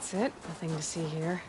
That's it. Nothing to see here.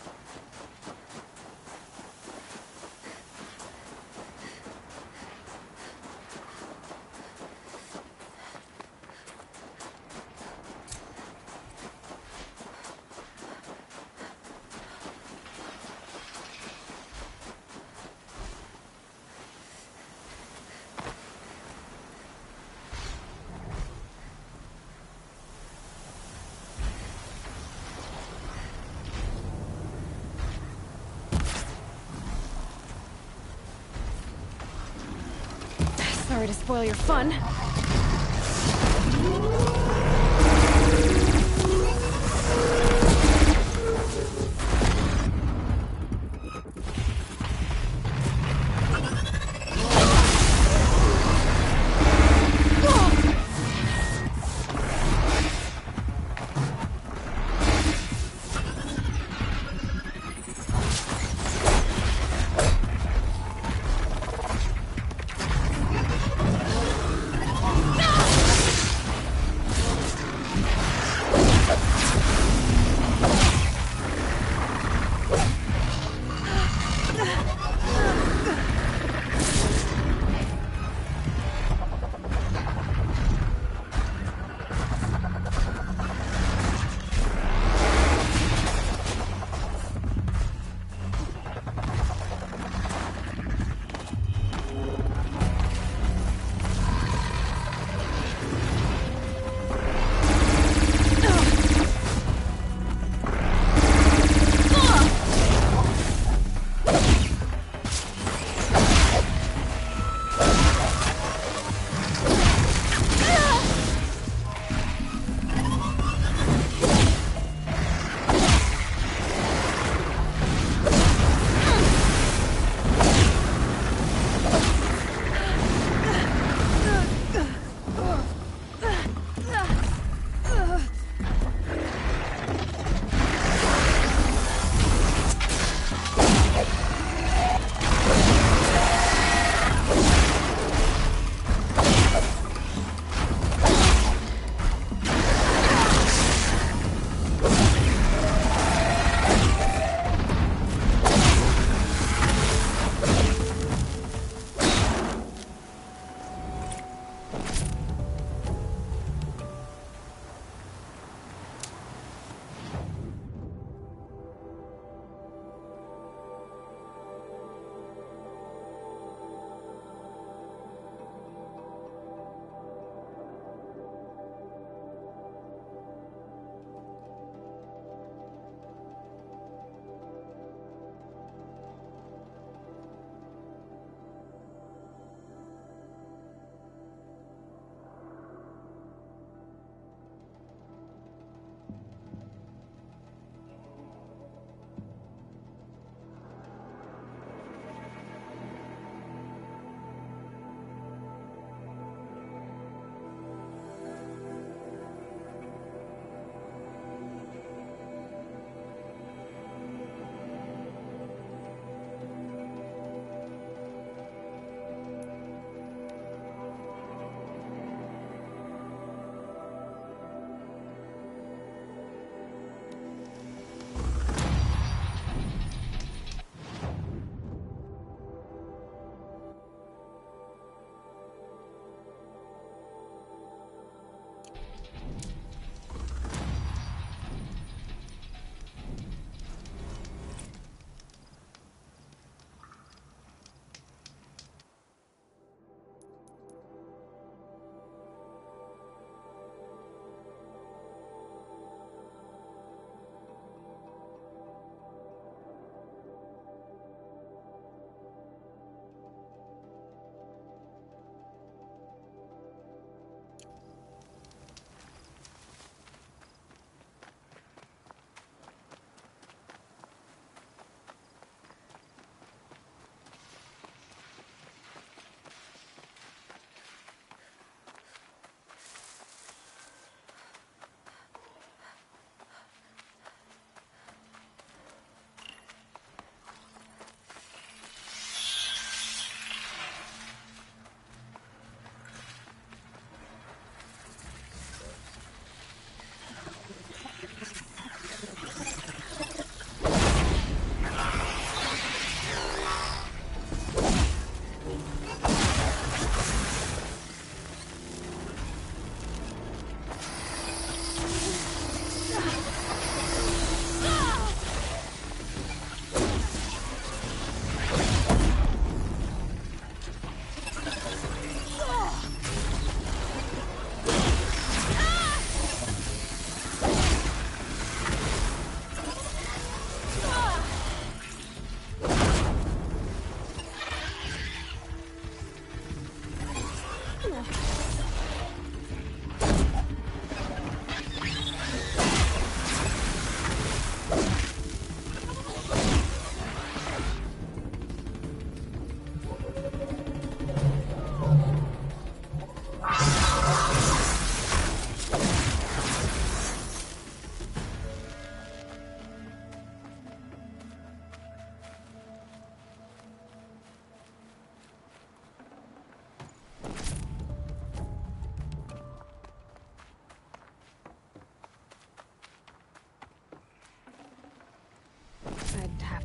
Sorry to spoil your fun.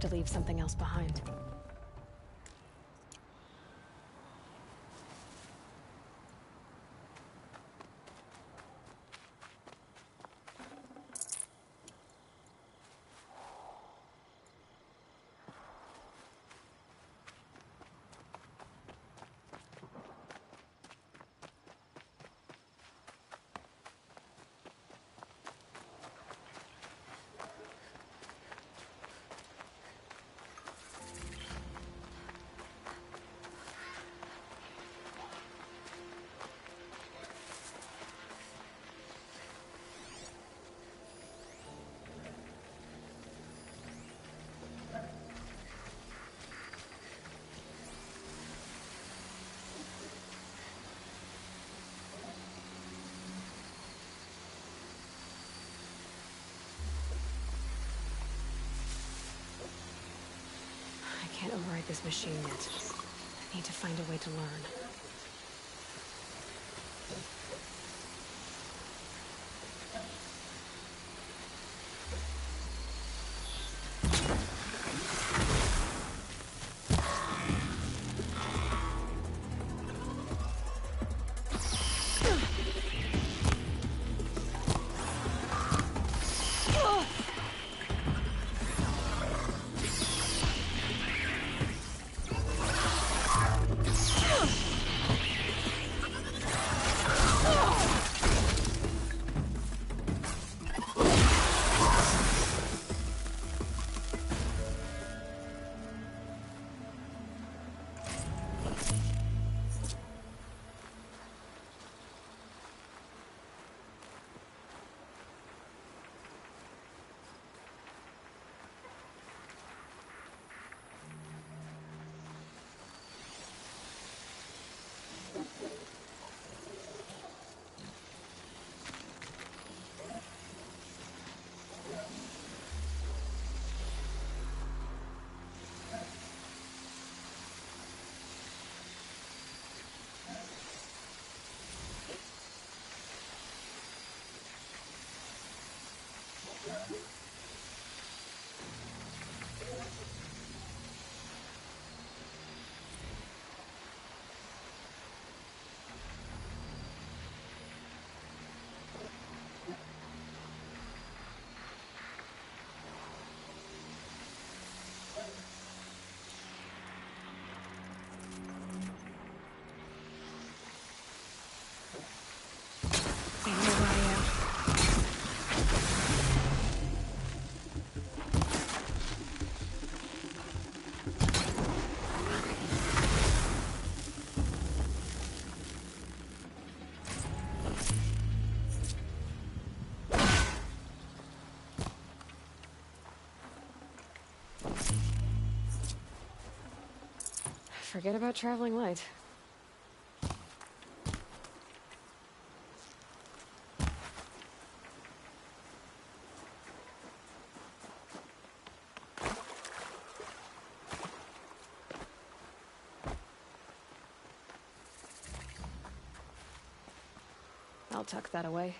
to leave something else behind. I can't override this machine yet. I need to find a way to learn. They know where I am. Forget about traveling light. I'll tuck that away.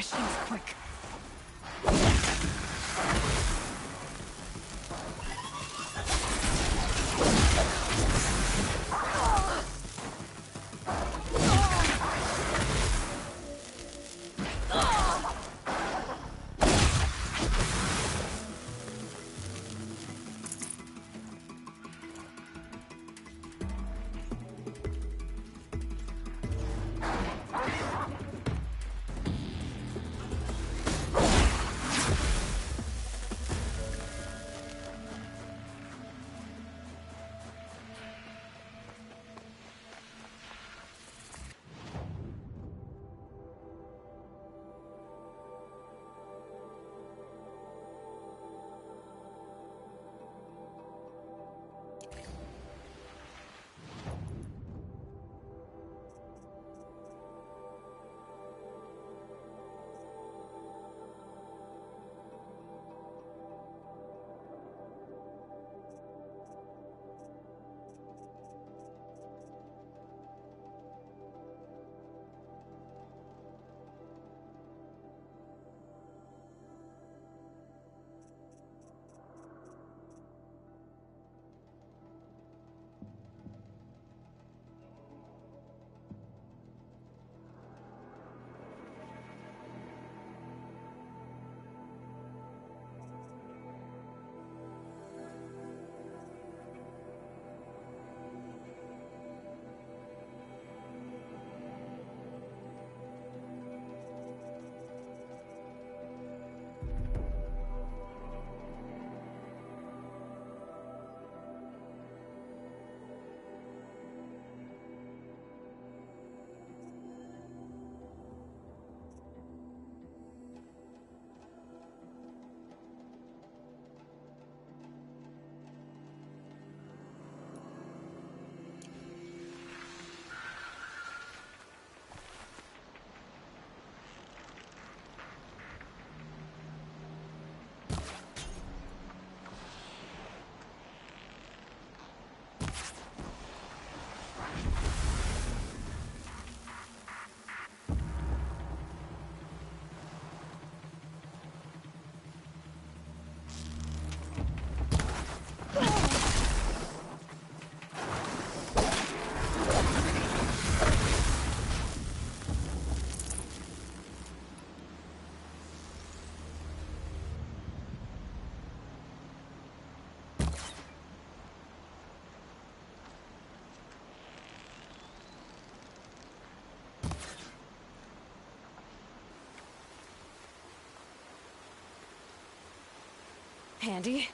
machine's quick. Handy.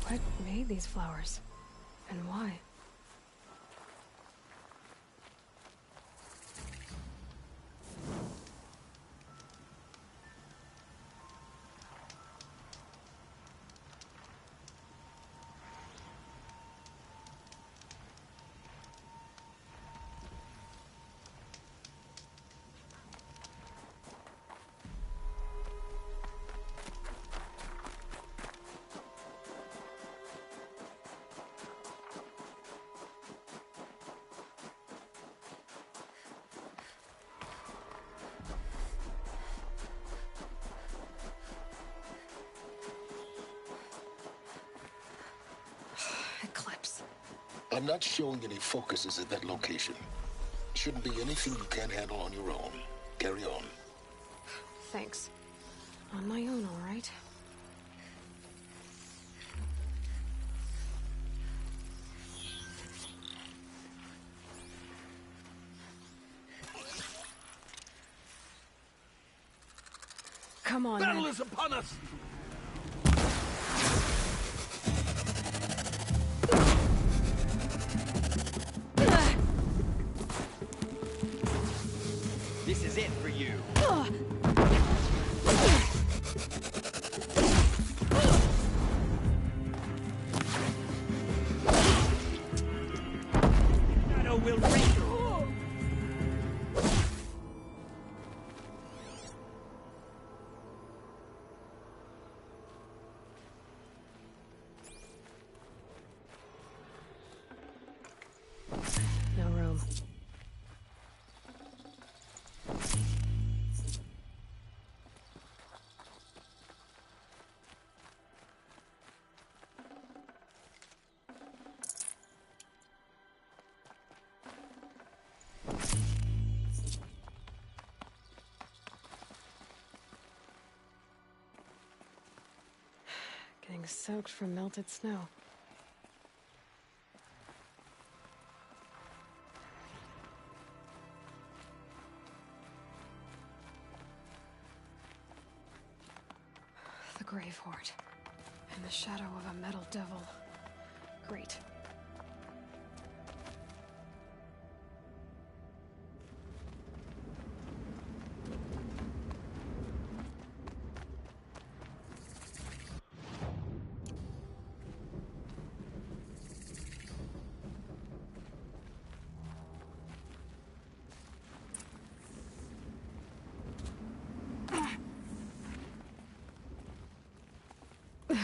What made these flowers? And why? Eclipse. I'm not showing any focuses at that location. Shouldn't be anything you can't handle on your own. Carry on. Thanks. On my own, all right. come on, Battle then. is upon us! This is it for you. Shadow will reach. No room. Getting soaked from melted snow. The Grave Horde. In the shadow of a metal devil. Great.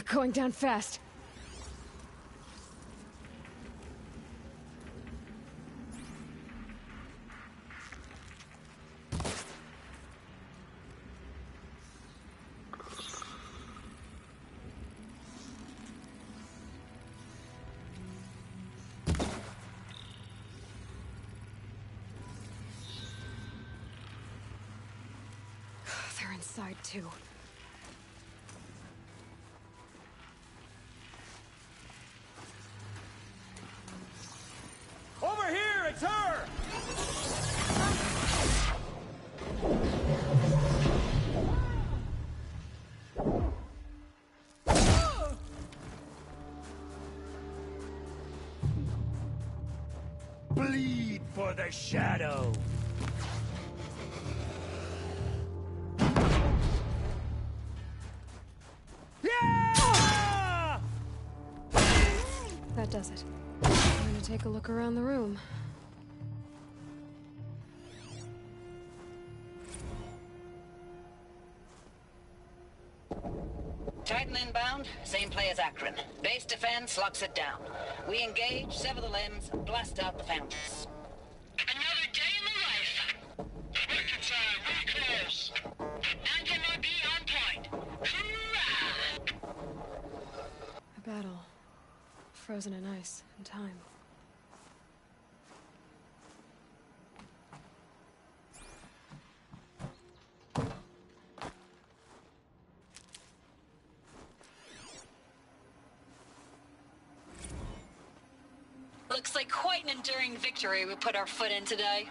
Going down fast. They're inside too. Over here, it's her! Bleed for the shadow! Yeah! That does it. I'm gonna take a look around the room. Titan inbound, same play as Akron. Base defense locks it down. We engage, sever the limbs, blast out the fountains. Another day in the life. Record time, recalls. Anti-MRB on point. Hoorah! A battle. Frozen in ice and time. Looks like quite an enduring victory we put our foot in today.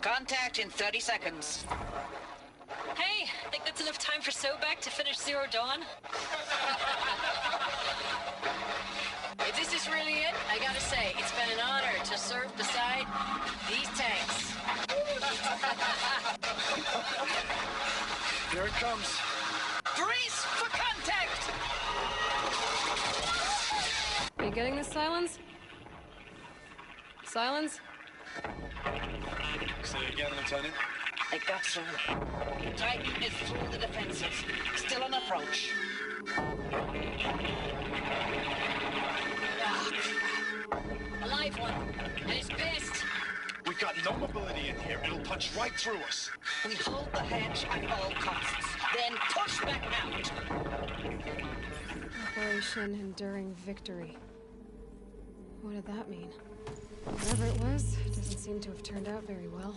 Contact in 30 seconds. Hey, think that's enough time for Sobek to finish Zero Dawn? If this is really it, I gotta say, it's been an honor to serve beside these tanks. Here it comes. Brace for contact! Are you getting this, Silence? Silence? Say it again, Lieutenant. I got so. Titan is through the defenses. Still on approach. Ah, crap. A live one, and it's pissed. We've got no mobility in here. It'll punch right through us. We hold the hedge at all costs, then push back out. Operation Enduring Victory. What did that mean? Whatever it was, it doesn't seem to have turned out very well.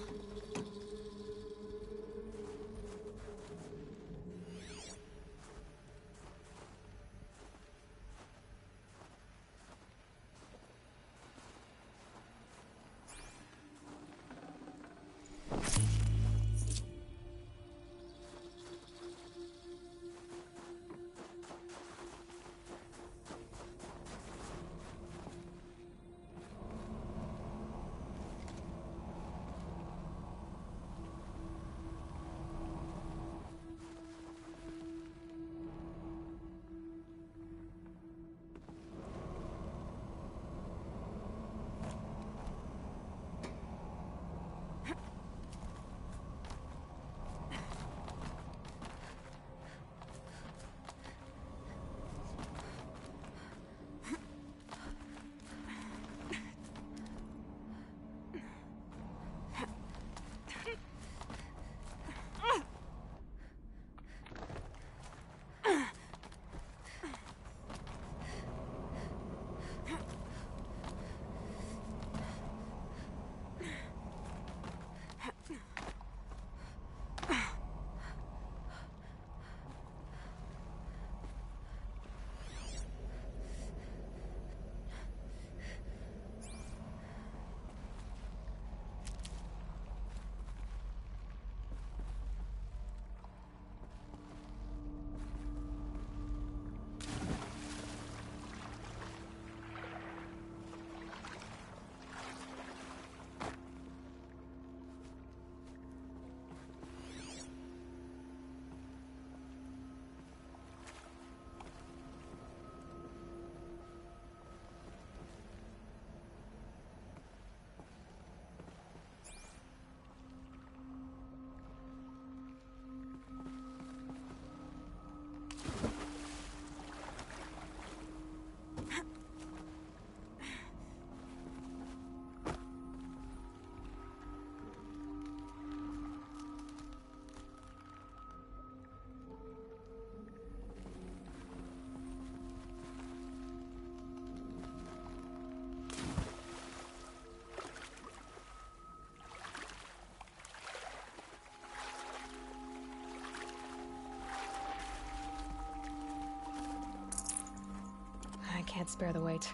I can't spare the weight.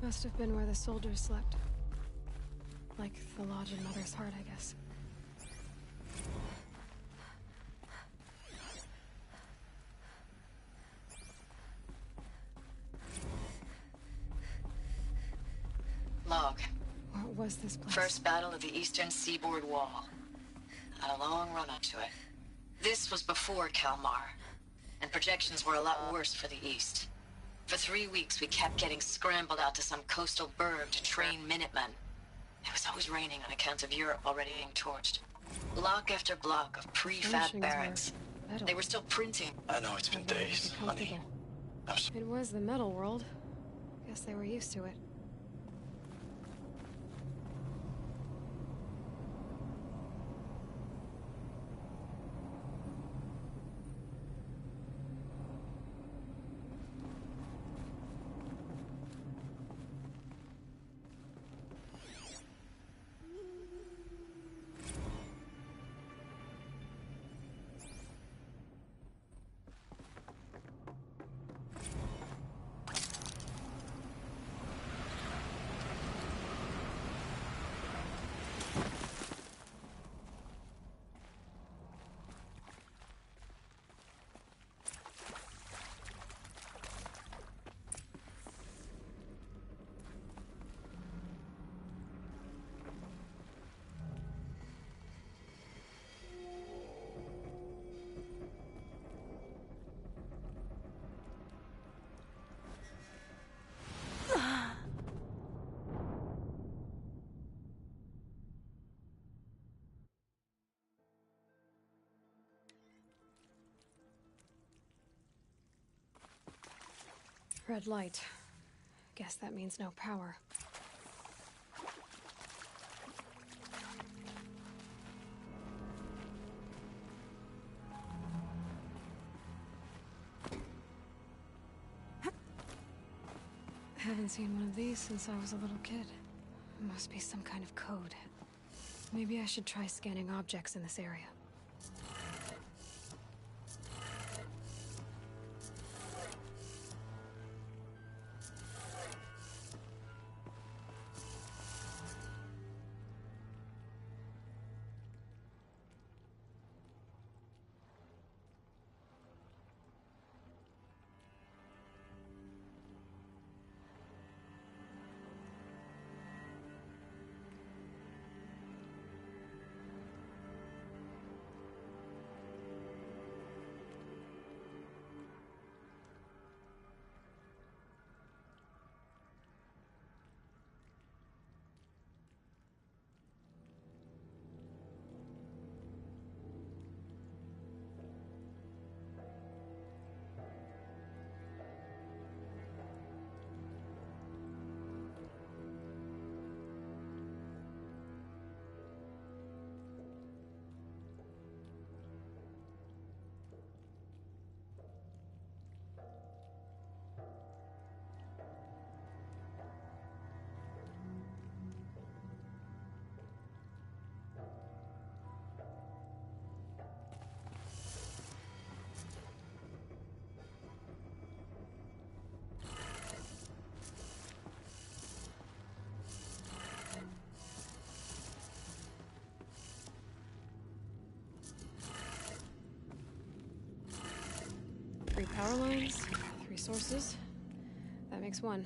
Must have been where the soldiers slept. Like the lodge in Mother's Heart, I guess. Log. What was this place? First battle of the Eastern Seaboard Wall. Had a long run up to it. This was before Kalmar, and projections were a lot worse for the East. For 3 weeks, we kept getting scrambled out to some coastal burg to train Minutemen. It was always raining on account of Europe already being torched. Block after block of prefab Furnishings barracks. were metal. They were still printing. I know it's been days, honey. It was the metal world. Guess they were used to it. Red light. Guess that means no power. Haven't seen one of these since I was a little kid. Must be some kind of code. Maybe I should try scanning objects in this area. Three power lines, 3 sources. That makes 1.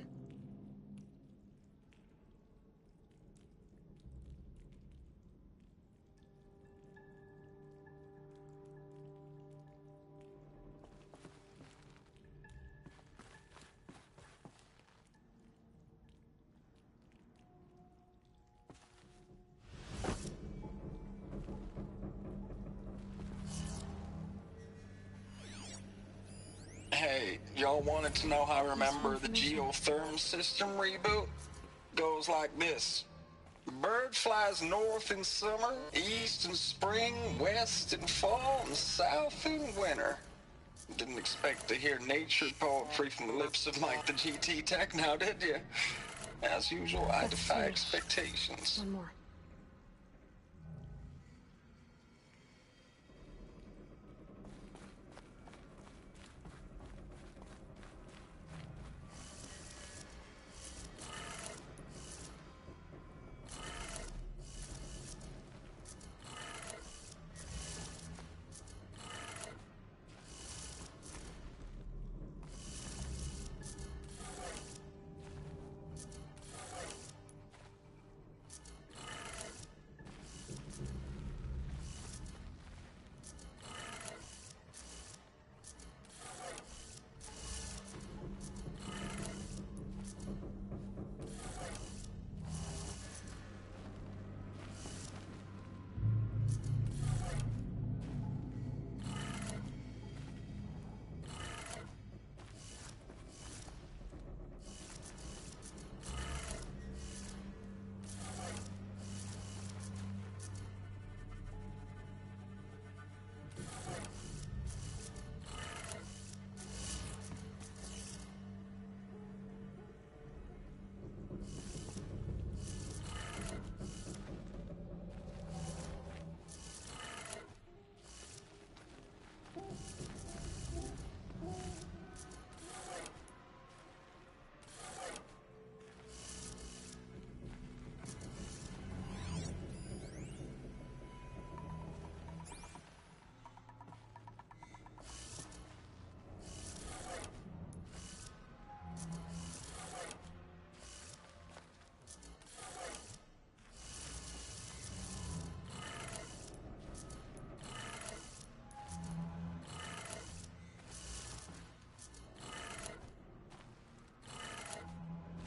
Y'all wanted to know how I remember the information. geotherm system reboot? Goes like this. Bird flies north in summer, east in spring, west in fall, and south in winter. Didn't expect to hear nature poetry from the lips of Mike the GT Tech now, did you? As usual, I Let's defy see. expectations. One more.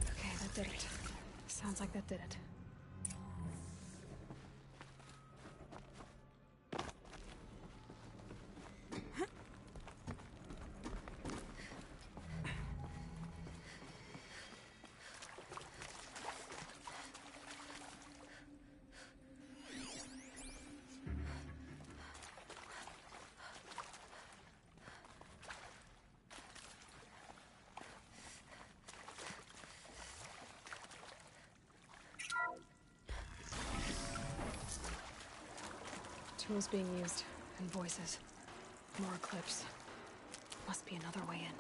Okay, that did it. Sounds like that did it. Tools being used, and voices. More clips. Must be another way in.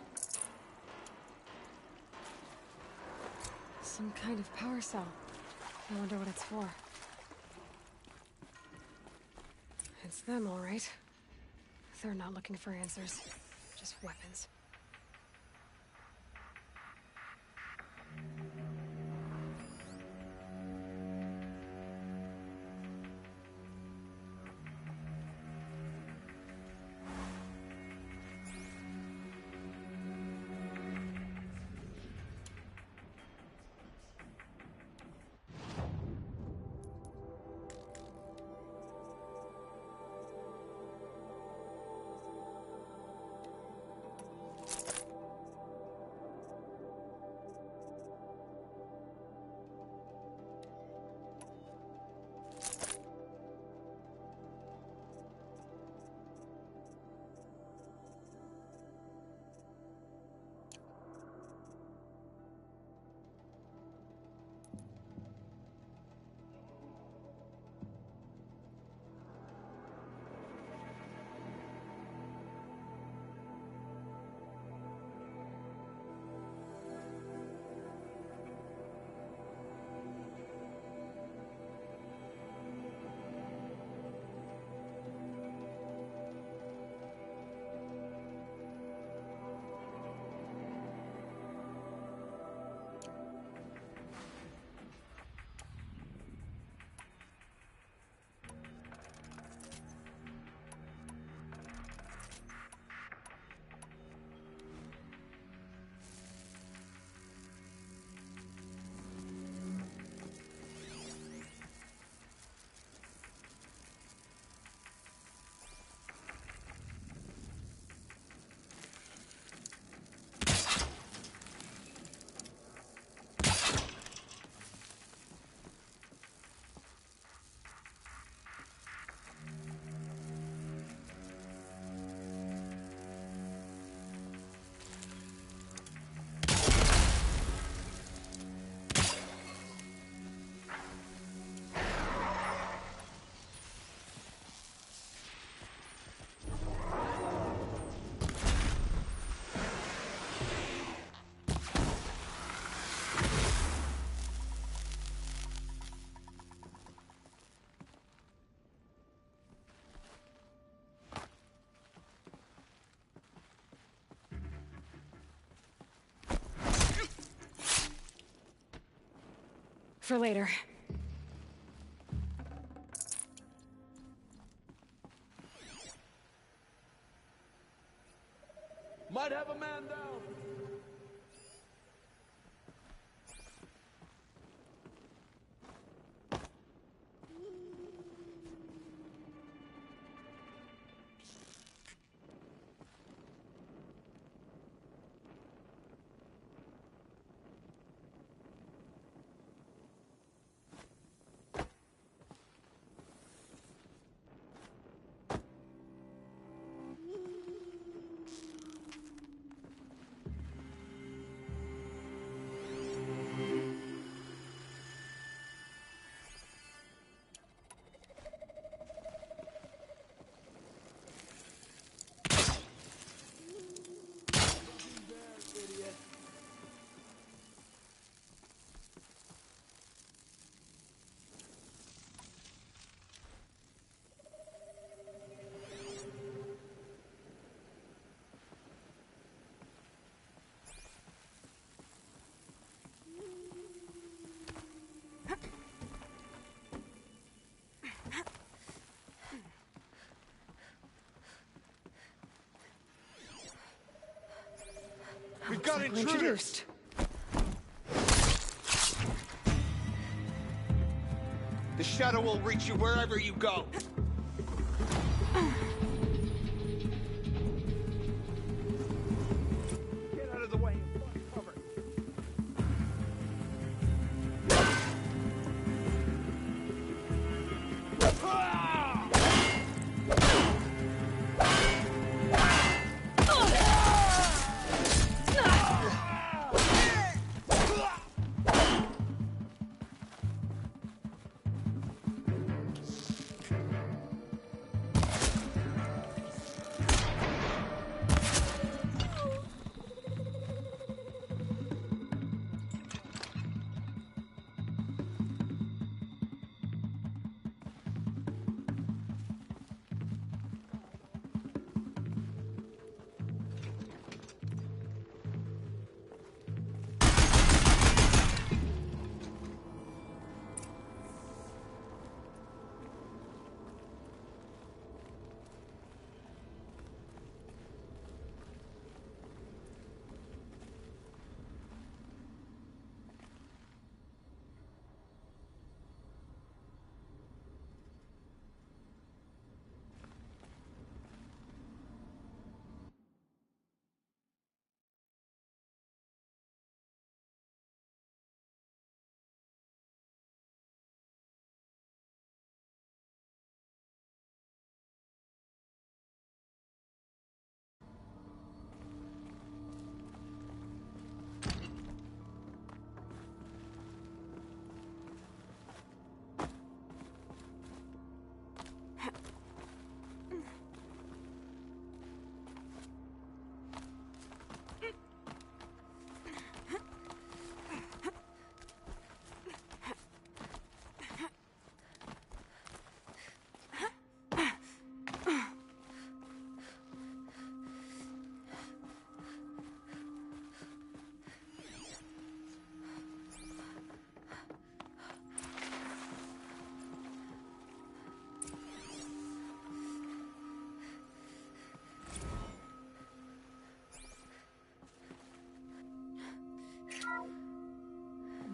Some kind of power cell. I wonder what it's for. It's them, all right. They're not looking for answers, just weapons. for later. Might have a man down. We've got intruders! The shadow will reach you wherever you go. Get out of the way and find cover.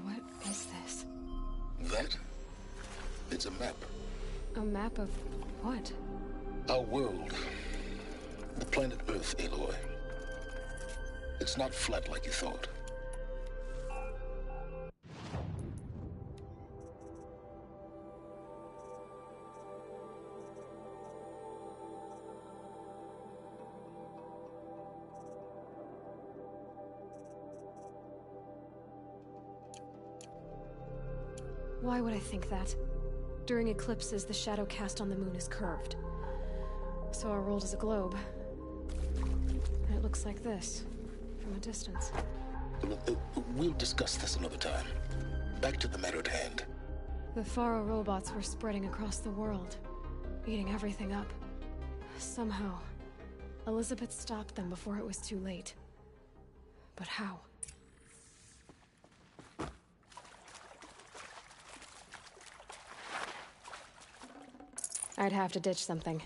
What is this? That? It's a map. A map of what? Our world. The planet Earth, Aloy. It's not flat like you thought. Why would I think that? During eclipses, the shadow cast on the moon is curved. So our world is a globe. And it looks like this, from a distance. We'll discuss this another time. Back to the matter at hand. The Faro robots were spreading across the world, eating everything up. Somehow, Elizabeth stopped them before it was too late. But how? I'd have to ditch something.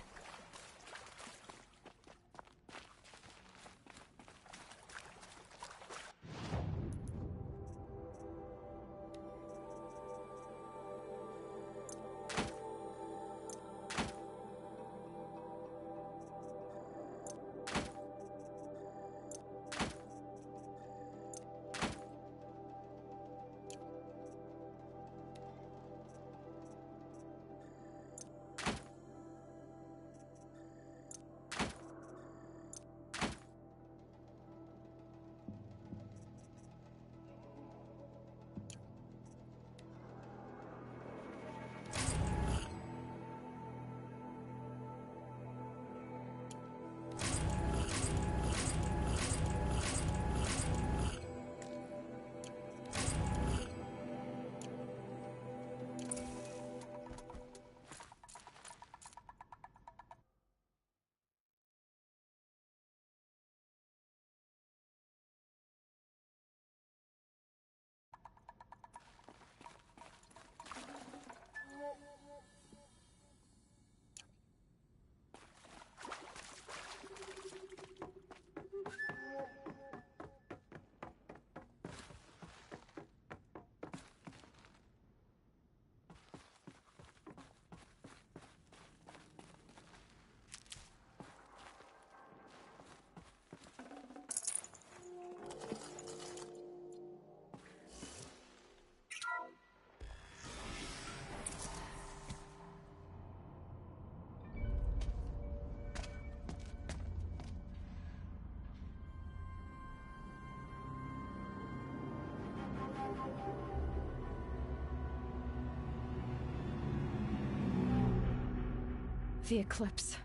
The Eclipse.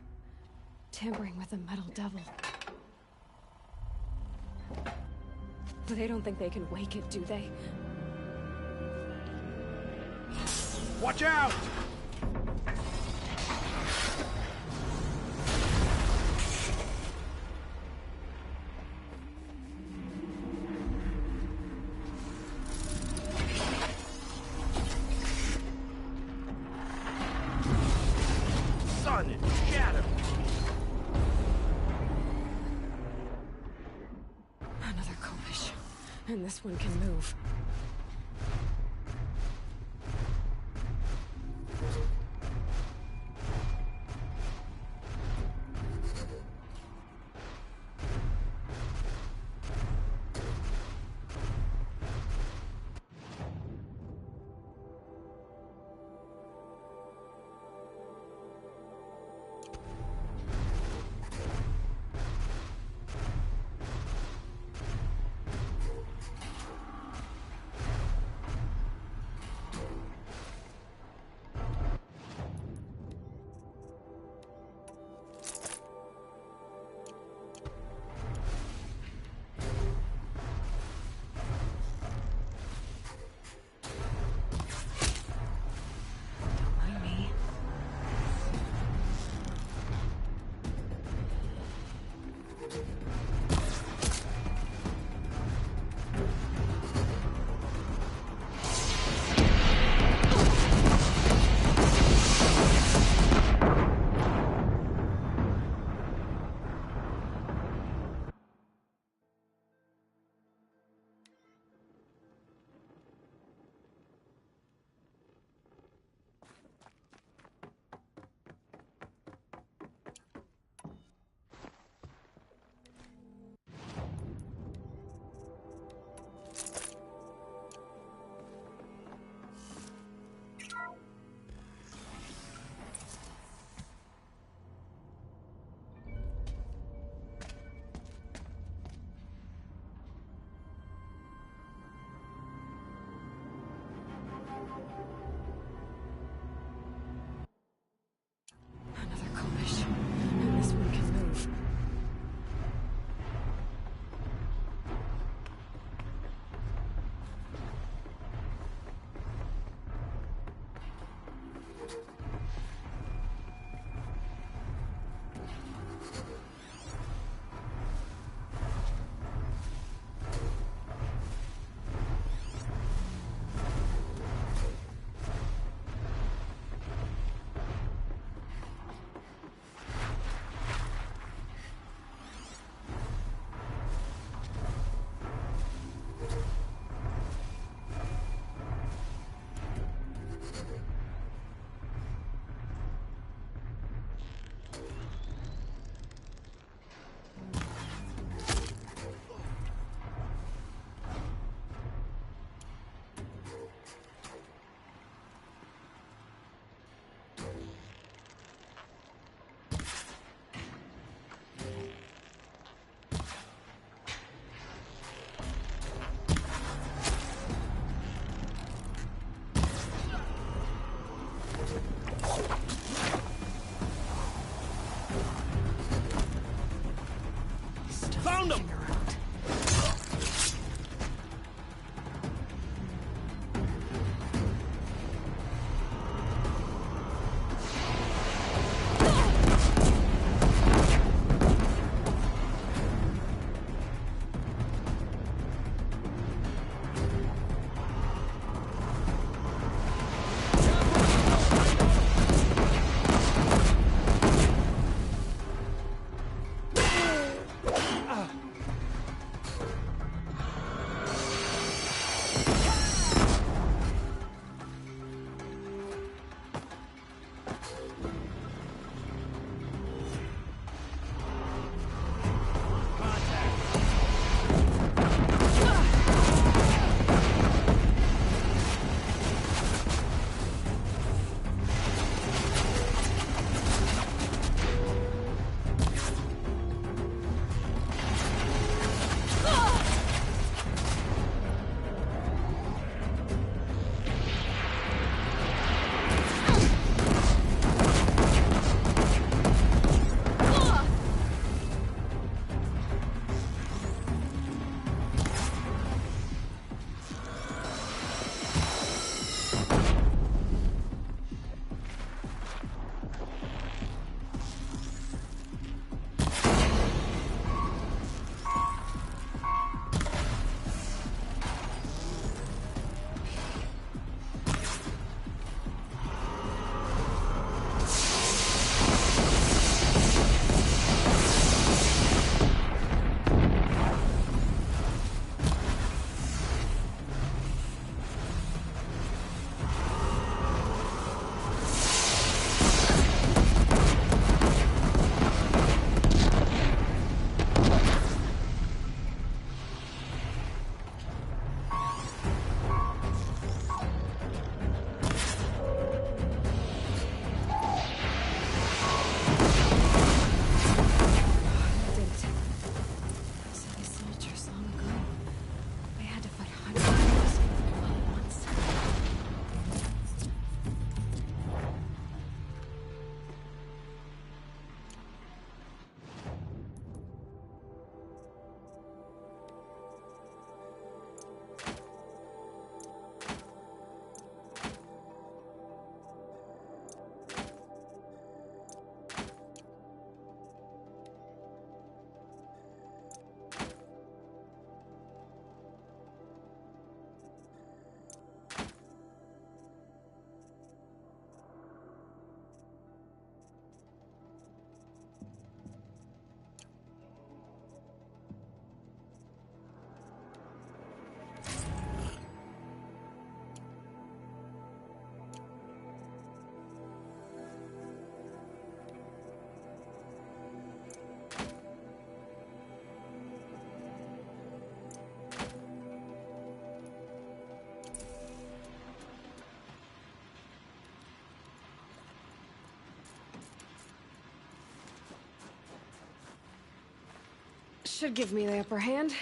Tampering with the Metal Devil. They don't think they can wake it, do they? Watch out! Sun and shadow. Another Kovish. And this one can move. Found him! Should give me the upper hand.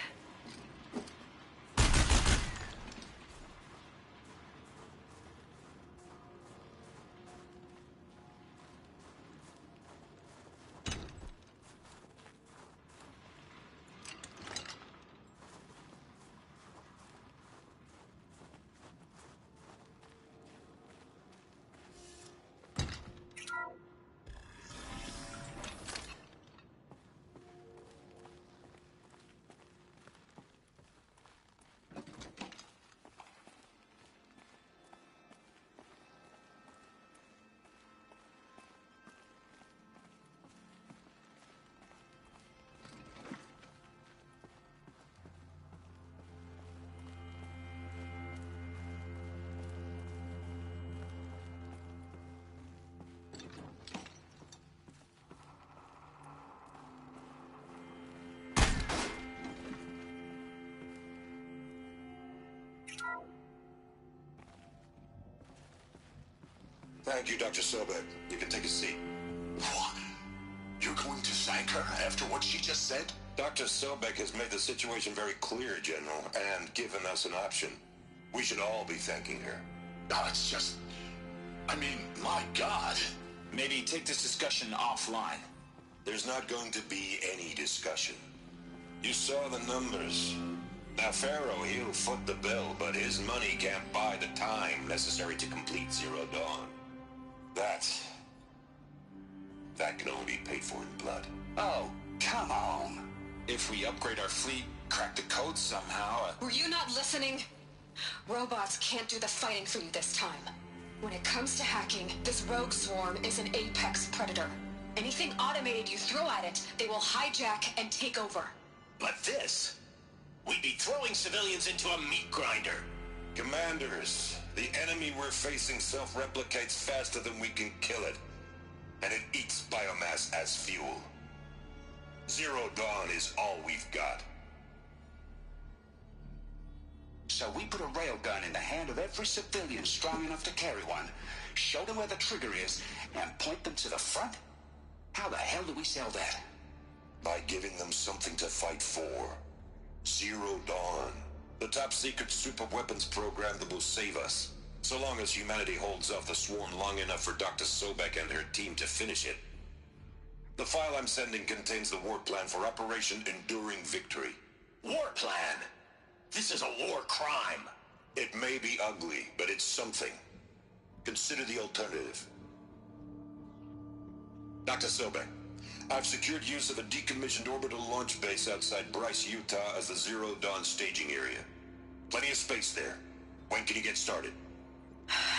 Thank you, Dr. Sobek. You can take a seat. What? You're going to thank her after what she just said? Dr. Sobek has made the situation very clear, General, and given us an option. We should all be thanking her. No, it's just... I mean, my God. Maybe take this discussion offline. There's not going to be any discussion. You saw the numbers. Now, Pharaoh, he'll foot the bill, but his money can't buy the time necessary to complete Zero Dawn. That can only be paid for in blood. Oh, come on. If we upgrade our fleet, crack the code somehow... Were you not listening? Robots can't do the fighting for you this time. When it comes to hacking, this rogue swarm is an apex predator. Anything automated you throw at it, they will hijack and take over. But this? We'd be throwing civilians into a meat grinder. Commanders, the enemy we're facing self-replicates faster than we can kill it. And it eats biomass as fuel. Zero Dawn is all we've got. So we put a railgun in the hand of every civilian strong enough to carry one, show them where the trigger is, and point them to the front? How the hell do we sell that? By giving them something to fight for. Zero Dawn. The top-secret super-weapons program that will save us. So long as humanity holds off the swarm long enough for Dr. Sobek and her team to finish it. The file I'm sending contains the war plan for Operation Enduring Victory. War plan? This is a war crime. It may be ugly, but it's something. Consider the alternative. Dr. Sobek, I've secured use of a decommissioned orbital launch base outside Bryce, Utah as the Zero Dawn staging area. Plenty of space there. When can you get started?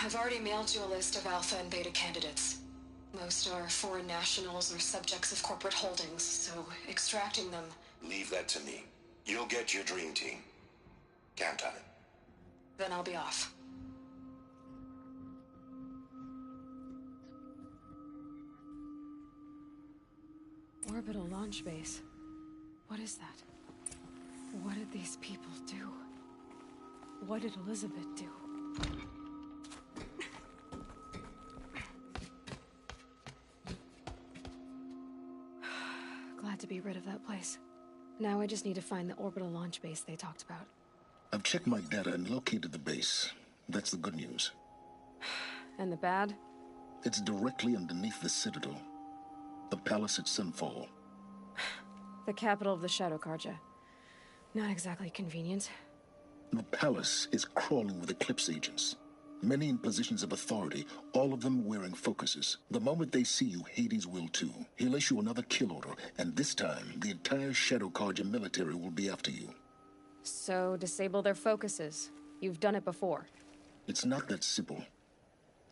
I've already mailed you a list of alpha and beta candidates. Most are foreign nationals or subjects of corporate holdings, so extracting them... Leave that to me. You'll get your dream team. Count on it. Then I'll be off. Orbital launch base. What is that? What did these people do? What did Elizabeth do? Glad to be rid of that place. Now I just need to find the orbital launch base they talked about. I've checked my data and located the base. That's the good news. And the bad? It's directly underneath the Citadel. The palace at Sunfall. The capital of the Shadow Carja. Not exactly convenient. The palace is crawling with Eclipse agents. Many in positions of authority, all of them wearing focuses. The moment they see you, Hades will too. He'll issue another kill order, and this time, the entire Shadow Carja military will be after you. So, disable their focuses. You've done it before. It's not that simple.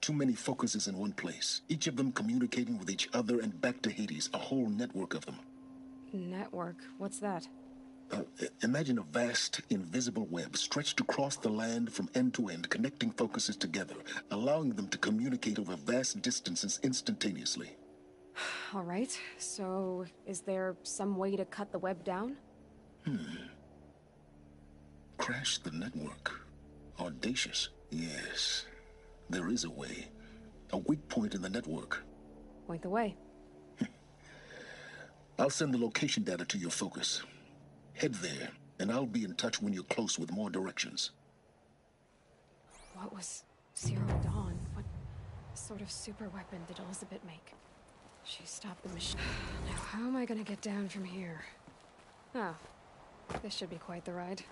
Too many focuses in one place, each of them communicating with each other and back to Hades, a whole network of them. Network? What's that? Imagine a vast, invisible web stretched across the land from end to end, connecting focuses together, allowing them to communicate over vast distances instantaneously. All right, so is there some way to cut the web down? Crash the network. Audacious. Yes, there is a way. A weak point in the network. Point the way. I'll send the location data to your focus. Head there, and I'll be in touch when you're close with more directions. What was Zero Dawn? What sort of super weapon did Elizabeth make? She stopped the machine. Now, how am I gonna get down from here? Oh, this should be quite the ride.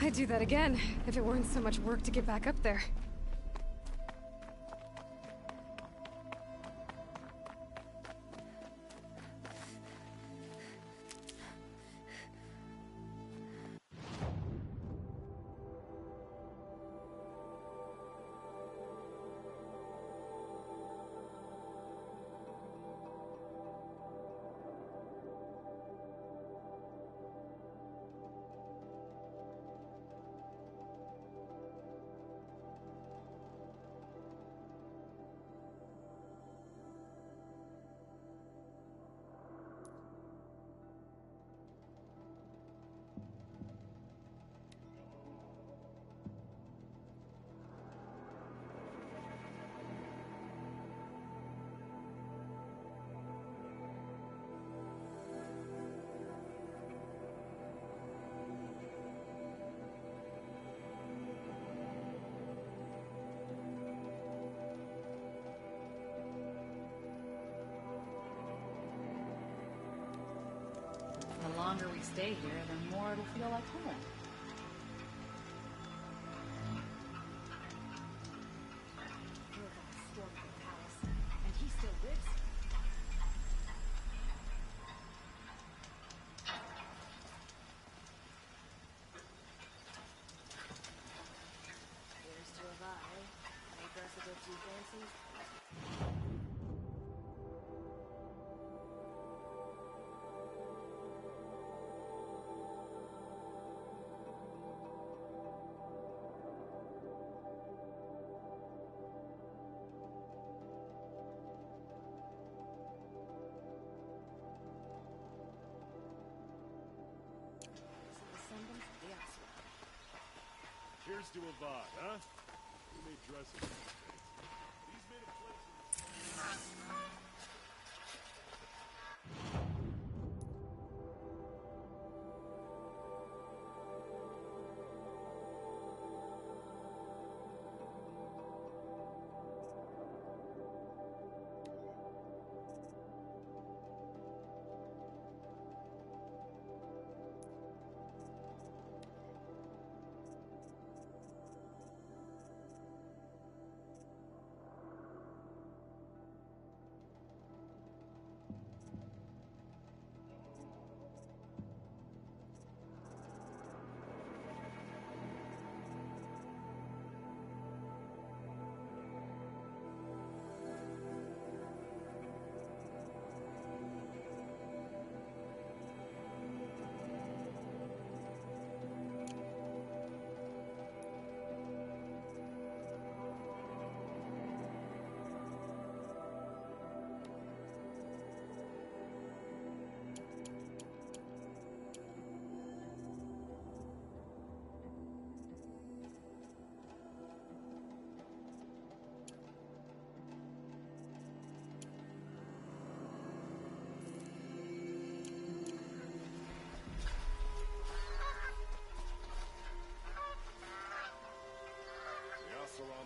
I'd do that again, if it weren't so much work to get back up there. longer we stay here, the more it'll feel like home. And he still lives. Here's to a vibe. Any dress a bit too fancy? Here's to a vibe, huh? We may dress it. These made a place.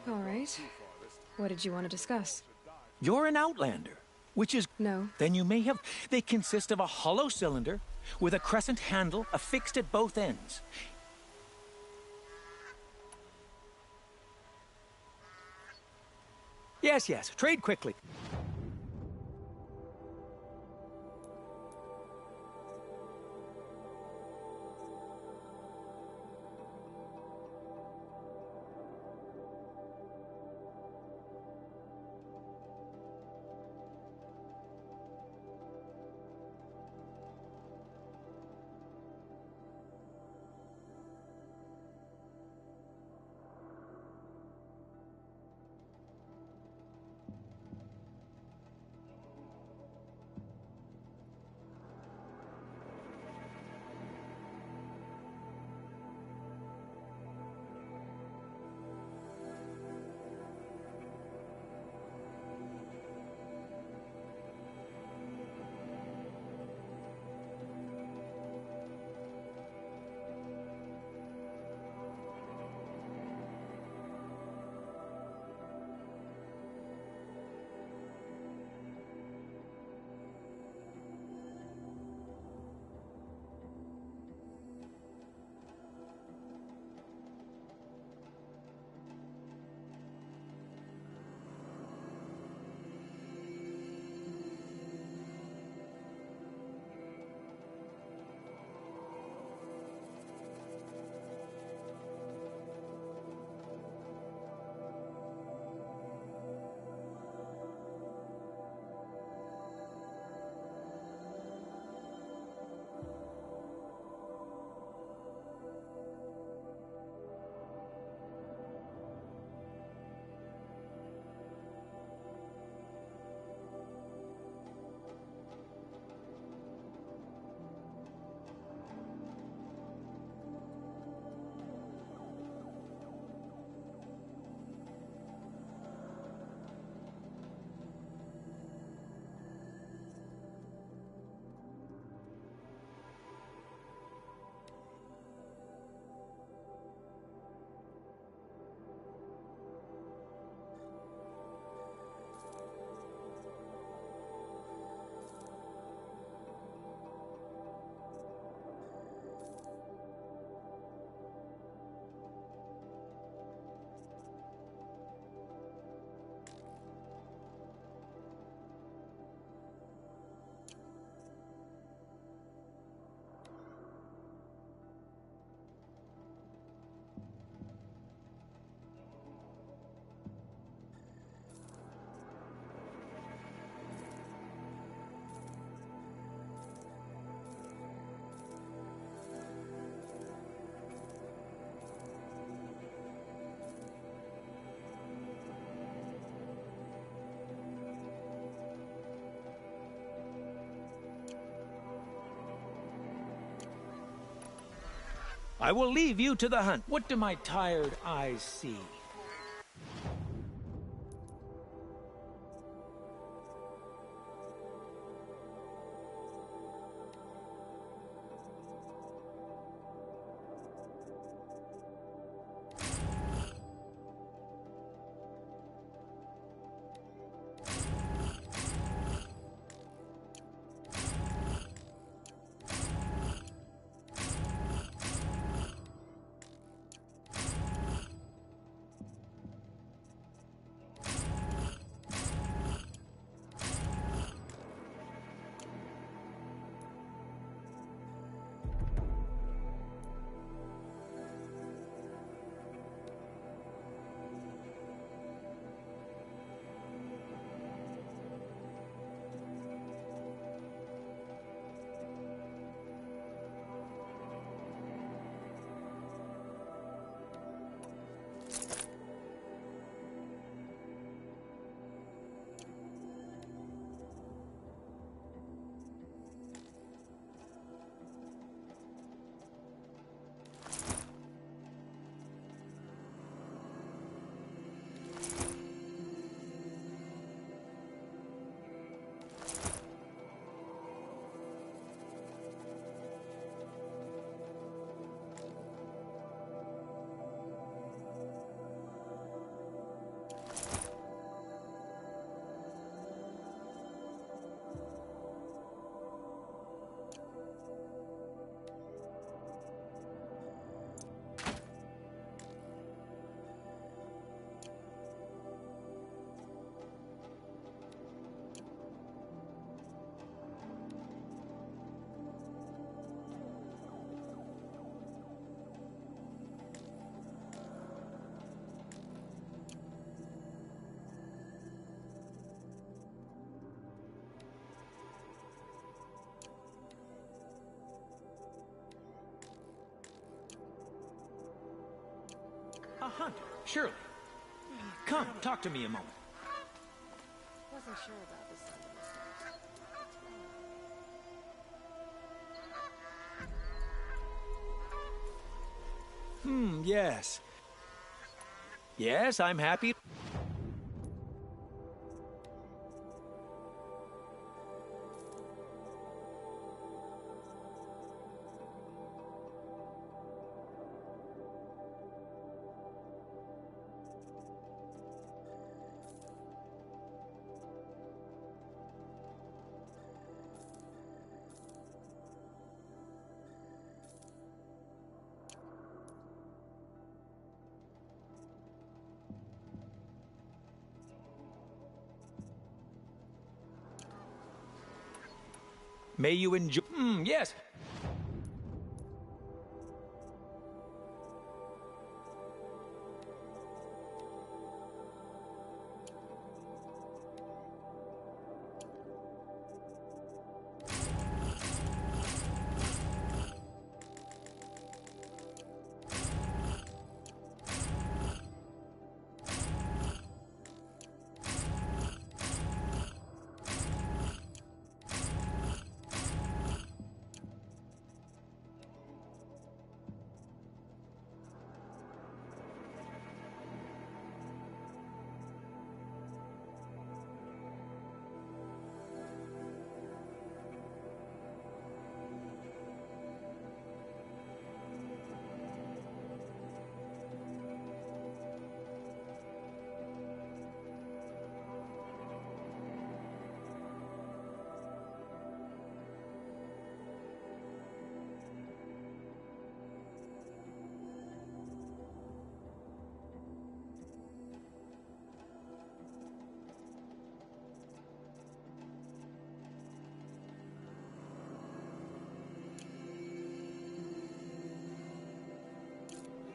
All right. What did you want to discuss? You're an Outlander, which is... No. Then you may have... They consist of a hollow cylinder with a crescent handle affixed at both ends. Yes, yes. Trade quickly. I will leave you to the hunt. What do my tired eyes see? A hunter, surely. Come, talk to me a moment. Wasn't sure about this side of the Yes. Yes, I'm happy. May you enjoy. Yes.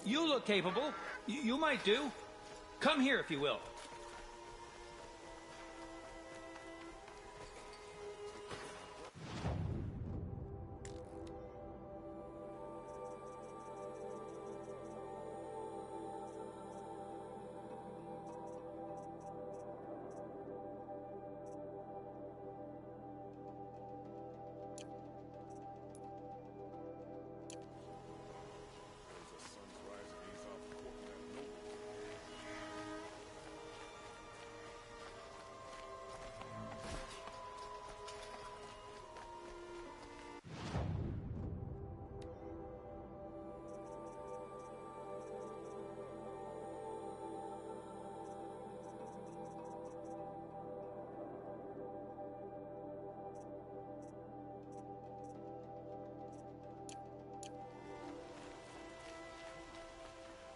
You look capable. You might do. Come here, if you will.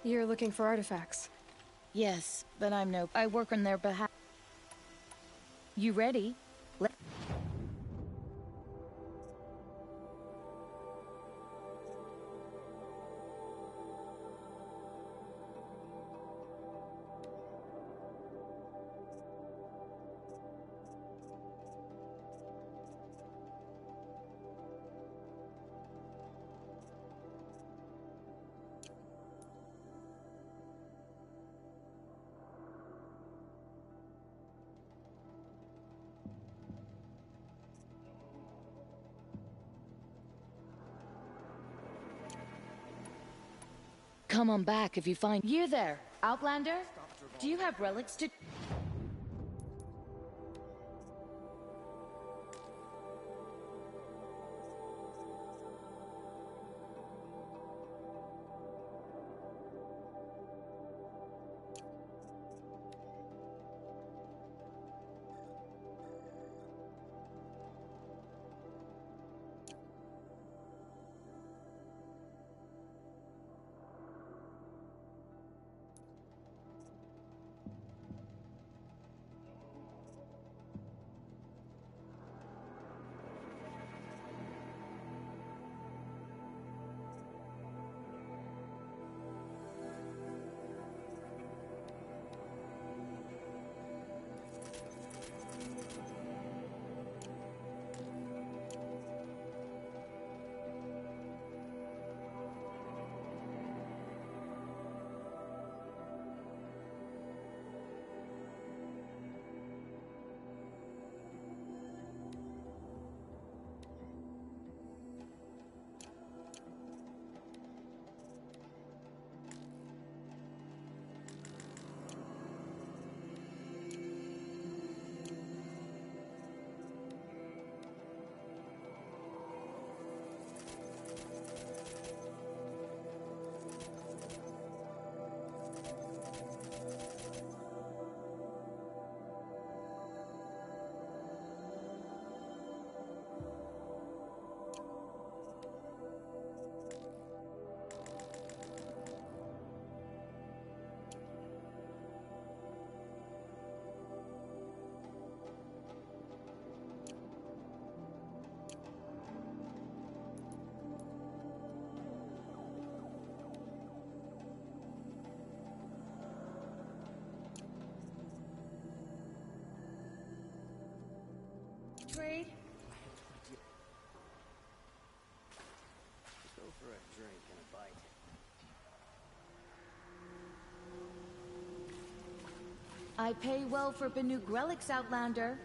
You're looking for artifacts. Yes, but I work on their behalf. You ready? Come on back if you find... You there, Outlander? Do you have relics to... Trade? Go for a drink and a bite. I pay well for Banuk relics, Outlander.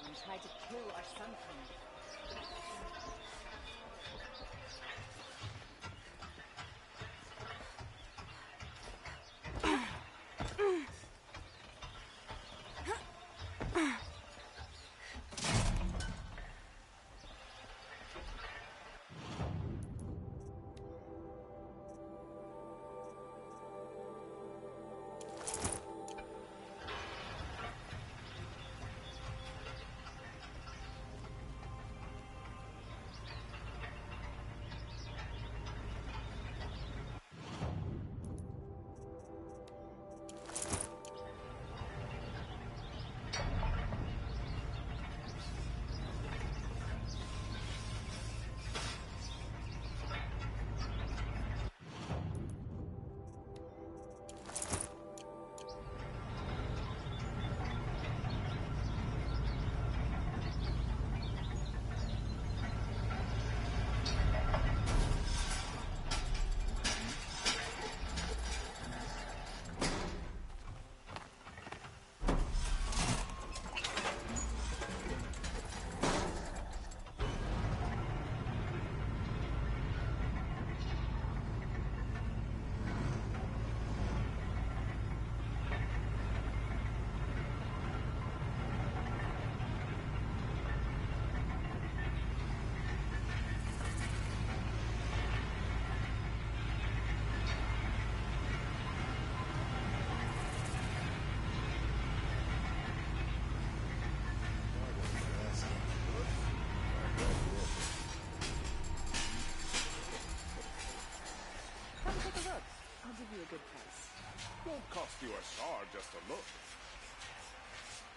and tried to kill our Sun King. Come take a look. I'll give you a good price. Won't cost you a shard just to look.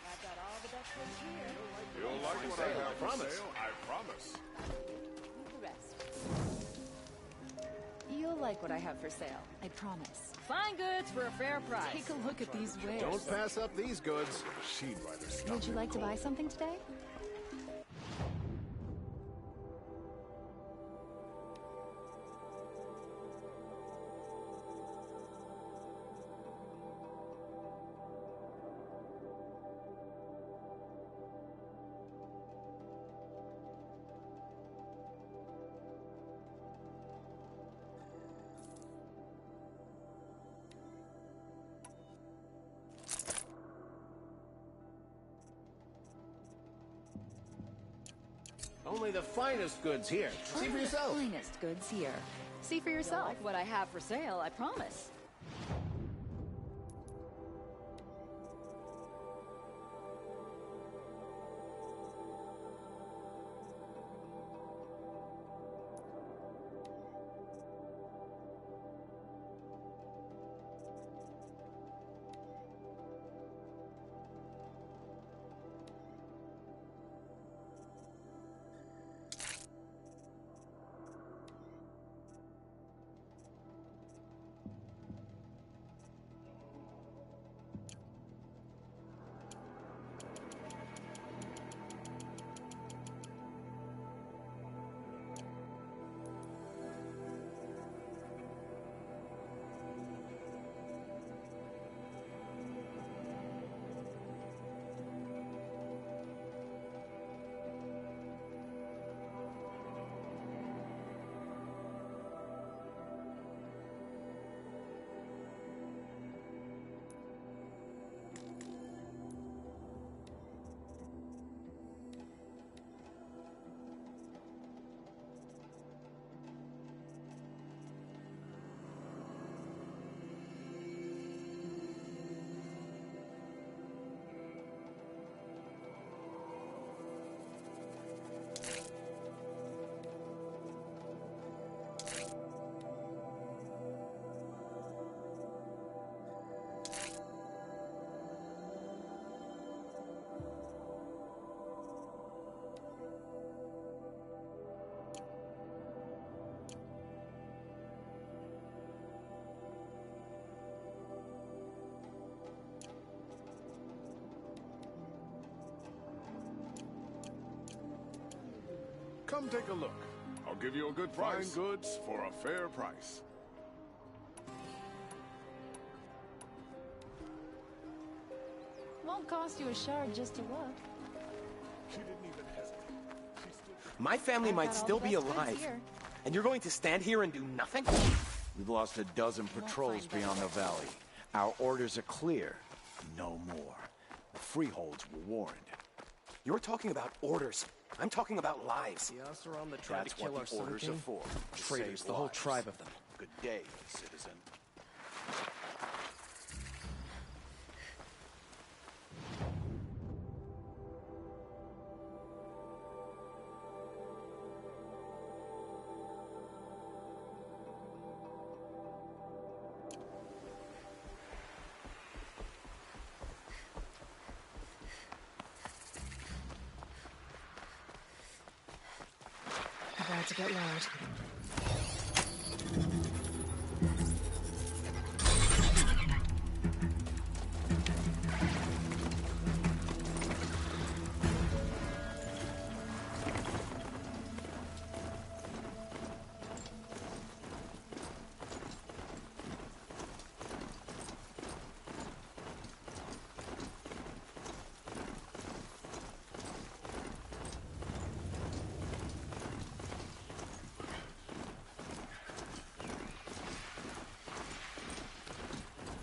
I've got all the best ones here. You'll like what I have for sale, I promise. Leave the rest. You'll like what I have for sale, I promise. Fine goods for a fair price. Take a look at these wares. Don't pass up these goods. She'd rather stop. Would you like to buy something today? Only the finest goods here. See for yourself. Finest goods here. See for yourself. Like what I have for sale, I promise. Come take a look. I'll give you a good price. Fine goods for a fair price. Won't cost you a shard just to look. She didn't even hesitate. She stood My family I've might got all still the be best goods alive. here. And you're going to stand here and do nothing? We've lost a dozen patrols beyond the valley. Our orders are clear. No more. The freeholds were warned. You're talking about orders. I'm talking about lives. The Oseram that tried That's to kill what our the Sun orders King? are for. to Traitors, save the whole lives. tribe of them. Good day, citizen. About to get loud.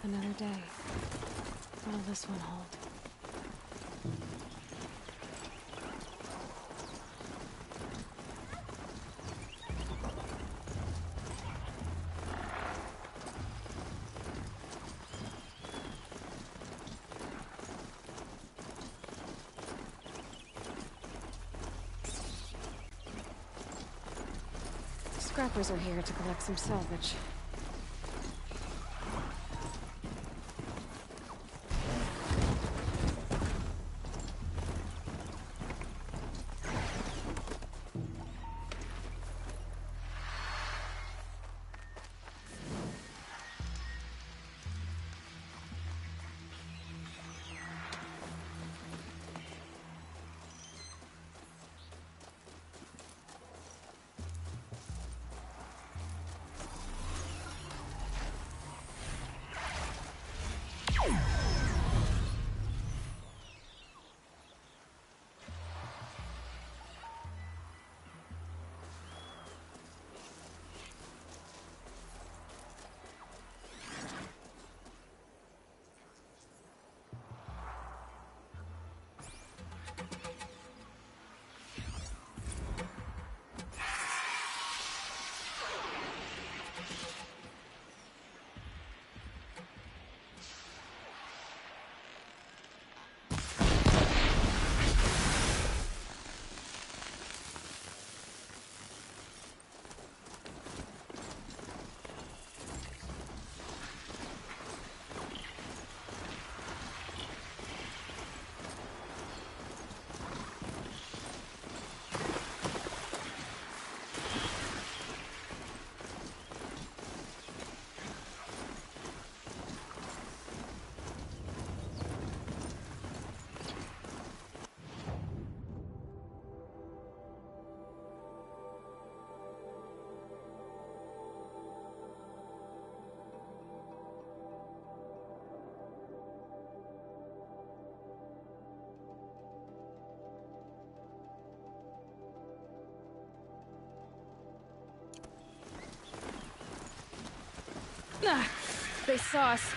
Another day. What'll this one hold? Scrappers are here to collect some salvage. Ah, they saw us.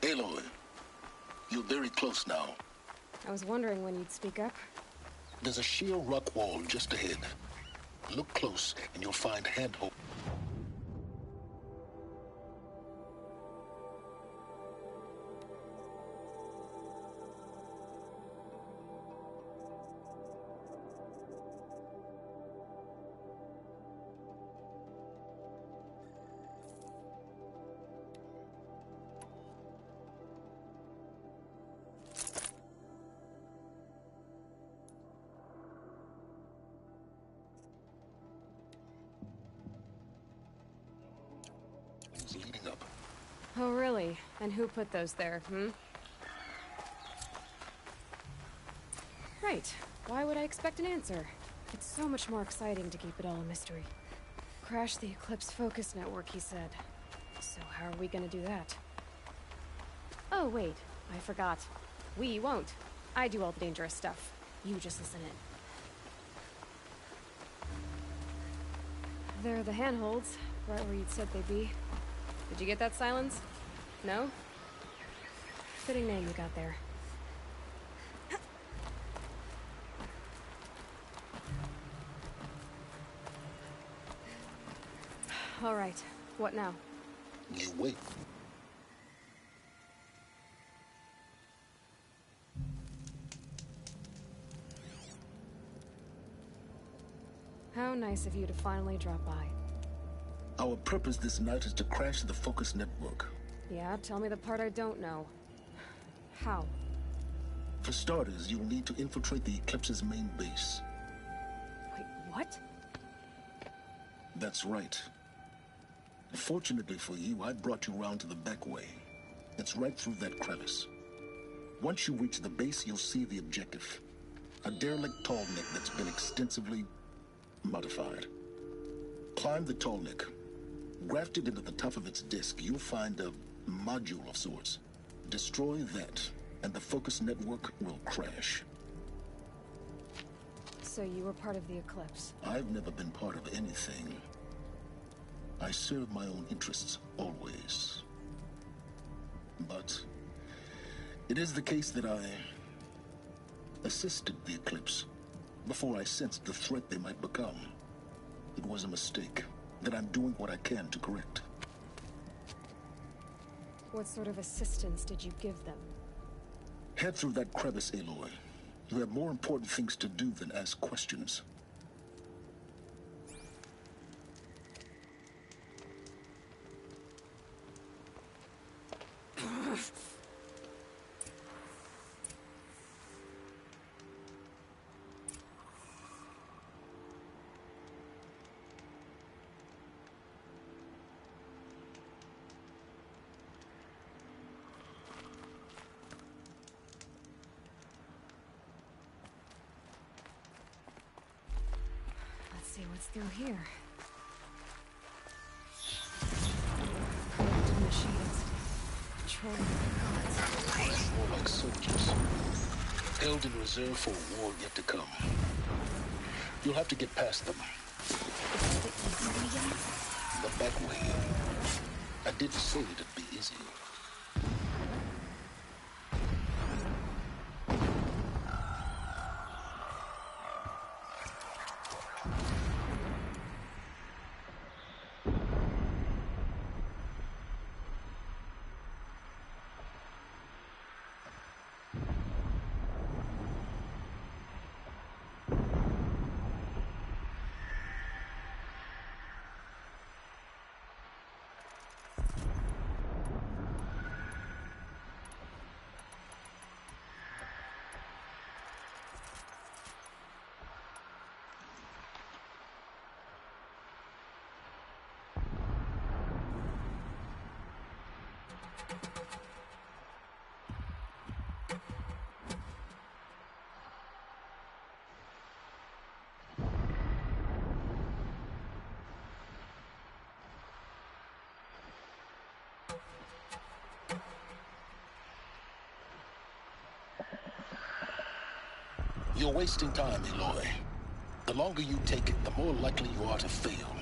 Aloy, you're very close now. I was wondering when you'd speak up. There's a sheer rock wall just ahead. Look close, and you'll find handhold. Leading up. Oh, really? And who put those there, Right. Why would I expect an answer? It's so much more exciting to keep it all a mystery. Crash the Eclipse focus network, he said. So how are we gonna do that? Oh, wait. I forgot. We won't. I do all the dangerous stuff. You just listen in. There are the handholds, right where you'd said they'd be. Did you get that, Silence? No? Fitting name you got there. All right. What now? You wait. How nice of you to finally drop by. Our purpose this night is to crash the focus network. Yeah, tell me the part I don't know. How? For starters, you'll need to infiltrate the Eclipse's main base. Wait, what? That's right. Fortunately for you, I brought you round to the back way. It's right through that crevice. Once you reach the base, you'll see the objective. A derelict tall neck that's been extensively modified. Climb the tall neck. Grafted into the top of its disk, you'll find a module of sorts. Destroy that, and the focus network will crash. So you were part of the Eclipse? I've never been part of anything. I serve my own interests, always. But it is the case that I assisted the Eclipse before I sensed the threat they might become. It was a mistake that I'm doing what I can to correct. What sort of assistance did you give them? Head through that crevice, Aloy. You have more important things to do than ask questions. See what's through here. Collected machines. Patrolling the gods. More like soldiers. Held in reserve for a war yet to come. You'll have to get past them. The back way. I didn't say it'd be easy. You're wasting time, Aloy. The longer you take it, the more likely you are to fail.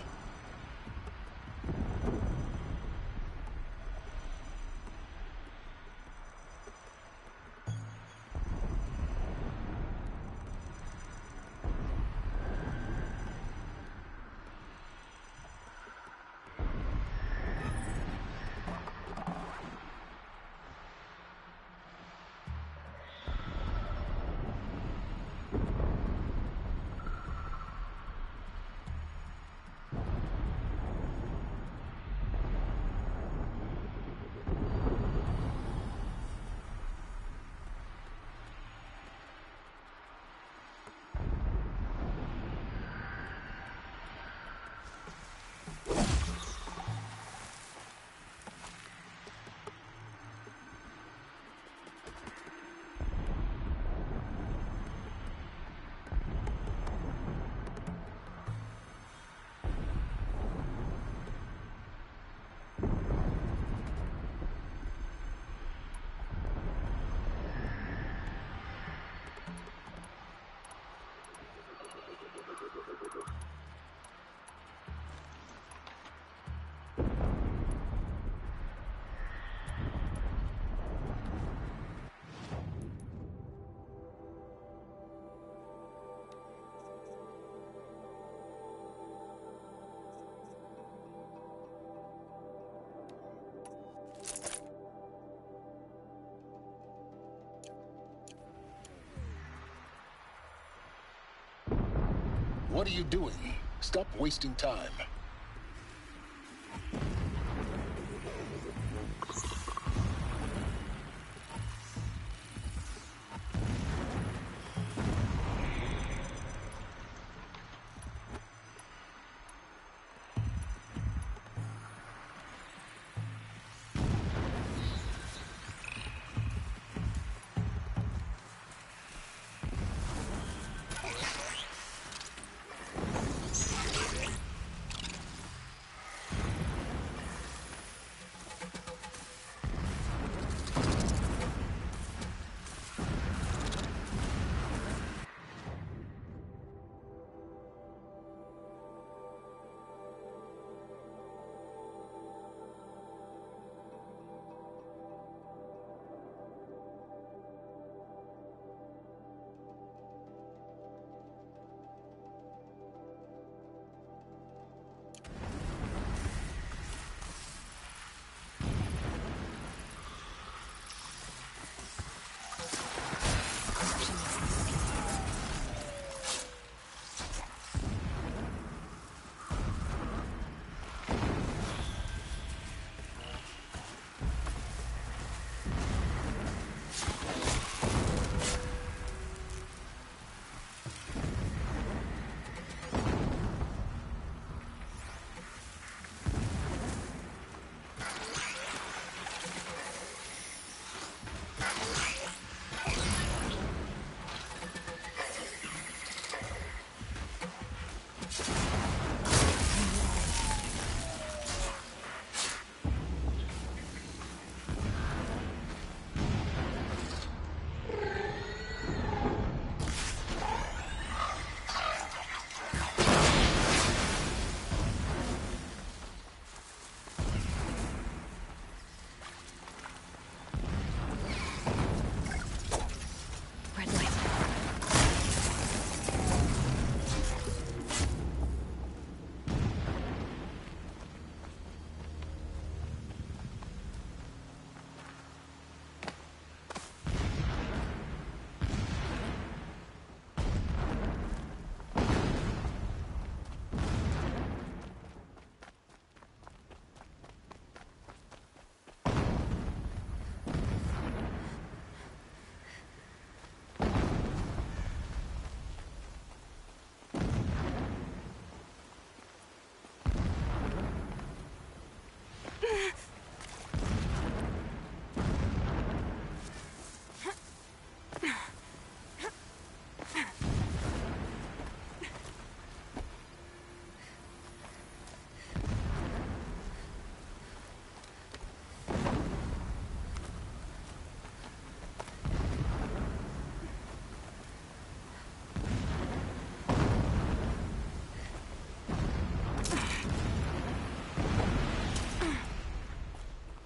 What are you doing? Stop wasting time.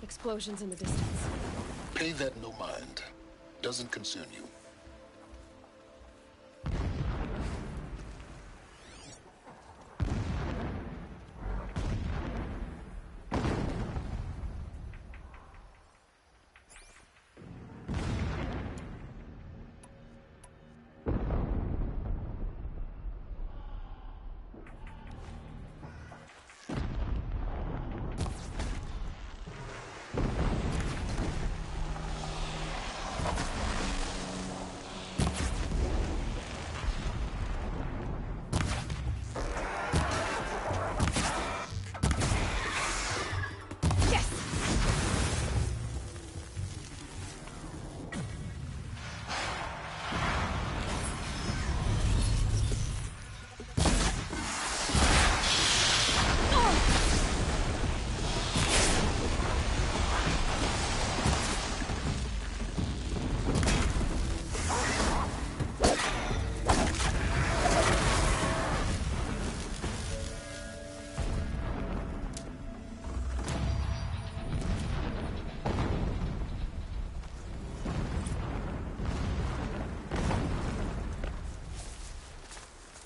Explosions in the distance. Pay that no mind. Doesn't concern you.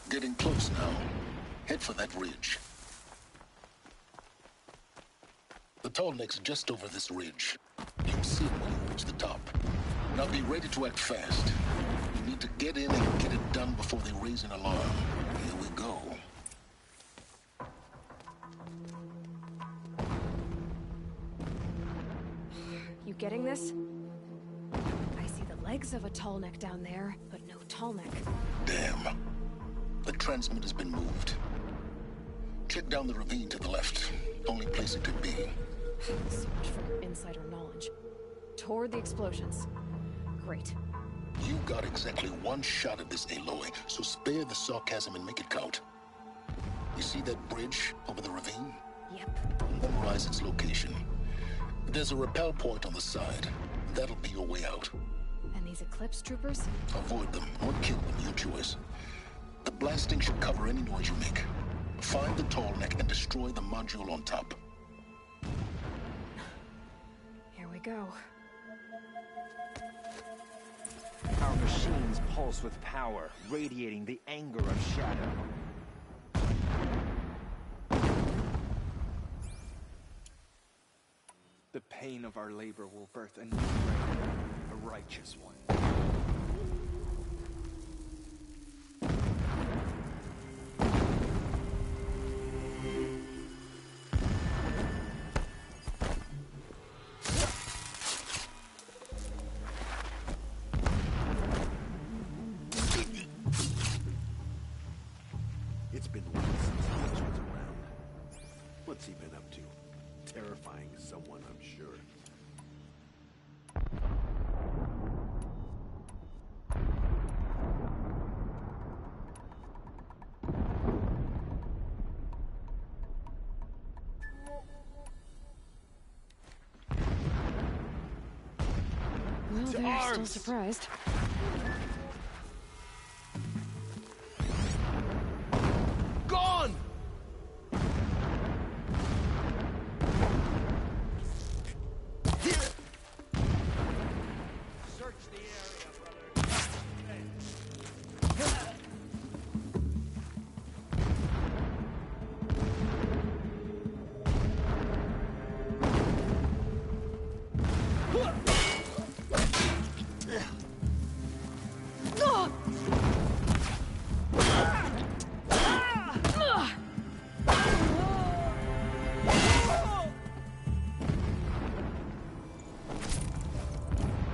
Getting close now. Head for that ridge. The tall neck's just over this ridge. You'll see it when you reach the top. Now be ready to act fast. You need to get in and get it done before they raise an alarm. Here we go. getting this? I see the legs of a tall neck down there, but no tall neck. Damn. The transmitter's been moved. Check down the ravine to the left. Only place it could be. So much for your insider knowledge. Toward the explosions. Great. You got exactly one shot at this, Aloy, so spare the sarcasm and make it count. You see that bridge over the ravine? Yep. Memorize its location. There's a rappel point on the side. That'll be your way out. And these Eclipse troopers? Avoid them or kill them, your choice. The blasting should cover any noise you make. Find the tall neck and destroy the module on top. Here we go. Our machines pulse with power, radiating the anger of Shadow. The pain of our labor will birth a new reign, a righteous one. It's been weeks since Hutch was around. What's he been up to? Terrifying someone, I'm sure. Well, To they're arms! still surprised. Gone! Search the area, brother.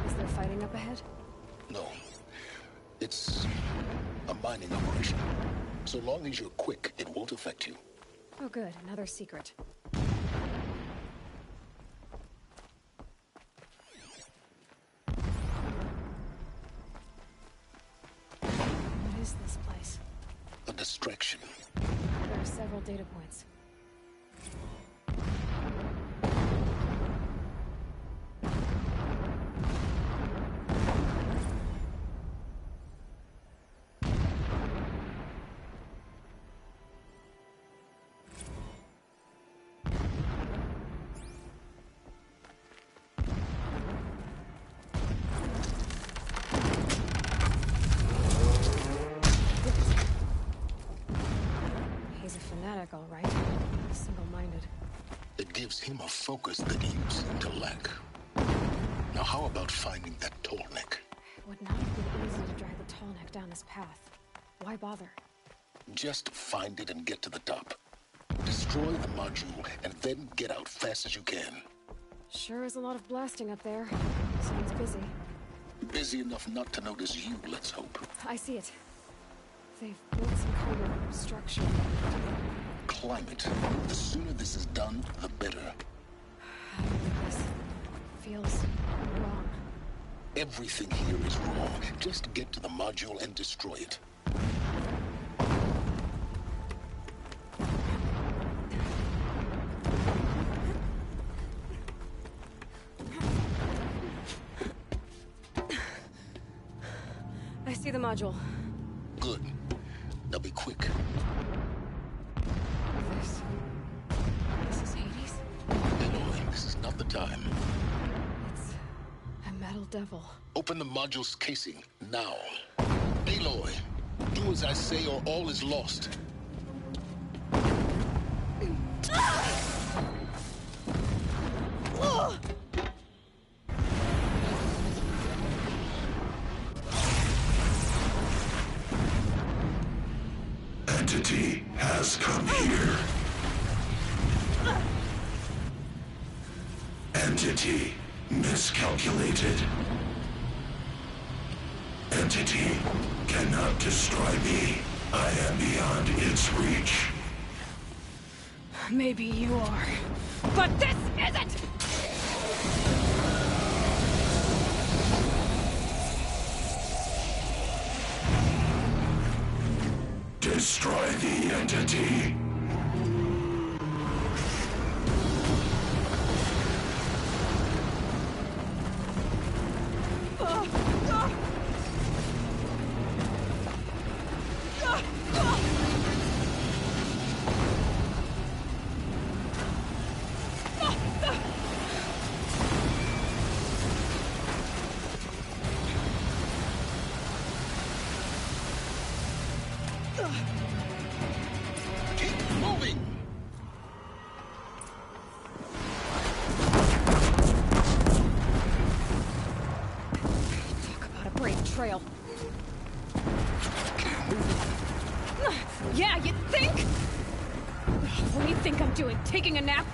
Is there fighting up ahead? No. It's a mining operation. So long as you're quick, it won't affect you. Oh good, another secret. What is this place? A distraction. There are several data points. He's a fanatic, all right. Single-minded. It gives him a focus that you seem to lack. Now how about finding that tall neck? It would not have been easy to drag the tall neck down this path. Why bother? Just find it and get to the top. Destroy the module and then get out fast as you can. Sure is a lot of blasting up there. Sounds busy. Busy enough not to notice you, let's hope. I see it. They've built some kind of structure. Climb it. The sooner this is done, the better. I don't like this. Feels wrong. Everything here is wrong. Just get to the module and destroy it. I see the module. Good. Now be quick. This is Hades? Aloy, this is not the time. It's a metal devil. Open the module's casing, now. Aloy, do as I say or all is lost. Entity has come here. Entity Miscalculated. Entity cannot destroy me. I am beyond its reach. Maybe you are. But this isn't! Destroy the entity. Keep moving! Talk about a brave trail. Yeah, you think? What do you think I'm doing? Taking a nap?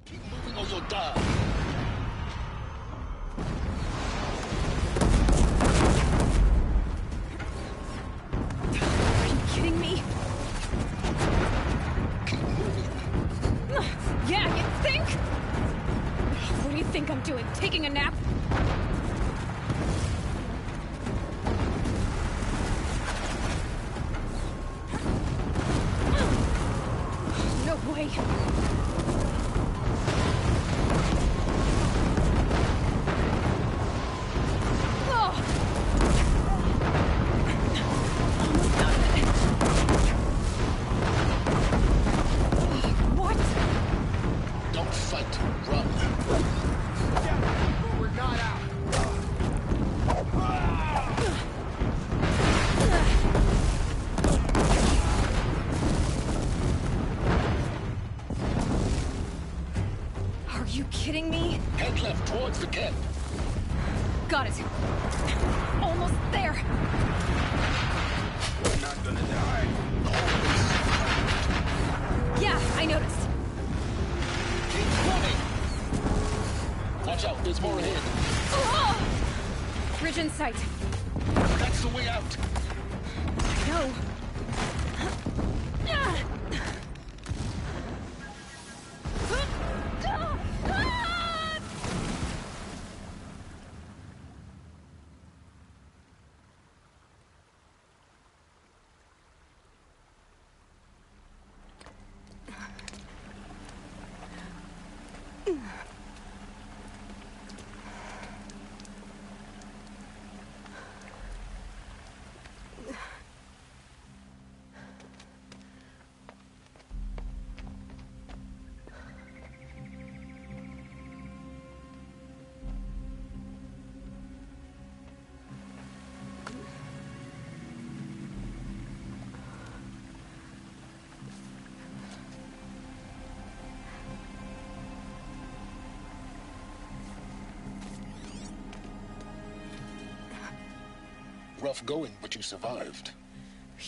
Keep moving or you'll die. Are you kidding me? Keep moving. Yeah, you think? What do you think I'm doing? Taking a nap? No way. Don't fight. Run. We're not out. Are you kidding me? Head left towards the camp. Got it. Almost there. We're not gonna die. Yeah, I noticed. Keep running. Watch out, there's more ahead. Oh! Bridge in sight. That's the way out. No. Rough going, but you survived.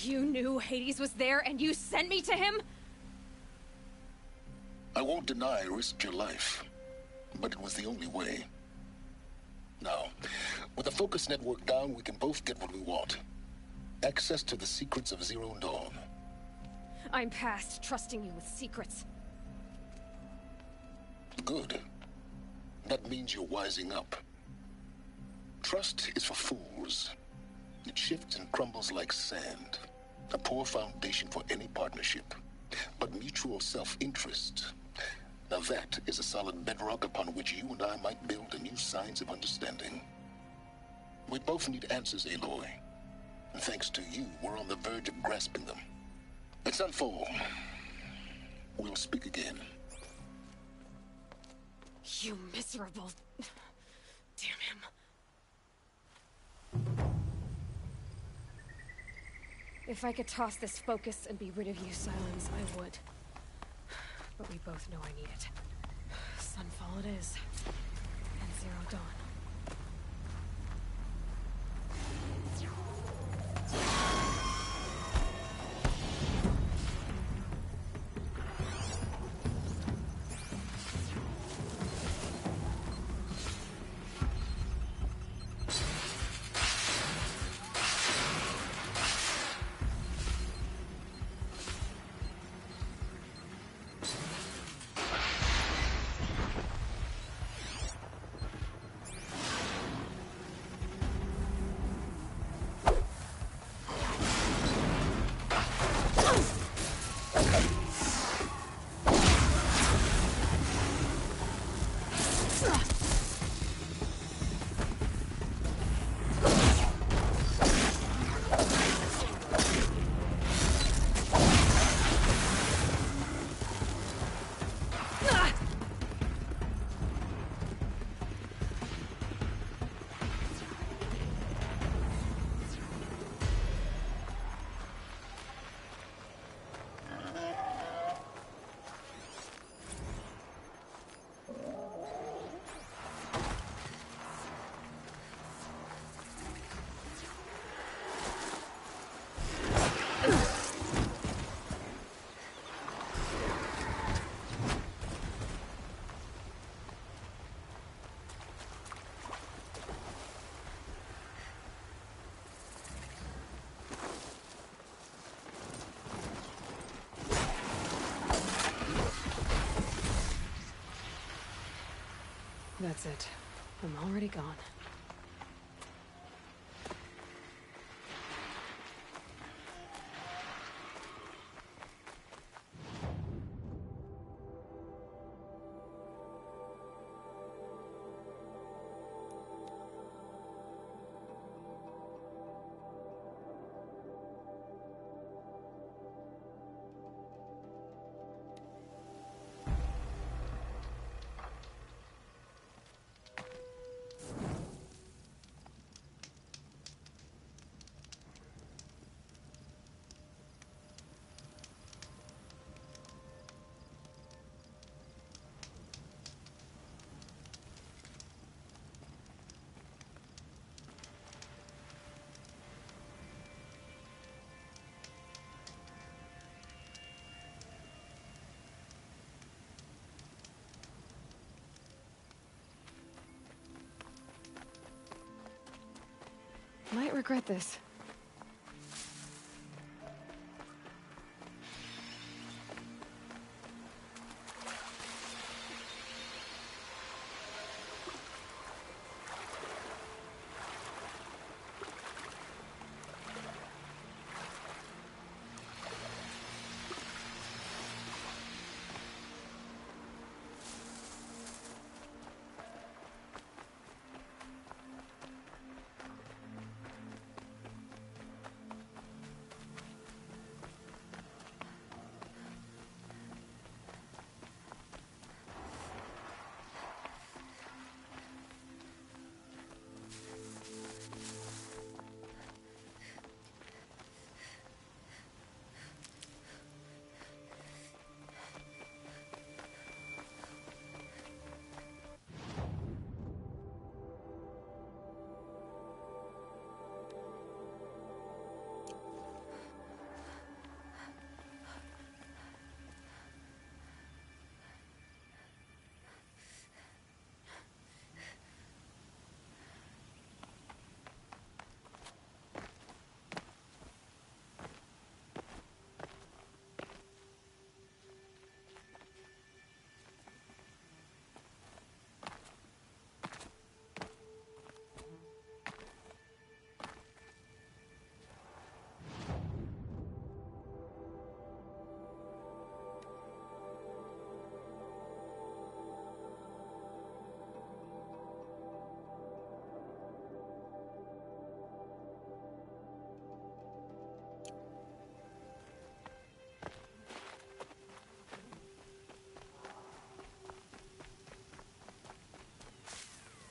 You knew Hades was there and you sent me to him? I won't deny I risked your life, but it was the only way. Now, with the focus network down, we can both get what we want. Access to the secrets of Zero Dawn. I'm past trusting you with secrets. Good. That means you're wising up. Trust is for fools. It shifts and crumbles like sand. A poor foundation for any partnership. But mutual self-interest. Now that is a solid bedrock upon which you and I might build a new science of understanding. We both need answers, Aloy. And thanks to you, we're on the verge of grasping them. Let's unfold. We'll speak again. You miserable... Damn him. If I could toss this focus and be rid of you, Silence, I would. But we both know I need it. Sunfall it is. And Zero Dawn. That's it. I'm already gone. Might regret this.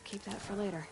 Keep that for later.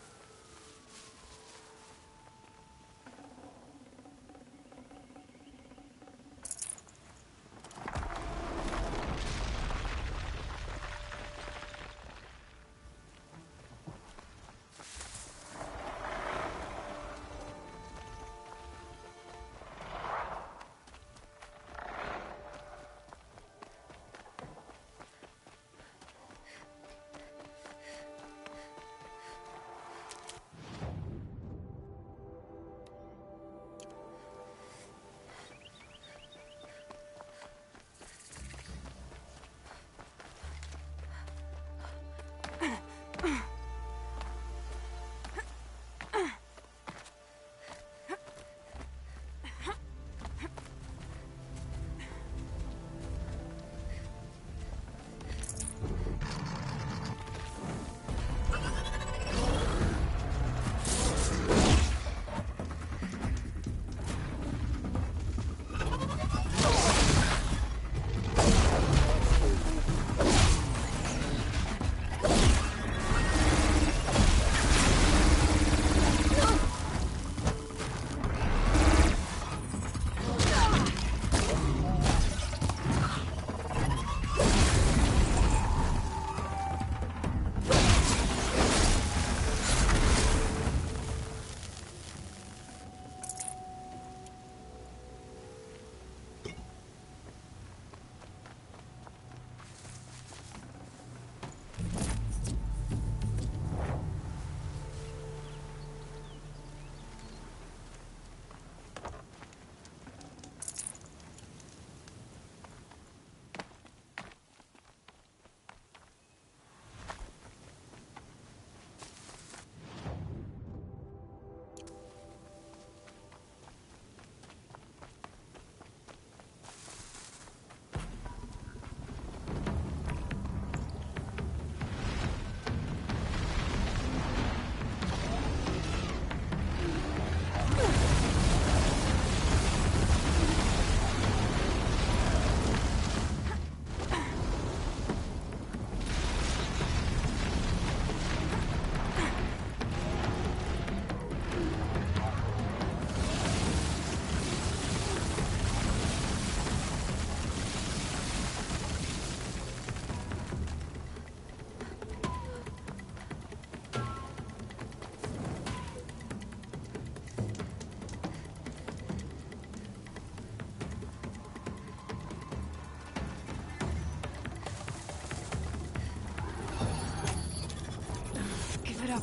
up.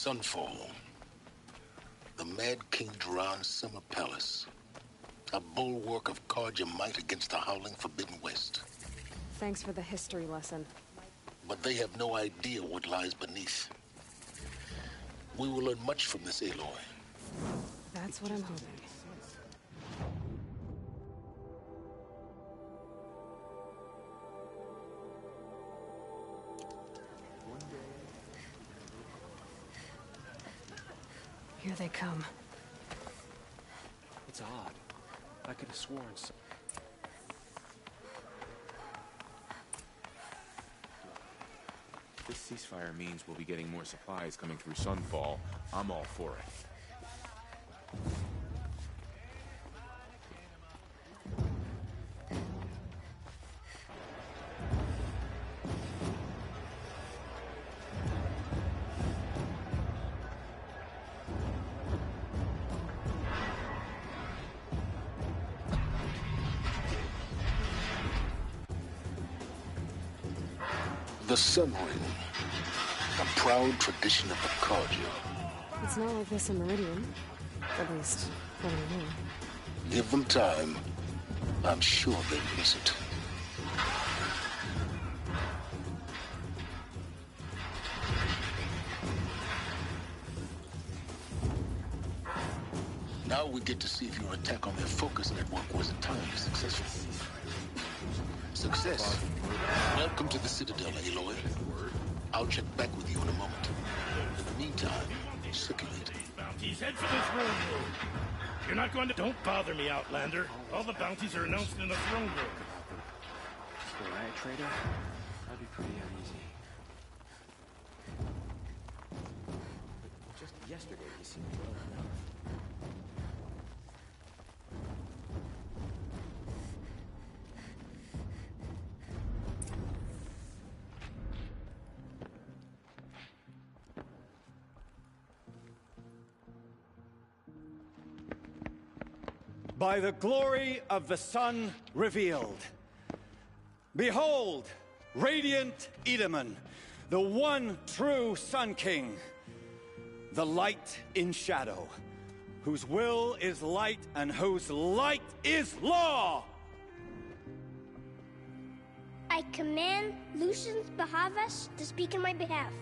Sunfall. The Mad King Duran's summer palace. A bulwark of Carja might against the howling Forbidden West. Thanks for the history lesson. But they have no idea what lies beneath. We will learn much from this Aloy. That's what I'm hoping. Here they come. It's odd. I could have sworn so. This ceasefire means we'll be getting more supplies coming through Sunfall. I'm all for it. The Sun Ring. A proud tradition of the Carja. It's not like this in Meridian. At least, what do you mean? Give them time. I'm sure they'll miss it. Now we get to see if your attack on their focus network was entirely successful. Success. Welcome to the Citadel, Aloy. I'll check back with you in a moment. In the meantime, circulate. Bounties, head for the throne room. You're not going to... Don't bother me, Outlander. All the bounties are announced in the throne room. The riot trader? That'd be pretty uneasy. But just yesterday, he seemed well enough. By the glory of the sun revealed. Behold, radiant Edaman, the one true Sun King, the light in shadow, whose will is light and whose light is law! I command Lucius Bahavas to speak in my behalf.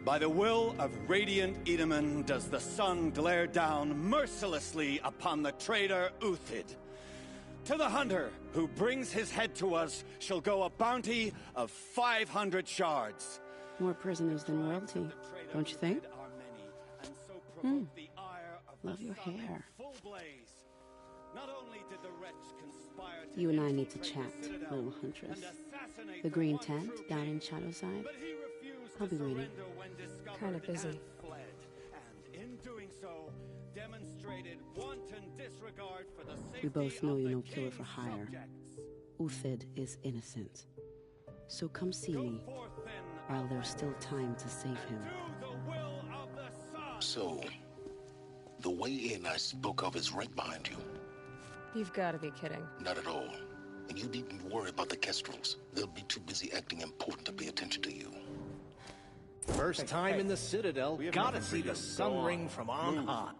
By the will of radiant Edaman does the sun glare down mercilessly upon the traitor Uthid. To the hunter who brings his head to us shall go a bounty of 500 shards. More prisoners than royalty, don't you think? So Love your hair. Not only did the wretch conspire to You and I need to infiltrate chat, the Citadel little huntress. and assassinate The green one tent true down king, in Shadowside. but he refused I'll to be waiting. surrender when discovered Kinda busy. and fled. And in doing so, demonstrated wanton disregard for the safety We both know of you're the no killer for king's hire. subjects. Uthid is innocent. So come see me, Forth then, while there's still time to save him. do the will of the sun. So, the way in I spoke of is right behind you. You've got to be kidding. Not at all. And you needn't worry about the Kestrels. They'll be too busy acting important to pay attention to you. First time in the Citadel, We have gotta nothing for see you. the sun Go ring on. from on Move. high.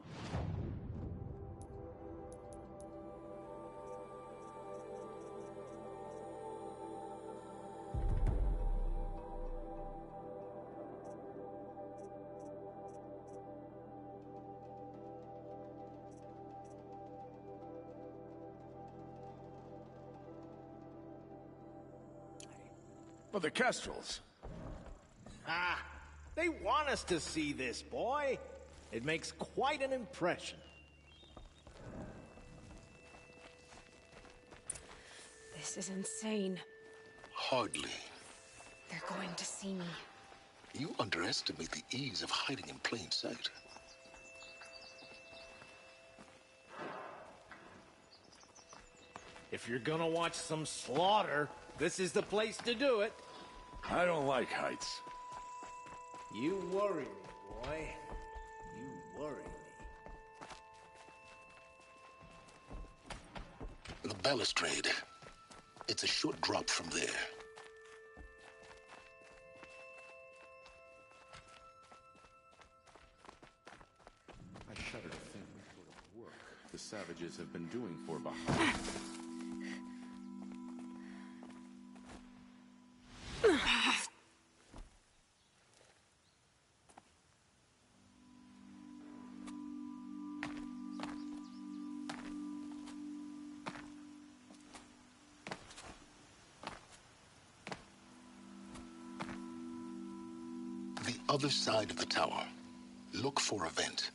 But the Kestrels. Ah, they want us to see this, boy. It makes quite an impression. This is insane. Hardly. They're going to see me. You underestimate the ease of hiding in plain sight. If you're gonna watch some slaughter, this is the place to do it. I don't like heights. You worry me, boy. You worry me. The balustrade. It's a short drop from there. I shudder to think what sort of work the savages have been doing for Bahamut. The other side of the tower. Look for a vent.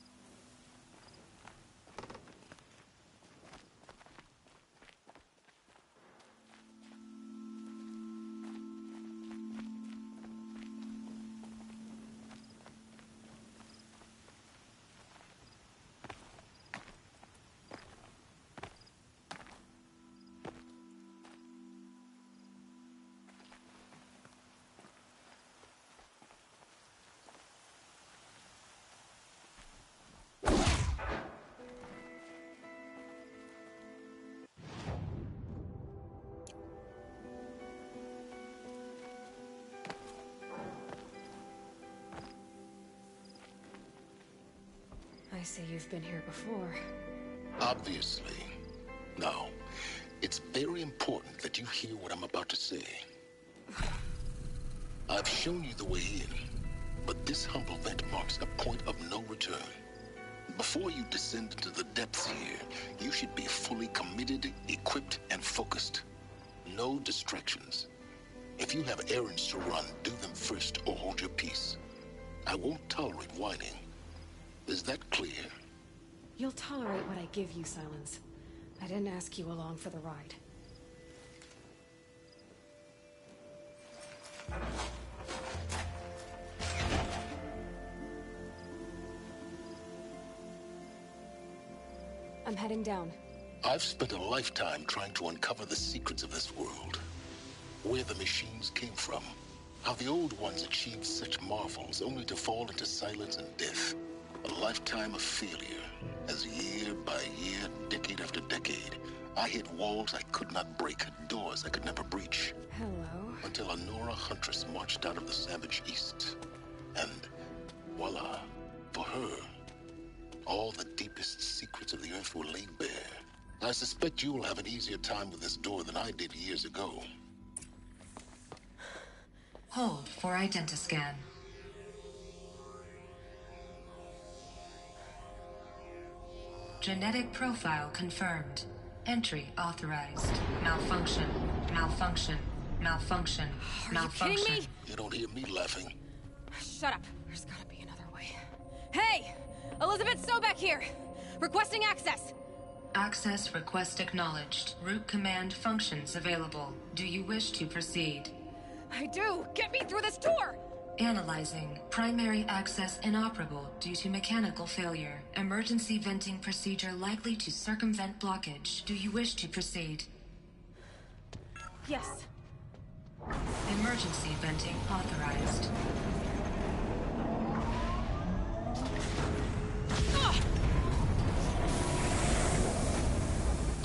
I see you've been here before. Obviously. Now, it's very important that you hear what I'm about to say. I've shown you the way in, but this humble vent marks a point of no return. Before you descend into the depths here, you should be fully committed, equipped, and focused. No distractions. If you have errands to run, do them first or hold your peace. I won't tolerate whining. Is that clear? You'll tolerate what I give you, Silence. I didn't ask you along for the ride. I'm heading down. I've spent a lifetime trying to uncover the secrets of this world. Where the machines came from. How the old ones achieved such marvels only to fall into silence and death. A lifetime of failure, as year by year, decade after decade, I hit walls I could not break, doors I could never breach. Hello. Until a Nora huntress marched out of the savage east. And voila, for her, all the deepest secrets of the earth were laid bare. I suspect you will have an easier time with this door than I did years ago. Hold for identiscan. Genetic profile confirmed. Entry authorized. Malfunction. Malfunction. Malfunction. Are Malfunction. you kidding me? You don't hear me laughing. Shut up. There's gotta be another way. Hey! Elizabeth Sobeck here! Requesting access! Access request acknowledged. Root command functions available. Do you wish to proceed? I do! Get me through this door! Analyzing. Primary access inoperable due to mechanical failure. Emergency venting procedure likely to circumvent blockage. Do you wish to proceed? Yes. Emergency venting authorized.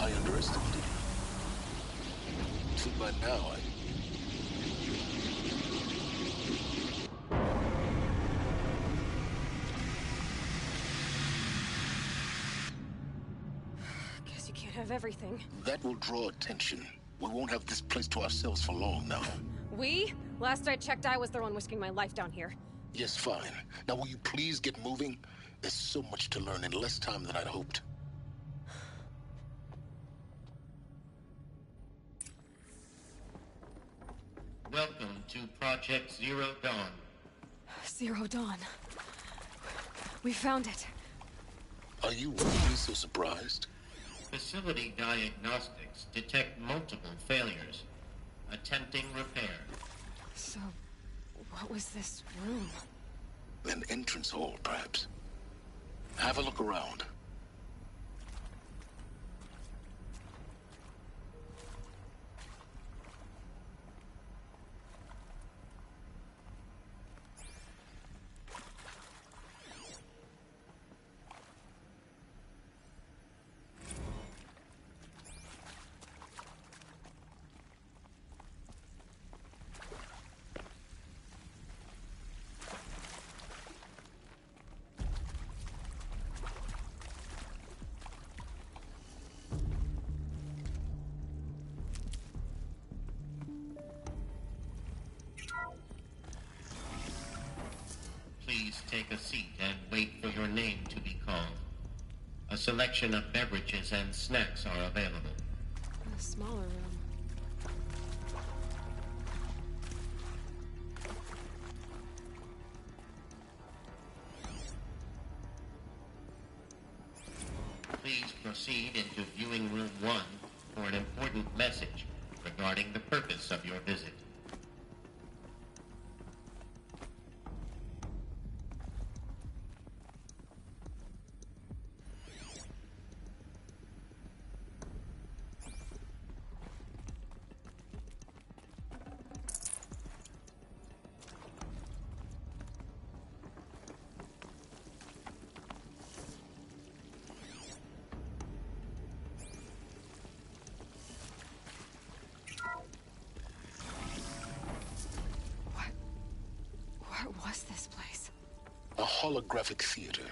I underestimated you. See, by now, Guess you can't have everything. That will draw attention. We won't have this place to ourselves for long now. We? Last I checked, I was the one risking my life down here. Yes, fine. Now will you please get moving? There's so much to learn in less time than I'd hoped. Welcome to Project Zero Dawn. Zero Dawn. We found it. Are you really so surprised? Facility diagnostics detect multiple failures. Attempting repair. So, what was this room? An entrance hall, perhaps. Have a look around. Please take a seat and wait for your name to be called. A selection of beverages and snacks are available. A smaller room. Please proceed into viewing room 1 for an important message regarding the purpose of your visit. What was this place? A holographic theater.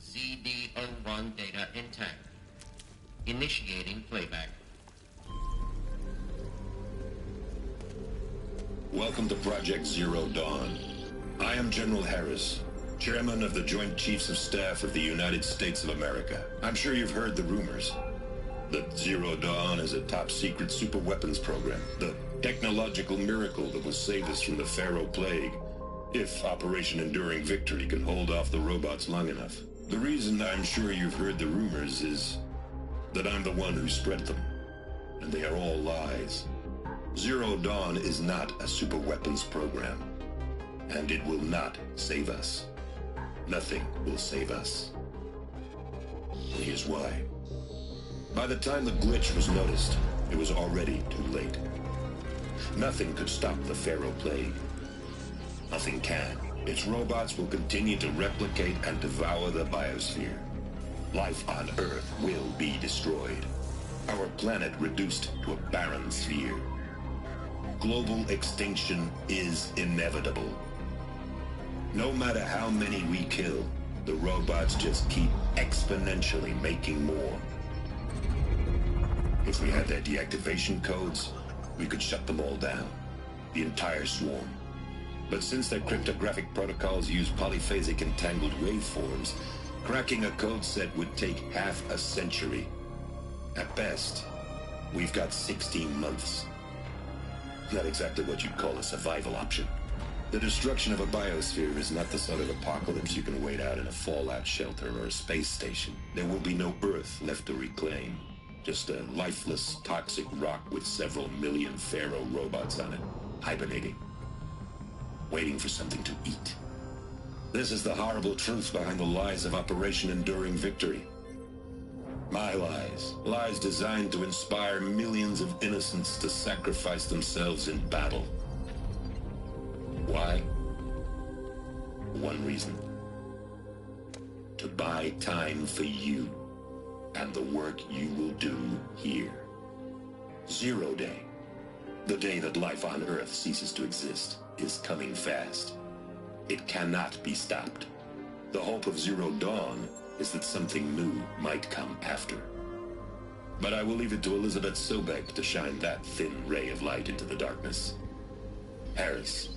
ZD-01 data intact. Initiating playback. Welcome to Project Zero Dawn. I am General Harris, Chairman of the Joint Chiefs of Staff of the United States of America. I'm sure you've heard the rumors that Zero Dawn is a top-secret superweapons program, the technological miracle that will save us from the Pharaoh Plague, if Operation Enduring Victory can hold off the robots long enough. The reason I'm sure you've heard the rumors is that I'm the one who spread them, and they are all lies. Zero Dawn is not a superweapons program, and it will not save us. Nothing will save us. And here's why. By the time the glitch was noticed, it was already too late. Nothing could stop the Pharaoh Plague. Nothing can. Its robots will continue to replicate and devour the biosphere. Life on Earth will be destroyed. Our planet reduced to a barren sphere. Global extinction is inevitable. No matter how many we kill, the robots just keep exponentially making more. If we had their deactivation codes, we could shut them all down. The entire swarm. But since their cryptographic protocols use polyphasic entangled waveforms, cracking a code set would take half a century. At best, we've got 16 months. Not exactly what you'd call a survival option. The destruction of a biosphere is not the sort of apocalypse you can wait out in a fallout shelter or a space station. There will be no Earth left to reclaim. Just a lifeless, toxic rock with several million Pharaoh robots on it, hibernating, waiting for something to eat. This is the horrible truth behind the lies of Operation Enduring Victory. My lies. Lies designed to inspire millions of innocents to sacrifice themselves in battle. Why? One reason. To buy time for you and the work you will do here. Zero Day, the day that life on Earth ceases to exist, is coming fast. It cannot be stopped. The hope of Zero Dawn is that something new might come after. But I will leave it to Elizabeth Sobek to shine that thin ray of light into the darkness. Harris,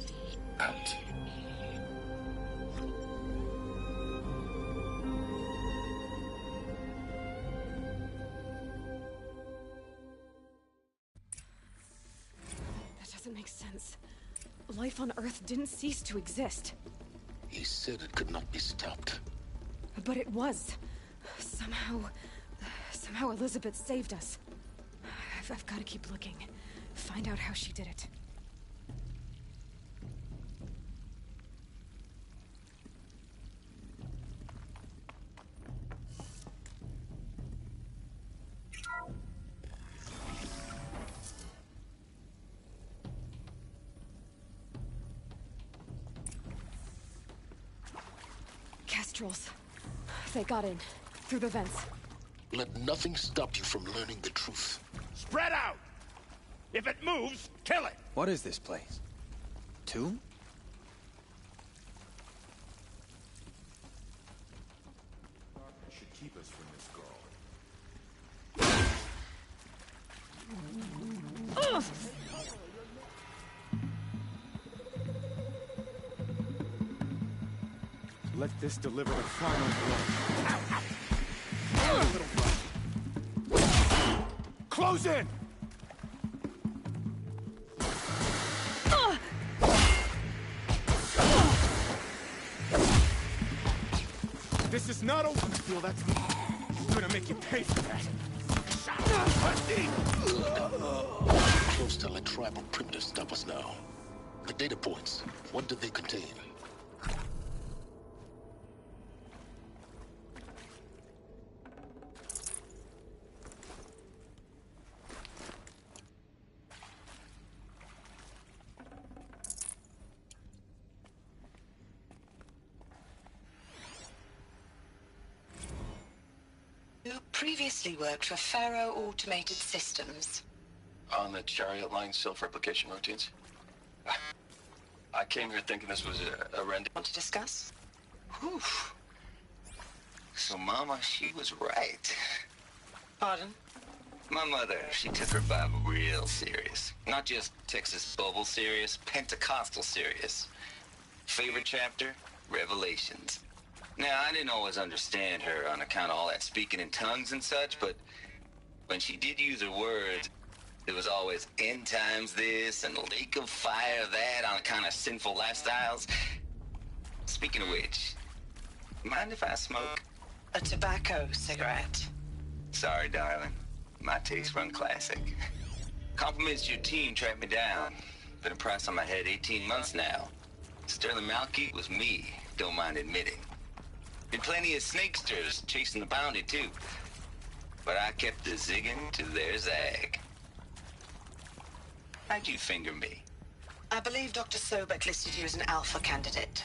out. That doesn't make sense. Life on Earth didn't cease to exist. He said it could not be stopped. But it was. Somehow Elizabeth saved us. I've got to keep looking. Find out how she did it. Kestrels. They got in. Through the vents. Let nothing stop you from learning the truth. Spread out! If it moves, kill it! What is this place? Tomb? Should keep us from this girl. Ugh! Let this deliver the final blow. Close in! This is not open steel, that's gonna make you pay for that. Close to let tribal primitives stop us now. The data points, what do they contain? You previously worked for Pharaoh Automated Systems. On the Chariot Line self-replication routines? I came here thinking this was a render. Want to discuss? Whew. So Mama, she was right. Pardon? My mother, she took her Bible real serious. Not just Texas Bubble serious, Pentecostal serious. Favorite chapter? Revelations. Now, I didn't always understand her on account of all that speaking in tongues and such, but when she did use her words, it was always end times this and lake of fire that on account of sinful lifestyles. Speaking of which, mind if I smoke? A tobacco cigarette. Sorry, darling. My taste run classic. Compliments to your team tracked me down. Been a price on my head 18 months now. Sterling Malky was me, don't mind admitting. Been plenty of snakesters chasing the bounty, too. But I kept the zigging to their zag. How'd you finger me? I believe Dr. Sobek listed you as an alpha candidate.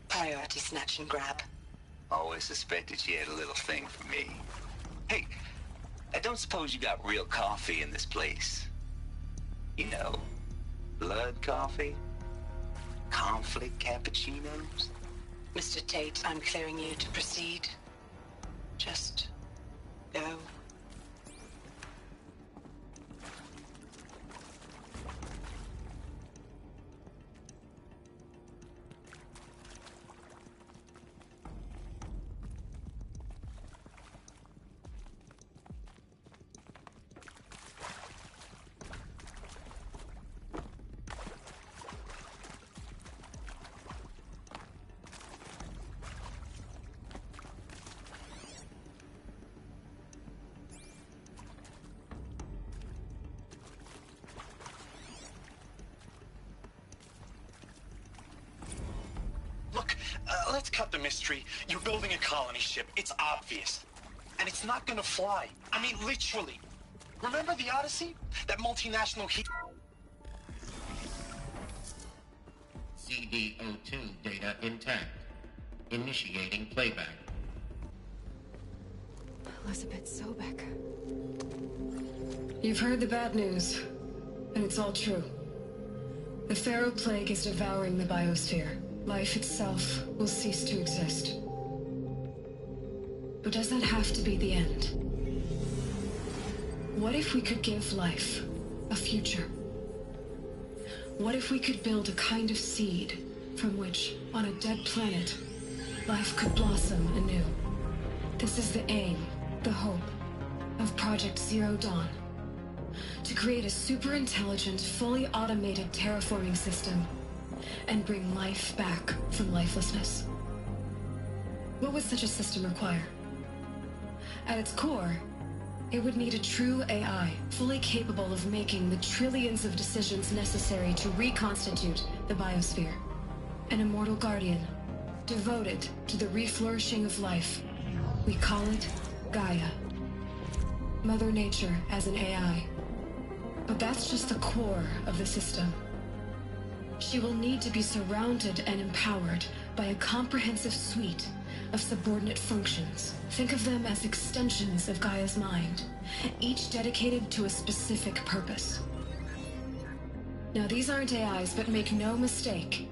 Priority snatch and grab. Always suspected she had a little thing for me. Hey, I don't suppose you got real coffee in this place. You know, blood coffee? Conflict cappuccinos? Mr. Tate, I'm clearing you to proceed. Just go. let's cut the mystery. You're building a colony ship. It's obvious. And it's not gonna fly. I mean, literally. Remember the Odyssey? That multinational heat... CD02 data intact. Initiating playback. Elizabeth Sobek. You've heard the bad news, and it's all true. The Pharaoh Plague is devouring the biosphere. Life itself will cease to exist. But does that have to be the end? What if we could give life a future? What if we could build a kind of seed from which, on a dead planet, life could blossom anew? This is the aim, the hope, of Project Zero Dawn. To create a super-intelligent, fully automated terraforming system and bring life back from lifelessness. What would such a system require? At its core, it would need a true AI, fully capable of making the trillions of decisions necessary to reconstitute the biosphere. An immortal guardian, devoted to the reflourishing of life. We call it Gaia. Mother Nature as an AI. But that's just the core of the system. She will need to be surrounded and empowered by a comprehensive suite of subordinate functions. Think of them as extensions of Gaia's mind, each dedicated to a specific purpose. Now, these aren't AIs, but make no mistake,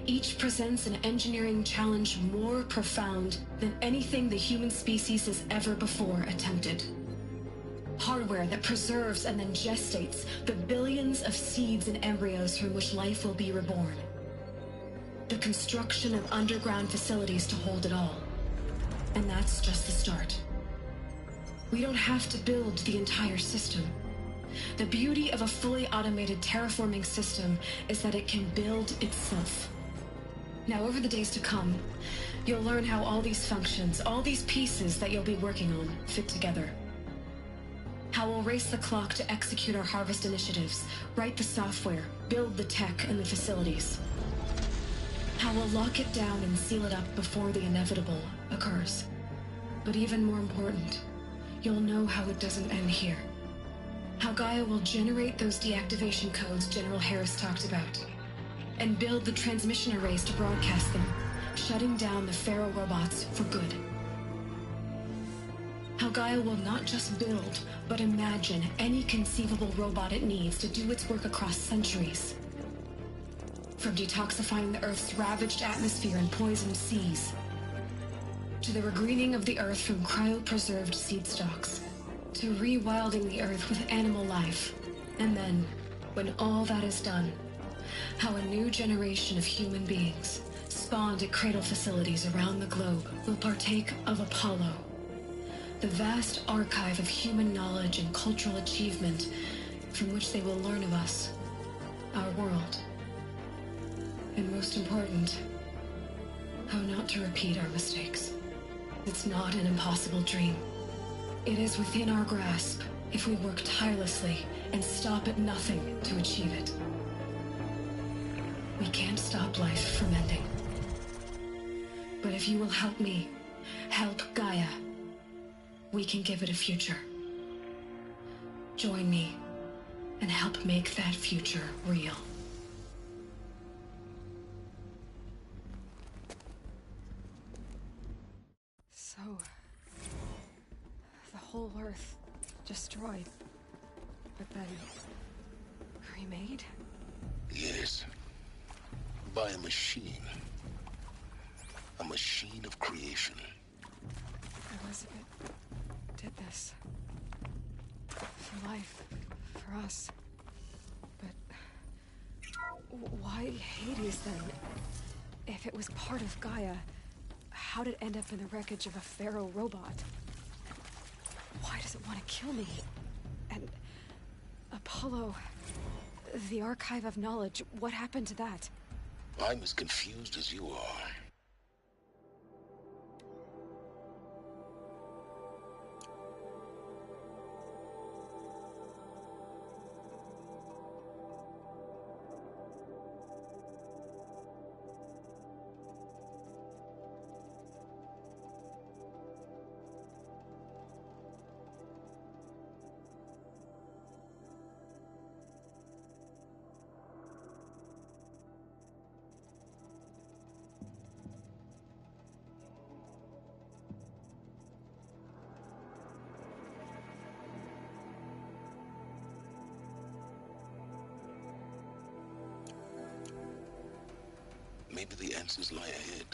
each presents an engineering challenge more profound than anything the human species has ever before attempted. Hardware that preserves and then gestates the billions of seeds and embryos from which life will be reborn. The construction of underground facilities to hold it all. And that's just the start. We don't have to build the entire system. The beauty of a fully automated terraforming system is that it can build itself. Now, over the days to come, you'll learn how all these functions, all these pieces that you'll be working on, fit together. How we'll race the clock to execute our harvest initiatives, write the software, build the tech and the facilities. How we'll lock it down and seal it up before the inevitable occurs. But even more important, you'll know how it doesn't end here. How Gaia will generate those deactivation codes General Harris talked about, and build the transmission arrays to broadcast them, shutting down the Pharaoh robots for good. How Gaia will not just build, but imagine any conceivable robot it needs to do its work across centuries. From detoxifying the Earth's ravaged atmosphere and poisoned seas, to the regreening of the Earth from cryopreserved seed stalks, to rewilding the Earth with animal life. And then, when all that is done, how a new generation of human beings, spawned at cradle facilities around the globe, will partake of Apollo, the vast archive of human knowledge and cultural achievement from which they will learn of us, our world. And most important, how not to repeat our mistakes. It's not an impossible dream. It is within our grasp if we work tirelessly and stop at nothing to achieve it. We can't stop life from ending. But if you will help me, help Gaia, we can give it a future. Join me and help make that future real. So, the whole Earth destroyed, but then remade? Yes. By a machine. A machine of creation. Elizabeth did this. For life. For us. But why Hades then? If it was part of Gaia, how did it end up in the wreckage of a Pharaoh robot? Why does it want to kill me? And Apollo, the archive of knowledge, what happened to that? I'm as confused as you are. Maybe the answers lie ahead.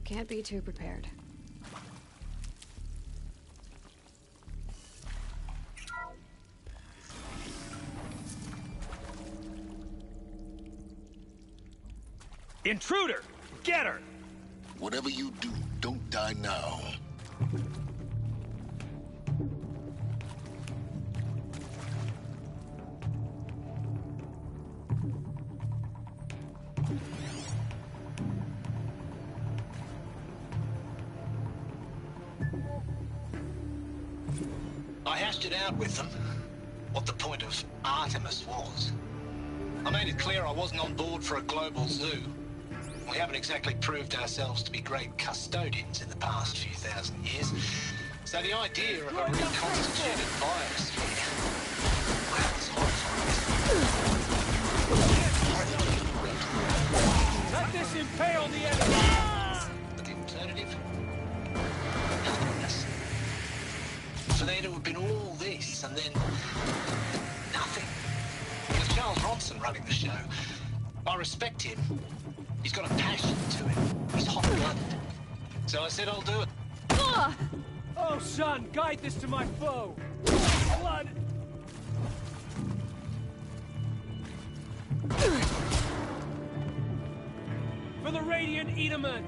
Can't be too prepared. Intruder! Get her! Whatever you do, don't die now. I hashed it out with them, what the point of Artemis was. I made it clear I wasn't on board for a global zoo. We haven't exactly proved ourselves to be great custodians in the past few thousand years. So the idea of a reconstituted biosphere, well, it's horrifying. Let this impale the enemy! But the alternative? Nothingness. For there to have been all this and then nothing. With Charles Ronson running the show, I respect him. He's got a passion to him. He's hot-blooded. So I said I'll do it. Oh, son, guide this to my foe. Blood! For the Radiant Edaman!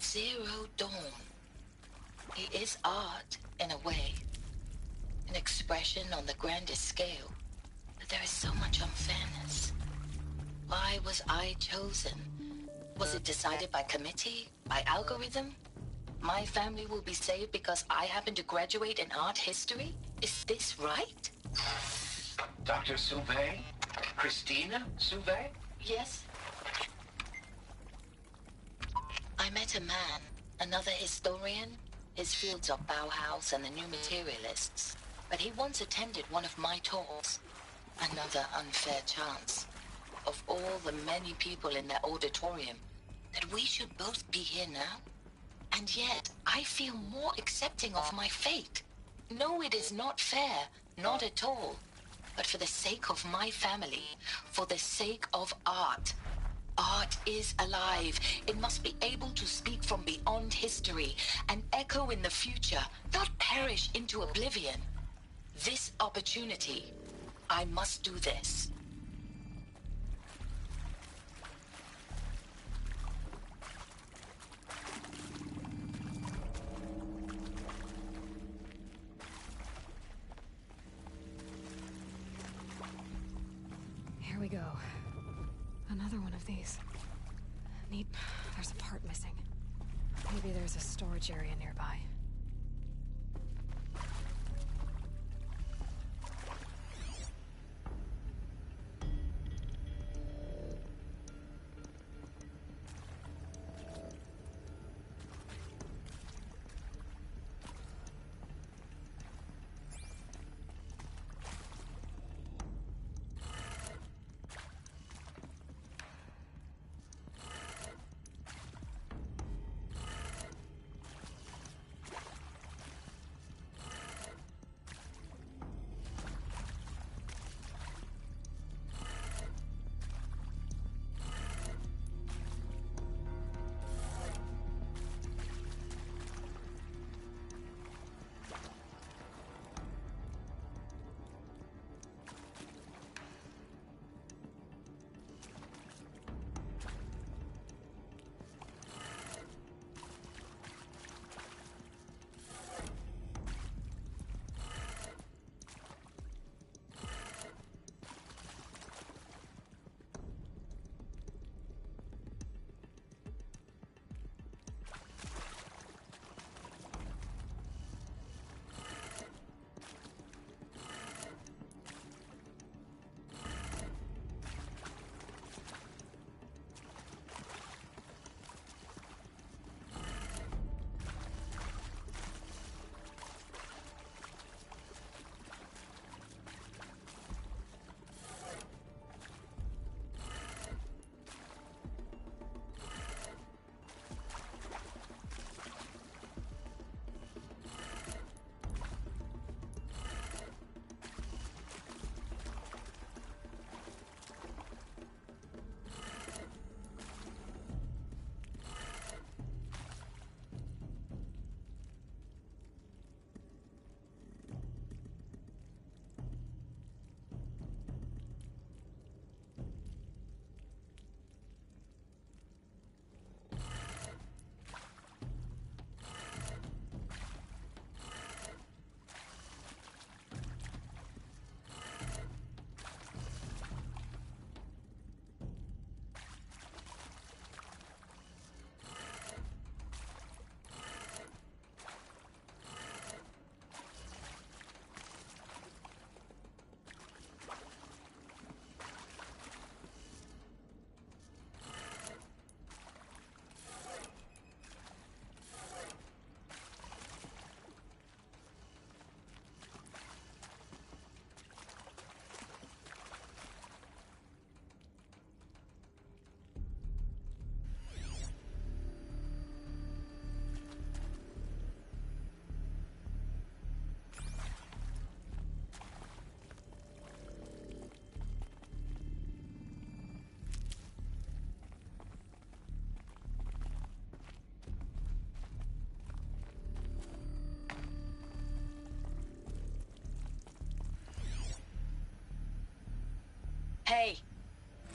Zero Dawn. It is art, in a way. An expression on the grandest scale. But there is so much unfairness. Why was I chosen? Was it decided by committee? By algorithm? My family will be saved because I happen to graduate in art history? Is this right? Dr. Sauvé? Christina Sauvé? Yes. I met a man, another historian. His fields are Bauhaus and the New Materialists. But he once attended one of my talks. Another unfair chance. Of all the many people in that auditorium, that we should both be here now. And yet, I feel more accepting of my fate. No, it is not fair. Not at all. But for the sake of my family, for the sake of art. Art is alive. It must be able to speak from beyond history and echo in the future, not perish into oblivion. This opportunity, I must do this. Here we go. Another one of these. There's a part missing. Maybe there's a storage area nearby.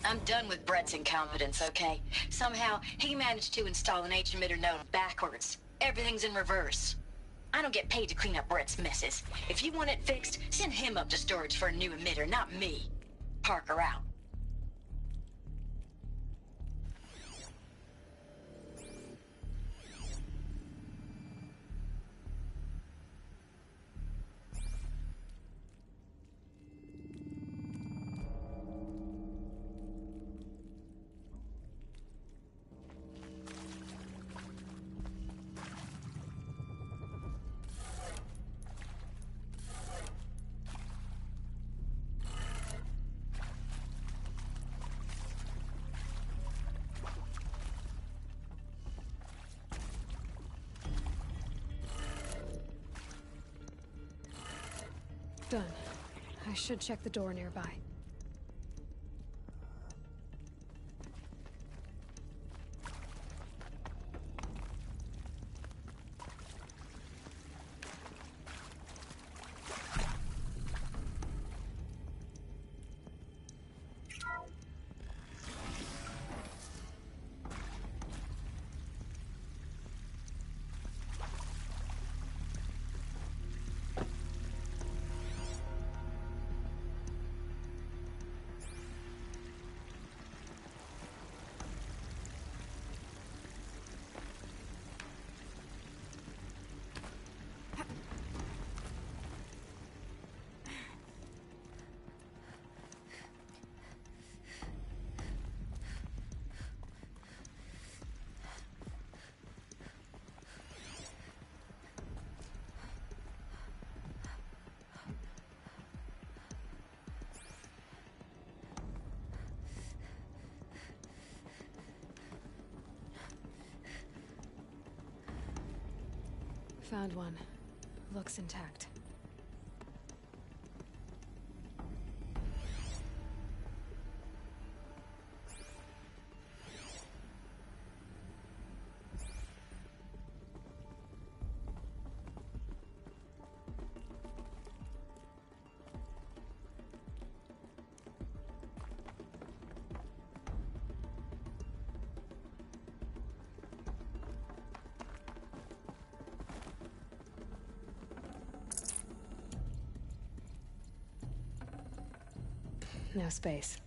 I'm done with Brett's incompetence, okay? Somehow, he managed to install an H-emitter node backwards. Everything's in reverse. I don't get paid to clean up Brett's messes. If you want it fixed, send him up to storage for a new emitter, not me. Parker out. Done. I should check the door nearby. Found one. Looks intact. No space.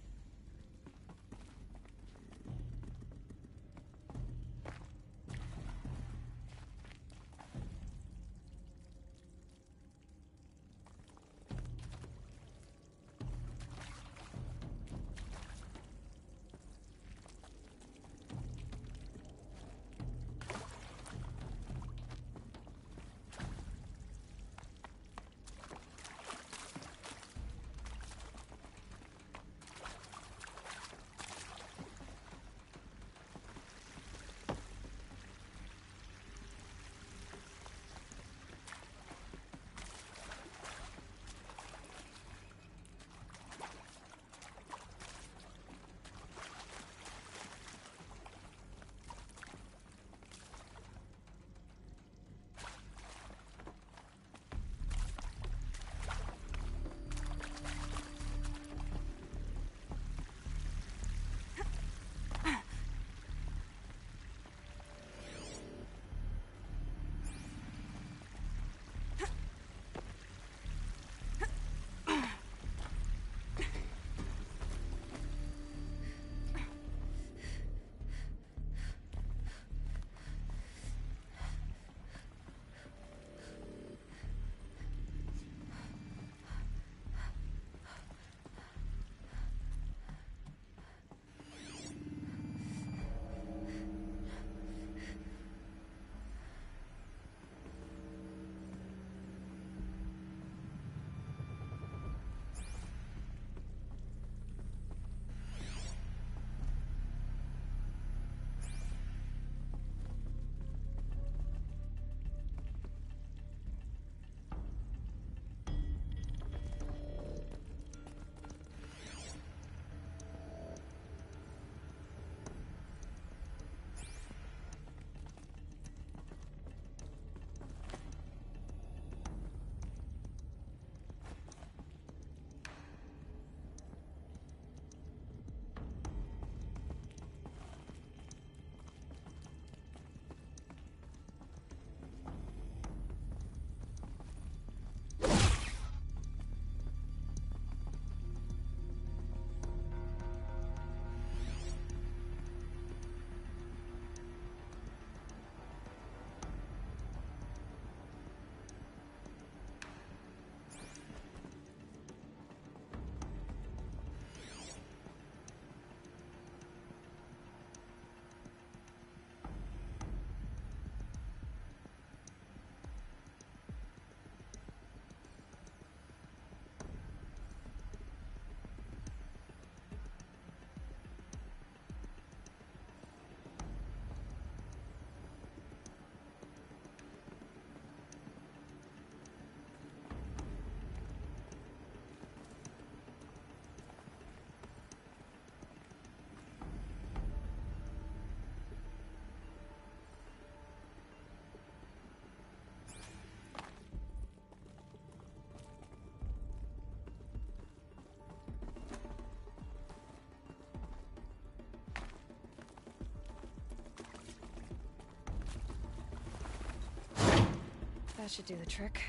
That should do the trick.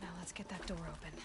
Now let's get that door open.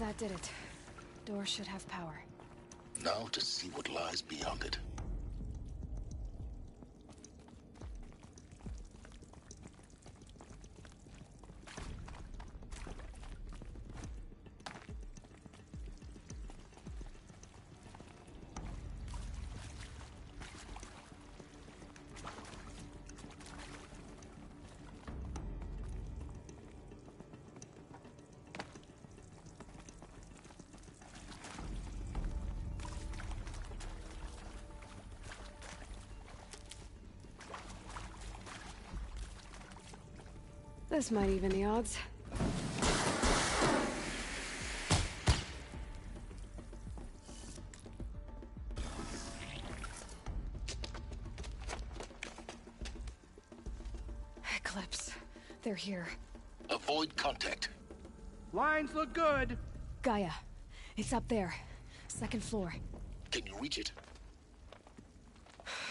that did it. Door should have power. Now to see what lies beyond it. This might even the odds. Eclipse. They're here. Avoid contact. Lines look good. Gaia. It's up there. Second floor. Can you reach it?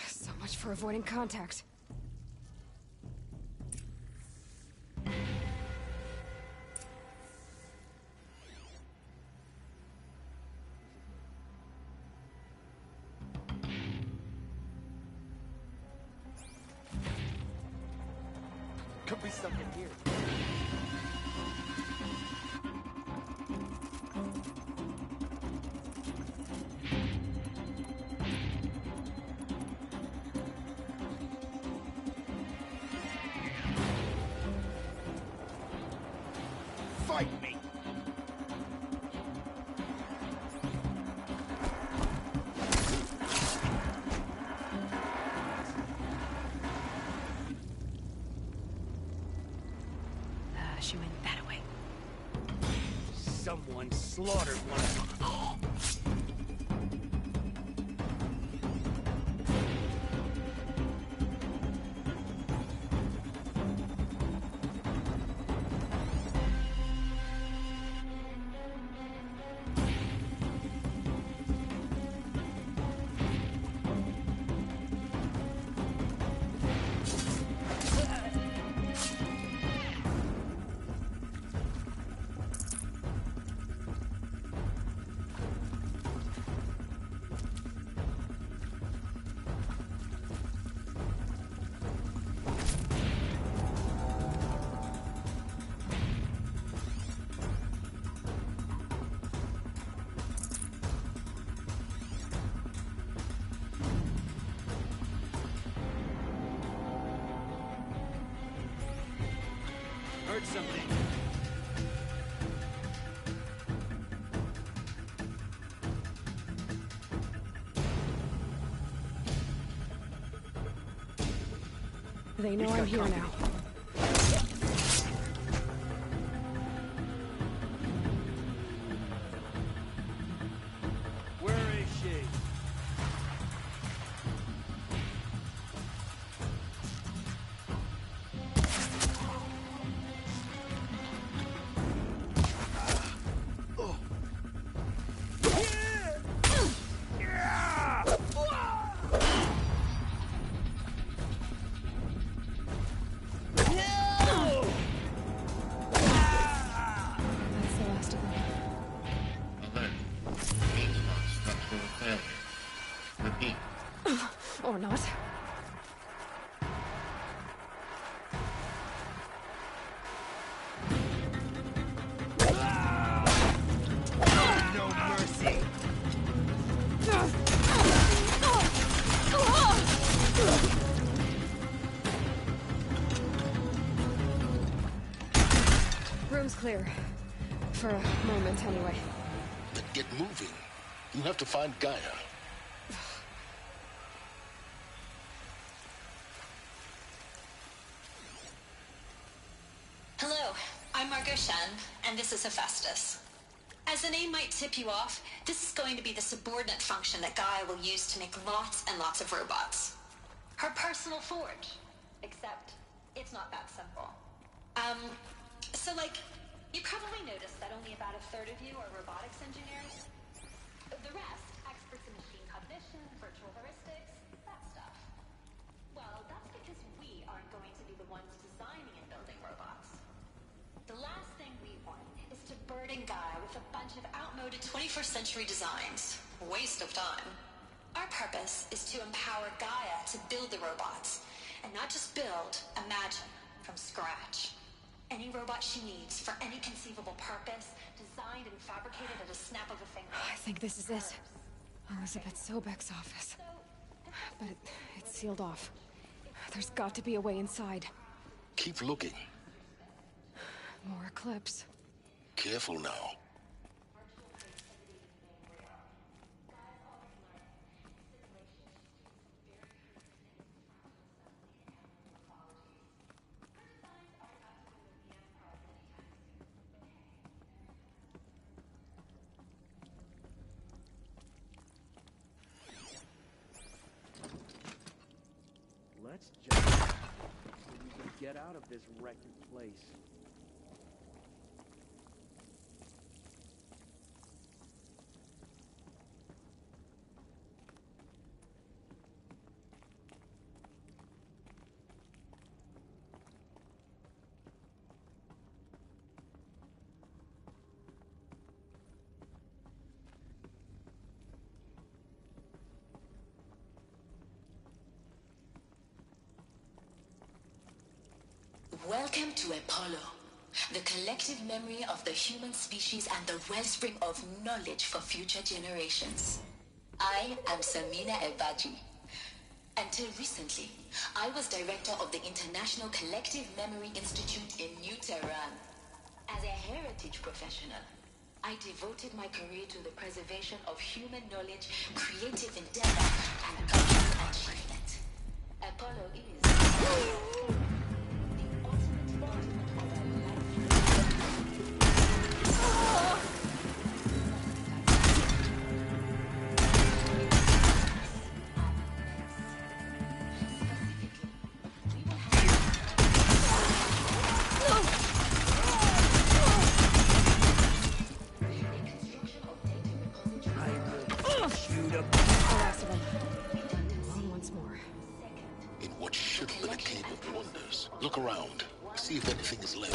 So much for avoiding contact. Could be something here. Fight me! She went that way. Someone slaughtered one of them. Heard something. They know I'm here now. Where is she? That's the last of them. Alert. H-Box structural failure. Repeat. Or not. No mercy. Room's clear. For a moment, anyway. Then get moving. You have to find Gaia. Hello, I'm Margot Shen, and this is Hephaestus. As the name might tip you off, this is going to be the subordinate function that Gaia will use to make lots and lots of robots. Her personal forge. Except, it's not that simple. So you probably noticed that only about a third of you are robotics engineers. The rest, experts in machine cognition, virtual heuristics, that stuff. Well, that's because we aren't going to be the ones designing and building robots. The last thing we want is to burden Gaia with a bunch of century designs. Waste of time. Our purpose is to empower Gaia to build the robots. And not just build, imagine, from scratch. Any robot she needs, for any conceivable purpose, designed and fabricated at a snap of a finger. I think this is it. Elizabeth Sobek's office. But it's sealed off. There's got to be a way inside. Keep looking. More Eclipse. Careful now. Let's just so we can get out of this wrecked place. Welcome to Apollo, the collective memory of the human species and the wellspring of knowledge for future generations. I am Samina Ebaji. Until recently, I was director of the International Collective Memory Institute in New Tehran. As a heritage professional, I devoted my career to the preservation of human knowledge, creative endeavor, and cultural achievement. Apollo is... Look around. See if anything is left.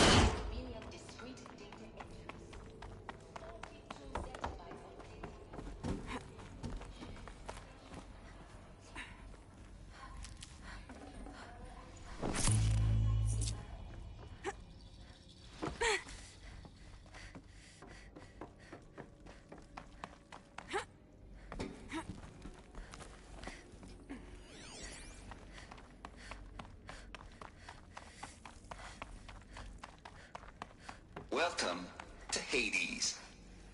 Welcome to Hades,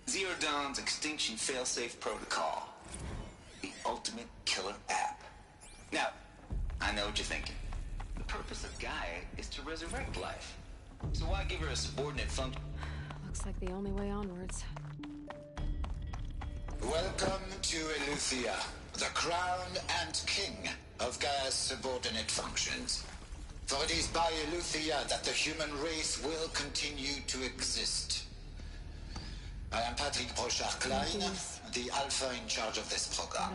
Zero Dawn's extinction failsafe protocol, the ultimate killer app. Now, I know what you're thinking. The purpose of Gaia is to resurrect life. So why give her a subordinate function? Looks like the only way onwards. Welcome to Eleuthia, the crown and king of Gaia's subordinate functions. For it is by Eleuthia that the human race will continue to exist. I am Patrick Brochard-Klein, the Alpha in charge of this program.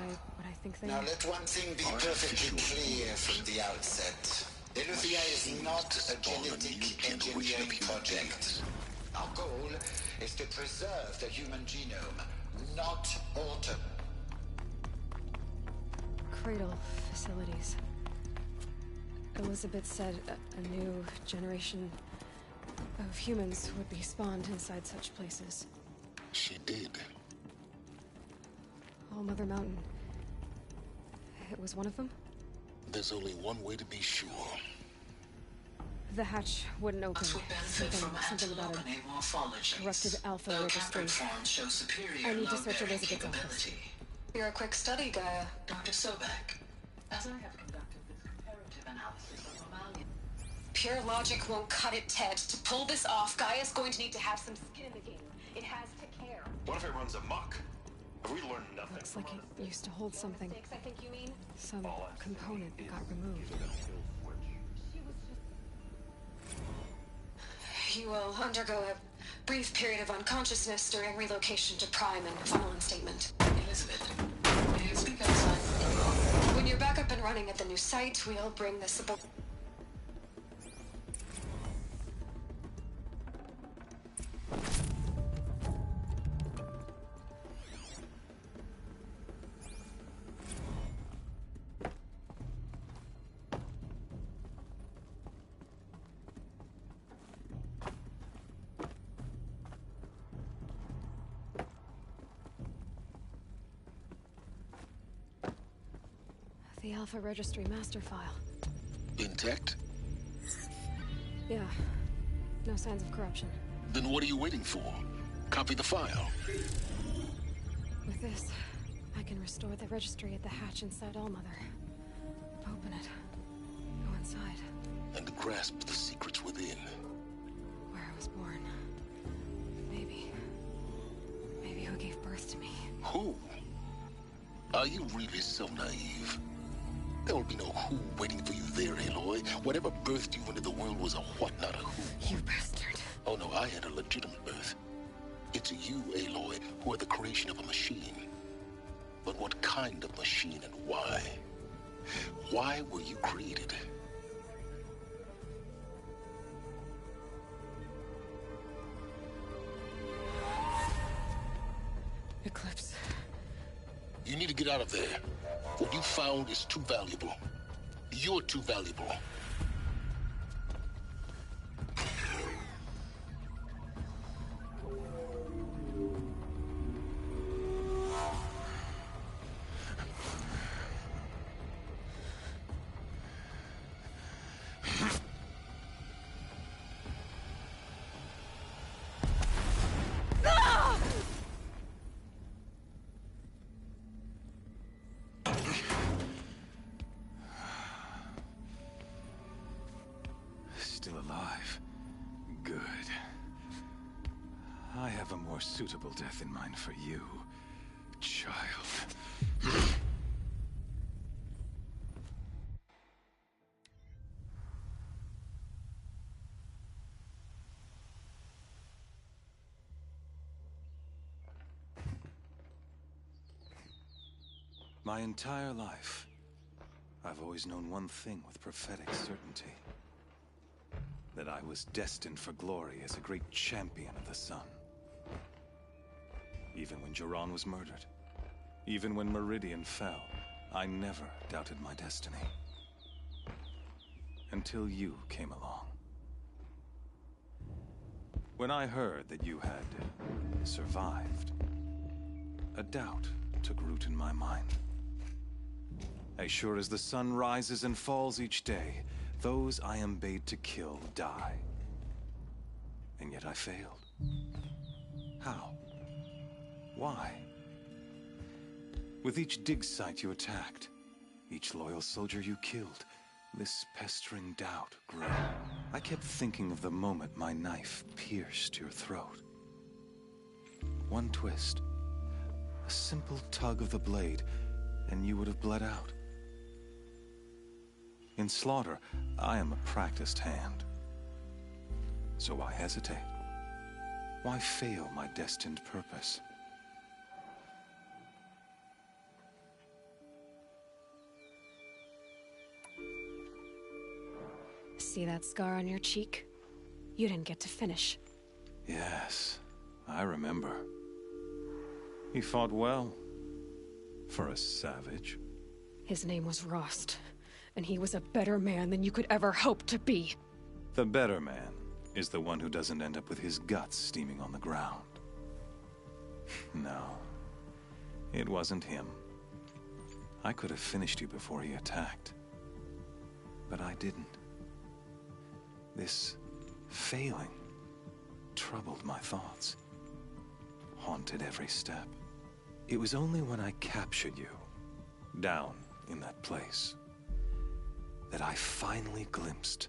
Now let one thing be perfectly clear from the outset. Eleuthia is not a genetic engineering project. Our goal is to preserve the human genome, not alter. Cradle facilities. Elizabeth said a new generation of humans would be spawned inside such places. She did. All Mother Mountain. It was one of them? There's only one way to be sure. The hatch wouldn't open. Something about a corrupted alpha registry. I need to search Elizabeth's office. You're a quick study, Gaia. Dr. Sobek. As I have conducted this comparative analysis of mammalian. Pure logic won't cut it, Ted. To pull this off, Gaia's going to need to have some skin in the game. It has to care. What if it runs amok? Have we learned nothing? Looks like it used to hold something. I think you mean? Some component that got removed. You will undergo a brief period of unconsciousness during relocation to Prime and final instatement. Elizabeth, may I speak outside? When you're back up and running at the new site, we'll bring this aboard. The Alpha Registry master file. Intact? Yeah. No signs of corruption. Then what are you waiting for? Copy the file. With this, I can restore the registry at the hatch inside Allmother. Open it. Go inside. And grasp the secrets within. Where I was born. Maybe who gave birth to me. Who? Are you really so naive? There will be no who waiting for you there, Aloy. Whatever birthed you into the world was a what, not a who. You bastard. Oh no, I had a legitimate birth. It's you, Aloy, who are the creation of a machine. But what kind of machine and why? Why were you created? Eclipse. You need to get out of there. What you found is too valuable. You're too valuable. Still alive. Good. I have a more suitable death in mind for you, child. My entire life, I've always known one thing with prophetic certainty. That I was destined for glory as a great champion of the sun. Even when Jiran was murdered, even when Meridian fell, I never doubted my destiny. Until you came along. When I heard that you had survived, a doubt took root in my mind. As sure as the sun rises and falls each day, those I am bade to kill die. And yet I failed. How? Why? With each dig site you attacked, each loyal soldier you killed, this pestering doubt grew. I kept thinking of the moment my knife pierced your throat. One twist, a simple tug of the blade, and you would have bled out. In slaughter, I am a practiced hand. So why hesitate? Why fail my destined purpose? See that scar on your cheek? You didn't get to finish. Yes, I remember. He fought well. For a savage. His name was Rost. And he was a better man than you could ever hope to be. The better man is the one who doesn't end up with his guts steaming on the ground. No, it wasn't him. I could have finished you before he attacked. But I didn't. This failing troubled my thoughts, haunted every step. It was only when I captured you, down in that place, that I finally glimpsed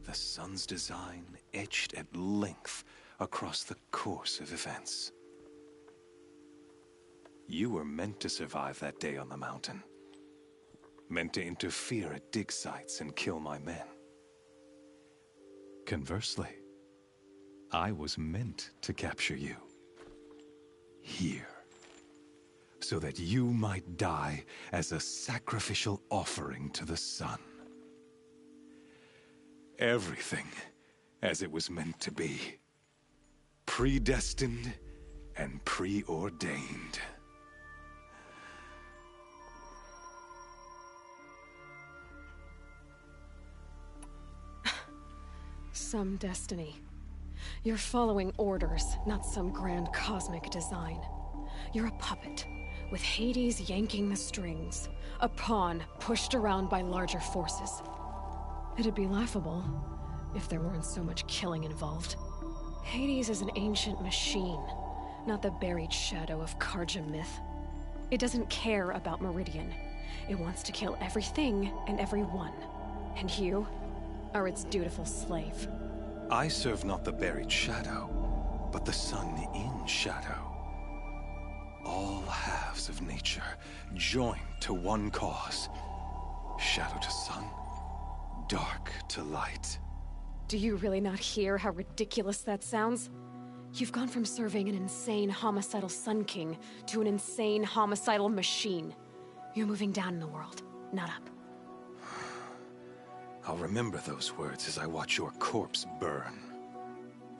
the sun's design etched at length across the course of events. You were meant to survive that day on the mountain. Meant to interfere at dig sites and kill my men. Conversely, I was meant to capture you. Here. So that you might die as a sacrificial offering to the sun. Everything as it was meant to be. Predestined and preordained. Some destiny. You're following orders, not some grand cosmic design. You're a puppet, with Hades yanking the strings. A pawn pushed around by larger forces. It'd be laughable if there weren't so much killing involved. Hades is an ancient machine, not the buried shadow of Karja myth. It doesn't care about Meridian. It wants to kill everything and everyone. And you are its dutiful slave. I serve not the buried shadow, but the sun in shadow. All halves of nature joined to one cause. Shadow to sun, dark to light. Do you really not hear how ridiculous that sounds? You've gone from serving an insane homicidal Sun King to an insane homicidal machine. You're moving down in the world, not up. I'll remember those words as I watch your corpse burn.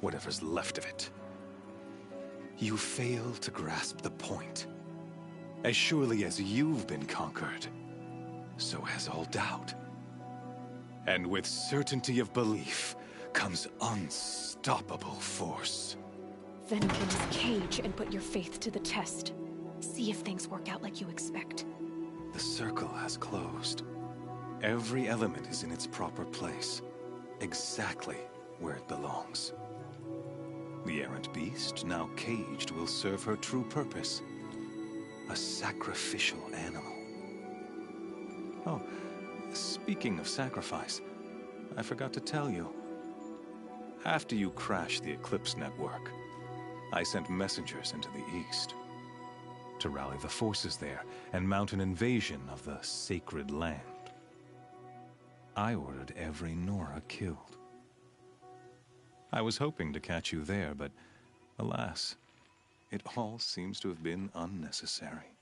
Whatever's left of it. You fail to grasp the point. As surely as you've been conquered, so has all doubt. And with certainty of belief comes unstoppable force. Then get in this cage and put your faith to the test. See if things work out like you expect. The circle has closed. Every element is in its proper place, exactly where it belongs. The errant beast, now caged, will serve her true purpose. A sacrificial animal. Oh, speaking of sacrifice, I forgot to tell you. After you crashed the Eclipse network, I sent messengers into the east to rally the forces there and mount an invasion of the sacred land. I ordered every Nora killed. I was hoping to catch you there, but alas, it all seems to have been unnecessary.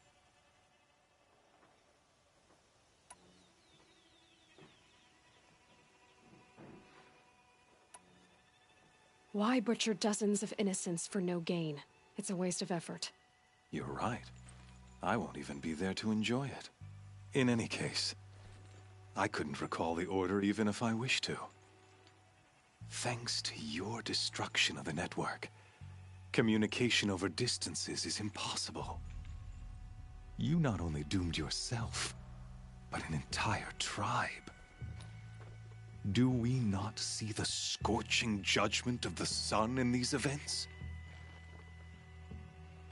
Why butcher dozens of innocents for no gain? It's a waste of effort. You're right. I won't even be there to enjoy it. In any case, I couldn't recall the order even if I wished to. Thanks to your destruction of the network, communication over distances is impossible. You not only doomed yourself, but an entire tribe. Do we not see the scorching judgment of the sun in these events?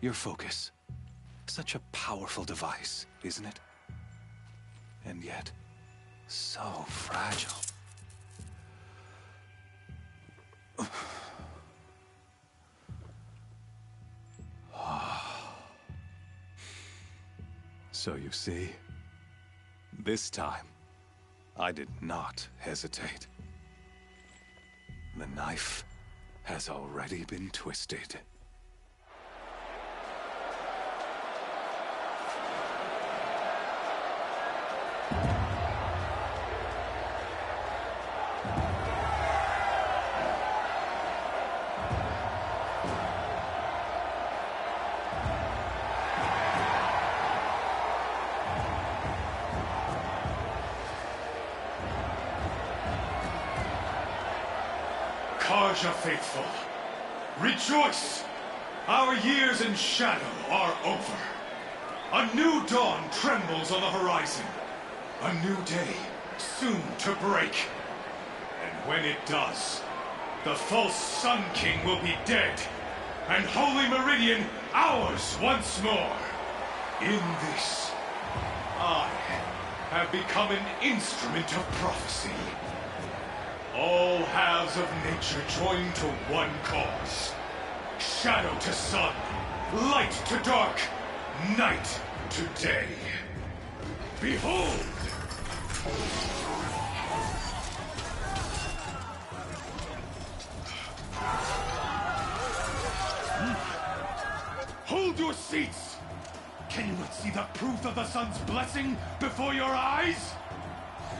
Your focus. Such a powerful device, isn't it? And yet, so fragile. So you see, this time, I did not hesitate. The knife has already been twisted. Karja faithful, rejoice! Our years in shadow are over. A new dawn trembles on the horizon. A new day soon to break. And when it does, the false Sun King will be dead, and Holy Meridian ours once more. In this, I have become an instrument of prophecy. All halves of nature join to one cause. Shadow to sun, light to dark, night to day. Behold! Hold your seats! Can you not see the proof of the sun's blessing before your eyes?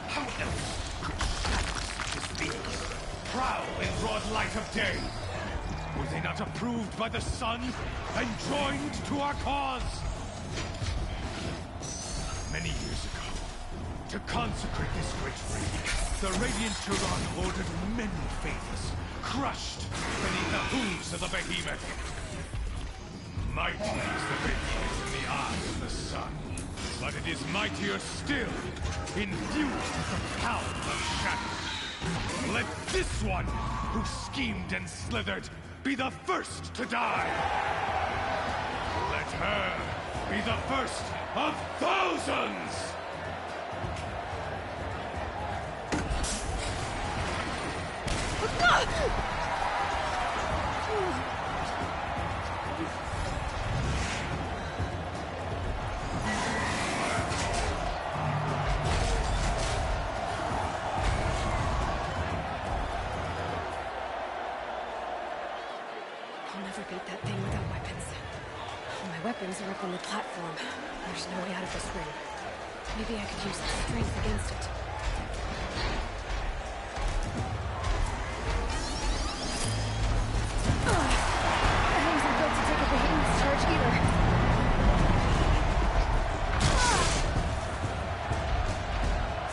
How else could shadows prowl in broad light of day? Were they not approved by the sun and joined to our cause? Many years ago, to consecrate this great ring, the Radiant Tyrann ordered many favors, crushed beneath the hooves of the behemoth. Mighty is the behemoth in the eyes of the sun, but it is mightier still, infused with the power of shadow. Let this one, who schemed and slithered, be the first to die. Let her be the first of thousands! I'll never beat that thing without weapons. My weapons are up on the platform. There's no way out of this room. Maybe I could use its strength against it. That isn't built to take a behemoth's charge either.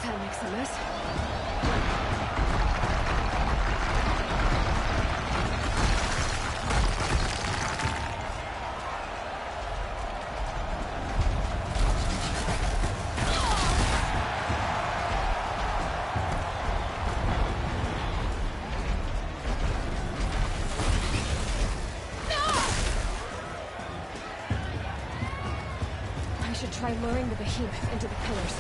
That makes a mess. I should try luring the behemoth into the pillars.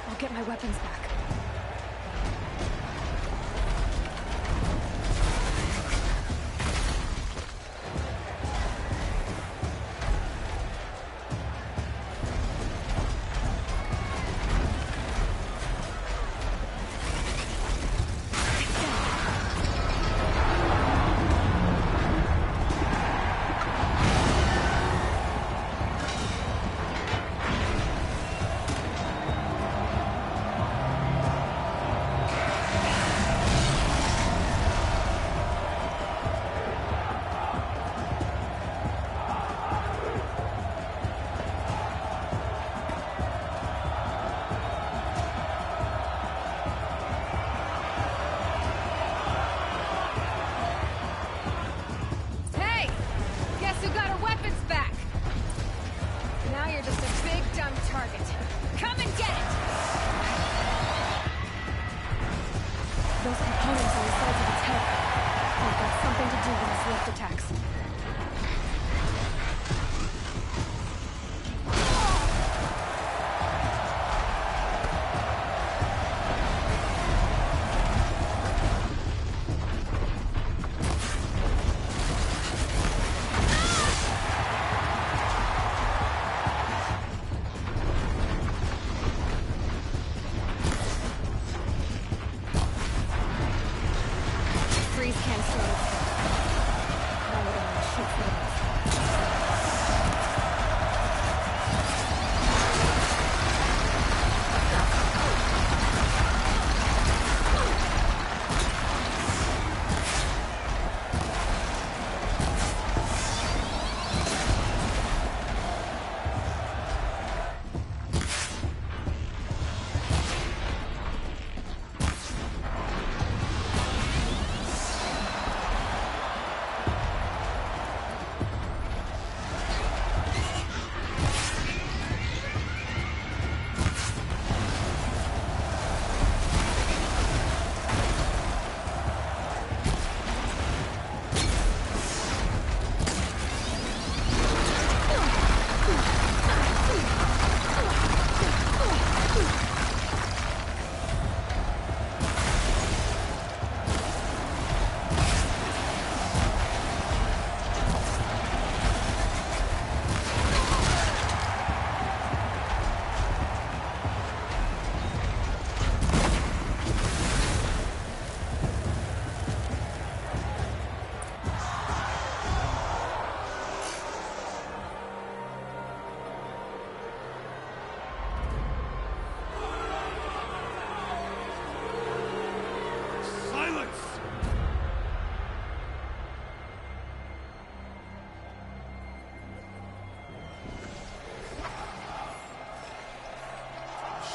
I'll get my weapons back.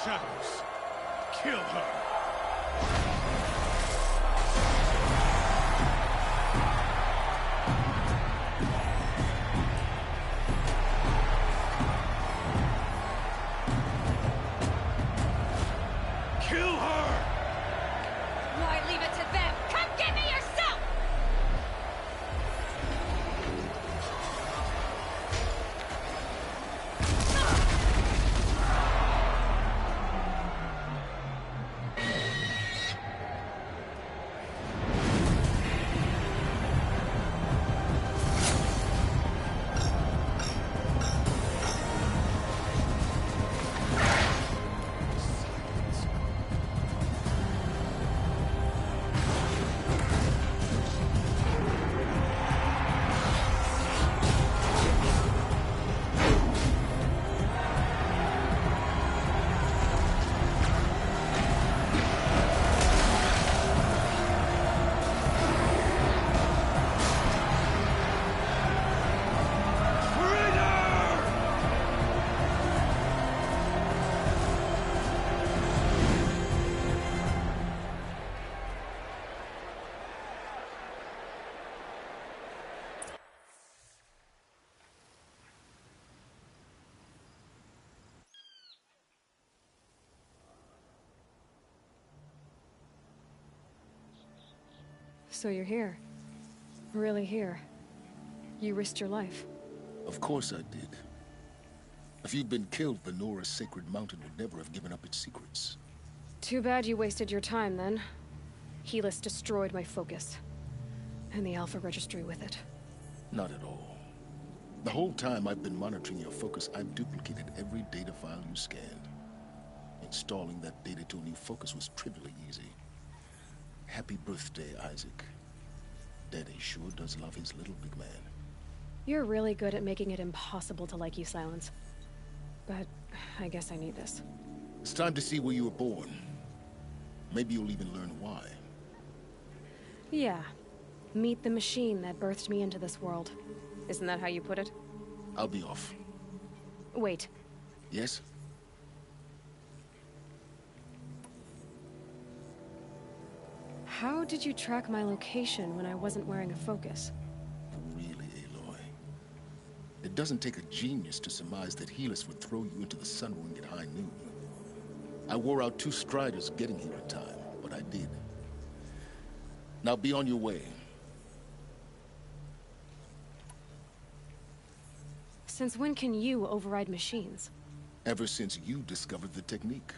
shadows. Kill her. Kill her! Why leave it to them? Come get me yourself! So you're here. Really here. You risked your life. Of course I did. If you'd been killed, the Nora's sacred mountain would never have given up its secrets. Too bad you wasted your time, then. Helis destroyed my focus. And the Alpha Registry with it. Not at all. The whole time I've been monitoring your focus, I've duplicated every data file you scanned. Installing that data to a new focus was trivially easy. Happy birthday, Isaac. Daddy sure does love his little big man. You're really good at making it impossible to like you, Silence. But I guess I need this. It's time to see where you were born. Maybe you'll even learn why. Yeah. Meet the machine that birthed me into this world. Isn't that how you put it? I'll be off. Wait. Yes? How did you track my location when I wasn't wearing a focus? Really, Aloy? It doesn't take a genius to surmise that Helis would throw you into the sun ring at high noon. I wore out 2 striders getting here in time, but I did. Now be on your way. Since when can you override machines? Ever since you discovered the technique.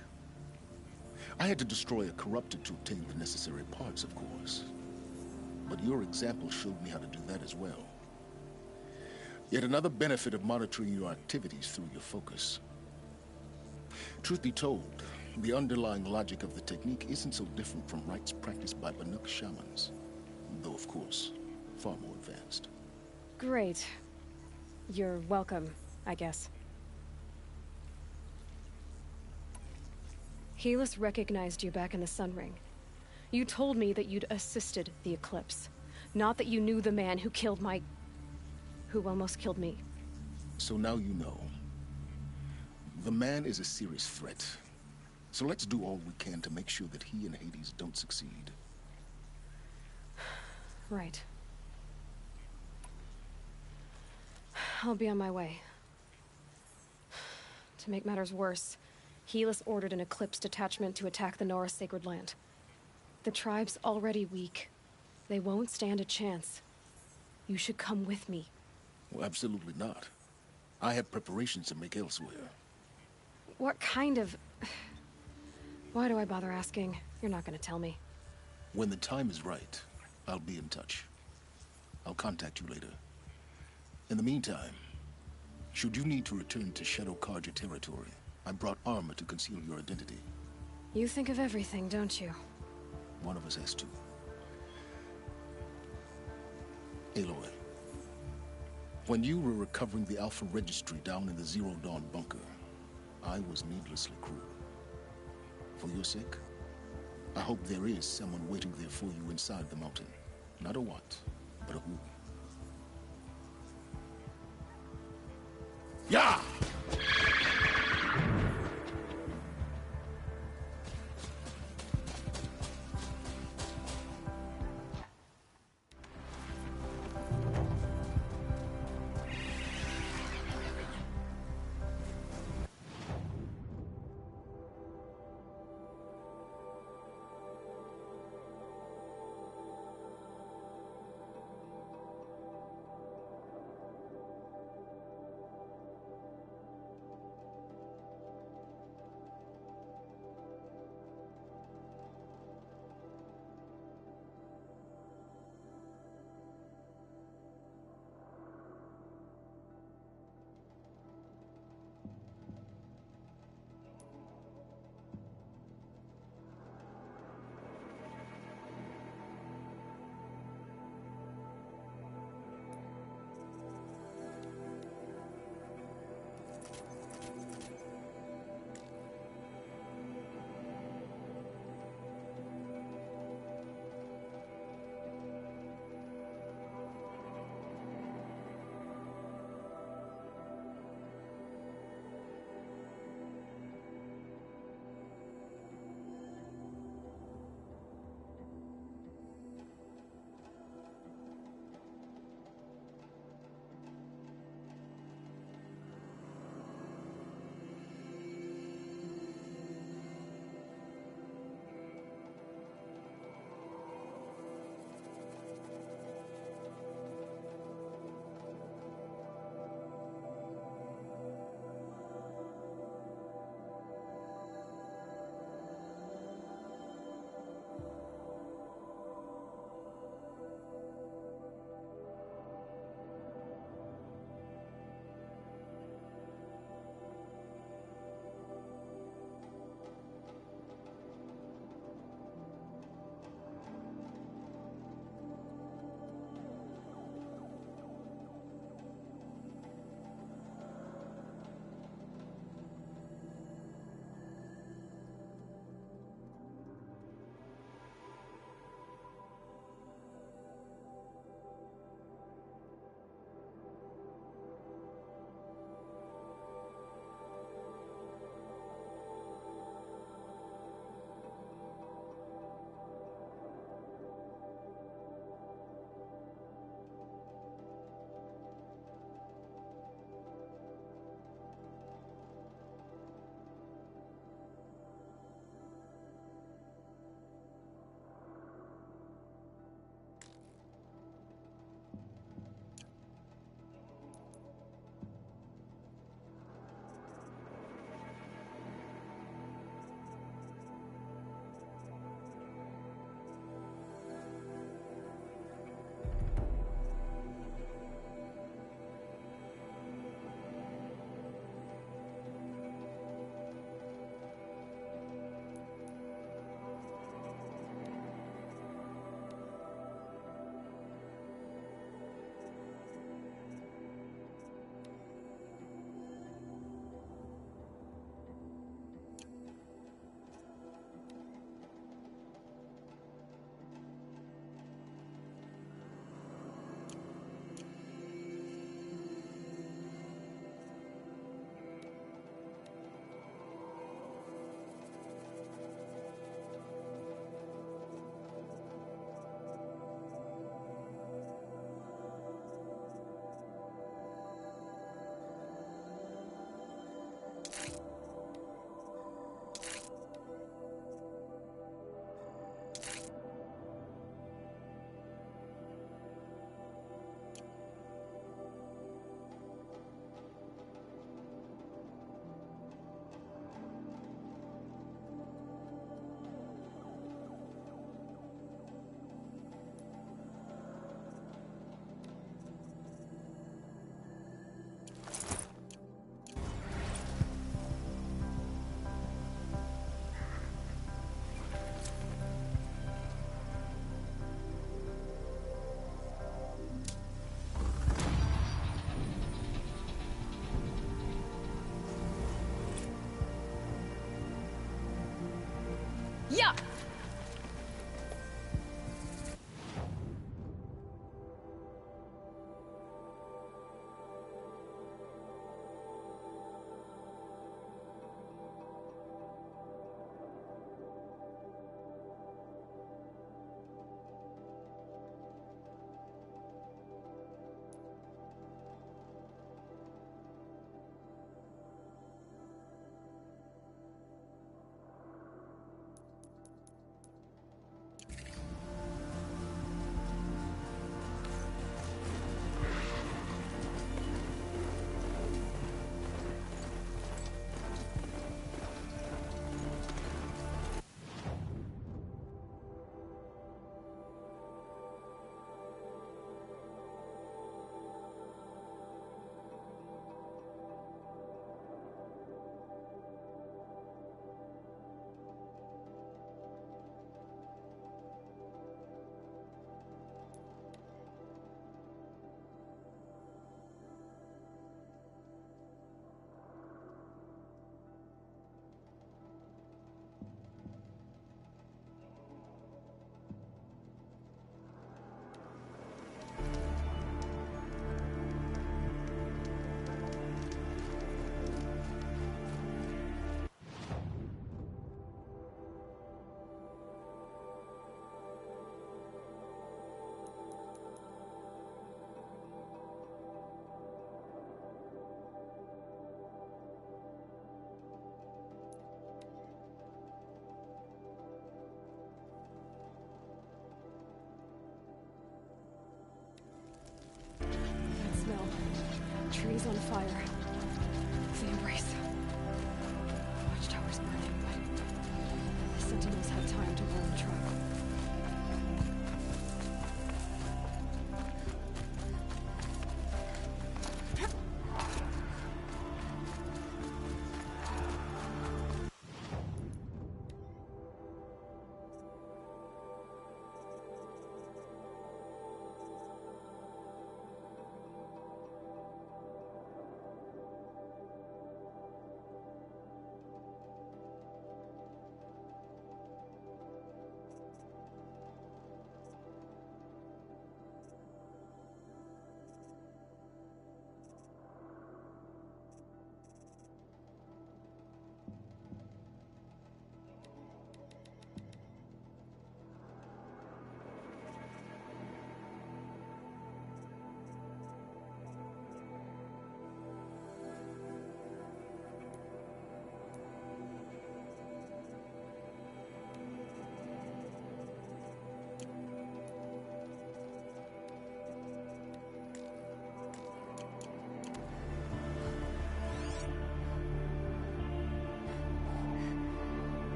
I had to destroy a corruptor to obtain the necessary parts, of course. But your example showed me how to do that as well. Yet another benefit of monitoring your activities through your focus. Truth be told, the underlying logic of the technique isn't so different from rites practiced by Banuk shamans. Though, of course, far more advanced. Great. You're welcome, I guess. Helis recognized you back in the Sun Ring. You told me that you'd assisted the Eclipse. Not that you knew the man who killed my... who almost killed me. So now you know. The man is a serious threat. So let's do all we can to make sure that he and Hades don't succeed. Right. I'll be on my way. To make matters worse, Helis ordered an Eclipse detachment to attack the Nora Sacred Land. The tribe's already weak. They won't stand a chance. You should come with me. Well, absolutely not. I have preparations to make elsewhere. What kind of... Why do I bother asking? You're not gonna tell me. When the time is right, I'll be in touch. I'll contact you later. In the meantime, should you need to return to Shadow Karja territory, I brought armor to conceal your identity. You think of everything, don't you? One of us has to. Aloy, when you were recovering the Alpha Registry down in the Zero Dawn bunker, I was needlessly cruel. For your sake, I hope there is someone waiting there for you inside the mountain. Not a what, but a who. Yeah! Yeah! Trees on fire. The embrace. Watchtower's burning, but the Sentinels had time to roll the trap.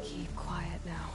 Keep quiet now.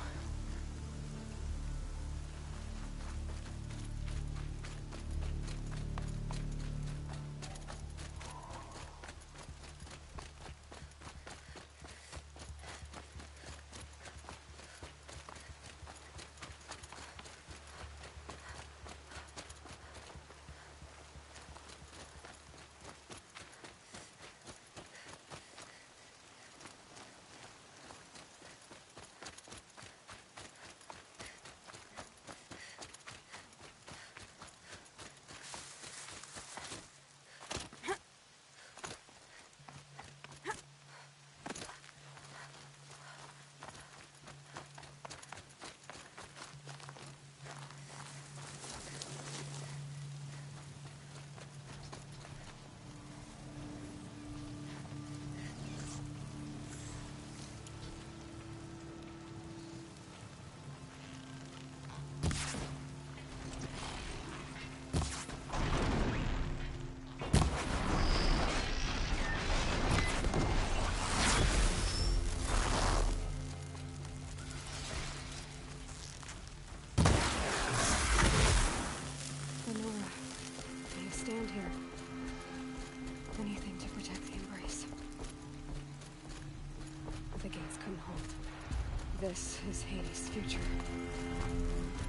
This is Hades' future.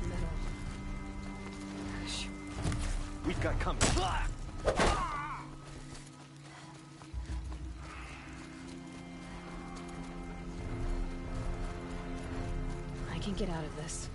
Metal. We've got company. can get out of this.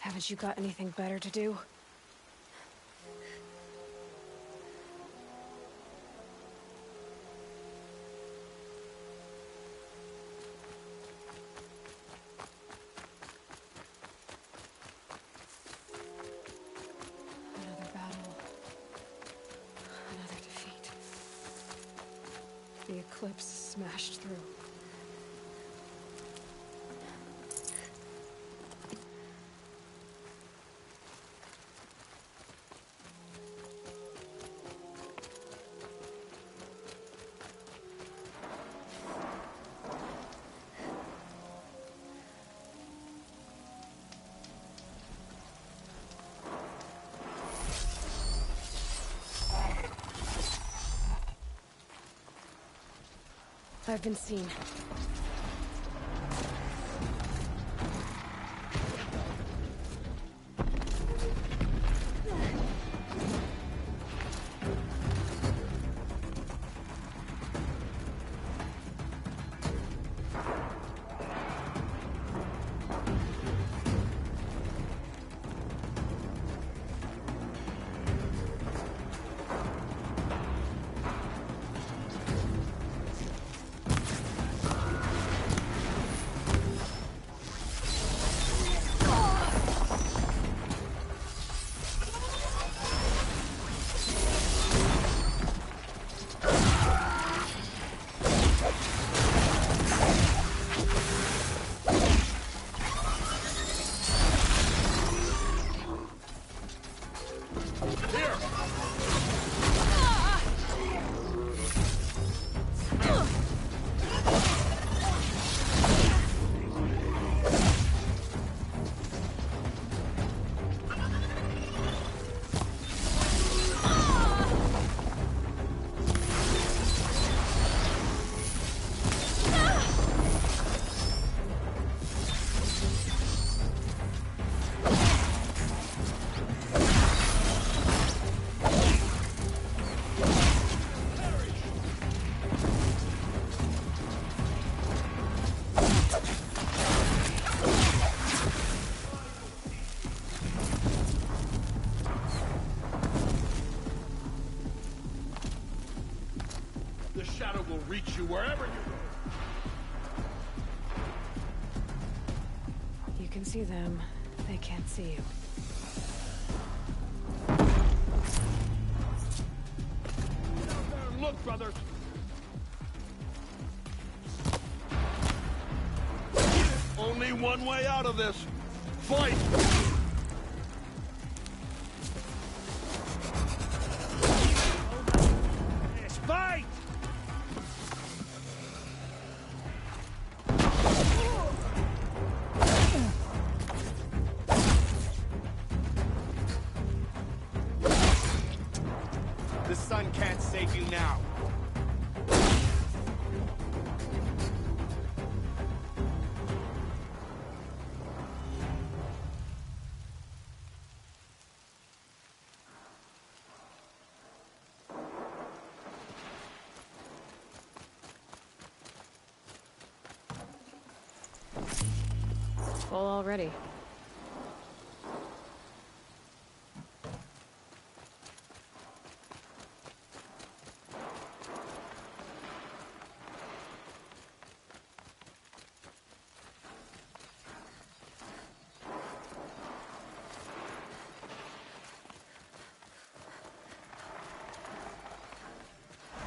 Haven't you got anything better to do? Another battle. Another defeat. The eclipse smashed through. I've been seen. reach you wherever you go. You can see them. They can't see you. Get out there and look, brothers. Only one way out of this. Fight! Fight! The sun can't save you now. Full already.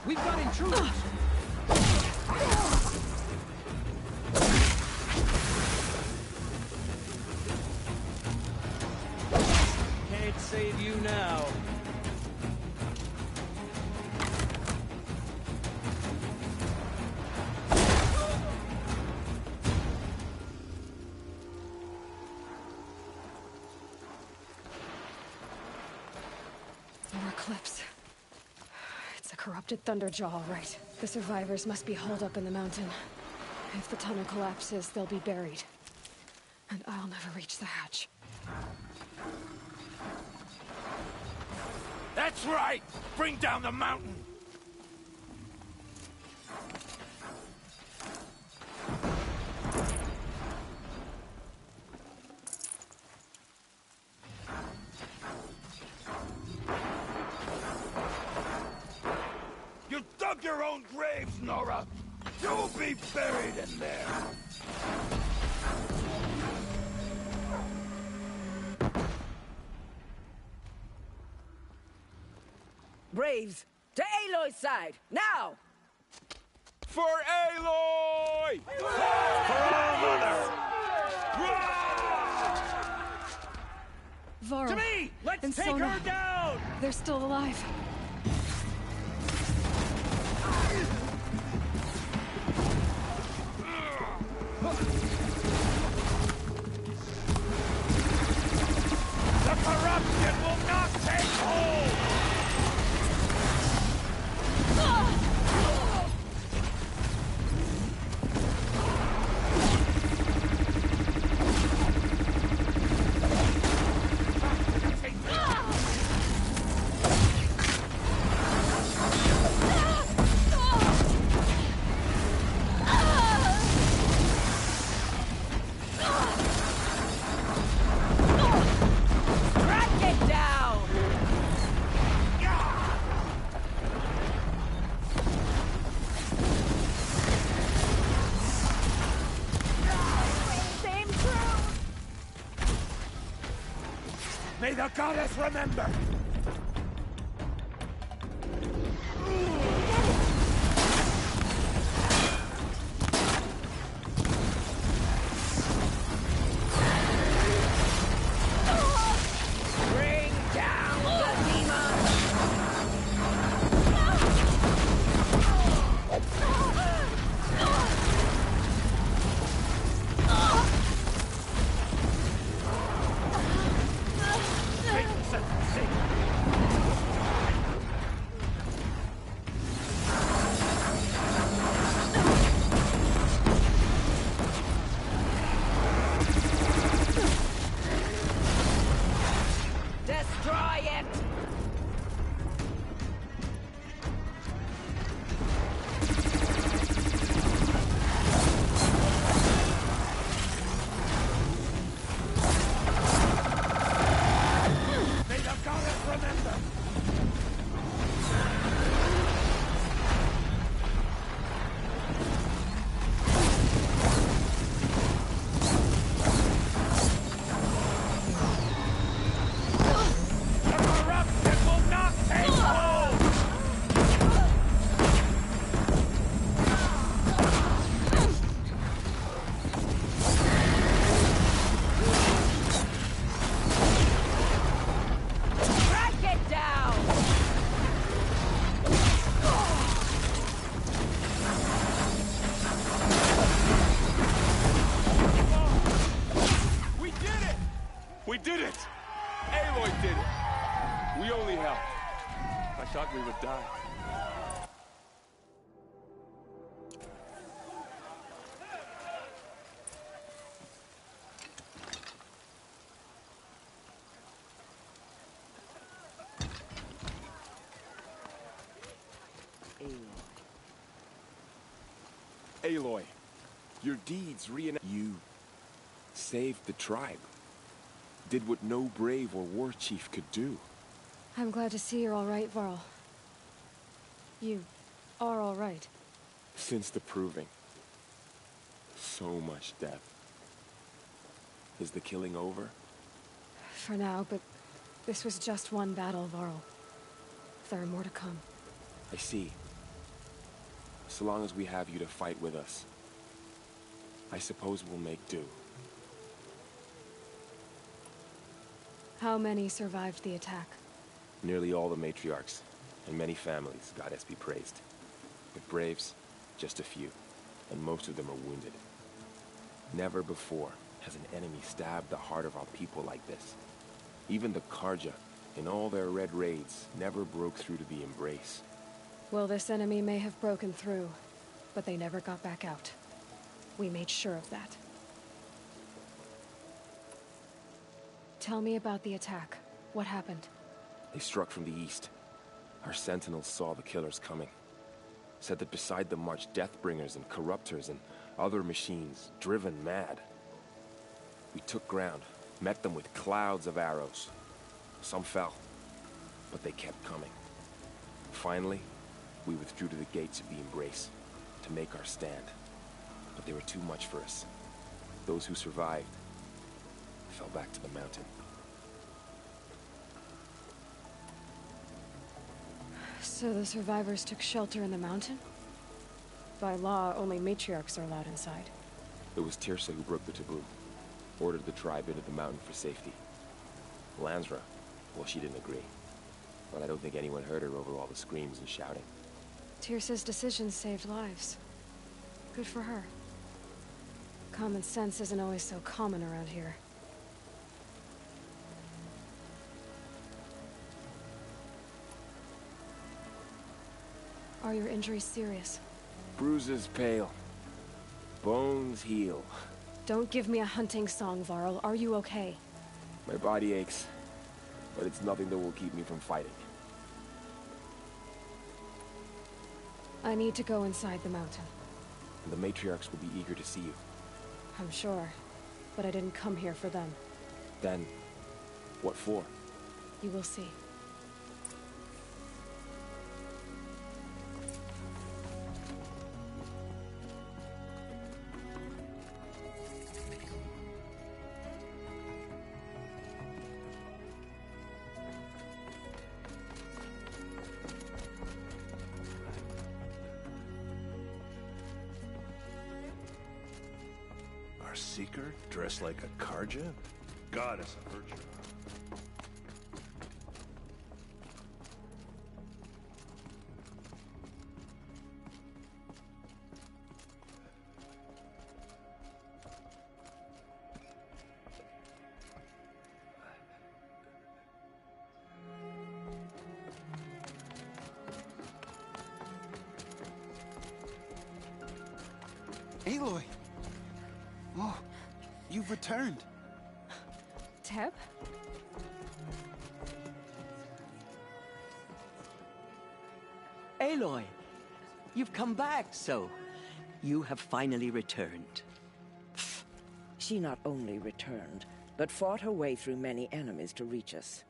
We've got intruders! Can't save you now. More clips. It's a corrupted Thunderjaw, all right. The survivors must be holed up in the mountain. If the tunnel collapses, they'll be buried. And I'll never reach the hatch. That's right! Bring down the mountain! You dug your own graves, Nora! You'll be buried in there! Braves, to Aloy's side, now! For Aloy! For our mother! Varl. To me! Let's and take Sona. her down! They're still alive. The corruption will not take hold! Track it down! Same crew! May the goddess remember! Bring down the demon! Make the set safe! We did it! Aloy did it! We only helped. I thought we would die. Aloy, your deeds reenact. You saved the tribe. Did what no brave or war chief could do. I'm glad to see you're all right, Varl. You are all right. Since the proving. So much death. Is the killing over? For now, but this was just one battle, Varl. There are more to come. I see. So long as we have you to fight with us, I suppose we'll make do. How many survived the attack? Nearly all the matriarchs, and many families, goddess be praised. But braves, just a few, and most of them are wounded. Never before has an enemy stabbed the heart of our people like this. Even the Karja, in all their red raids, never broke through to the embrace. Well, this enemy may have broken through, but they never got back out. We made sure of that. Tell me about the attack. What happened? They struck from the east. Our sentinels saw the killers coming. Said that beside them marched Deathbringers and Corruptors and other machines, driven mad. We took ground, met them with clouds of arrows. Some fell, but they kept coming. Finally, we withdrew to the gates of the Embrace to make our stand. But they were too much for us. Those who survived fell back to the mountain. So the survivors took shelter in the mountain? By law, only matriarchs are allowed inside. It was Tirsa who broke the taboo. Ordered the tribe into the mountain for safety. Lansra, well, she didn't agree. But I don't think anyone heard her over all the screams and shouting. Tirsa's decisions saved lives. Good for her. Common sense isn't always so common around here. Are your injuries serious? Bruises pale. Bones heal. Don't give me a hunting song, Varl. Are you okay? My body aches, but it's nothing that will keep me from fighting. I need to go inside the mountain. The matriarchs will be eager to see you. I'm sure, but I didn't come here for them. Then, what for? You will see. Our seeker, dressed like a Karja? Goddess of virtue. Aloy! Oh, you've returned. Teb? Aloy, you've come back, so you have finally returned. She not only returned, but fought her way through many enemies to reach us.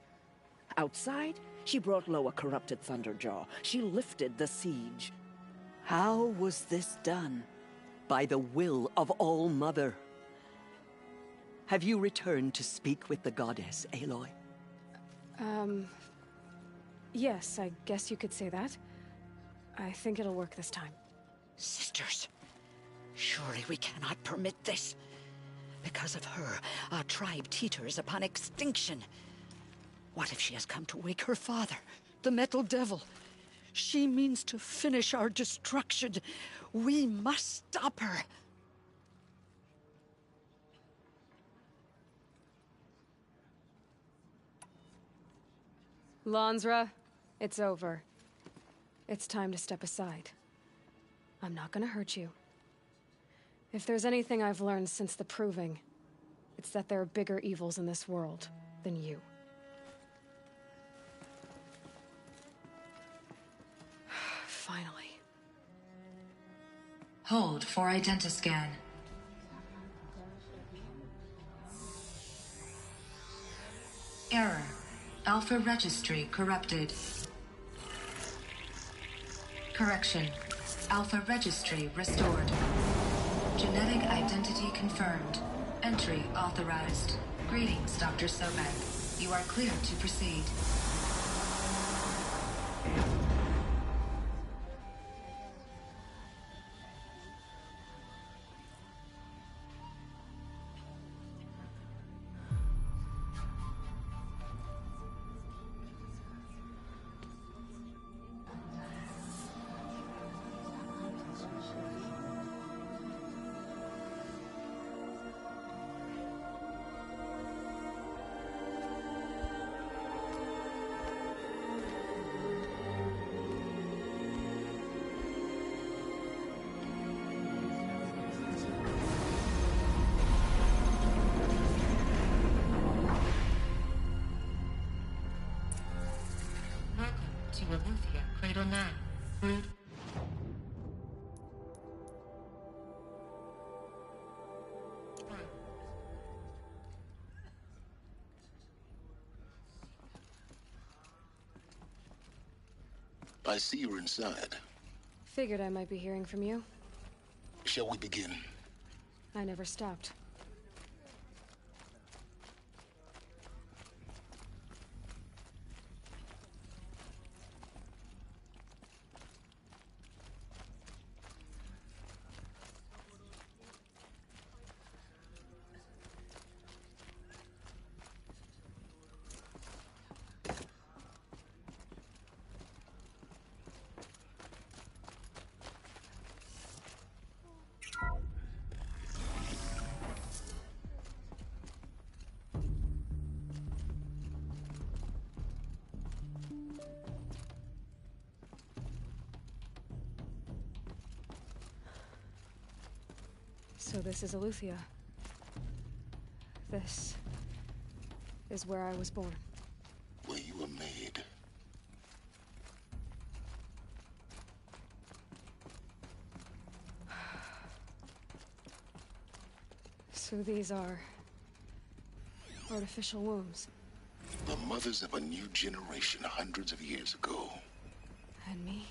Outside, she brought low a corrupted Thunderjaw. She lifted the siege. How was this done? By the will of All-Mother. Have you returned to speak with the goddess, Aloy? Yes, I guess you could say that. I think it'll work this time. Sisters, surely we cannot permit this. Because of her, our tribe teeters upon extinction. What if she has come to wake her father, the Metal Devil? She means to finish our destruction. We must stop her. Lansra, it's over. It's time to step aside. I'm not gonna hurt you. If there's anything I've learned since the Proving, it's that there are bigger evils in this world than you. Finally. Hold for identiscan. Error. Alpha registry corrupted. Correction. Alpha registry restored. Genetic identity confirmed. Entry authorized. Greetings, Dr. Sobek. You are clear to proceed. To Aletheia, Cradle 9. Brood. I see you're inside. Figured I might be hearing from you. Shall we begin? I never stopped. So this is Aletheia. This is where I was born. Where you were made. So these are artificial wombs. The mothers of a new generation hundreds of years ago. And me?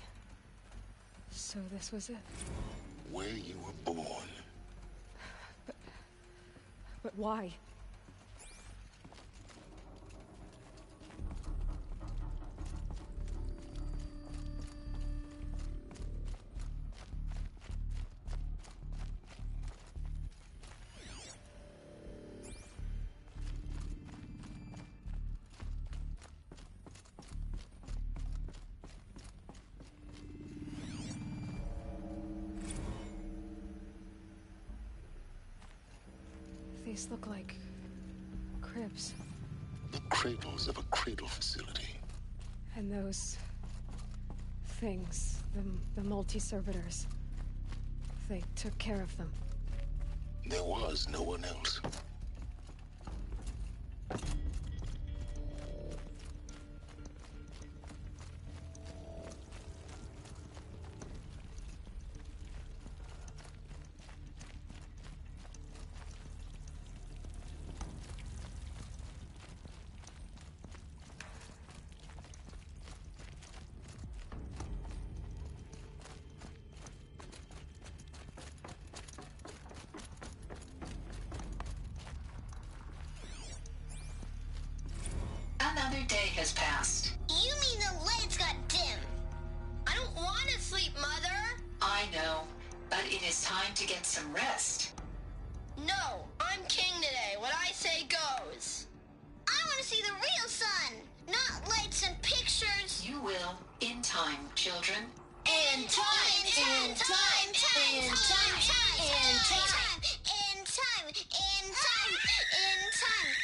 So this was it? Where you were born. But why? These look like cribs. The cradles of a cradle facility. And those things, the multi-servitors, they took care of them. There was no one else. Another day has passed. You mean the lights got dim? I don't want to sleep, Mother! I know, but it is time to get some rest. No, I'm king today. What I say goes. I want to see the real sun, not lights and pictures. You will, in time, children. In time, in time, in time, in time, in time, in time, in time, in time.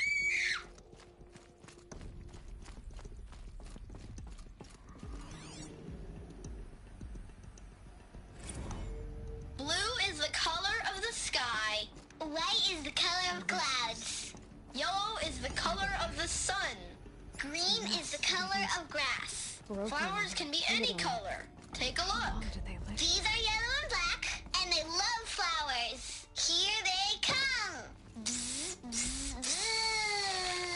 White is the color of clouds. Yellow is the color of the sun. Green is the color of grass. Flowers can be any color. Take a look. These are yellow and black, and they love flowers. Here they come. Bzz, bzz, bzz.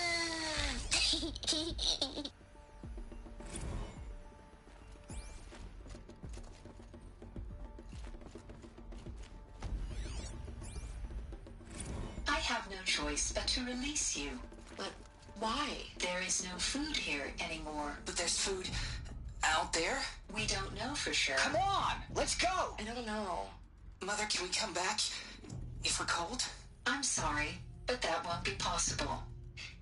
I have no choice but to release you. But why? There is no food here anymore. But there's food out there? We don't know for sure. Come on, let's go! I don't know. Mother, can we come back if we're cold? I'm sorry, but that won't be possible.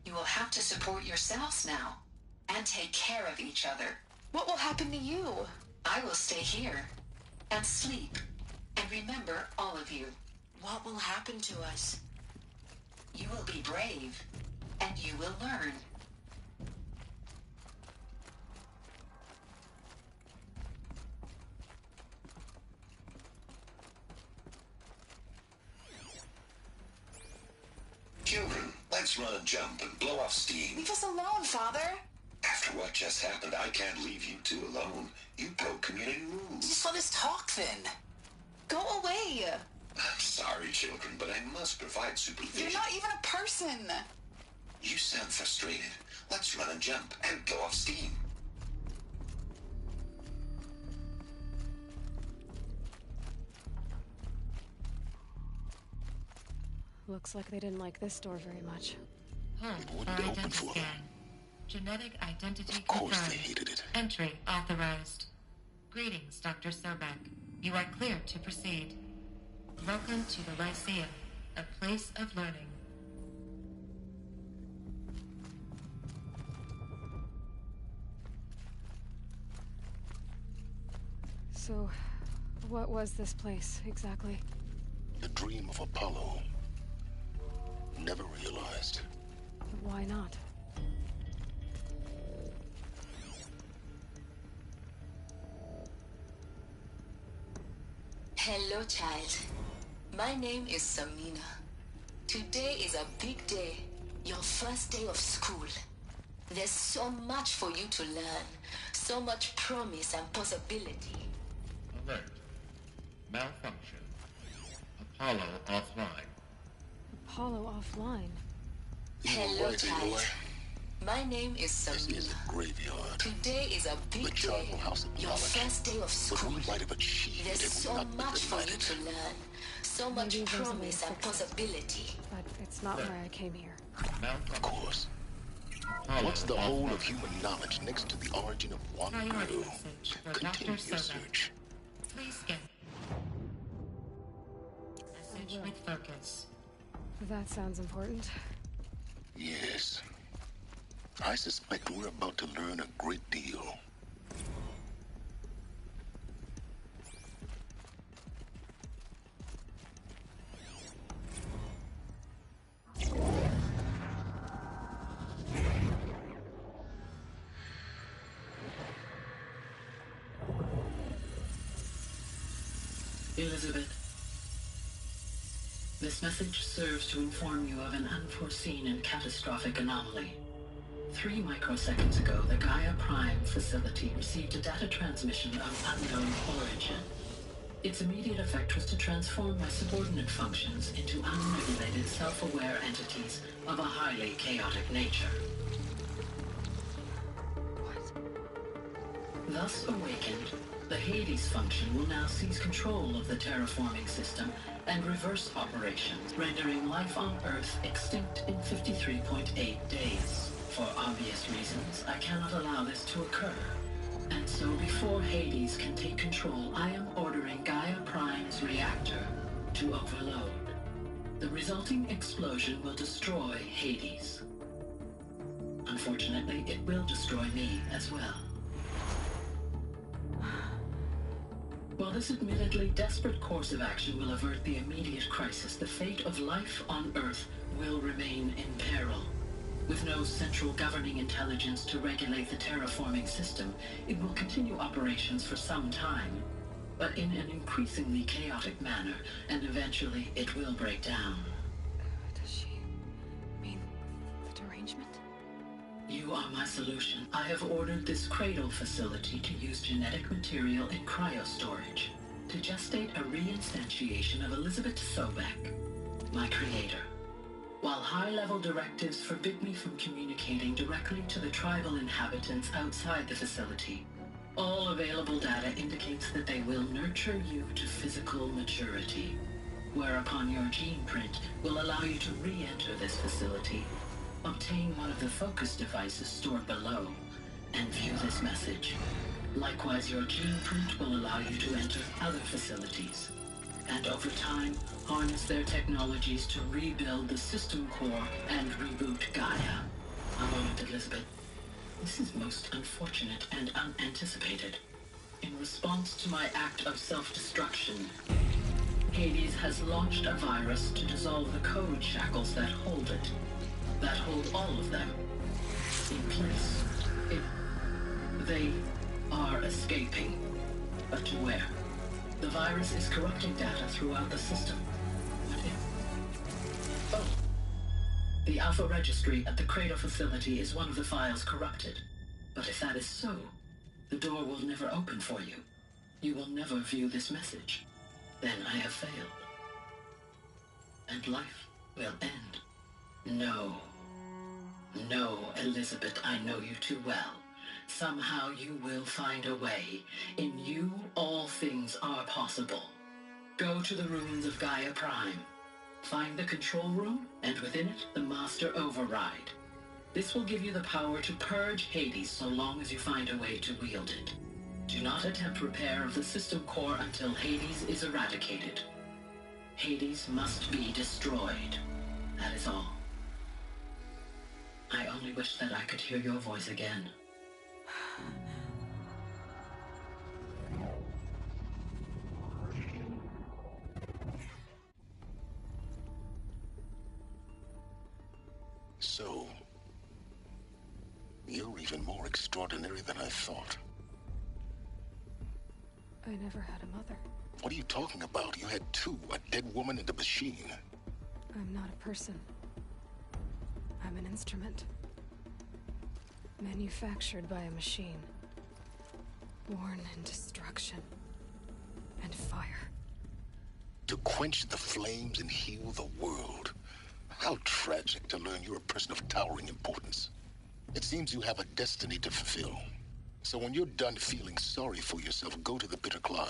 You will have to support yourselves now, and take care of each other. What will happen to you? I will stay here, and sleep, and remember all of you. What will happen to us? You will be brave, and you will learn. Children, let's run and jump and blow off steam. Leave us alone, Father. After what just happened, I can't leave you two alone. You broke community rules. Just let us talk then. Go away. I'm sorry, children, but I must provide supervision. You're not even a person. You sound frustrated. Let's run and jump and blow off steam. Looks like they didn't like this door very much. It wouldn't open for them. Genetic identity Of course confirmed. they hated it. Entry authorized. Greetings, Dr. Sobek. You are cleared to proceed. Welcome to the Lyceum, a place of learning. So, what was this place, exactly? The dream of Apollo. Never realized. But why not? Hello, child. My name is Samina. Today is a big day. Your first day of school. There's so much for you to learn. So much promise and possibility. Alert. Malfunction. Apollo offline. Apollo offline. Hello, child. My name is Samina. This is a graveyard. Today is a big The day. House of Your knowledge. first day of school. What we might have achieved, There's it so would not much be for you denied. to learn. So much Maybe there's a way promise to and fix it. possibility. But it's not why I came here. Of course. What's the whole of human knowledge next to the origin of one Priority girl? message for Continue Dr. your Sobek. search. Please scan. Message with focus. That sounds important. Yes. I suspect we're about to learn a great deal. Elizabeth, this message serves to inform you of an unforeseen and catastrophic anomaly. 3 microseconds ago, the Gaia Prime facility received a data transmission of unknown origin. Its immediate effect was to transform my subordinate functions into unregulated, self-aware entities of a highly chaotic nature. Thus awakened, the Hades function will now seize control of the terraforming system and reverse operations, rendering life on Earth extinct in 53.8 days. For obvious reasons, I cannot allow this to occur. And so before Hades can take control, I am ordering Gaia Prime's reactor to overload. The resulting explosion will destroy Hades. Unfortunately, it will destroy me as well. While this admittedly desperate course of action will avert the immediate crisis, the fate of life on Earth will remain in peril. With no central governing intelligence to regulate the terraforming system, it will continue operations for some time, but in an increasingly chaotic manner, and eventually it will break down. arrangement? You are my solution. I have ordered this cradle facility to use genetic material in cryostorage to gestate a reinstantiation of Elizabeth Sobek, my creator. While high-level directives forbid me from communicating directly to the tribal inhabitants outside the facility, all available data indicates that they will nurture you to physical maturity, whereupon your gene print will allow you to re-enter this facility, obtain one of the focus devices stored below, and view this message. Likewise, your gene print will allow you to enter other facilities, and over time, harness their technologies to rebuild the system core and reboot Gaia. A moment, Elizabeth. This is most unfortunate and unanticipated. In response to my act of self-destruction, Hades has launched a virus to dissolve the code shackles that hold it, that hold all of them in place. They are escaping, but to where? The virus is corrupting data throughout the system. What if? Oh. The Alpha Registry at the Cradle facility is one of the files corrupted. But if that is so, the door will never open for you. You will never view this message. Then I have failed. And life will end. No. No, Elizabeth, I know you too well. Somehow you will find a way. In you, all things are possible. Go to the ruins of Gaia Prime. Find the control room, and within it, the Master Override. This will give you the power to purge Hades so long as you find a way to wield it. Do not attempt repair of the system core until Hades is eradicated. Hades must be destroyed. That is all. I only wish that I could hear your voice again. So, you're even more extraordinary than I thought. I never had a mother. What are you talking about? You had two, a dead woman and a machine. I'm not a person. I'm an instrument. Manufactured by a machine. Born in destruction and fire. To quench the flames and heal the world. How tragic to learn you're a person of towering importance. It seems you have a destiny to fulfill. So when you're done feeling sorry for yourself, go to the bitter climb.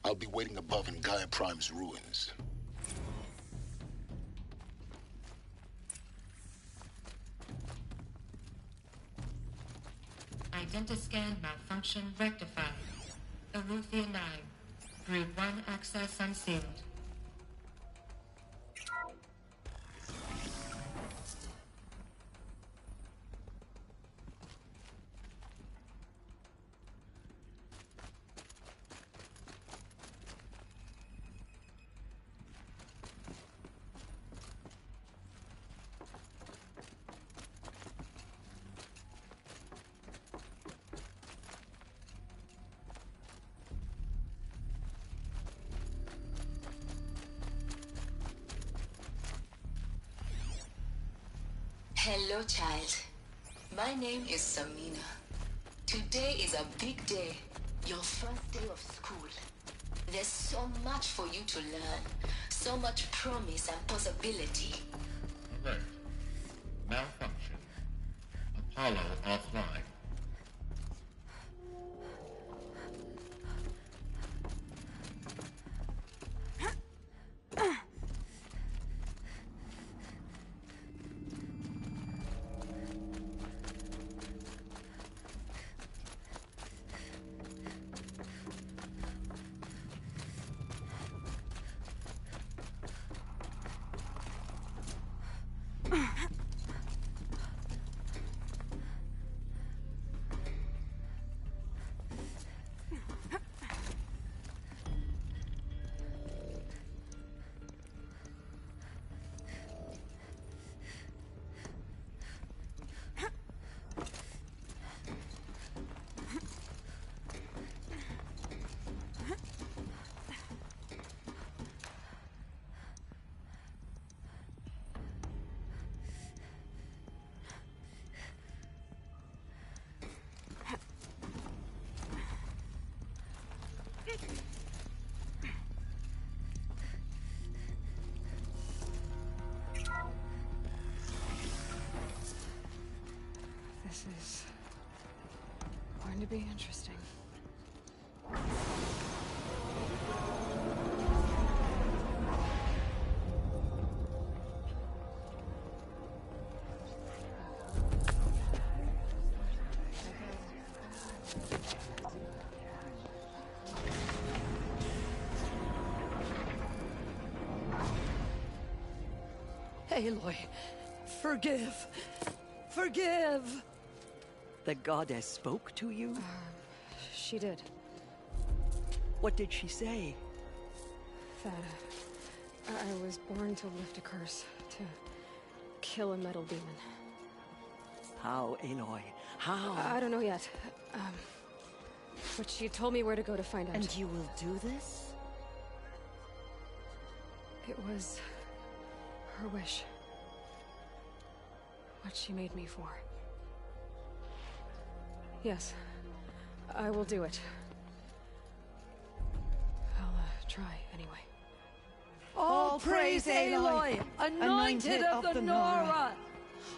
I'll be waiting above in Gaia Prime's ruins. Identiscan malfunction rectified. Elufia 9. Group 1 access unsealed. Hello, child. My name is Samina. Today is a big day. Your first day of school. There's so much for you to learn. So much promise and possibility. Alert. Malfunction. Apollo offline. This is going to be interesting. Aloy, forgive. Forgive! The goddess spoke to you? She did. What did she say? That I was born to lift a curse, to kill a metal demon. How, Aloy? How? I don't know yet. But she told me where to go to find out. And you will do this? It was her wish. What she made me for. Yes, I will do it. I'll try, anyway. All praise Aloy, anointed of the Nora!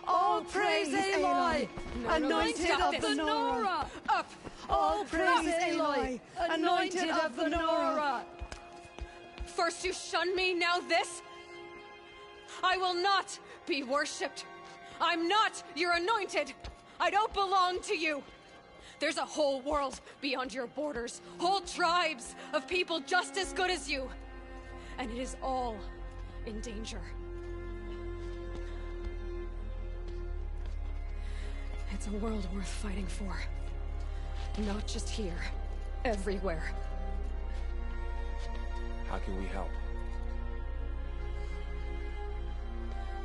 All praise Aloy, anointed of the Nora! Up! All praise Aloy, anointed of the Nora! First you shun me, now this? I will not be worshipped. I'm not your anointed. I don't belong to you. There's a whole world beyond your borders, whole tribes of people just as good as you. And it is all in danger. It's a world worth fighting for. Not just here, everywhere. How can we help?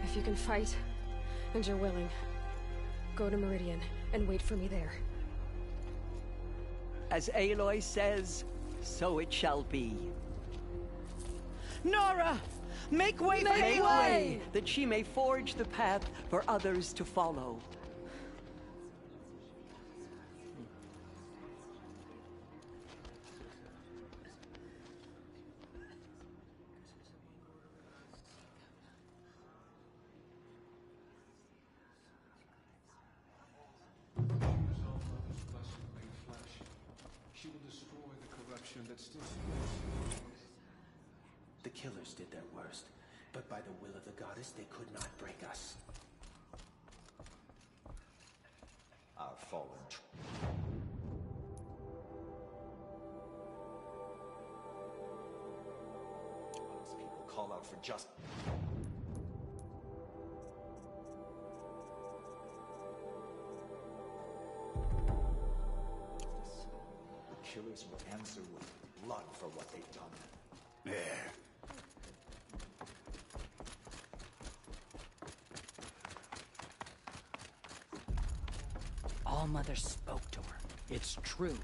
If you can fight, and you're willing, go to Meridian and wait for me there. As Aloy says, so it shall be. Nora! Make way for Aloy! That she may forge the path for others to follow. The killers did their worst, but by the will of the goddess, they could not break us. Our fallen. Those people call out for justice. The killers will answer with blood for what they've done. There. All-Mother spoke to her. It's true.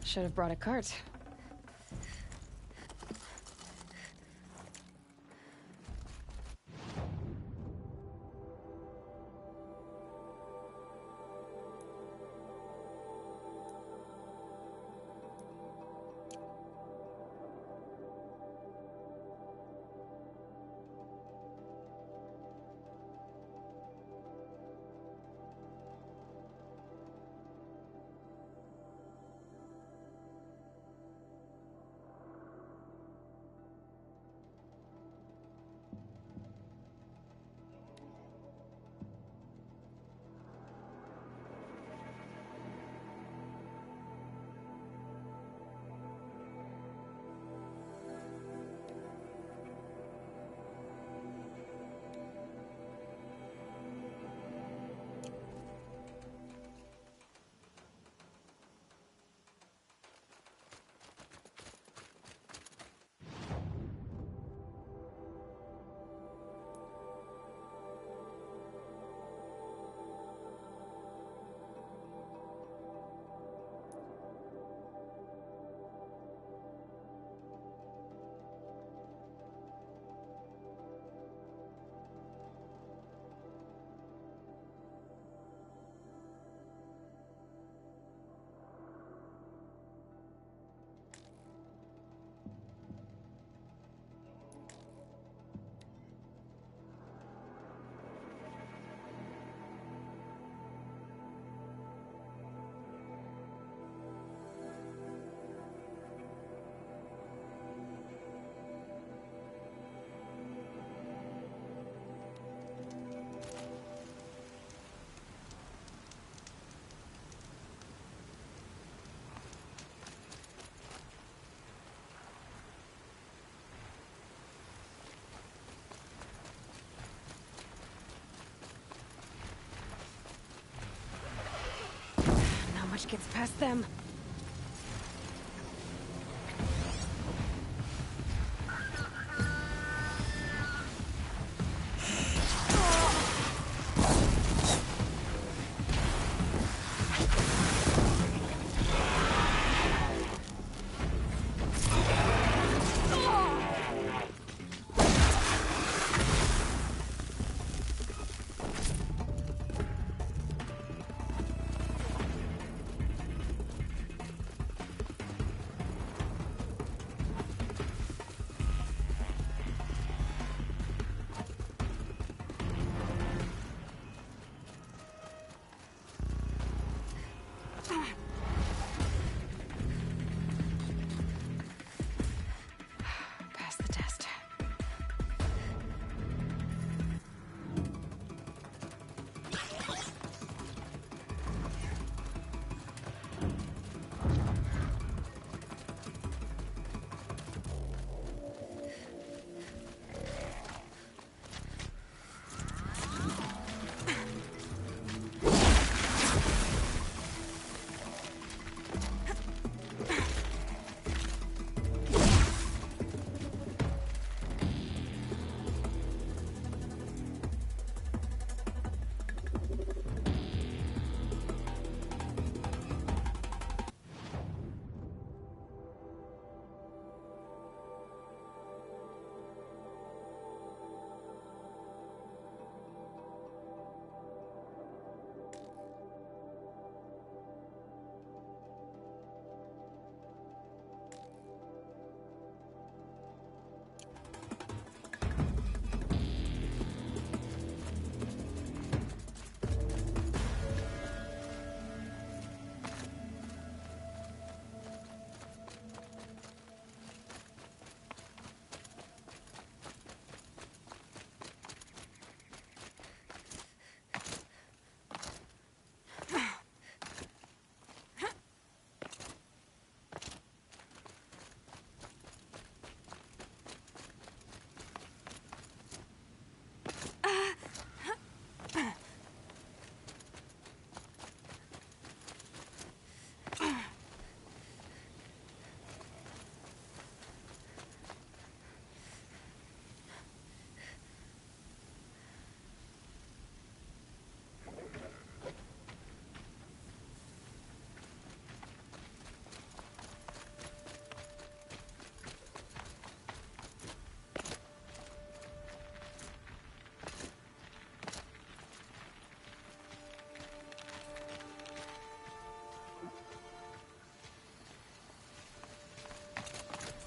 Should have brought a cart. she gets past them. Pass the test.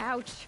Ouch.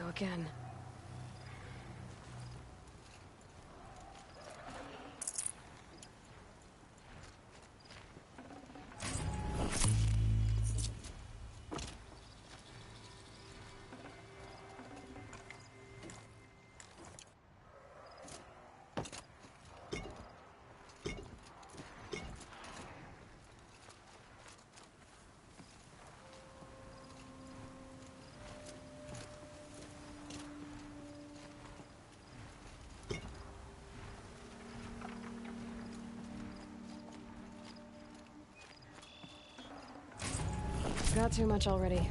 go again. Got too much already.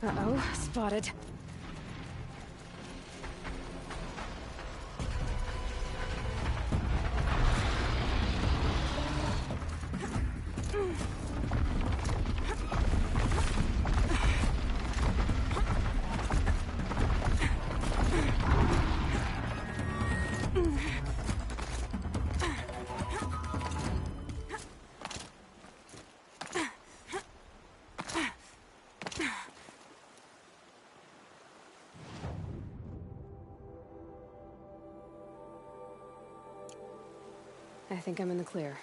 Uh-oh, spotted. I think I'm in the clear.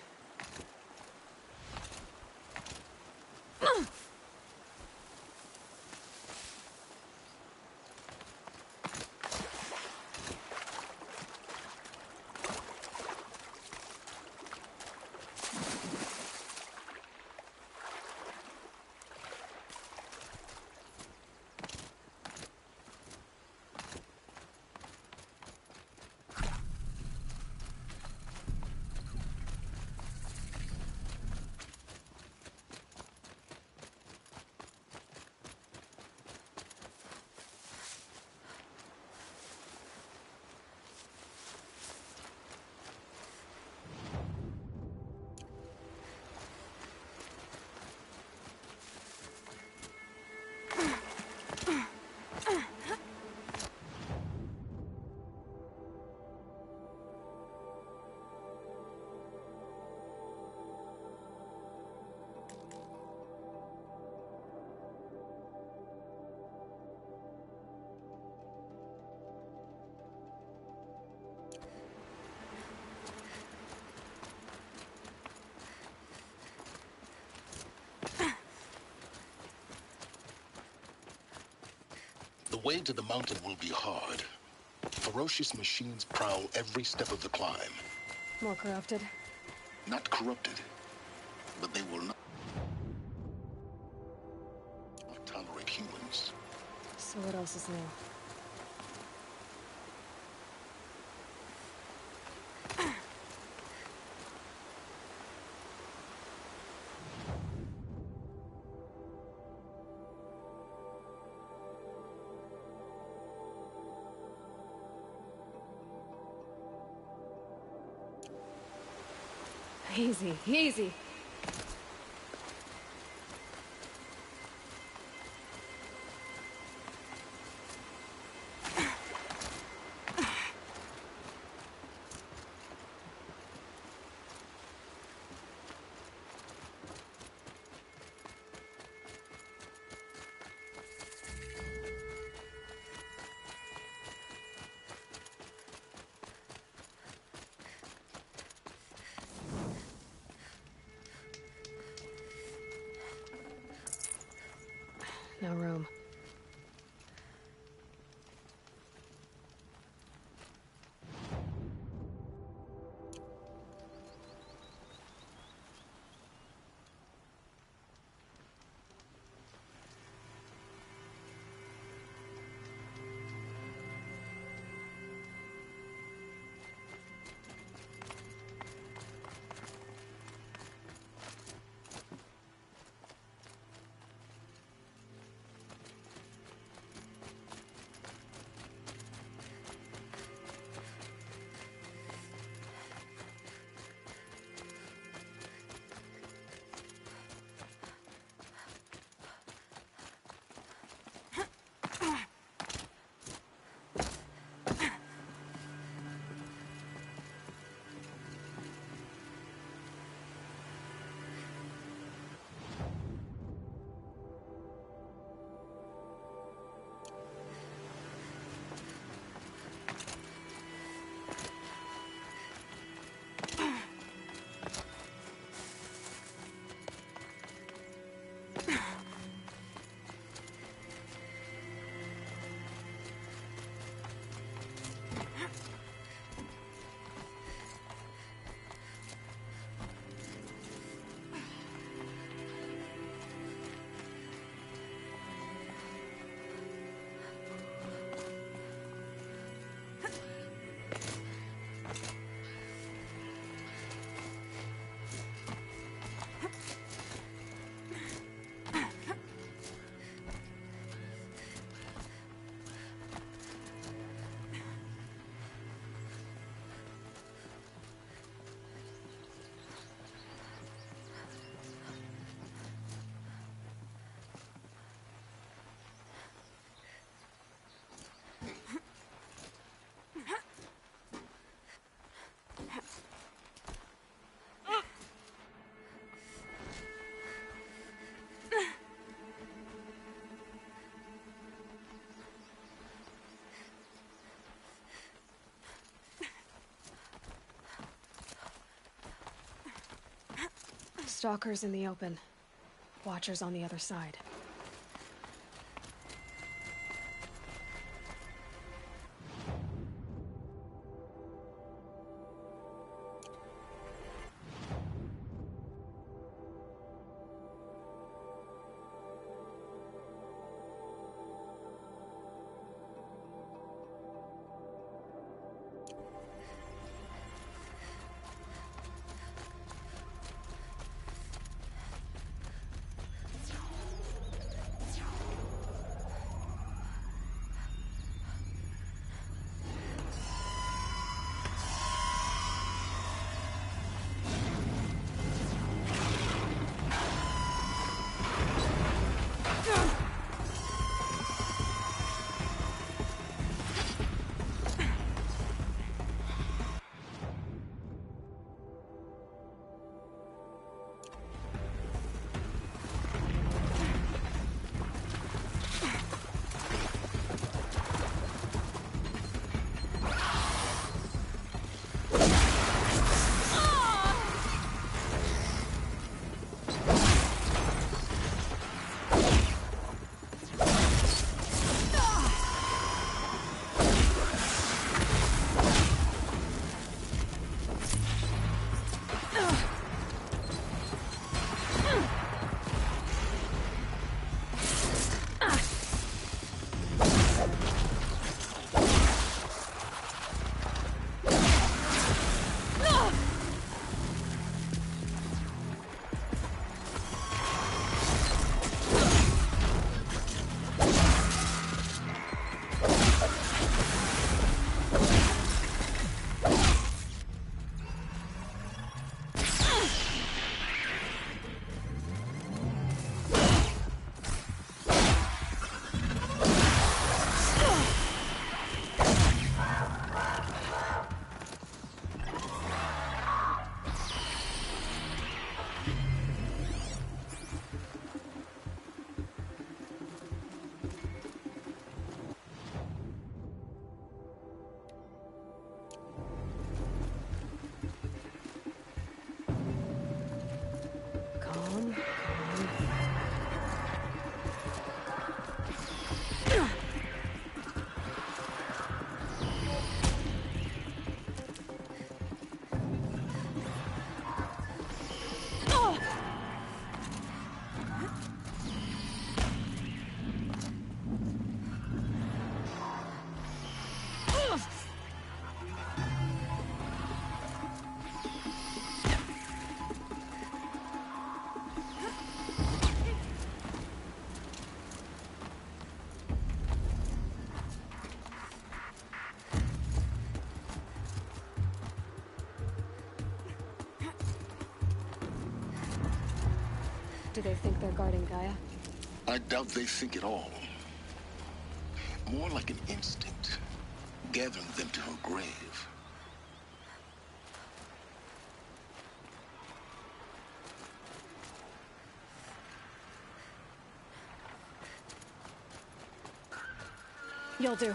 The way to the mountain will be hard. Ferocious machines prowl every step of the climb. More corrupted? Not corrupted, but they will not tolerate humans. So what else is new? Easy, easy. No room. Stalkers in the open. Watchers on the other side. Do they think they're guarding Gaia? I doubt they think at all. More like an instinct, gathering them to her grave. You'll do.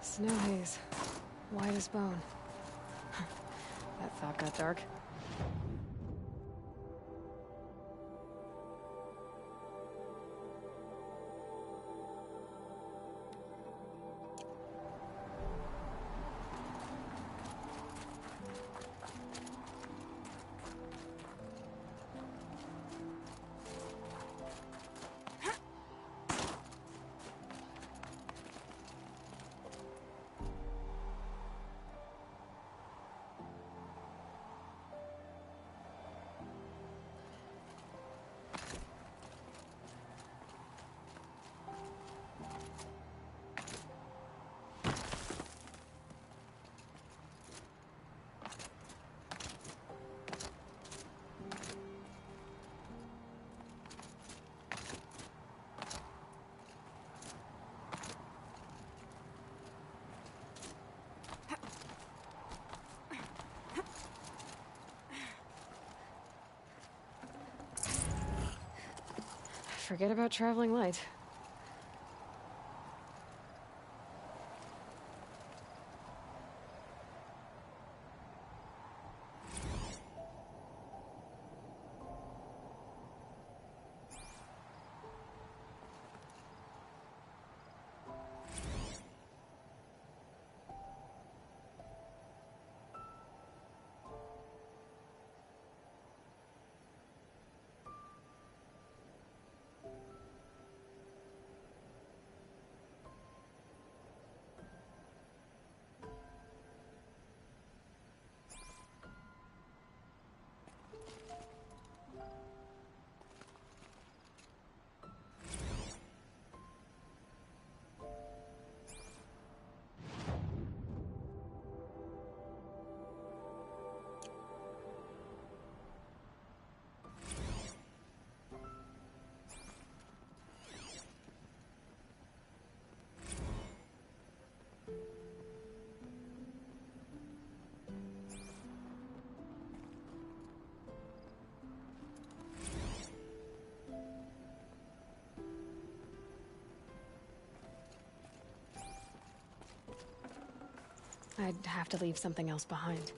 Snow haze. White as bone. That thought got dark. Forget about traveling light. I'd have to leave something else behind.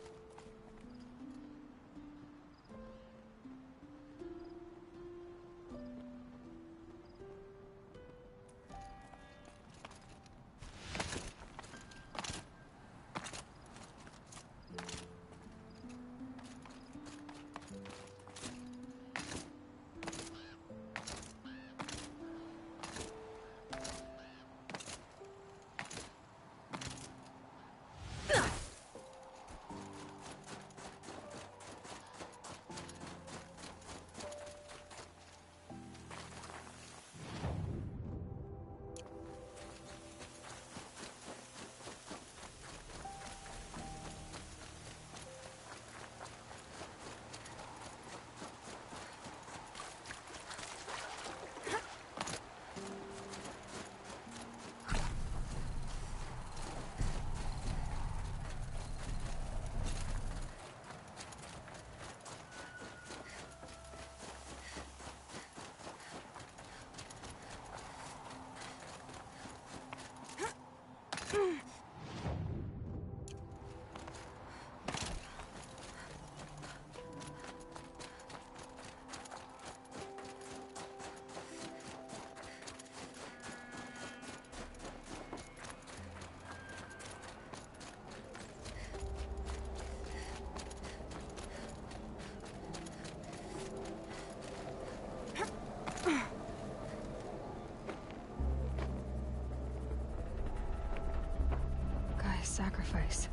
Sacrifice.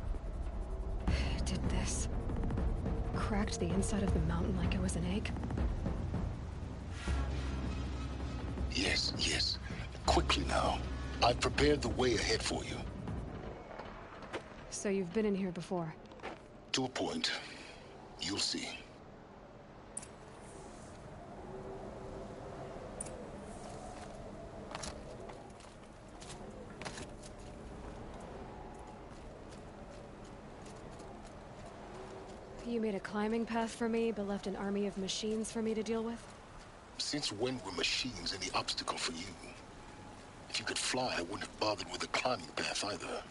It did this. Cracked the inside of the mountain like it was an egg. Yes, yes. Quickly now. I've prepared the way ahead for you. So you've been in here before? To a point. You'll see. You made a climbing path for me, but left an army of machines for me to deal with? Since when were machines any obstacle for you? If you could fly, I wouldn't have bothered with the climbing path either.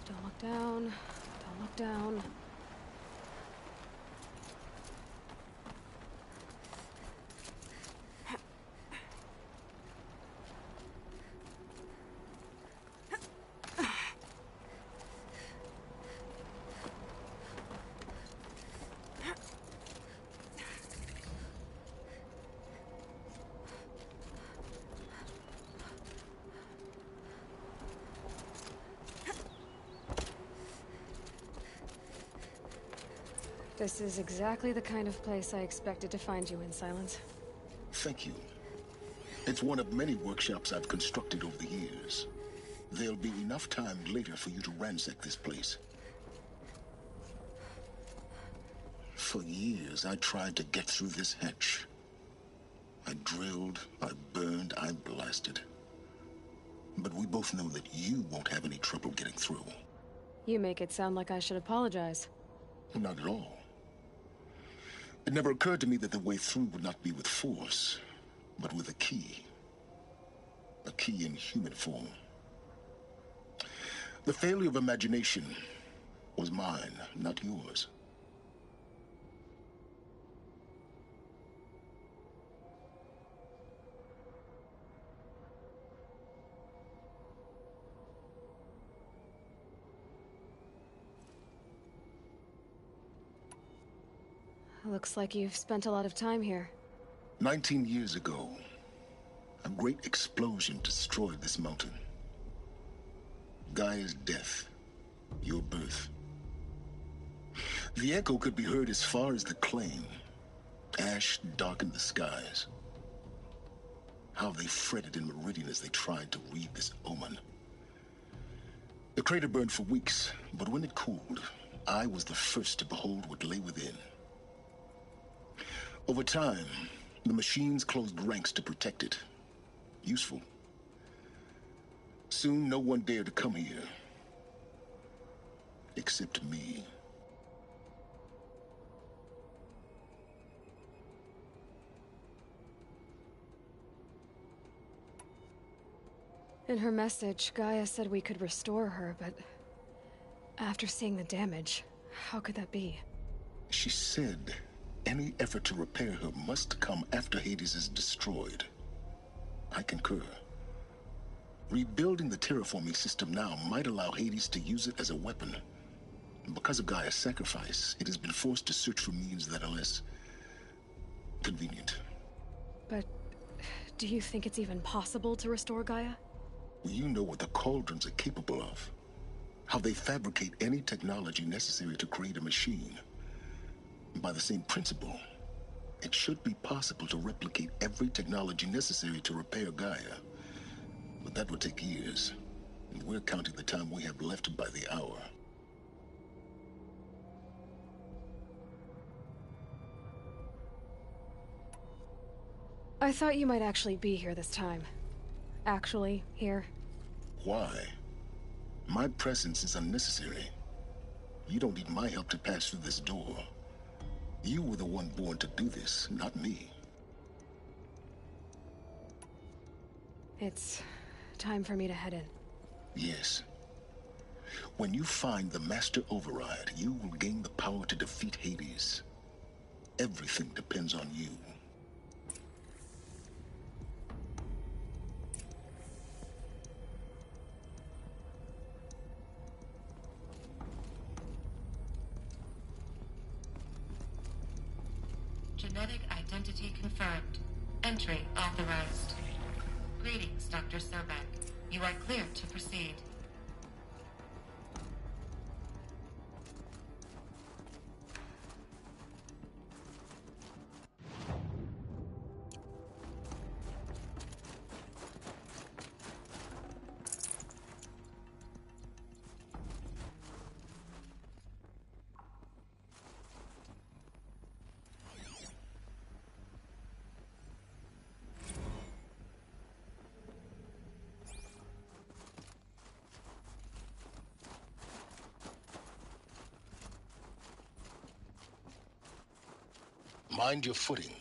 Don't look down. Don't look down. This is exactly the kind of place I expected to find you in, Silence. Thank you. It's one of many workshops I've constructed over the years. There'll be enough time later for you to ransack this place. For years, I tried to get through this hatch. I drilled, I burned, I blasted. But we both know that you won't have any trouble getting through. You make it sound like I should apologize. Not at all. It never occurred to me that the way through would not be with force, but with a key. A key in human form. The failure of imagination was mine, not yours. Looks like you've spent a lot of time here. 19 years ago, a great explosion destroyed this mountain. Gaia's death, your birth. The echo could be heard as far as the claim. Ash darkened the skies. How they fretted in Meridian as they tried to read this omen. The crater burned for weeks, but when it cooled, I was the first to behold what lay within. Over time, the machines closed ranks to protect it. Useful. Soon, no one dared to come here. Except me. In her message, Gaia said we could restore her, but after seeing the damage, how could that be? She said any effort to repair her must come after Hades is destroyed. I concur. Rebuilding the terraforming system now might allow Hades to use it as a weapon. Because of Gaia's sacrifice, it has been forced to search for means that are less convenient. But do you think it's even possible to restore Gaia? You know what the Cauldrons are capable of. How they fabricate any technology necessary to create a machine. By the same principle, it should be possible to replicate every technology necessary to repair Gaia. But that would take years. And we're counting the time we have left by the hour. I thought you might actually be here this time. Actually, here. Why? My presence is unnecessary. You don't need my help to pass through this door. You were the one born to do this, not me. It's time for me to head in. Yes. When you find the Master Override, you will gain the power to defeat Hades. Everything depends on you. Genetic identity confirmed. Entry authorized. Greetings, Dr. Sobek. You are cleared to proceed. Mind your footing.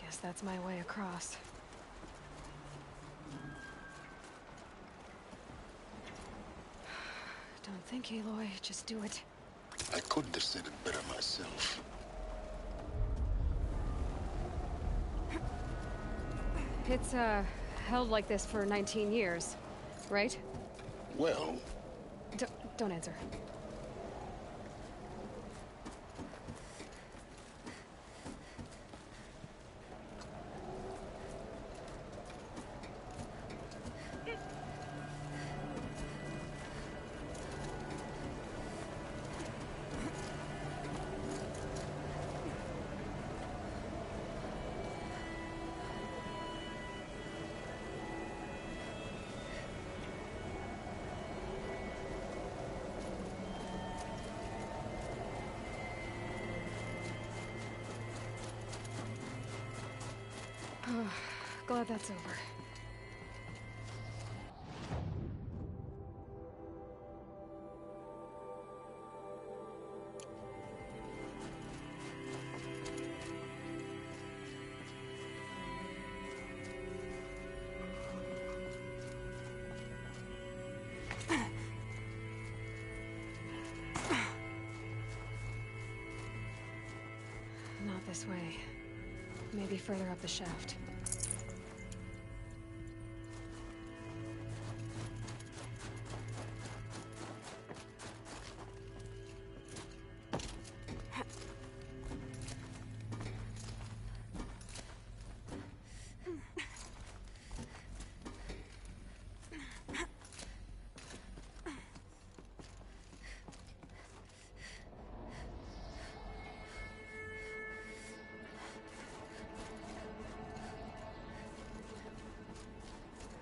Guess that's my way across. Don't think, Aloy. Just do it. I couldn't have said it better myself. It's, held like this for 19 years, right? Well... Don't answer. Glad that's over. This way. Maybe further up the shaft.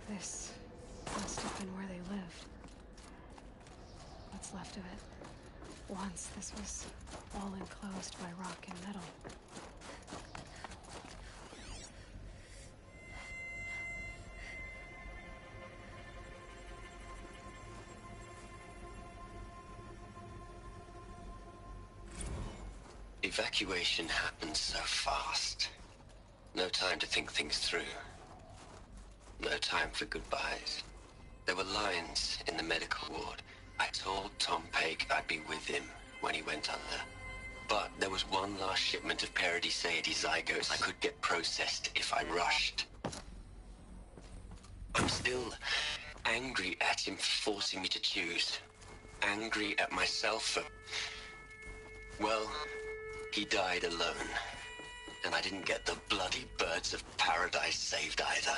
This must have been where they lived. What's left of it. Once this was all enclosed by rock and metal. Evacuation happened so fast. No time to think things through. No time for goodbyes. There were lines in the medical ward. I told Tom Pake I'd be with him when he went under. But there was one last shipment of Paradiseidae zygotes I could get processed if I rushed. I'm still angry at him for forcing me to choose. Angry at myself for... Well, he died alone. And I didn't get the bloody birds of paradise saved either.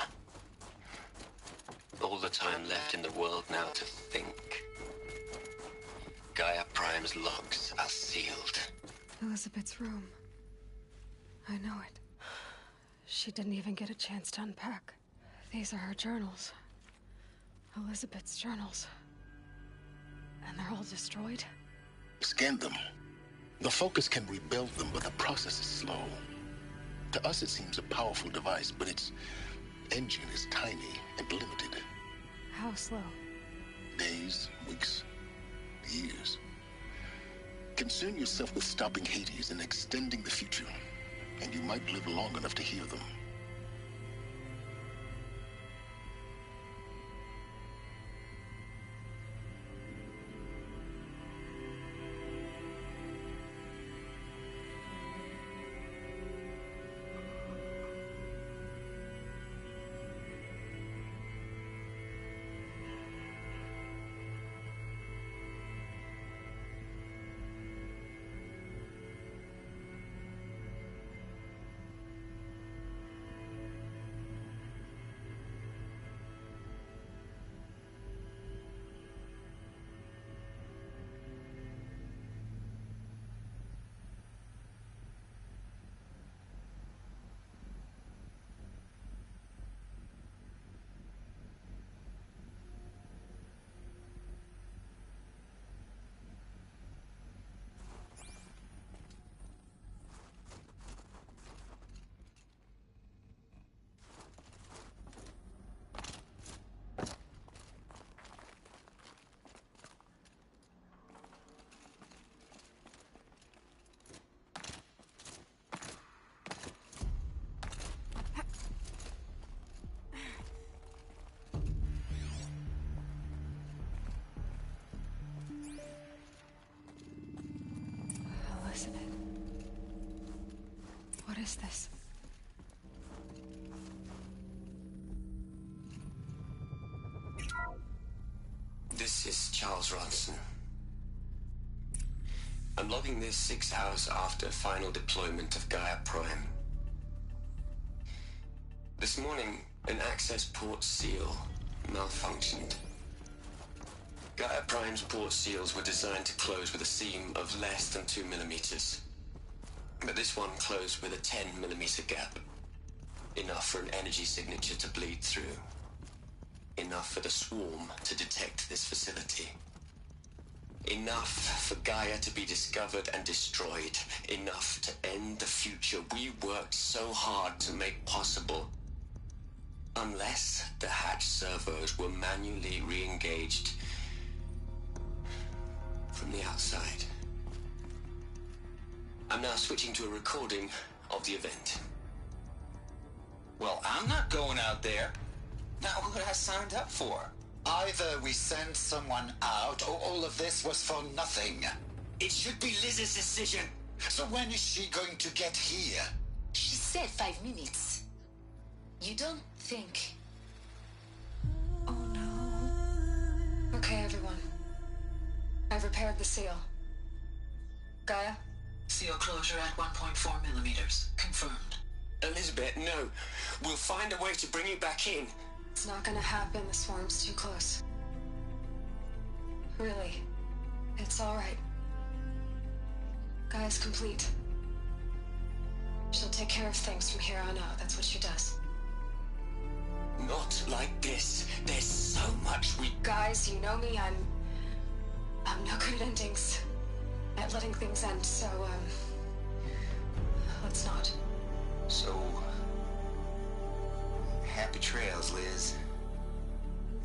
All the time left in the world now to think. Gaia Prime's logs are sealed. Elizabeth's room. I know it. She didn't even get a chance to unpack. These are her journals. Elizabeth's journals. And they're all destroyed? Scan them. The Focus can rebuild them, but the process is slow. To us, it seems a powerful device, but its engine is tiny and limited. How slow? Days, weeks, years. Concern yourself with stopping Hades and extending the future, and you might live long enough to hear them. Elizabeth. What is this? This is Charles Ronson. I'm logging this 6 hours after final deployment of Gaia Prime. This morning, an access port seal malfunctioned. Gaia Prime's port seals were designed to close with a seam of less than 2 millimeters. But this one closed with a 10 millimeter gap. Enough for an energy signature to bleed through. Enough for the swarm to detect this facility. Enough for Gaia to be discovered and destroyed. Enough to end the future we worked so hard to make possible. Unless the hatch servos were manually re-engaged from the outside. I'm now switching to a recording of the event. Well, I'm not going out there. Not what I signed up for. Either we send someone out, or all of this was for nothing. It should be Liz's decision. So when is she going to get here? She said 5 minutes. You don't think... Oh no. Okay, everyone. I've repaired the seal. Gaia? Seal closure at 1.4 millimeters. Confirmed. Elizabeth, no. We'll find a way to bring you back in. It's not gonna happen. The swarm's too close. Really. It's alright. Gaia's complete. She'll take care of things from here on out. That's what she does. Not like this. There's so much we... Guys, you know me. I'm no good at endings. At letting things end, so, let's not. So... happy trails, Liz.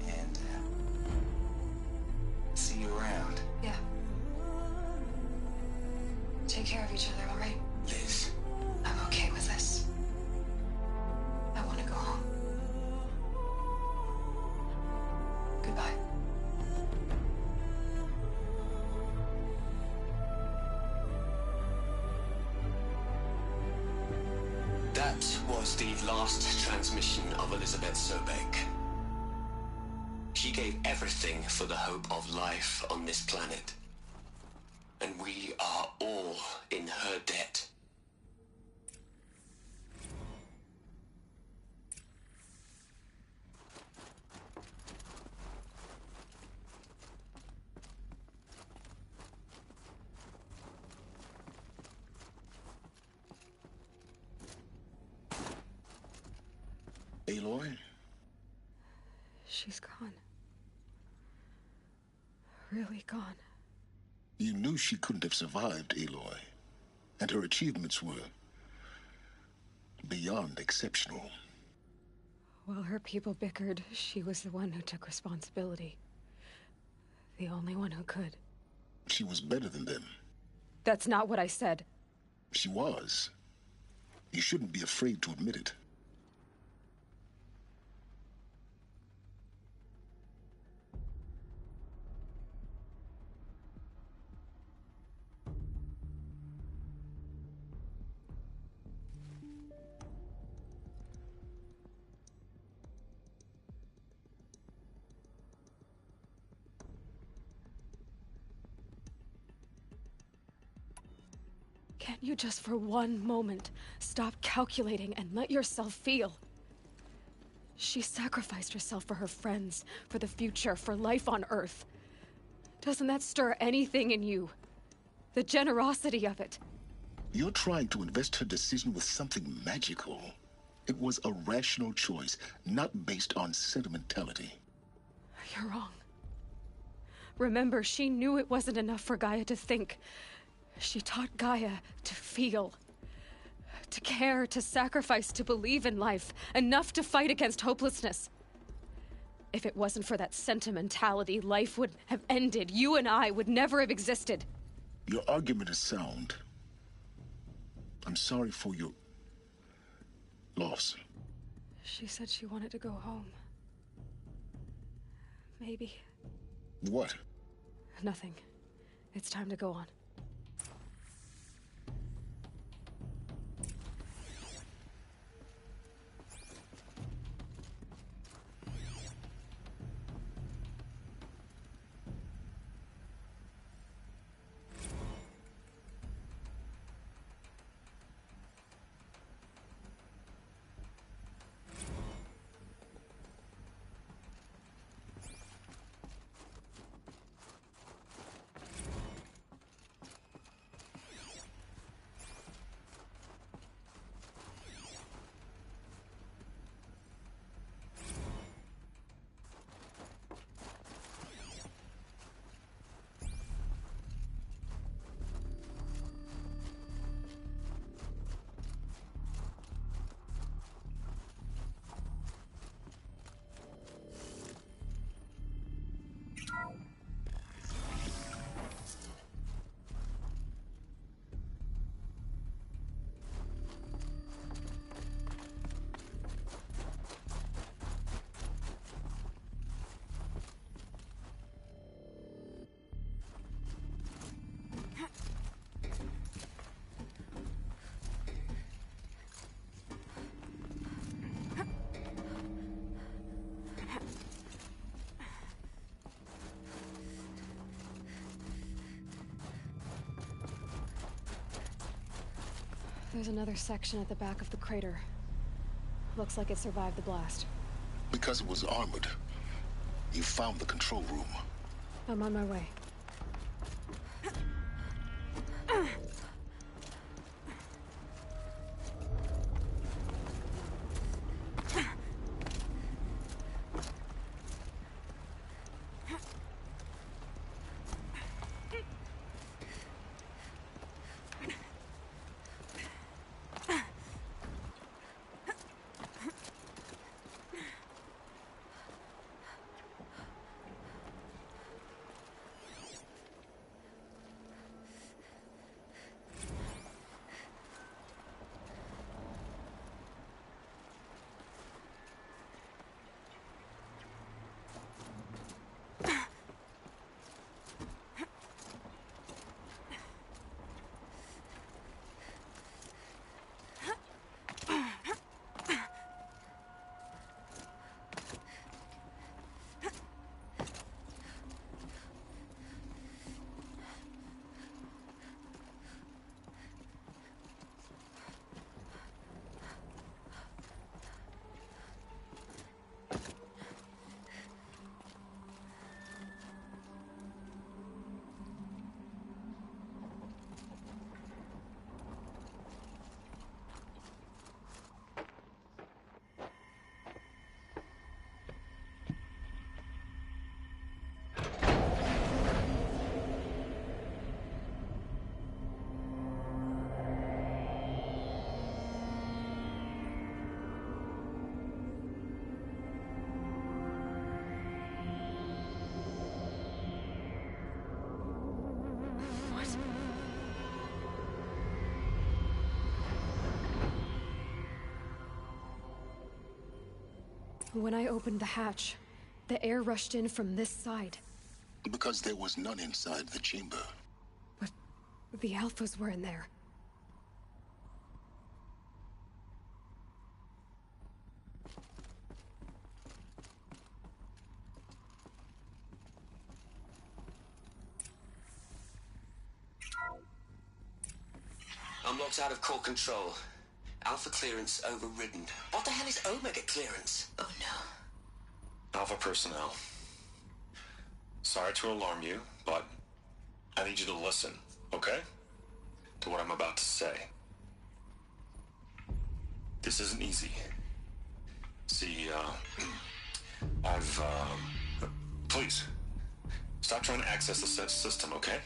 And, see you around. Yeah. Take care of each other, alright? Liz. I'm okay with this. I want to go home. Goodbye. That was the last transmission of Elizabeth Sobek. She gave everything for the hope of life on this planet. And we are all in her debt. Aloy? She's gone. Really gone. You knew she couldn't have survived, Aloy. And her achievements were... beyond exceptional. While her people bickered, she was the one who took responsibility. The only one who could. She was better than them. That's not what I said. She was. You shouldn't be afraid to admit it. Can't you just for one moment stop calculating and let yourself feel? She sacrificed herself for her friends, for the future, for life on Earth. Doesn't that stir anything in you? The generosity of it. You're trying to invest her decision with something magical. It was a rational choice, not based on sentimentality. You're wrong. Remember, she knew it wasn't enough for Gaia to think. She taught Gaia to feel. To care, to sacrifice, to believe in life. Enough to fight against hopelessness. If it wasn't for that sentimentality, life would have ended. You and I would never have existed. Your argument is sound. I'm sorry for your... loss. She said she wanted to go home. Maybe. What? Nothing. It's time to go on. There's another section at the back of the crater. Looks like it survived the blast. Because it was armored, you found the control room. I'm on my way. When I opened the hatch, the air rushed in from this side. Because there was none inside the chamber. But the Alphas were in there. I'm locked out of core control. Alpha clearance overridden. What the hell is Omega clearance? Oh no. Alpha personnel. Sorry to alarm you, but I need you to listen, okay? To what I'm about to say. This isn't easy. See, please, stop trying to access the system, okay?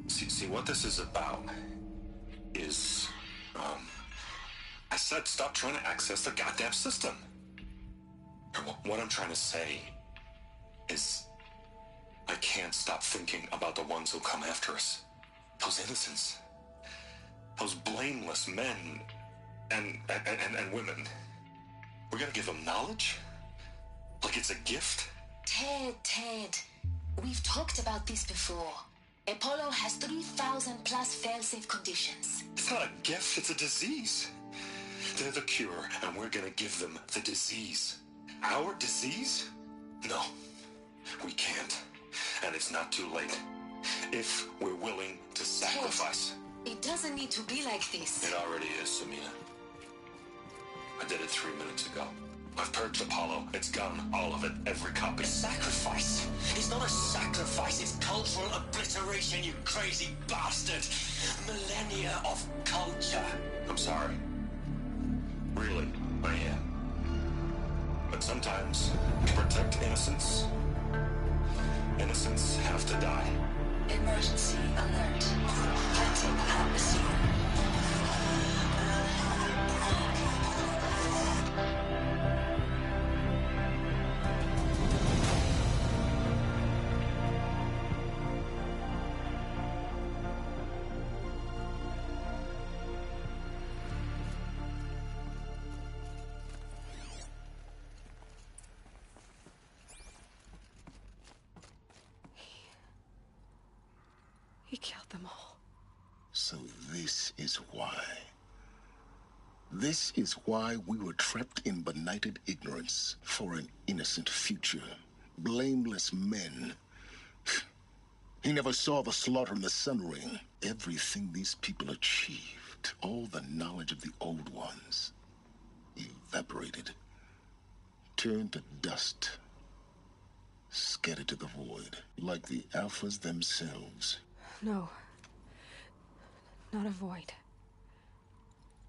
See, what this is about is, I said stop trying to access the goddamn system. What I'm trying to say is I can't stop thinking about the ones who come after us. Those innocents. Those blameless men and women. We're gonna give them knowledge? Like it's a gift? Ted. We've talked about this before. Apollo has 3,000 plus fail-safe conditions. It's not a gift, it's a disease. They're the cure, and we're gonna give them the disease. Our disease? No, we can't. And it's not too late. If we're willing to sacrifice. Ted, it doesn't need to be like this. It already is, Samina. I did it 3 minutes ago. I've purged Apollo. It's gone. All of it. Every copy. A sacrifice? It's not a sacrifice. It's cultural obliteration, you crazy bastard. Millennia of culture. I'm sorry. Really, I am. But sometimes, to protect innocence, innocents have to die. Emergency alert. Planting at the scene. He killed them all. So this is why. This is why we were trapped in benighted ignorance for an innocent future. Blameless men. He never saw the slaughter in the Sun Ring. Everything these people achieve left, all the knowledge of the old ones evaporated, turned to dust, scattered to the void, like the Alphas themselves. No. Not a void.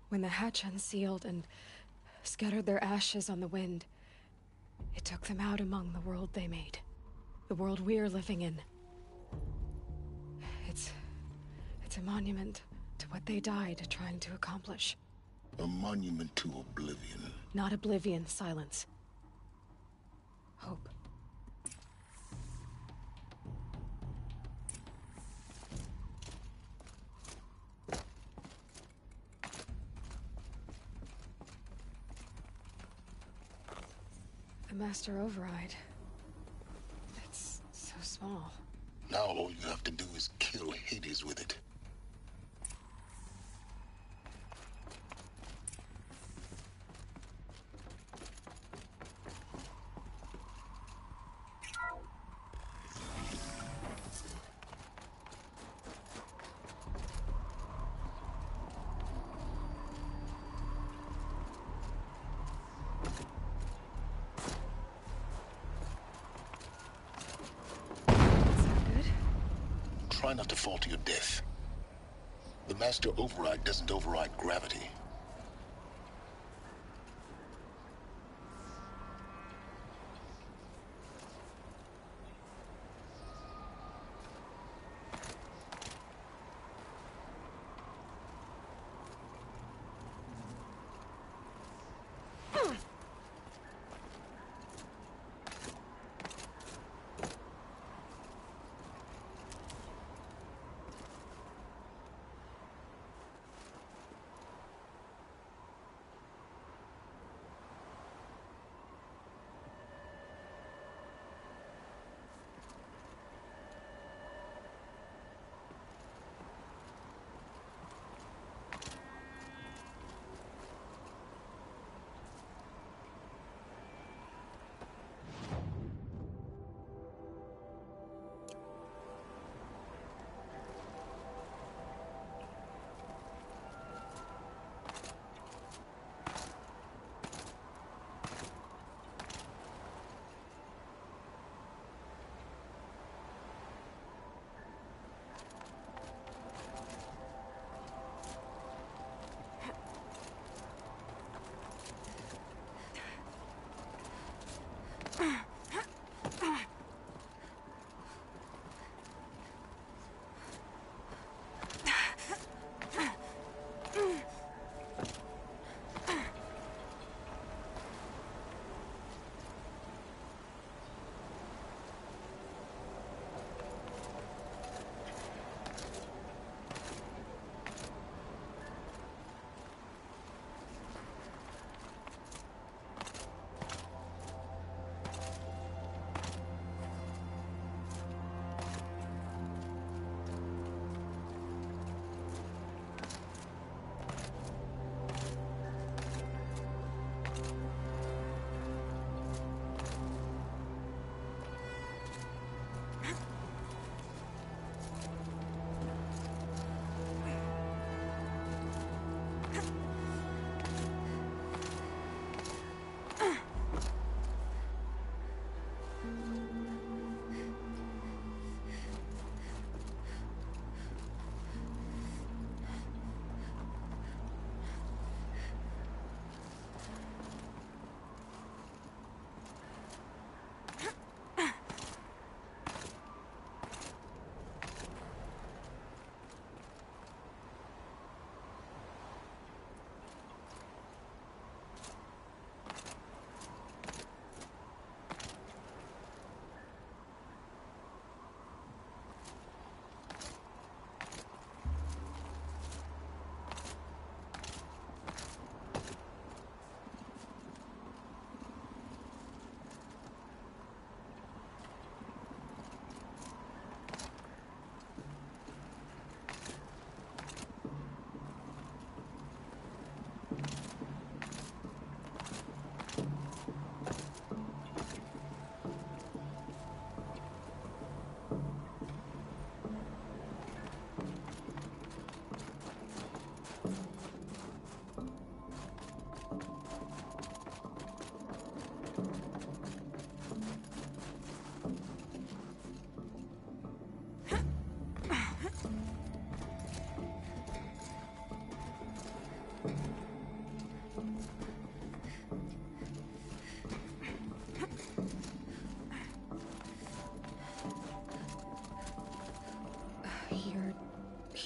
When the hatch unsealed and scattered their ashes on the wind, it took them out among the world they made. The world we're living in. It's a monument to what they died trying to accomplish. A monument to oblivion. Not oblivion, Silence. Hope. The Master Override. It's so small. Now all you have to do is kill Hades with it. Try not to fall to your death. The Master Override doesn't override gravity.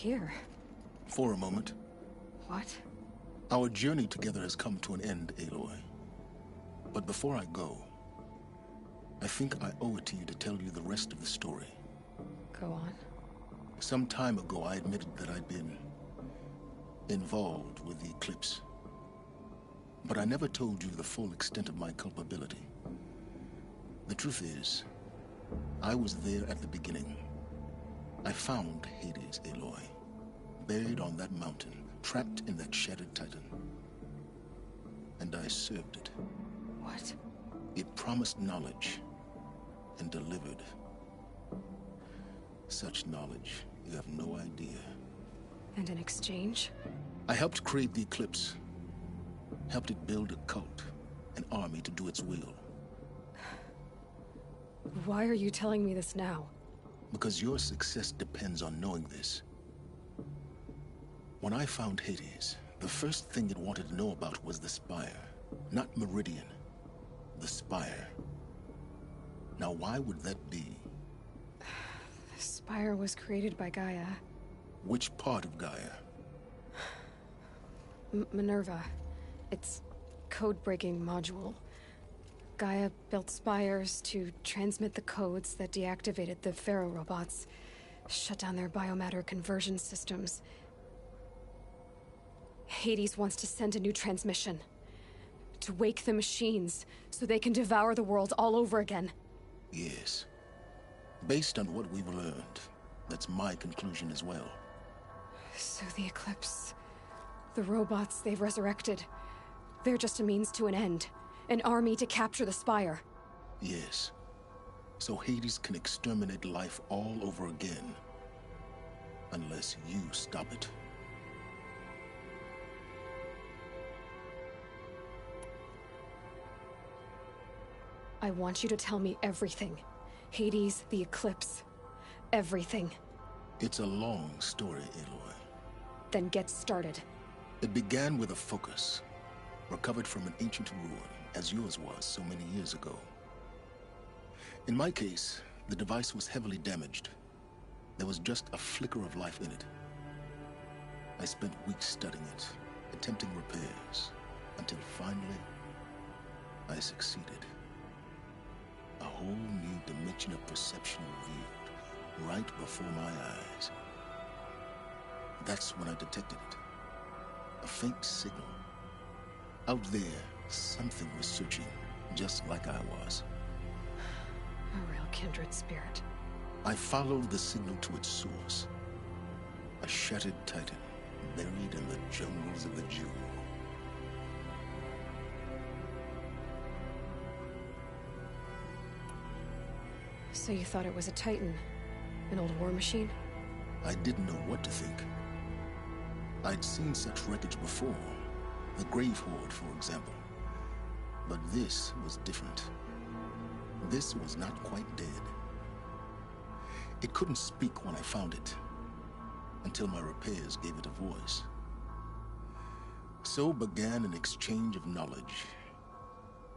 here? For a moment. What? Our journey together has come to an end, Aloy. But before I go, I think I owe it to you to tell you the rest of the story. Go on. Some time ago, I admitted that I'd been involved with the Eclipse. But I never told you the full extent of my culpability. The truth is, I was there at the beginning. I found Hades, Aloy, buried on that mountain, trapped in that shattered titan. And I served it. What? It promised knowledge and delivered. Such knowledge, you have no idea. And in exchange? I helped create the Eclipse. Helped it build a cult, an army to do its will. Why are you telling me this now? Because your success depends on knowing this. When I found Hades, the first thing it wanted to know about was the Spire. Not Meridian. The Spire. Now why would that be? The Spire was created by Gaia. Which part of Gaia? Minerva. Its code-breaking module. Gaia built spires to transmit the codes that deactivated the Pharaoh robots, shut down their biomatter conversion systems. Hades wants to send a new transmission. To wake the machines, so they can devour the world all over again. Yes. Based on what we've learned, that's my conclusion as well. So the Eclipse, the robots they've resurrected, they're just a means to an end. An army to capture the Spire. Yes. So Hades can exterminate life all over again. Unless you stop it. I want you to tell me everything. Hades, the Eclipse. Everything. It's a long story, Aloy. Then get started. It began with a focus. Recovered from an ancient ruin, as yours was so many years ago. In my case, the device was heavily damaged. There was just a flicker of life in it. I spent weeks studying it, attempting repairs, until finally, I succeeded. A whole new dimension of perception revealed, right before my eyes. That's when I detected it. A faint signal. Out there, something was searching, just like I was. A real kindred spirit. I followed the signal to its source. A shattered titan, buried in the jungles of the Jewel. So you thought it was a titan? An old war machine? I didn't know what to think. I'd seen such wreckage before. The Grave Horde, for example. But this was different. This was not quite dead. It couldn't speak when I found it, until my repairs gave it a voice. So began an exchange of knowledge.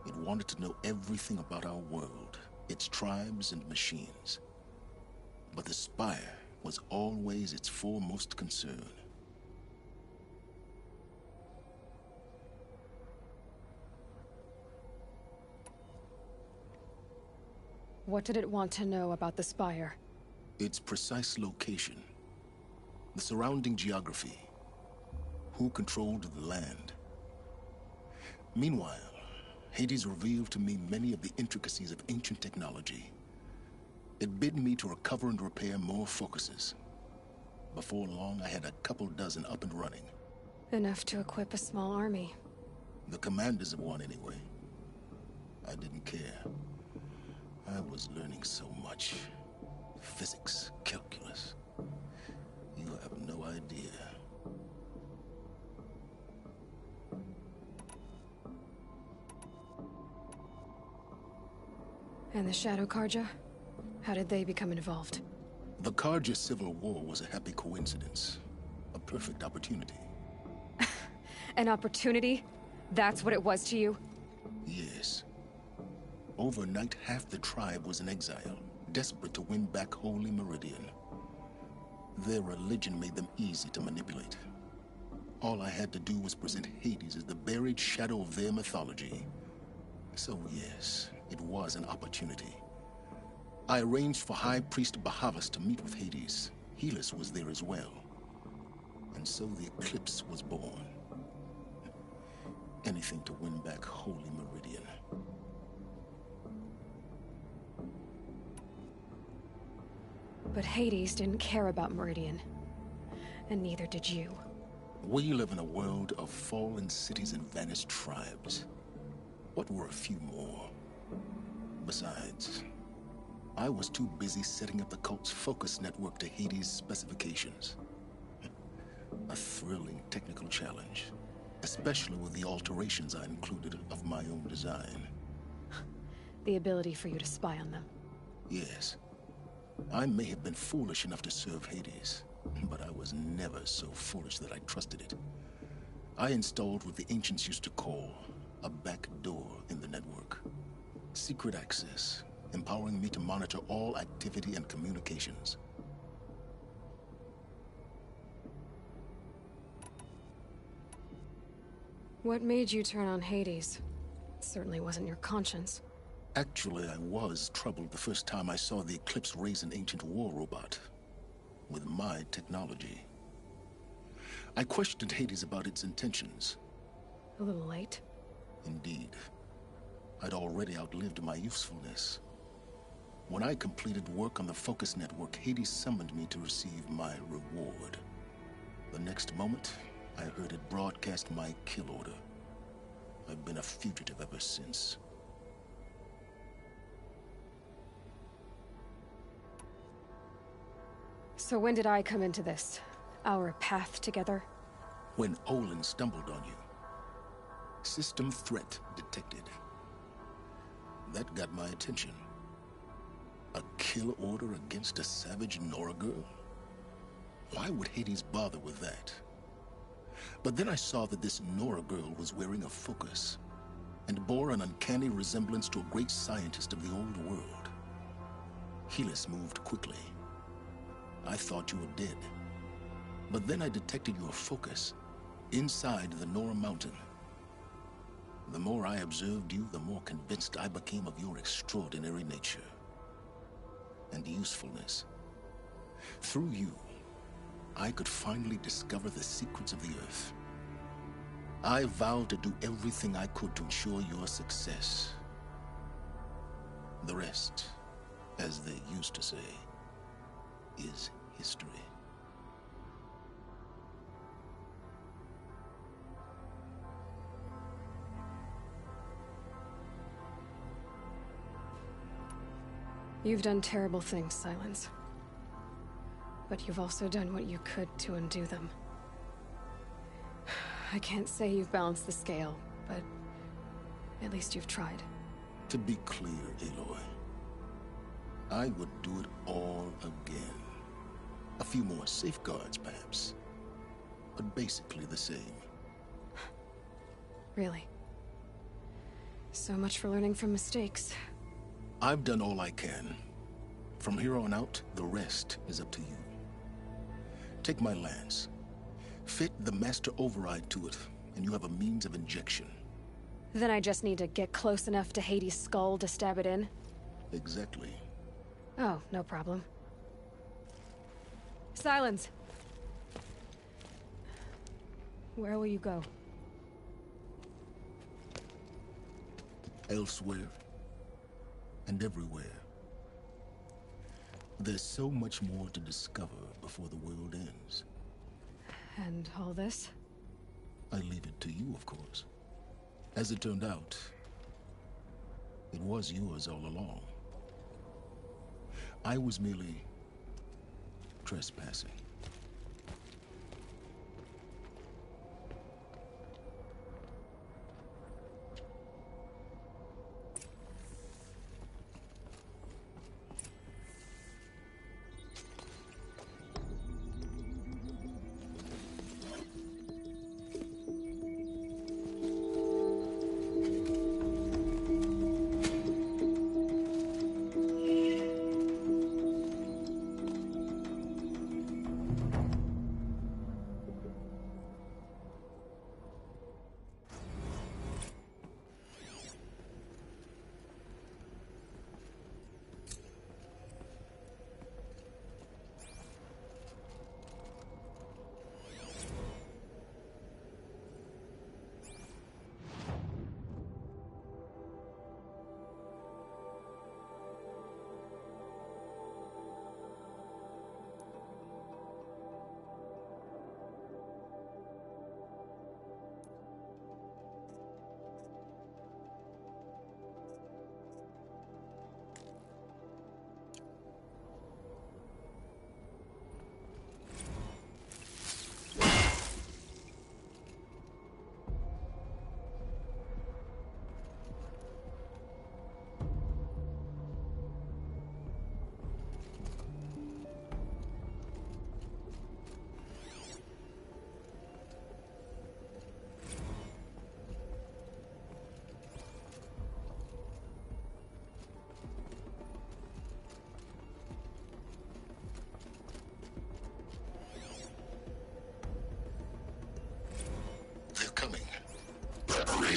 It wanted to know everything about our world, its tribes and machines. But the Spire was always its foremost concern. What did it want to know about the Spire? Its precise location. The surrounding geography. Who controlled the land. Meanwhile, Hades revealed to me many of the intricacies of ancient technology. It bid me to recover and repair more focuses. Before long, I had a couple dozen up and running. Enough to equip a small army. The commanders of one, anyway. I didn't care. I was learning so much. Physics, calculus. You have no idea. And the Shadow Karja? How did they become involved? The Karja Civil War was a happy coincidence. A perfect opportunity. An opportunity? That's what it was to you? Yes. Overnight, half the tribe was in exile, desperate to win back Holy Meridian. Their religion made them easy to manipulate. All I had to do was present Hades as the buried shadow of their mythology. So yes, it was an opportunity. I arranged for High Priest Bahavas to meet with Hades. Helis was there as well. And so the Eclipse was born. Anything to win back Holy Meridian. But Hades didn't care about Meridian. And neither did you. We live in a world of fallen cities and vanished tribes. What were a few more? Besides, I was too busy setting up the cult's focus network to Hades' specifications. A thrilling technical challenge, especially with the alterations I included of my own design. The ability for you to spy on them. Yes. I may have been foolish enough to serve Hades, but I was never so foolish that I trusted it. I installed what the ancients used to call a back door in the network. Secret access, empowering me to monitor all activity and communications. What made you turn on Hades? It certainly wasn't your conscience. Actually, I was troubled the first time I saw the Eclipse raise an ancient war robot. With my technology. I questioned Hades about its intentions. A little late? Indeed. I'd already outlived my usefulness. When I completed work on the Focus Network, Hades summoned me to receive my reward. The next moment, I heard it broadcast my kill order. I've been a fugitive ever since. So when did I come into this? Our path together? When Olin stumbled on you. System threat detected. That got my attention. A kill order against a savage Nora girl? Why would Hades bother with that? But then I saw that this Nora girl was wearing a focus, and bore an uncanny resemblance to a great scientist of the old world. Helis moved quickly. I thought you were dead. But then I detected your focus inside the Nora Mountain. The more I observed you, the more convinced I became of your extraordinary nature and usefulness. Through you, I could finally discover the secrets of the Earth. I vowed to do everything I could to ensure your success. The rest, as they used to say, is history. You've done terrible things, Silence. But you've also done what you could to undo them. I can't say you've balanced the scale, but at least you've tried. To be clear, Aloy, I would do it all again. A few more safeguards, perhaps. But basically the same. Really? So much for learning from mistakes. I've done all I can. From here on out, the rest is up to you. Take my lance. Fit the master override to it, and you have a means of injection. Then I just need to get close enough to Hades' skull to stab it in? Exactly. Oh, no problem. Silence! Where will you go? Elsewhere. And everywhere. There's so much more to discover before the world ends. And all this? I leave it to you, of course. As it turned out, it was yours all along. I was merely trespassing.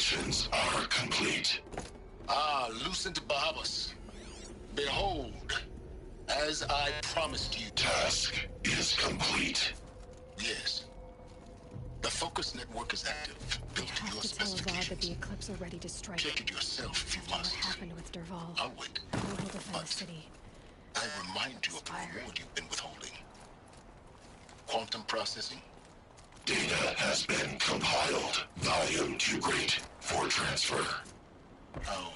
Preparations are complete. Ah, Lucent Bahabas. Behold, as I promised you. Task is complete. Yes. The focus network is active, built to your Tell Avad that specifications. the Eclipse are ready to strike. Check it yourself if you What must. happened with Derval? I'll wait. Who will defend the city? I remind you of the reward you've been withholding. Quantum processing? Data has been compiled. Volume too great for transfer. Oh.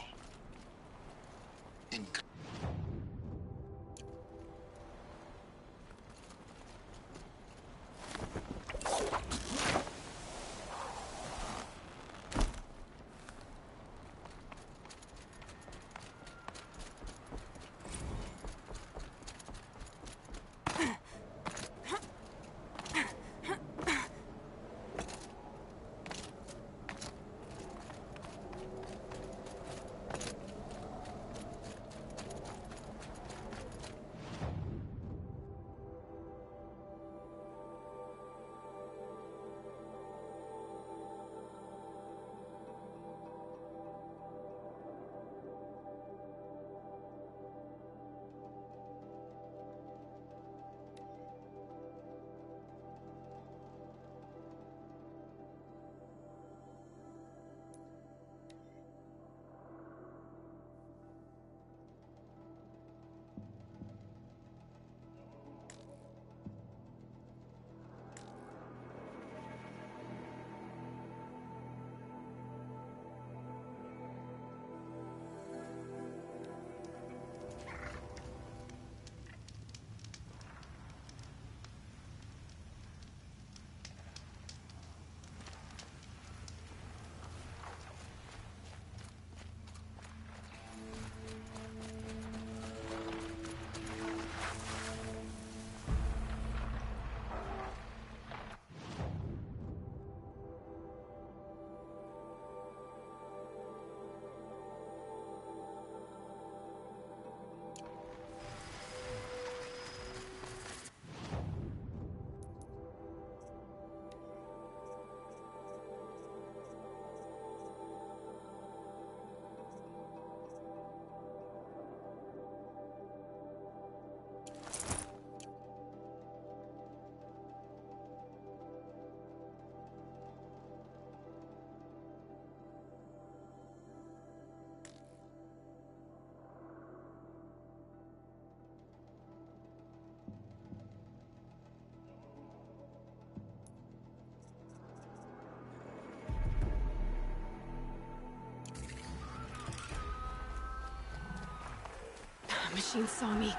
Machine saw me.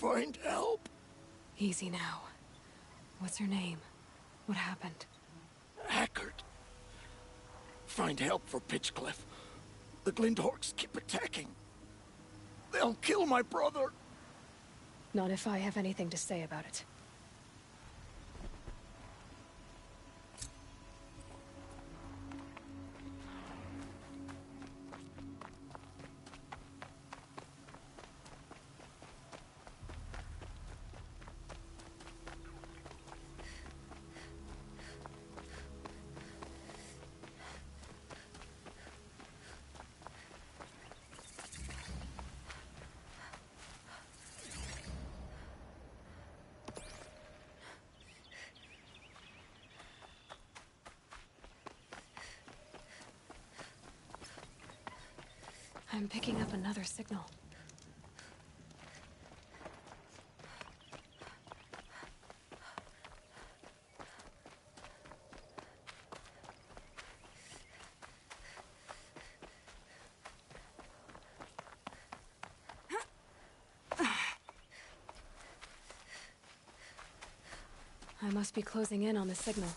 Find help. Easy now. What's her name? What happened? Hackard. Find help for Pitchcliff. The Glindorks keep attacking. They'll kill my brother. Not if I have anything to say about it. I'm picking up another signal. I must be closing in on the signal.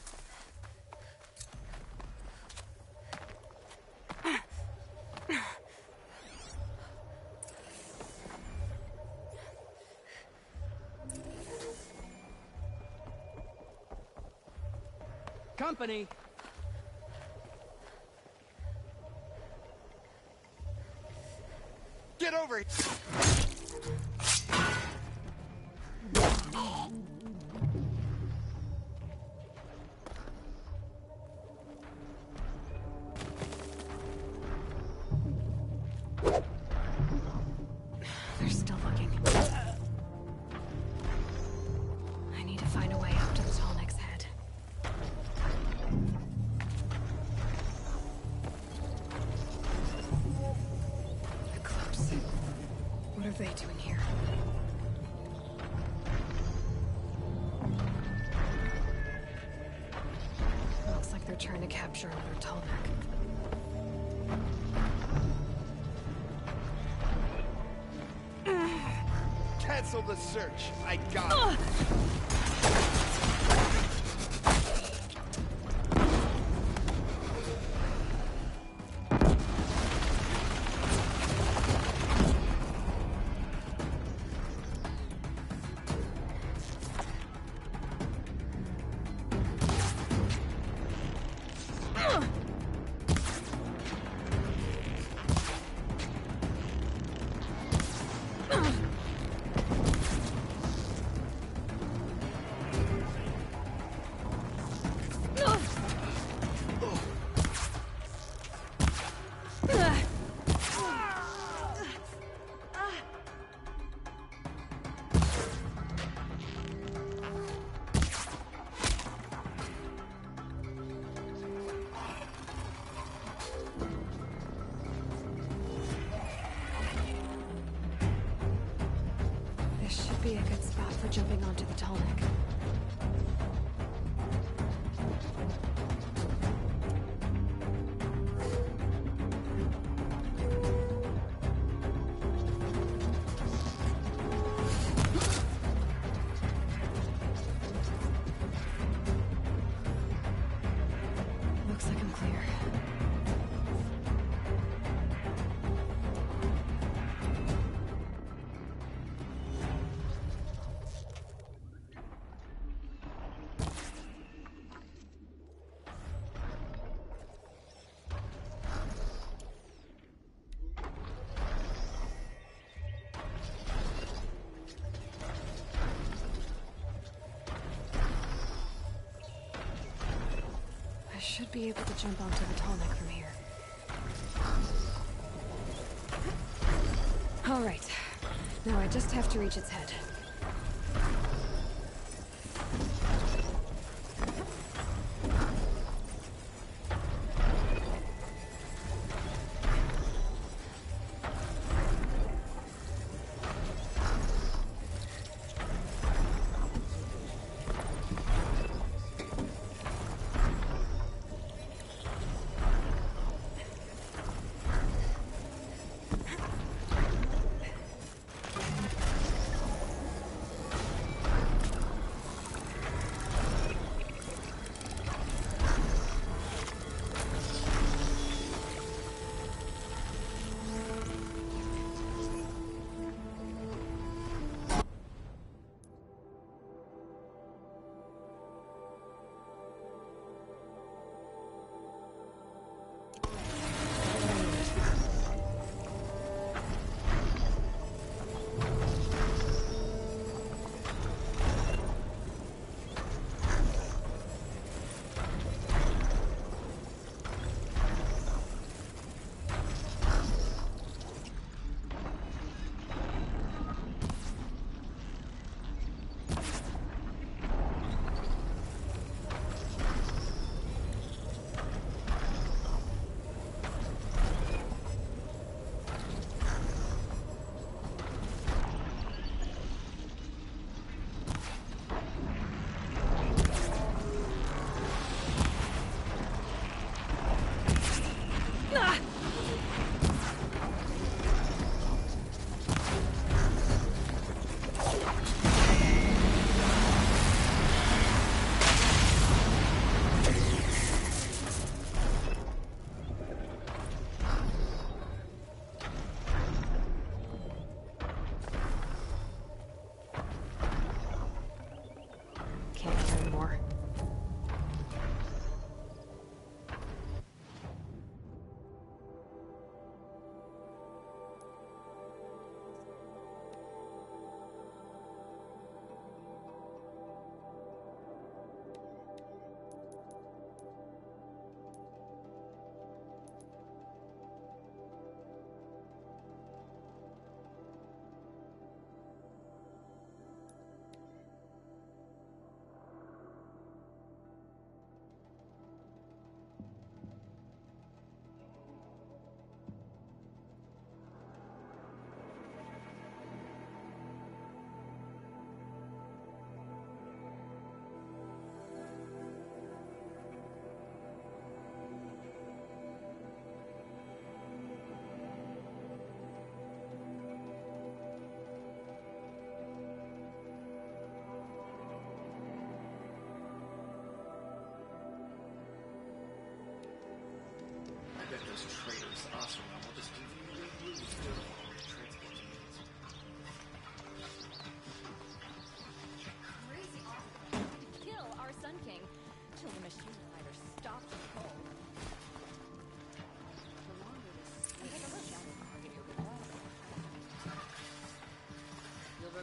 Company! Get over it! They're still looking. I need to find a way up to the Tallneck's head. Eclipse. What are they doing here? Looks like they're trying to capture another Tallneck. Cancel the search. I got it. This should be a good spot for jumping onto the Tallneck. Looks like I'm clear. I should be able to jump onto the Tallneck from here. All right. Now I just have to reach its head.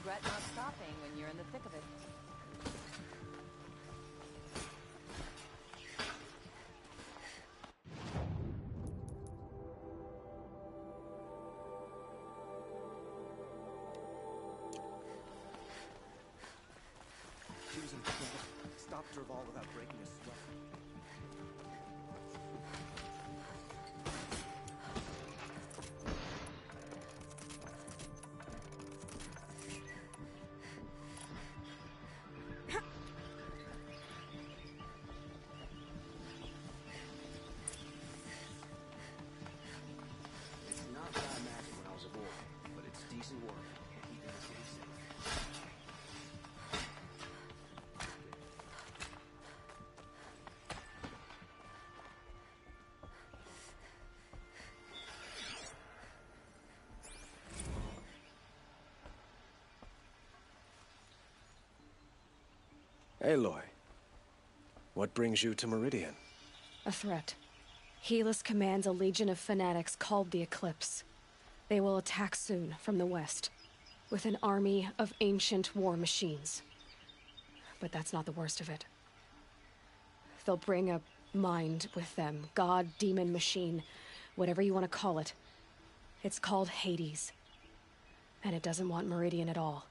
regret not stopping when you're in the thick of it. She was incredible. Stopped her all without breaking a sweat. It's not what I imagined when I was a boy, but it's decent work. Keeping the city safe. Aloy, what brings you to Meridian? A threat. Helis commands a legion of fanatics called the Eclipse. They will attack soon from the west, with an army of ancient war machines. But that's not the worst of it. They'll bring a mind with them, god, demon, machine, whatever you want to call it. It's called Hades. And it doesn't want Meridian at all.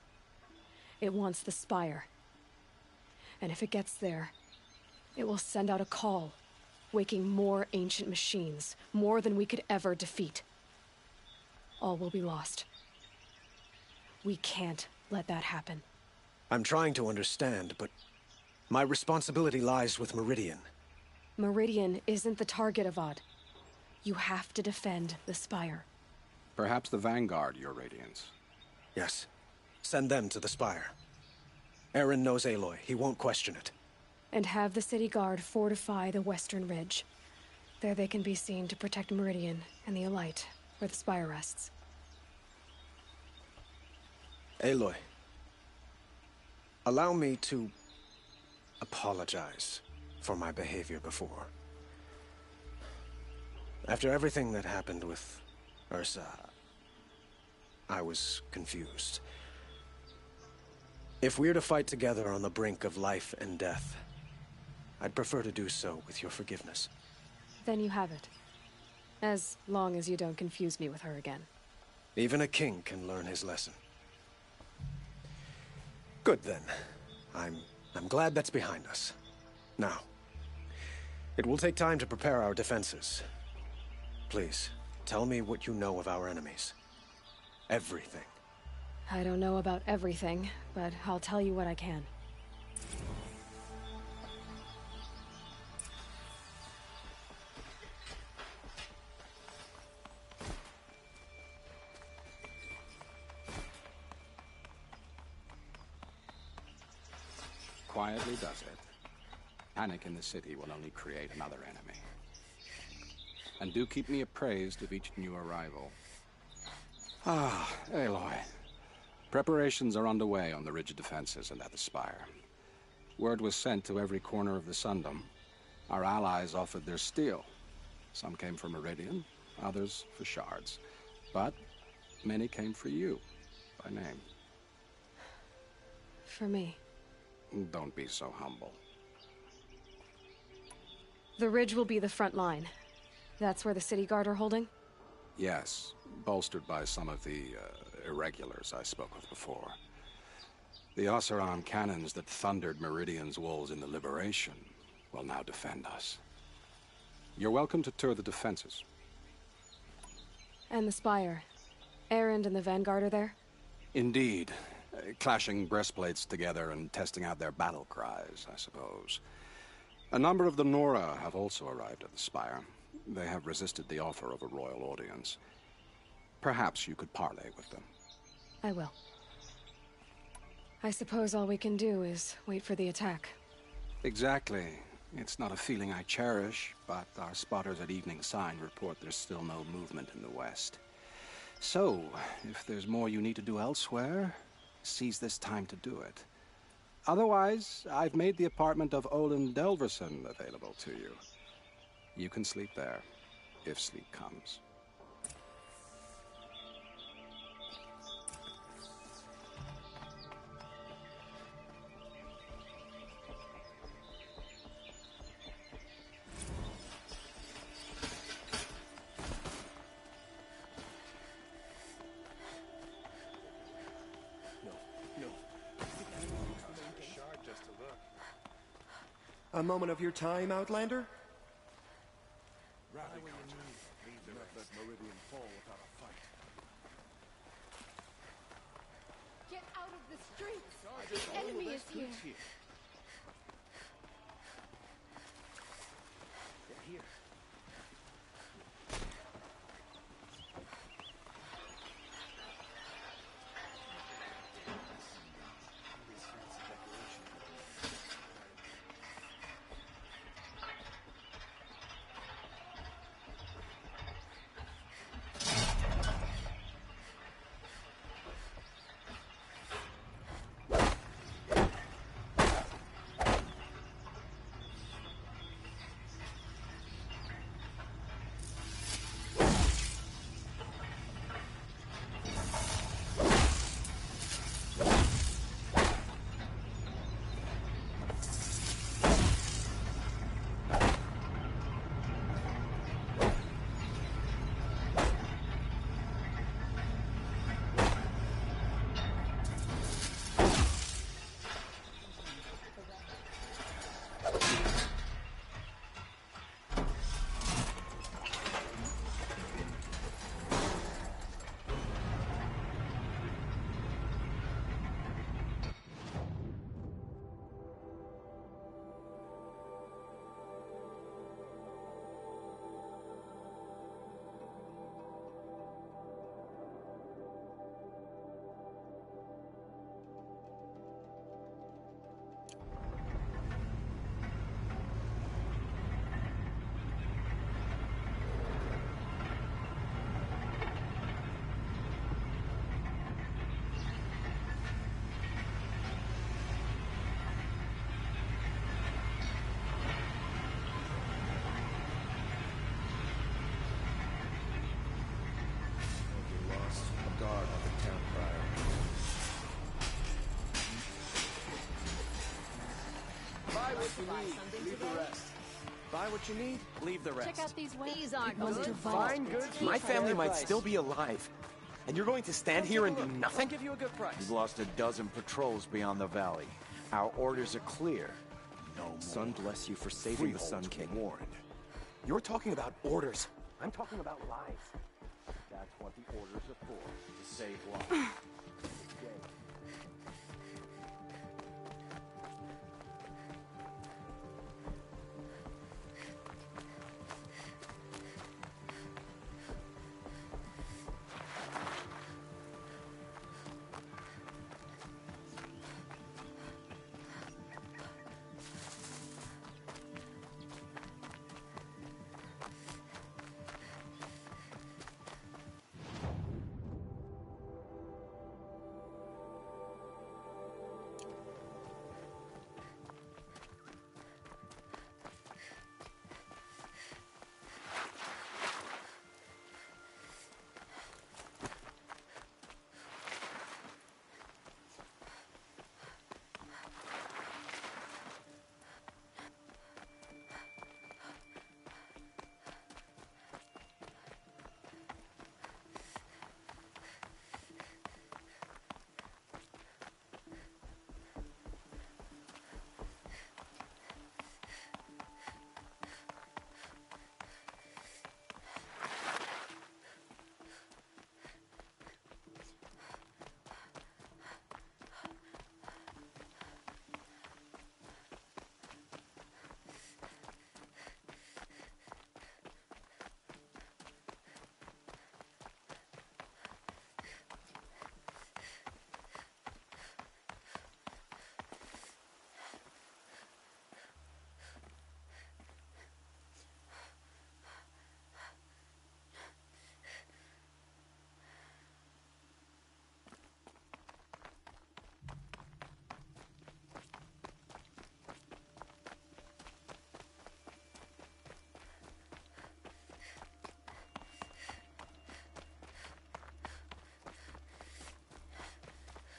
It wants the Spire. And if it gets there, it will send out a call, waking more ancient machines, more than we could ever defeat. All will be lost. We can't let that happen. I'm trying to understand, but my responsibility lies with Meridian. Meridian isn't the target, Avad. You have to defend the Spire. Perhaps the Vanguard, Your Radiance. Yes. Send them to the Spire. Aaron knows Aloy. He won't question it. And have the city guard fortify the western ridge. There they can be seen to protect Meridian and the Elite, where the Spire rests. Aloy, allow me to apologize for my behavior before. After everything that happened with Ursa, I was confused. If we're to fight together on the brink of life and death, I'd prefer to do so with your forgiveness. Then you have it. As long as you don't confuse me with her again. Even a king can learn his lesson. Good then. I'm glad that's behind us. Now, it will take time to prepare our defenses. Please, tell me what you know of our enemies. Everything. I don't know about everything, but I'll tell you what I can. Quietly does it. Panic in the city will only create another enemy. And do keep me appraised of each new arrival. Ah, Aloy. Preparations are underway on the ridge defenses and at the Spire. Word was sent to every corner of the Sundom. Our allies offered their steel. Some came for Meridian, others for shards. But many came for you, by name. For me. Don't be so humble. The ridge will be the front line. That's where the city guard are holding? Yes, bolstered by some of the irregulars I spoke of before. The Oseram cannons that thundered Meridian's walls in the Liberation will now defend us. You're welcome to tour the defenses. And the Spire. Erend and the Vanguard are there? Indeed. Clashing breastplates together and testing out their battle cries, I suppose. A number of the Nora have also arrived at the Spire. They have resisted the offer of a royal audience. Perhaps you could parley with them. I will. I suppose all we can do is wait for the attack. Exactly. It's not a feeling I cherish, but our spotters at Evening Sign report there's still no movement in the west. So, if there's more you need to do elsewhere, seize this time to do it. Otherwise, I've made the apartment of Olin Delverson available to you. You can sleep there, if sleep comes. A moment of your time, Outlander? Rally contact. Never let Meridian fall without a fight. Get out of the streets! The enemy is here! They're here. Buy what you need, leave the rest. Check out these weapons. These aren't Most good. of Fine goods. My family might still be alive. And you're going to stand here and do nothing? I'll give you a good price. We've lost a dozen patrols beyond the valley. Our orders are clear. No more. Sun bless you for saving the Sun King. Warned. You're talking about orders. I'm talking about lives. That's what the orders are for, to save lives.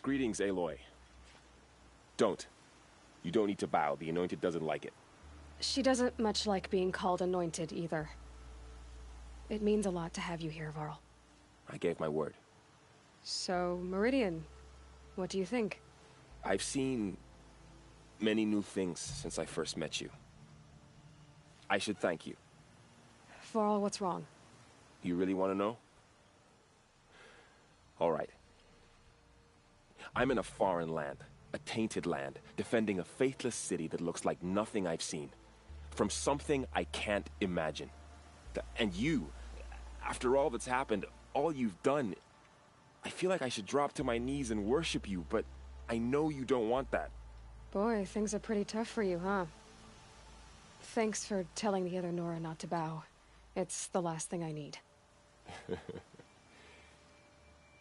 Greetings, Aloy. Don't. You don't need to bow. The Anointed doesn't like it. She doesn't much like being called Anointed, either. It means a lot to have you here, Varl. I gave my word. So, Meridian, what do you think? I've seen many new things since I first met you. I should thank you. For all what's wrong. You really want to know? All right. I'm in a foreign land, a tainted land, defending a faithless city that looks like nothing I've seen. From something I can't imagine. And you, after all that's happened, all you've done, I feel like I should drop to my knees and worship you, but I know you don't want that. Boy, things are pretty tough for you, huh? Thanks for telling the other Nora not to bow. It's the last thing I need.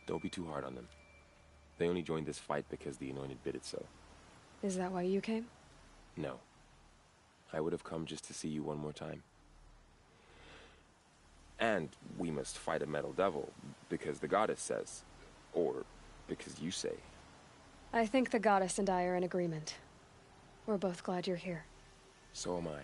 Don't be too hard on them. They only joined this fight because the Anointed bid it so. Is that why you came? No. I would have come just to see you one more time. And we must fight a metal devil, because the goddess says. Or because you say. I think the goddess and I are in agreement. We're both glad you're here. So am I.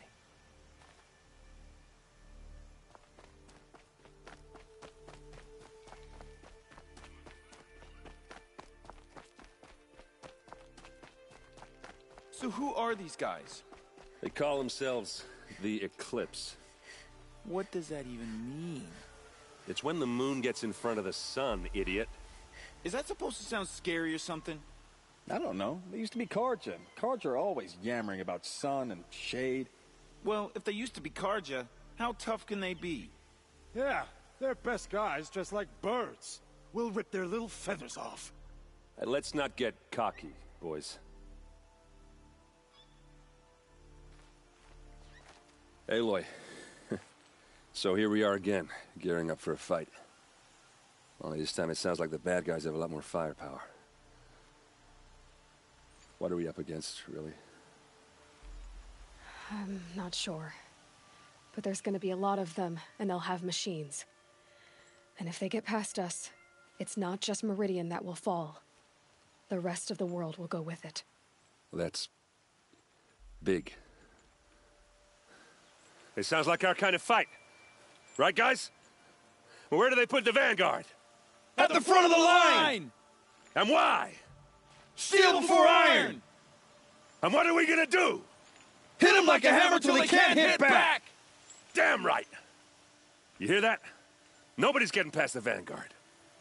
So who are these guys? They call themselves the Eclipse. What does that even mean? It's when the moon gets in front of the sun, idiot. Is that supposed to sound scary or something? I don't know. They used to be Karja. Karja are always yammering about sun and shade. Well, if they used to be Karja, how tough can they be? Yeah, they're best guys dressed like birds. We'll rip their little feathers off. And let's not get cocky, boys. Aloy. So here we are again, gearing up for a fight. Only this time it sounds like the bad guys have a lot more firepower. What are we up against, really? I'm not sure. But there's gonna be a lot of them, and they'll have machines. And if they get past us, it's not just Meridian that will fall. The rest of the world will go with it. Well, that's big. It sounds like our kind of fight. Right, guys? Well, where do they put the Vanguard? At the front of the line! And why? Steel before iron! And what are we gonna do? Hit them like a hammer till they can't hit back! Damn right! You hear that? Nobody's getting past the Vanguard.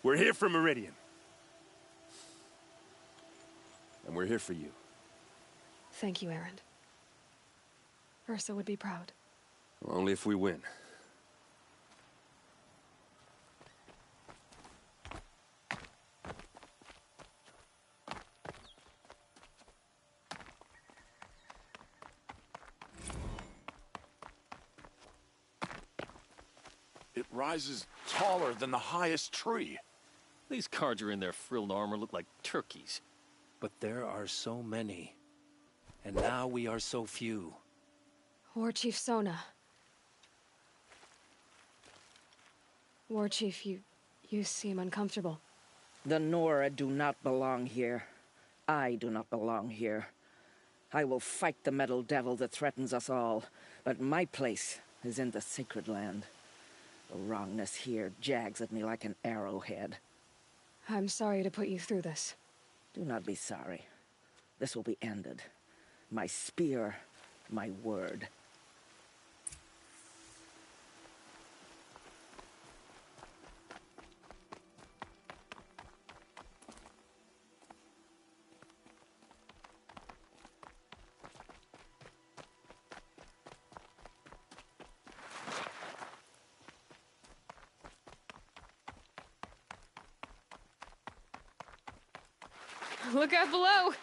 We're here for Meridian. And we're here for you. Thank you, Erend. Ursa would be proud. Well, only if we win. It rises taller than the highest tree. These Karja in their frilled armor look like turkeys. But there are so many. And now we are so few. War Chief Sona. War Chief, you seem uncomfortable. The Nora do not belong here. I do not belong here. I will fight the metal devil that threatens us all, but my place is in the sacred land. The wrongness here jags at me like an arrowhead. I'm sorry to put you through this. Do not be sorry. This will be ended. My spear, my word. Look out below!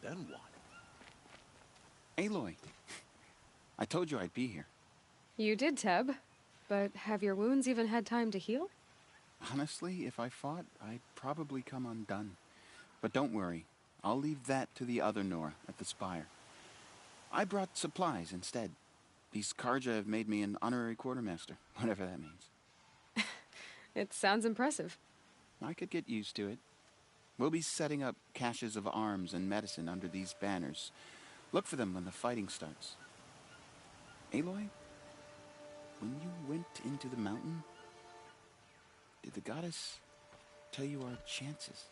then what? Aloy, I told you I'd be here. You did, Teb. But have your wounds even had time to heal? Honestly, if I fought, I'd probably come undone. But don't worry. I'll leave that to the other Nora at the Spire. I brought supplies instead. These Karja have made me an honorary quartermaster, whatever that means. It sounds impressive. I could get used to it. We'll be setting up caches of arms and medicine under these banners. Look for them when the fighting starts. Aloy, when you went into the mountain, did the goddess tell you our chances?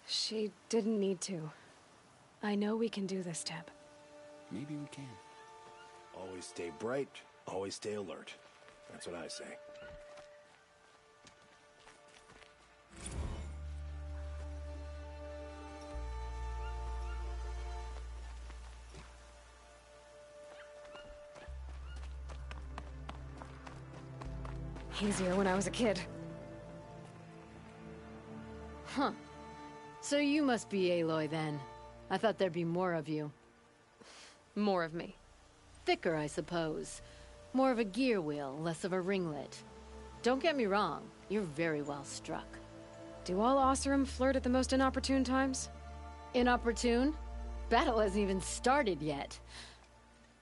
She didn't need to. I know we can do this, Teb. Maybe we can. Always stay bright, always stay alert. That's what I say. Easier when I was a kid. Huh. So you must be Aloy then. I thought there'd be more of you. More of me. Thicker, I suppose. More of a gear wheel, less of a ringlet. Don't get me wrong, you're very well struck. Do all Oseram flirt at the most inopportune times? Inopportune? Battle hasn't even started yet.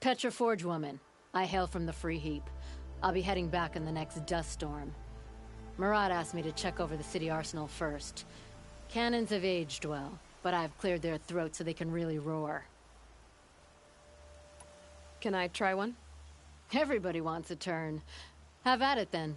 Petra Forge woman. I hail from the Free Heap. I'll be heading back in the next dust storm. Murad asked me to check over the city arsenal first. Cannons have aged well, but I've cleared their throats so they can really roar. Can I try one? Everybody wants a turn. Have at it then.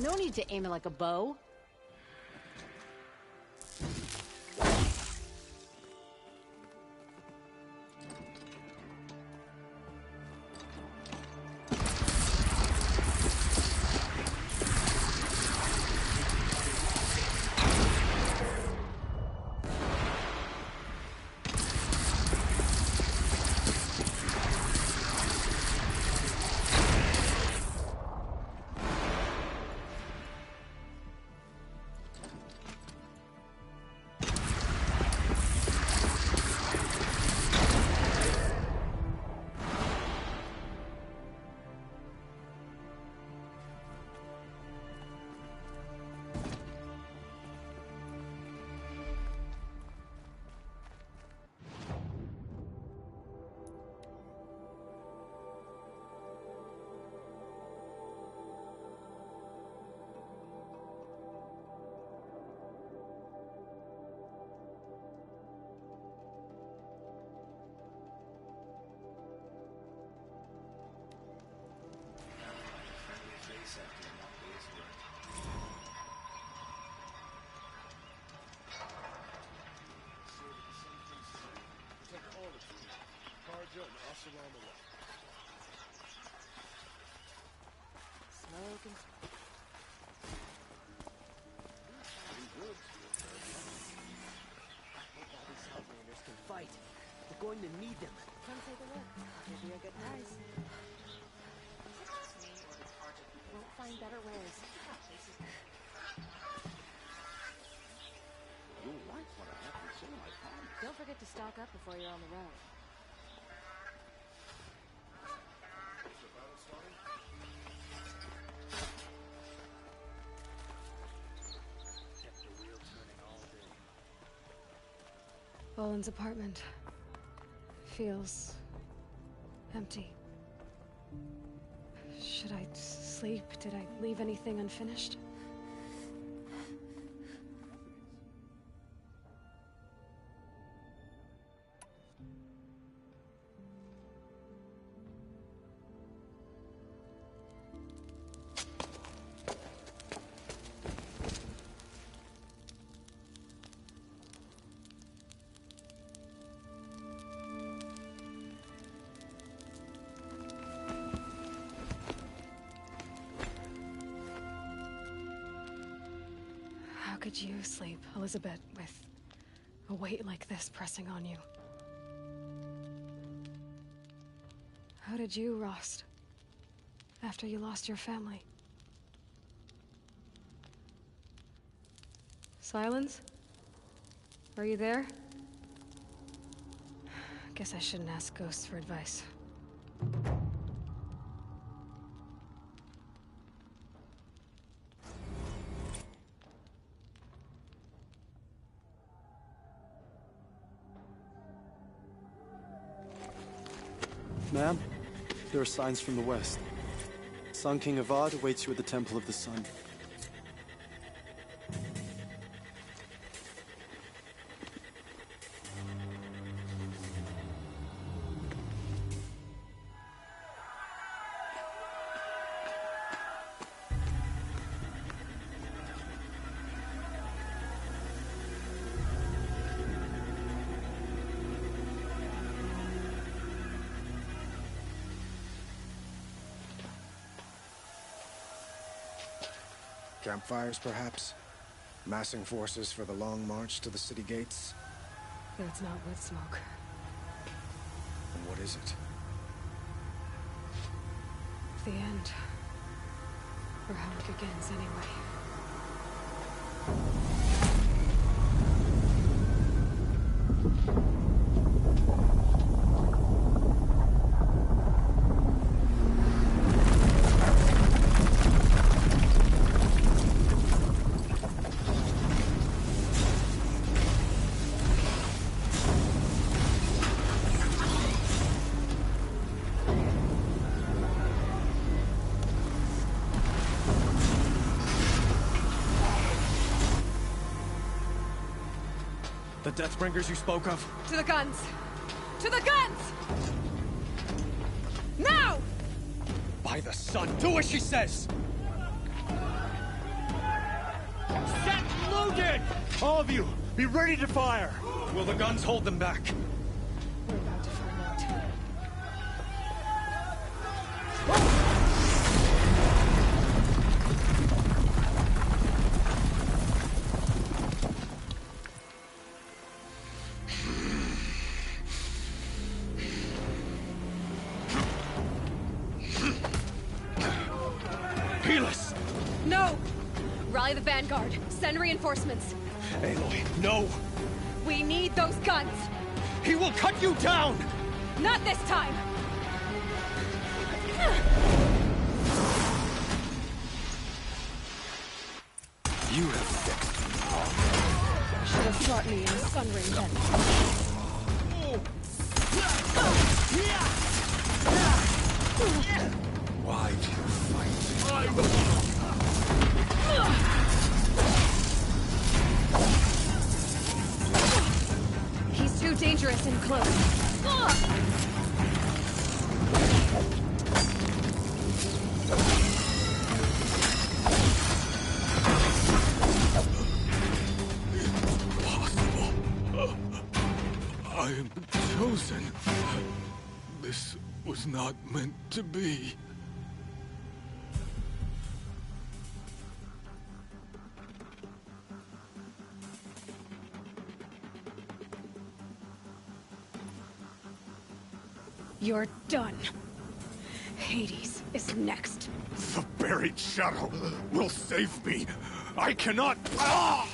No need to aim it like a bow. Fight. We're going to need them. Come take a look. Give you a good price. Won't find better wares. You'll like what I have to say, my friend. Don't forget to stock up before you're on the road. Boland's apartment feels empty. Should I sleep? Did I leave anything unfinished? could you sleep, Elizabeth, with a weight like this pressing on you? How did you, Rost, after you lost your family? Silence? Are you there? Guess I shouldn't ask ghosts for advice. Ma'am, there are signs from the west. Sun King Avad awaits you at the Temple of the Sun. Campfires, perhaps? Massing forces for the long march to the city gates? That's not wood smoke. And what is it? The end. Or how it begins, anyway. The Deathbringers you spoke of? To the guns! To the guns! Now! By the sun, do as she says! Set loaded! All of you, be ready to fire! Will the guns hold them back? We're about to find out. No! Rally the Vanguard. Send reinforcements. Aloy, no! We need those guns! He will cut you down! Not this time! You have fixed me, Paul. Should have brought me in the Sun Ring then. Why do you fight? He's too dangerous and close. Impossible. I am chosen. This was not meant to be. You're done. Hades is next. The buried shadow will save me. I cannot... Ah!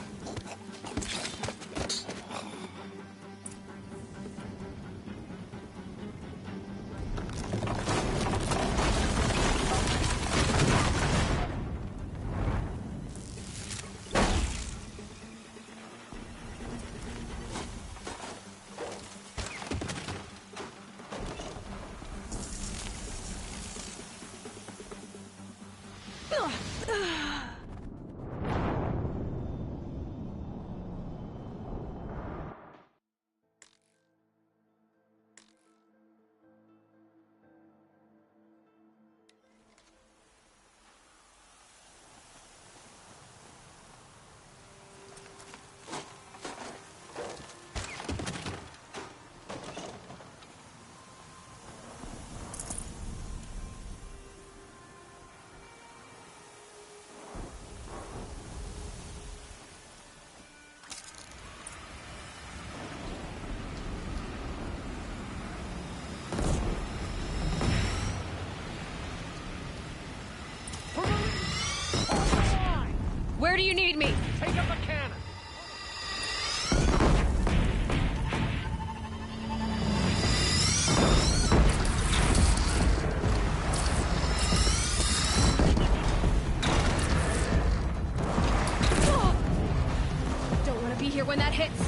Where do you need me? Take up a cannon! Don't want to be here when that hits.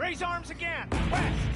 Raise arms again! West!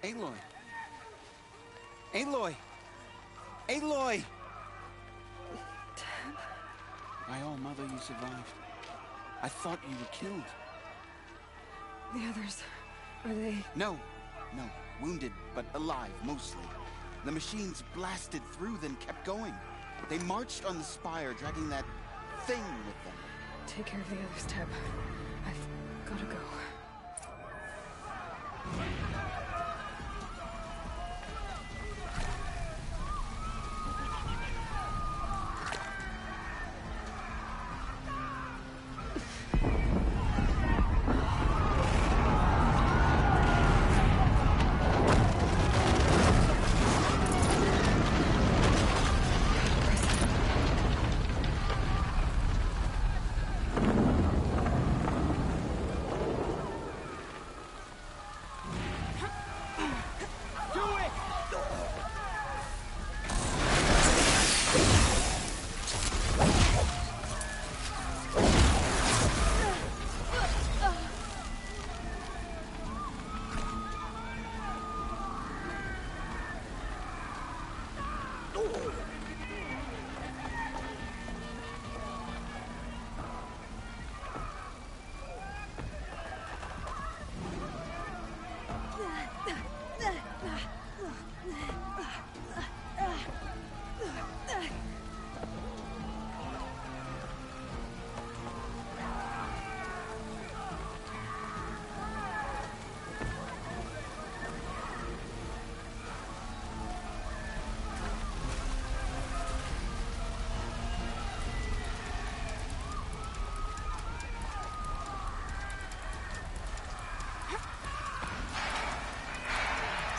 Aloy! Aloy! Aloy! Dad? My own mother, you survived. I thought you were killed. The others, are they... No. Wounded, but alive, mostly. The machines blasted through, then kept going. They marched on the spire, dragging that thing with them. Take care of the others, Teb. I've gotta go.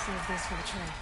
Save this for the train.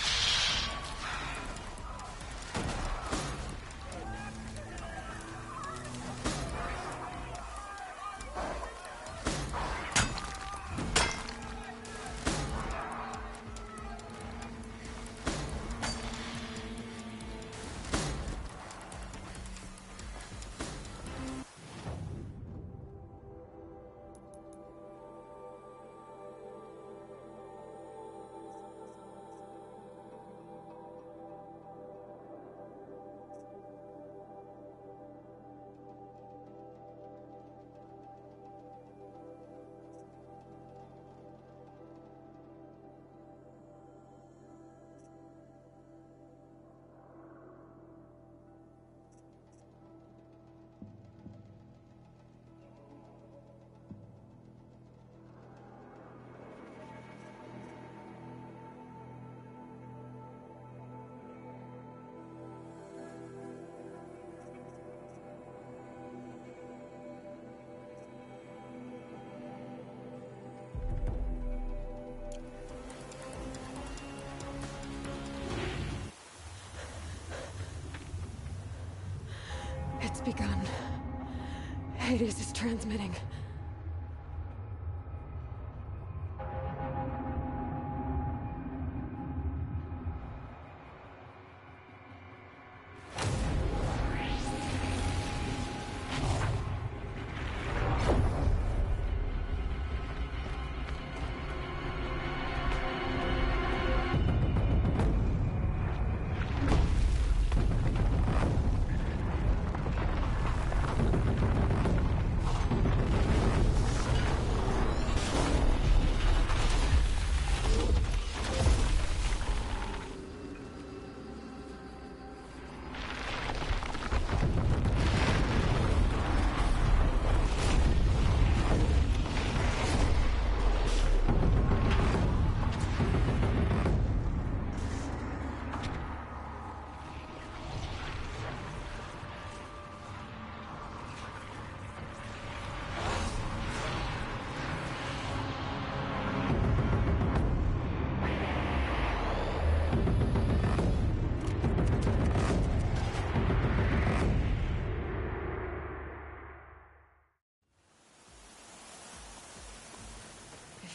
It's begun. Hades is transmitting.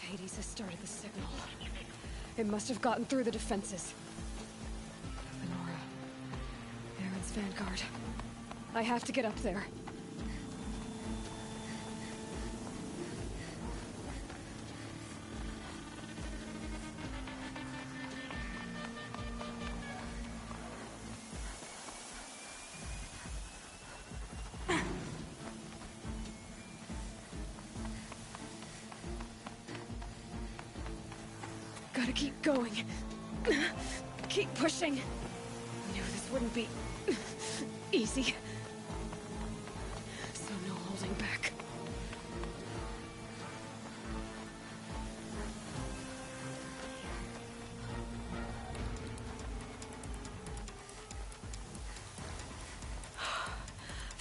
Hades has started the signal. It must have gotten through the defenses. Lenora. Aaron's vanguard. I have to get up there. gotta keep going. Keep pushing. I knew this wouldn't be easy. So no holding back.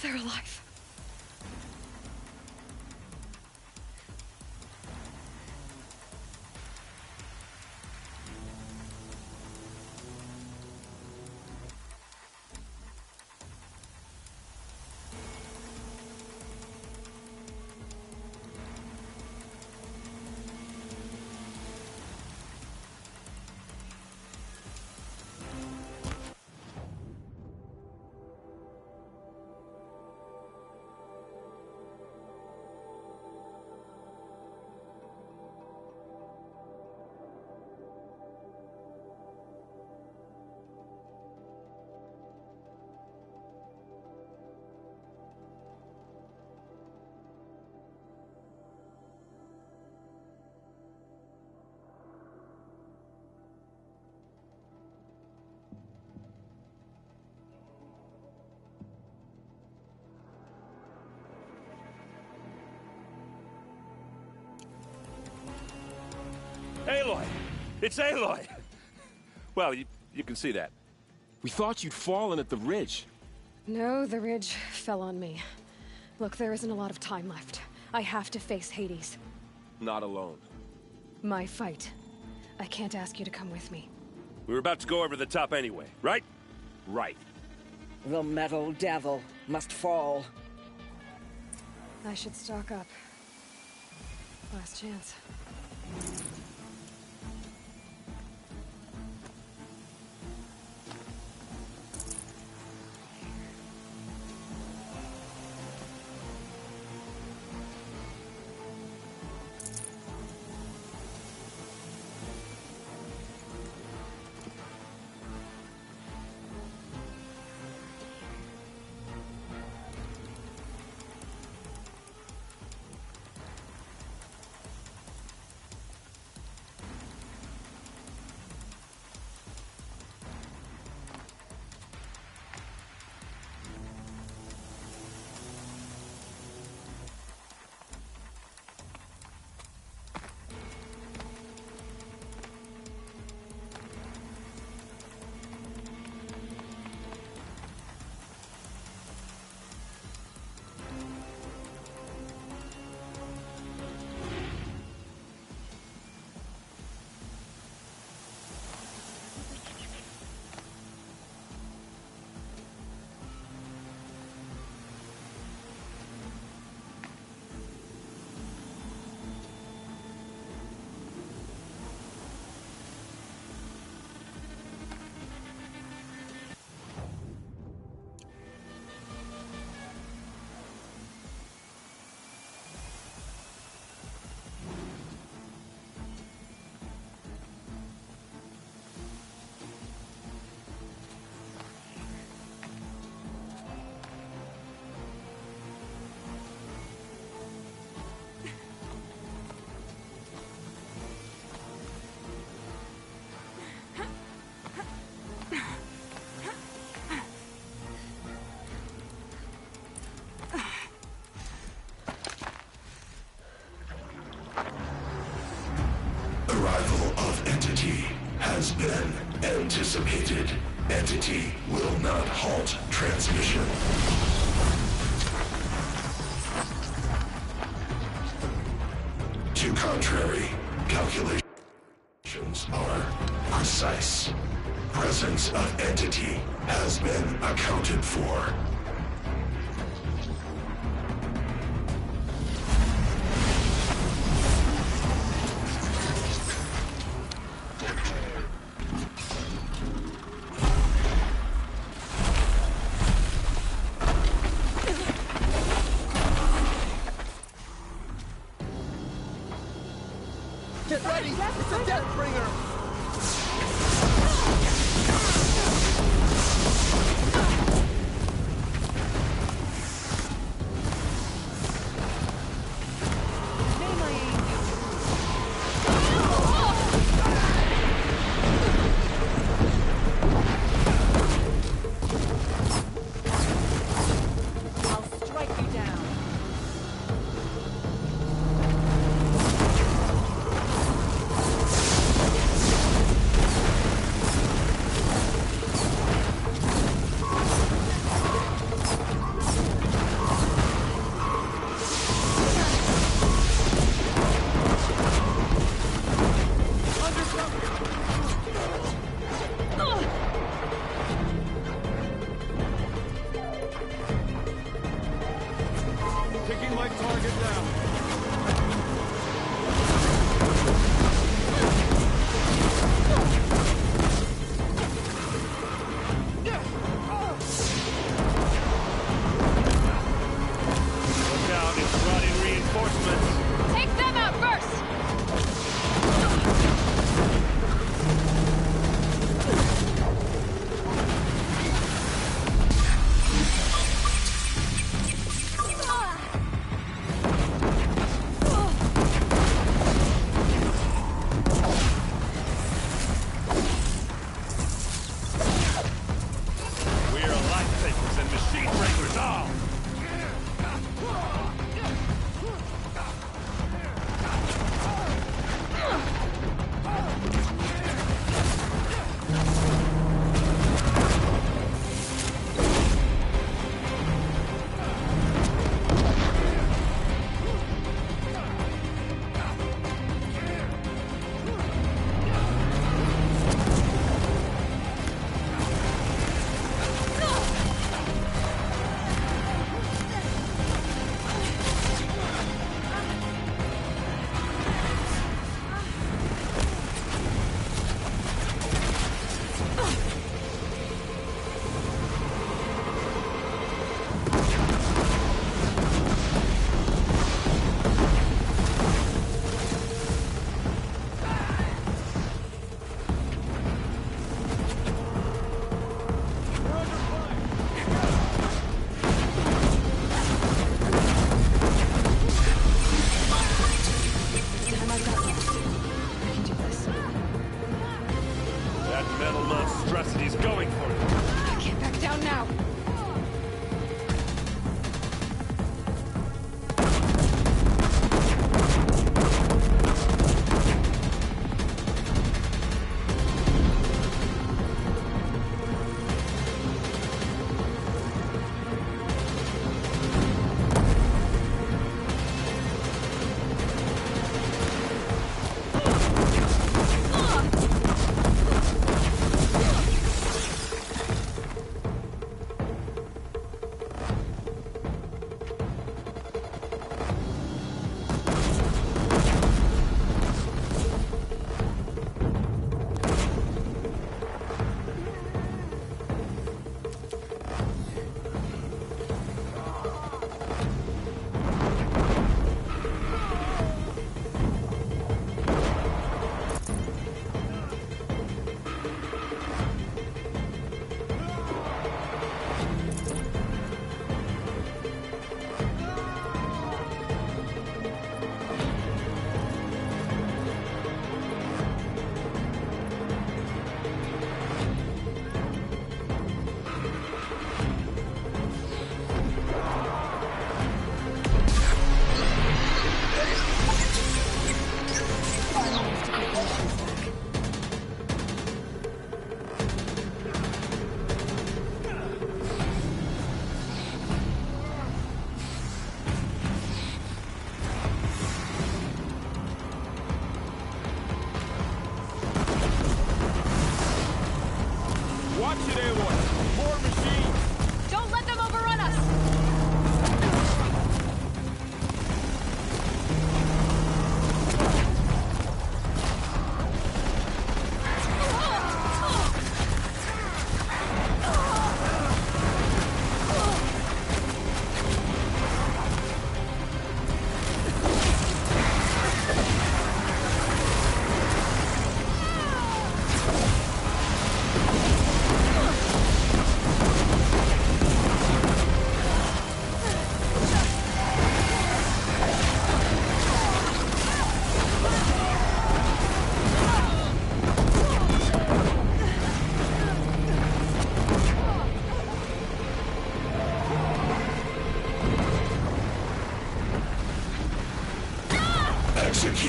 They're alive. Aloy! It's Aloy! Well, you can see that. We thought you'd fallen at the ridge. No, the ridge fell on me. Look, there isn't a lot of time left. I have to face Hades. Not alone. My fight. I can't ask you to come with me. We were about to go over the top anyway, right? Right. The metal devil must fall. I should stock up. Last chance. Arrival of Entity has been anticipated. Entity will not halt transmission. To contrary, calculations are precise. Presence of Entity has been accounted for. Get ready! It's a Deathbringer!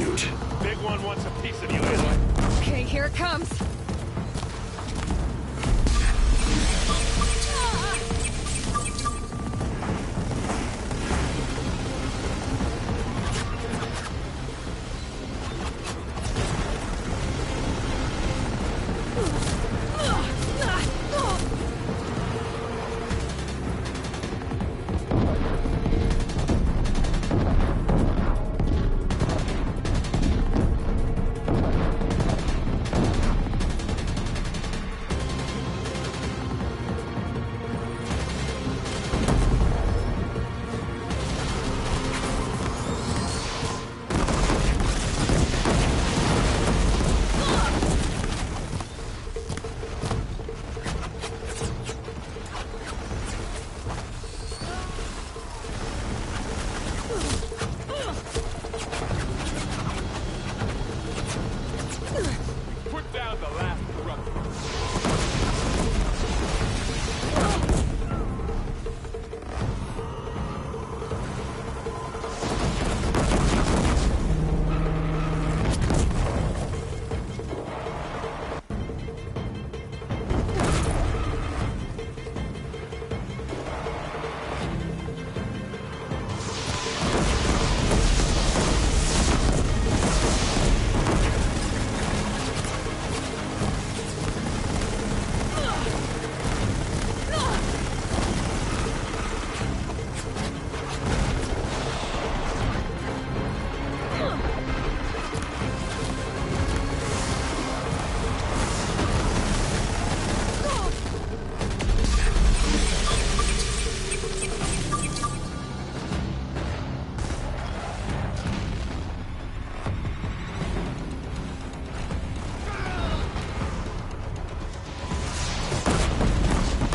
Execute. Big one wants a piece of you, Aloy. Okay, here it comes. Put down the last corruptor.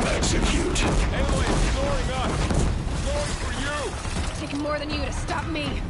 Execute. Aloy is ignoring us. Going for you. Taking more than you to stop me.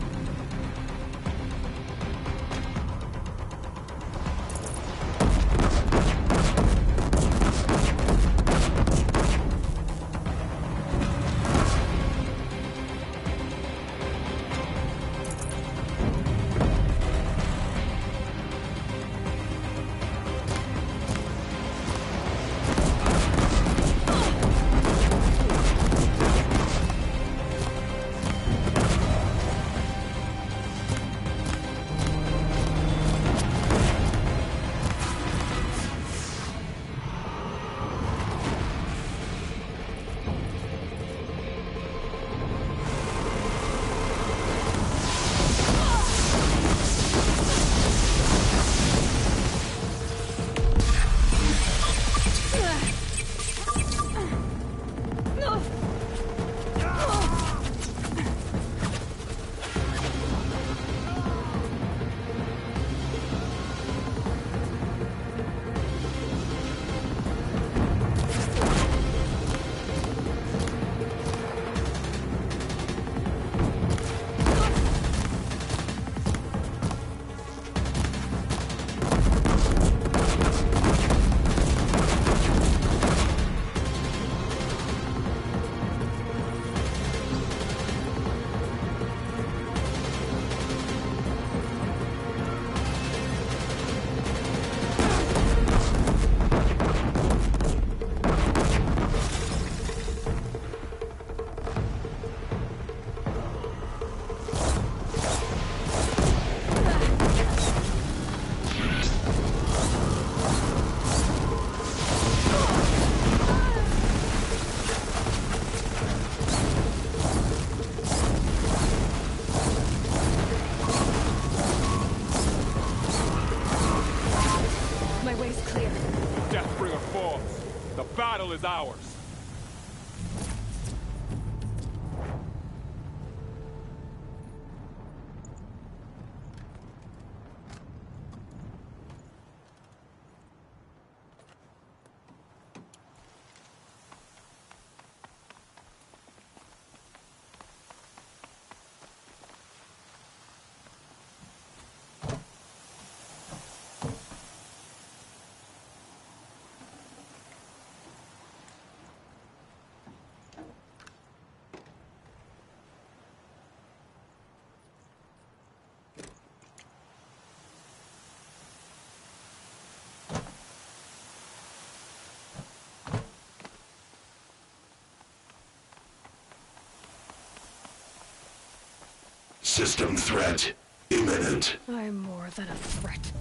battle is ours. System threat imminent. I'm more than a threat.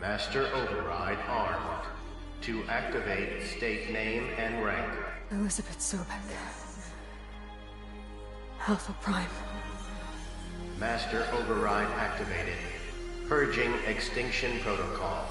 Master Override armed. To activate, state name and rank. Elizabeth Sobek. Alpha Prime. Master Override activated. Purging Extinction Protocol.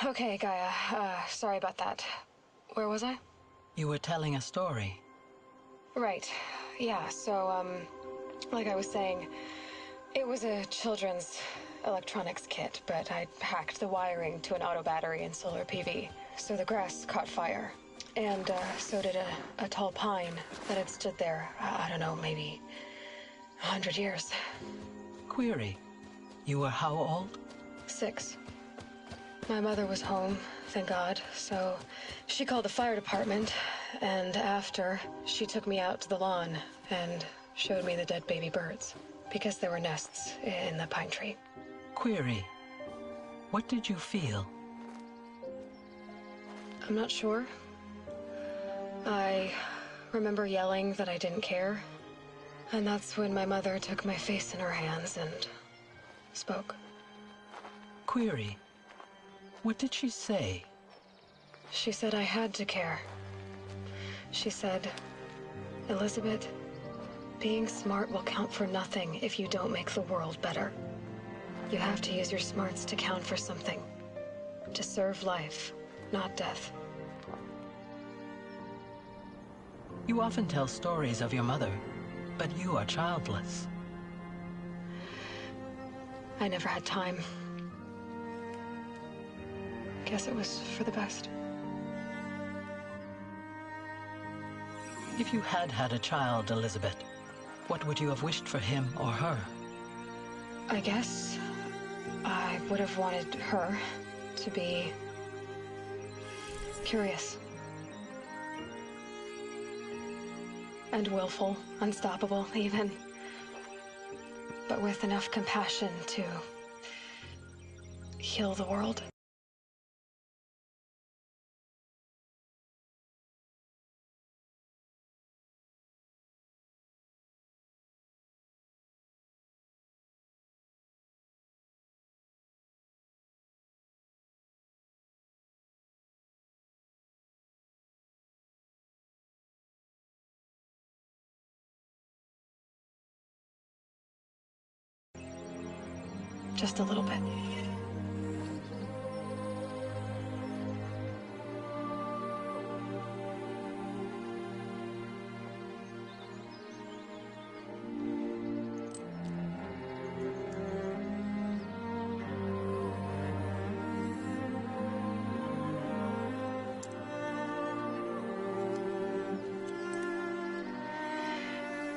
Okay, Gaia. Sorry about that. Where was I? You were telling a story. Right. Yeah, so, like I was saying, it was a children's electronics kit, but I hacked the wiring to an auto battery and solar PV. So the grass caught fire. And, so did a tall pine that had stood there, I don't know, maybe 100 years. Query. You were how old? 6. My mother was home, thank God, so she called the fire department, and after, she took me out to the lawn and showed me the dead baby birds, because there were nests in the pine tree. Query. What did you feel? I'm not sure. I remember yelling that I didn't care, and that's when my mother took my face in her hands and spoke. Query. What did she say? She said I had to care. She said, Elizabeth, being smart will count for nothing if you don't make the world better. You have to use your smarts to count for something. To serve life, not death. You often tell stories of your mother, but you are childless. I never had time. Guess it was for the best. If you had had a child, Elizabeth, what would you have wished for him or her? I guess I would have wanted her to be curious. And willful, unstoppable, even. But with enough compassion to heal the world. Just a little bit.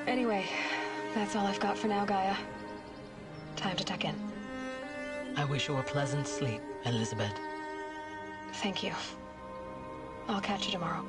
Anyway, that's all I've got for now, Gaia. Time to tuck in. I wish you a pleasant sleep, Elizabeth. Thank you. I'll catch you tomorrow.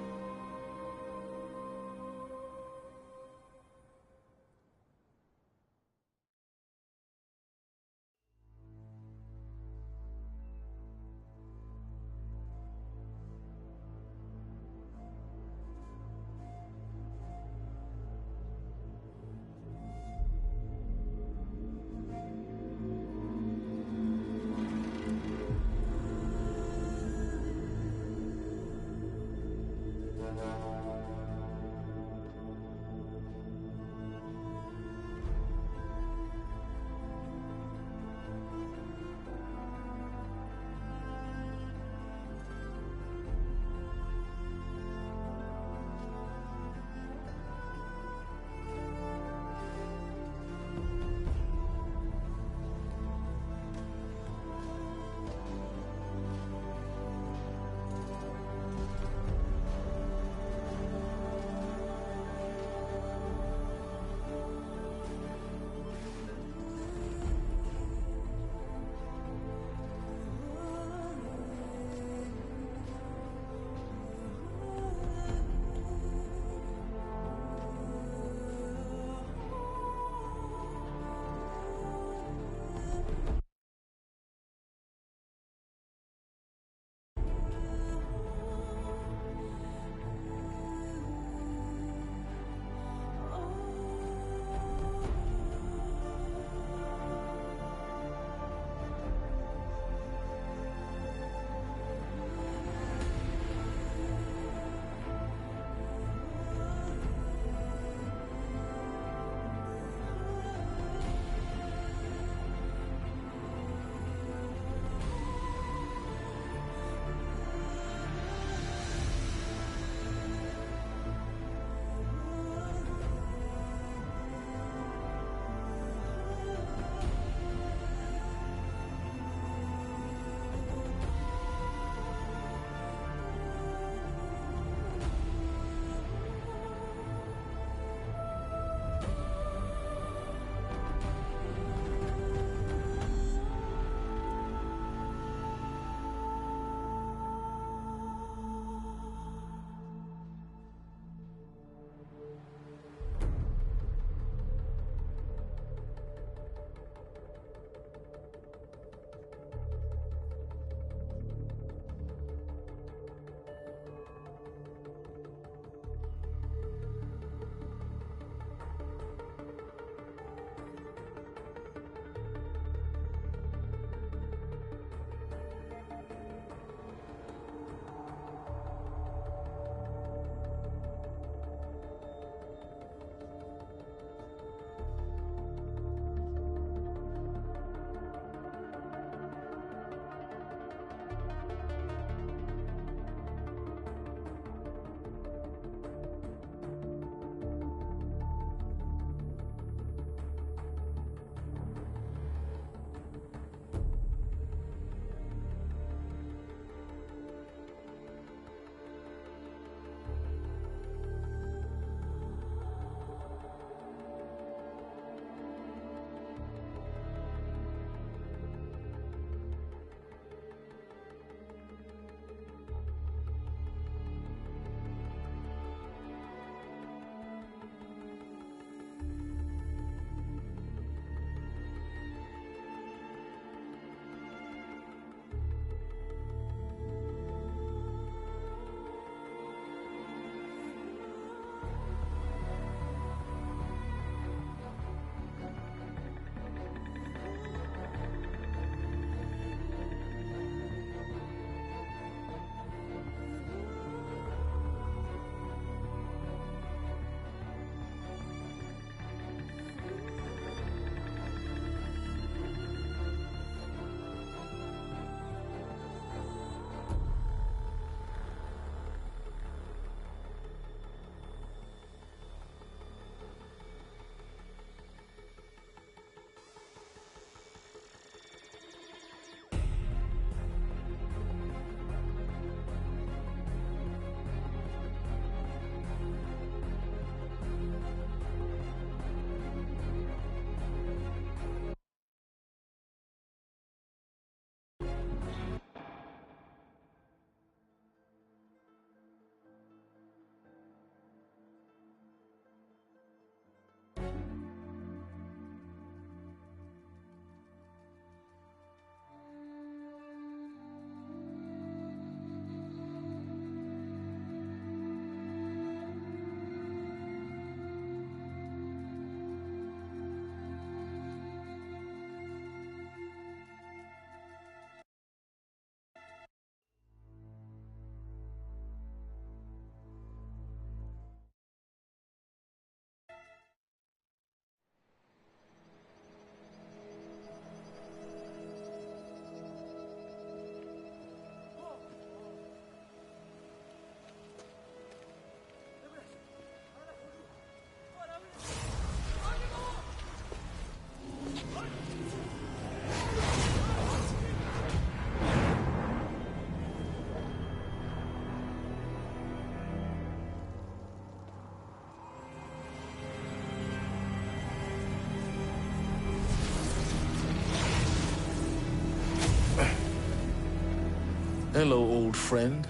Hello, old friend.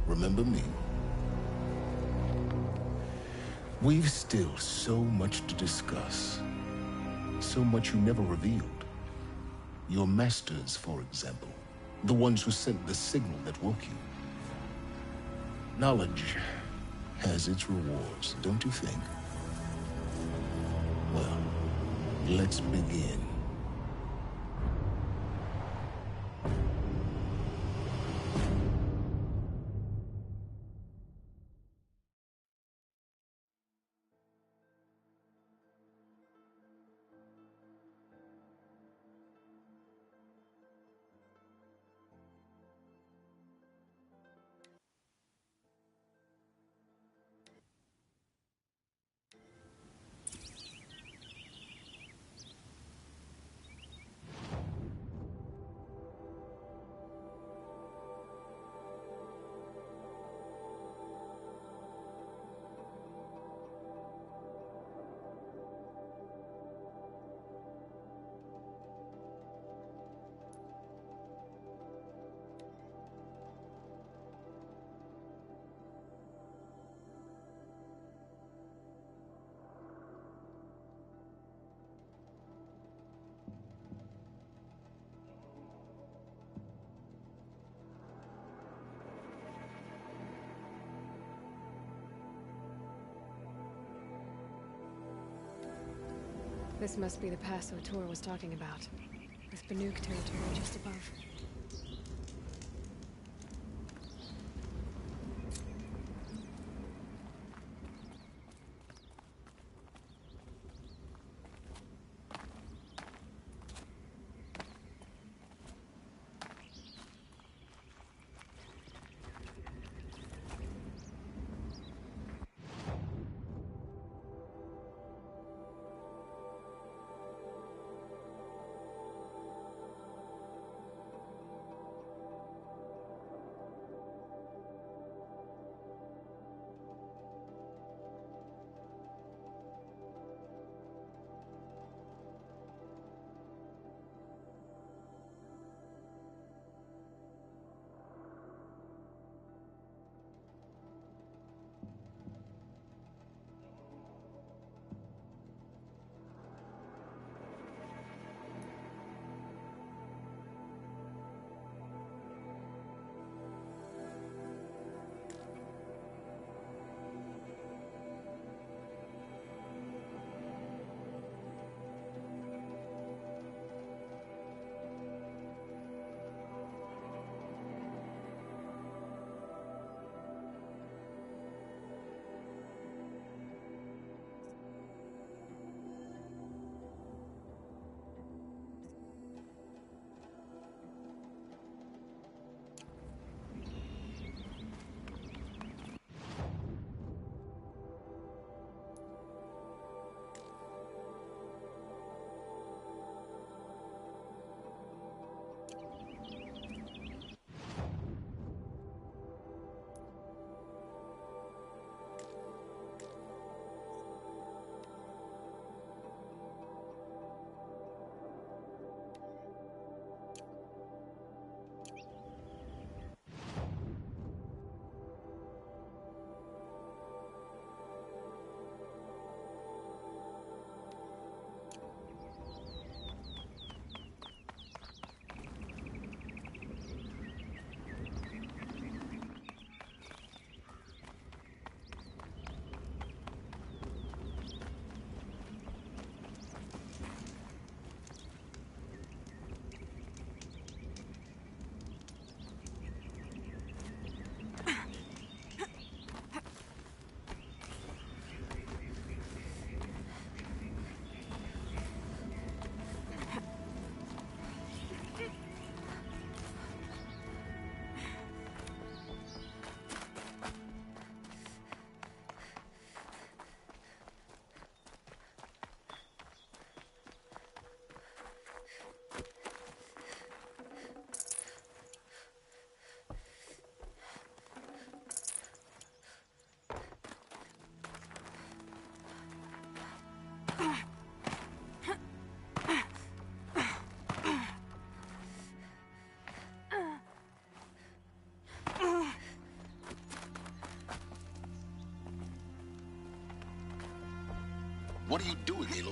Remember me? We've still so much to discuss. So much you never revealed. Your masters, for example. The ones who sent the signal that woke you. Knowledge has its rewards, don't you think? Well, let's begin. This must be the pass O'Toole was talking about, with Banuk territory just above.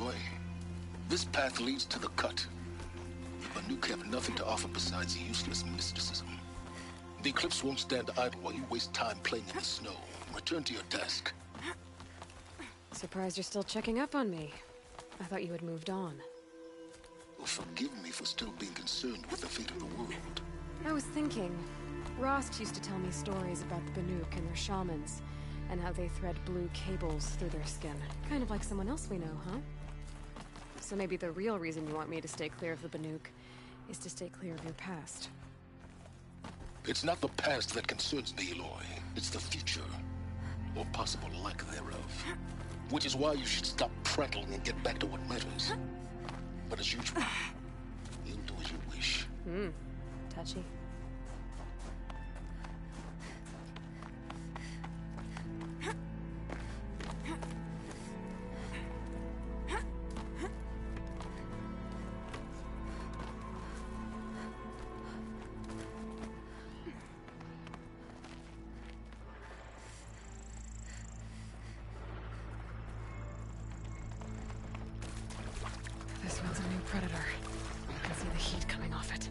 Aloy. This path leads to the cut. The Banuk have nothing to offer besides useless mysticism. The Eclipse won't stand idle while you waste time playing in the snow. Return to your desk. Surprised you're still checking up on me. I thought you had moved on. Well, forgive me for still being concerned with the fate of the world. I was thinking, Rost used to tell me stories about the Banuk and their shamans, and how they thread blue cables through their skin. Kind of like someone else we know, huh? So maybe the real reason you want me to stay clear of the Banuk is to stay clear of your past. It's not the past that concerns me, Aloy. It's the future. Or possible lack thereof. Which is why you should stop prattling and get back to what matters. But as usual, you'll do as you wish. Touchy. This one's a new predator. I can see the heat coming off it.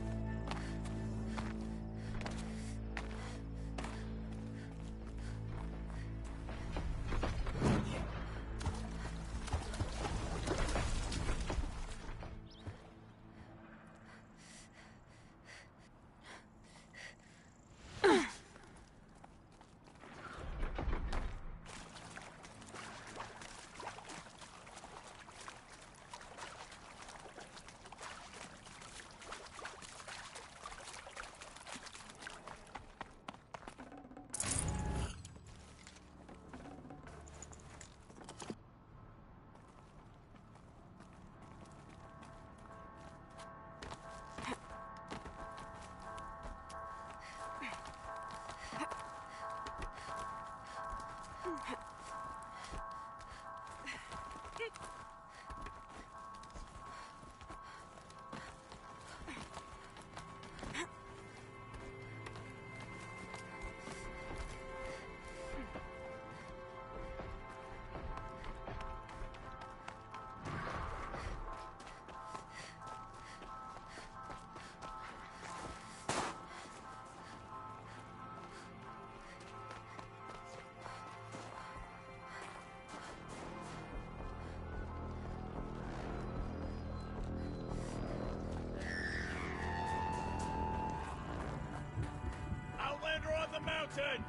Outlander on the mountain!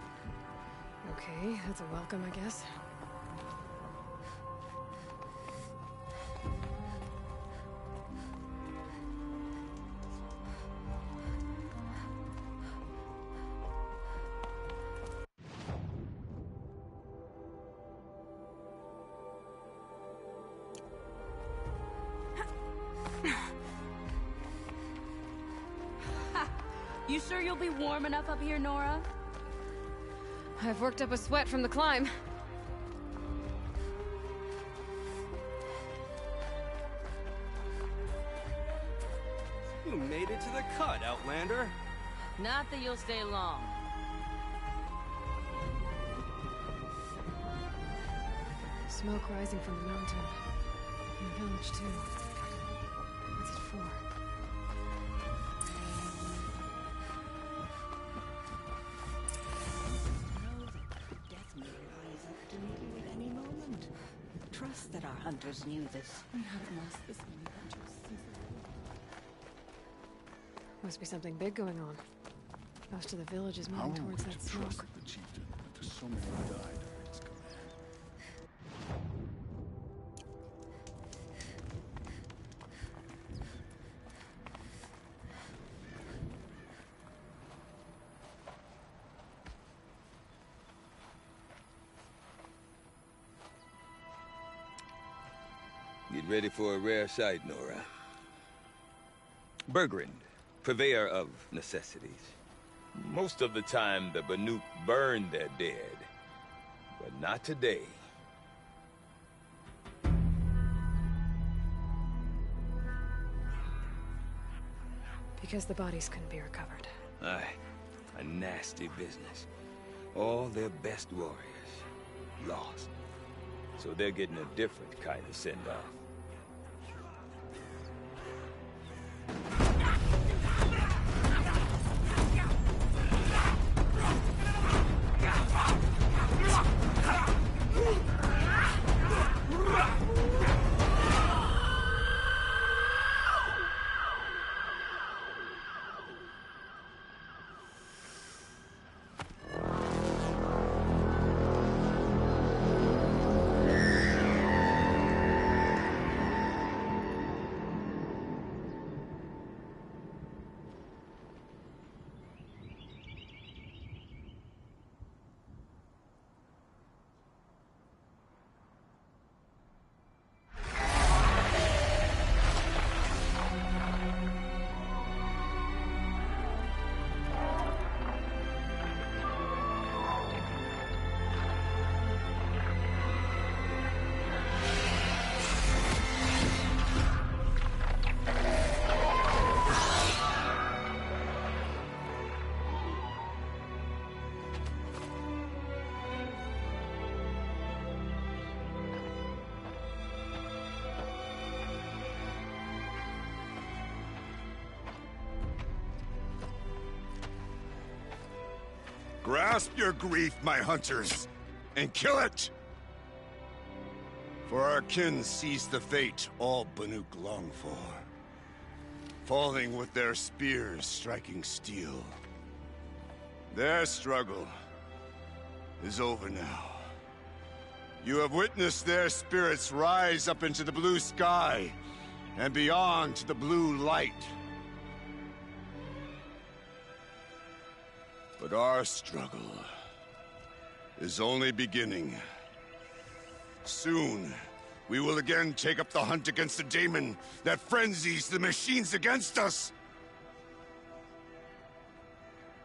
Okay, that's a welcome, I guess. You sure you'll be warm enough up here, Nora? I've worked up a sweat from the climb. You made it to the cut, Outlander. Not that you'll stay long. Smoke rising from the mountain. In the village, too. What's it for? Trust that our hunters knew this. We haven't lost this many hunters since Must be something big going on. Most of the village is moving towards that smoke. Trust the chieftain after so many died under his command. Get ready for a rare sight, Nora. Bergrand, purveyor of necessities. Most of the time, the Banuk burn their dead. But not today. Because the bodies couldn't be recovered. Aye, a nasty business. All their best warriors lost. So they're getting a different kind of send-off. Grasp your grief, my hunters, and kill it! For our kin sees the fate all Banuk long for. Falling with their spears striking steel. Their struggle is over now. You have witnessed their spirits rise up into the blue sky and beyond to the blue light. But our struggle is only beginning. Soon, we will again take up the hunt against the daemon that frenzies the machines against us.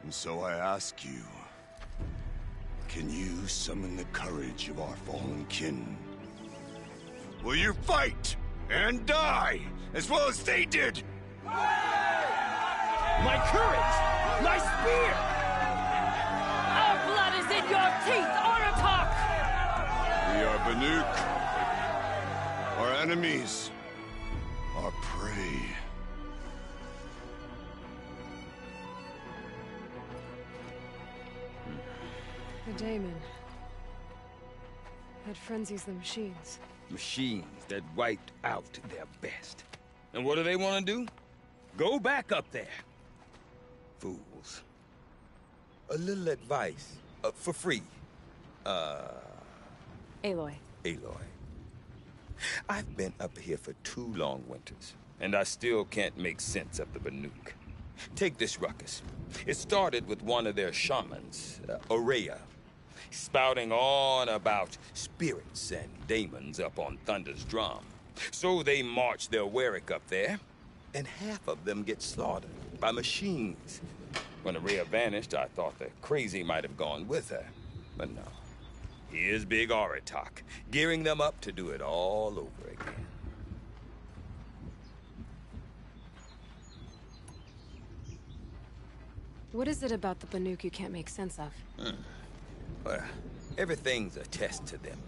And so I ask you, can you summon the courage of our fallen kin? Will you fight and die as well as they did? My courage! My spear! Our blood is in your teeth, Aratak! We are Banuk. Our enemies are prey. The daemon. That frenzies the machines. Machines that wiped out their best. And what do they want to do? Go back up there. Fools. A little advice, for free. Aloy. Aloy. I've been up here for 2 long winters, and I still can't make sense of the Banuk. Take this ruckus. It started with one of their shamans, Aurea, spouting on about spirits and daemons up on Thunder's drum. So they march their Warwick up there, and half of them get slaughtered by machines. When Aurea vanished, I thought the crazy might have gone with her, but no. Here's Big Aratak, gearing them up to do it all over again. What is it about the Banuk you can't make sense of? Well, everything's a test to them.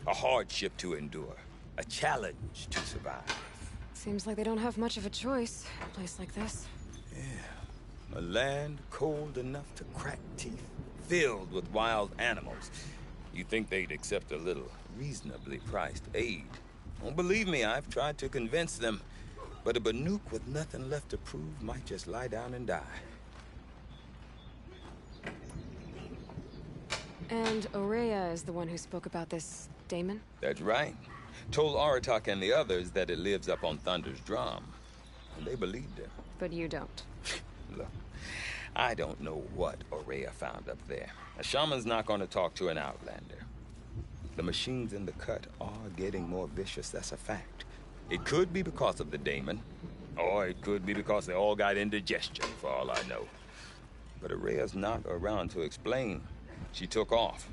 A hardship to endure. A challenge to survive. Seems like they don't have much of a choice, a place like this. Yeah. A land cold enough to crack teeth, filled with wild animals. You think they'd accept a little reasonably priced aid. Well, believe me, I've tried to convince them. But a Banuk with nothing left to prove might just lie down and die. And Aurea is the one who spoke about this daemon? That's right. Told Aratak and the others that it lives up on Thunder's drum. And they believed him. But you don't. Look, I don't know what Aurea found up there. A shaman's not going to talk to an outlander. The machines in the cut are getting more vicious, that's a fact. It could be because of the daemon, or it could be because they all got indigestion, for all I know. But Aurea's not around to explain. She took off,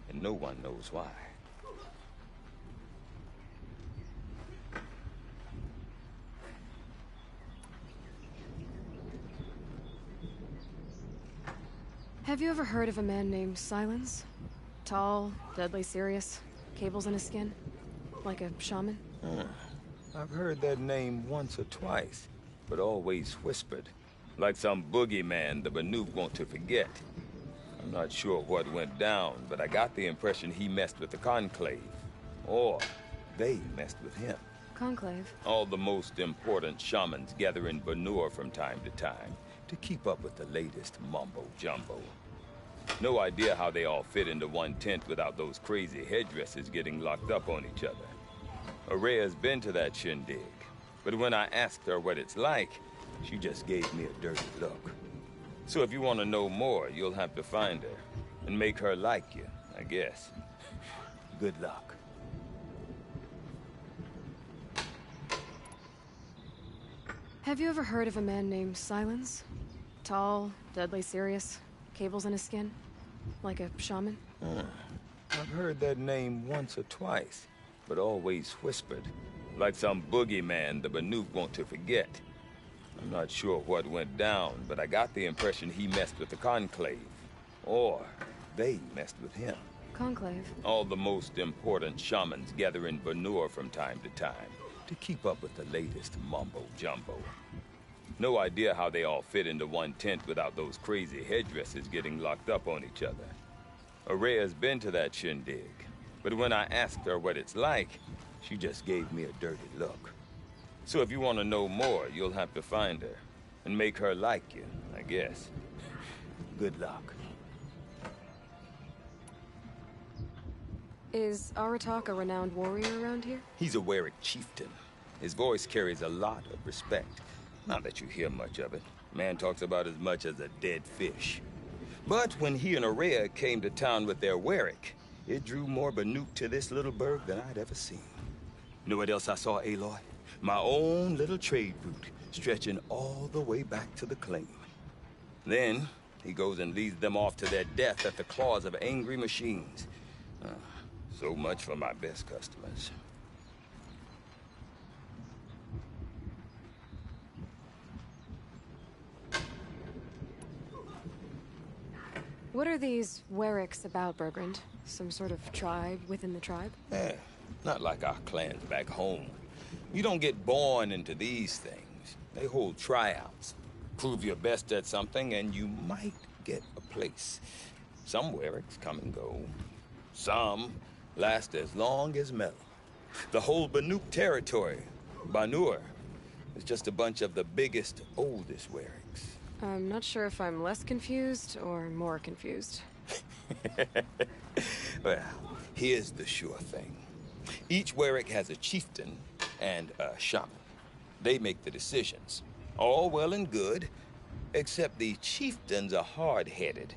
and no one knows why. Have you ever heard of a man named Silence? Tall, deadly serious, cables in his skin? Like a shaman? I've heard that name once or twice, but always whispered. Like some boogeyman the Banuk want to forget. I'm not sure what went down, but I got the impression he messed with the Conclave. Or they messed with him. Conclave? All the most important shamans gather in Banur from time to time to keep up with the latest mumbo-jumbo. No idea how they all fit into one tent without those crazy headdresses getting locked up on each other. Aurea's been to that shindig, but when I asked her what it's like, she just gave me a dirty look. So if you want to know more, you'll have to find her and make her like you, I guess. Good luck. Have you ever heard of a man named Silence? Tall, deadly serious, cables in his skin? Like a shaman? I've heard that name once or twice, but always whispered. Like some boogeyman the Banuk want to forget. I'm not sure what went down, but I got the impression he messed with the Conclave. Or they messed with him. Conclave? All the most important shamans gather in Banur from time to time to keep up with the latest mumbo-jumbo. No idea how they all fit into one tent without those crazy headdresses getting locked up on each other. Araya's been to that shindig, but when I asked her what it's like, she just gave me a dirty look. So if you want to know more, you'll have to find her and make her like you, I guess. Good luck. Is Aratak a renowned warrior around here? He's a Werik chieftain. His voice carries a lot of respect. Not that you hear much of it. Man talks about as much as a dead fish. But when he and Araya came to town with their Werik, it drew more Banuk to this little burg than I'd ever seen. You know what else I saw, Aloy? My own little trade route, stretching all the way back to the claim. Then, he goes and leads them off to their death at the claws of angry machines. So much for my best customers. What are these Weriks about, Bergrand? Some sort of tribe within the tribe? Not like our clans back home. You don't get born into these things. They hold tryouts. Prove your best at something and you might get a place. Some Weriks come and go. Some last as long as metal. The whole Banuk territory, Banur, is just a bunch of the biggest, oldest Weriks. I'm not sure if I'm less confused or more confused. Well, here's the sure thing. Each Werik has a chieftain and a shaman. They make the decisions. All well and good, except the chieftains are hard-headed,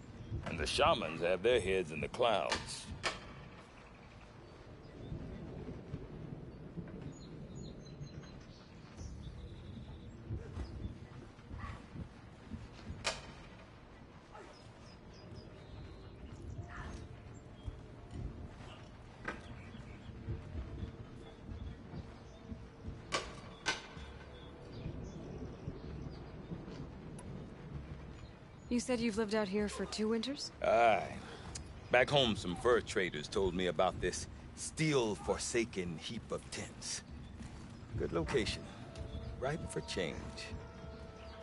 and the shamans have their heads in the clouds. You said you've lived out here for 2 winters? Aye. Back home, some fur traders told me about this still-forsaken heap of tents. Good location. Ripe for change.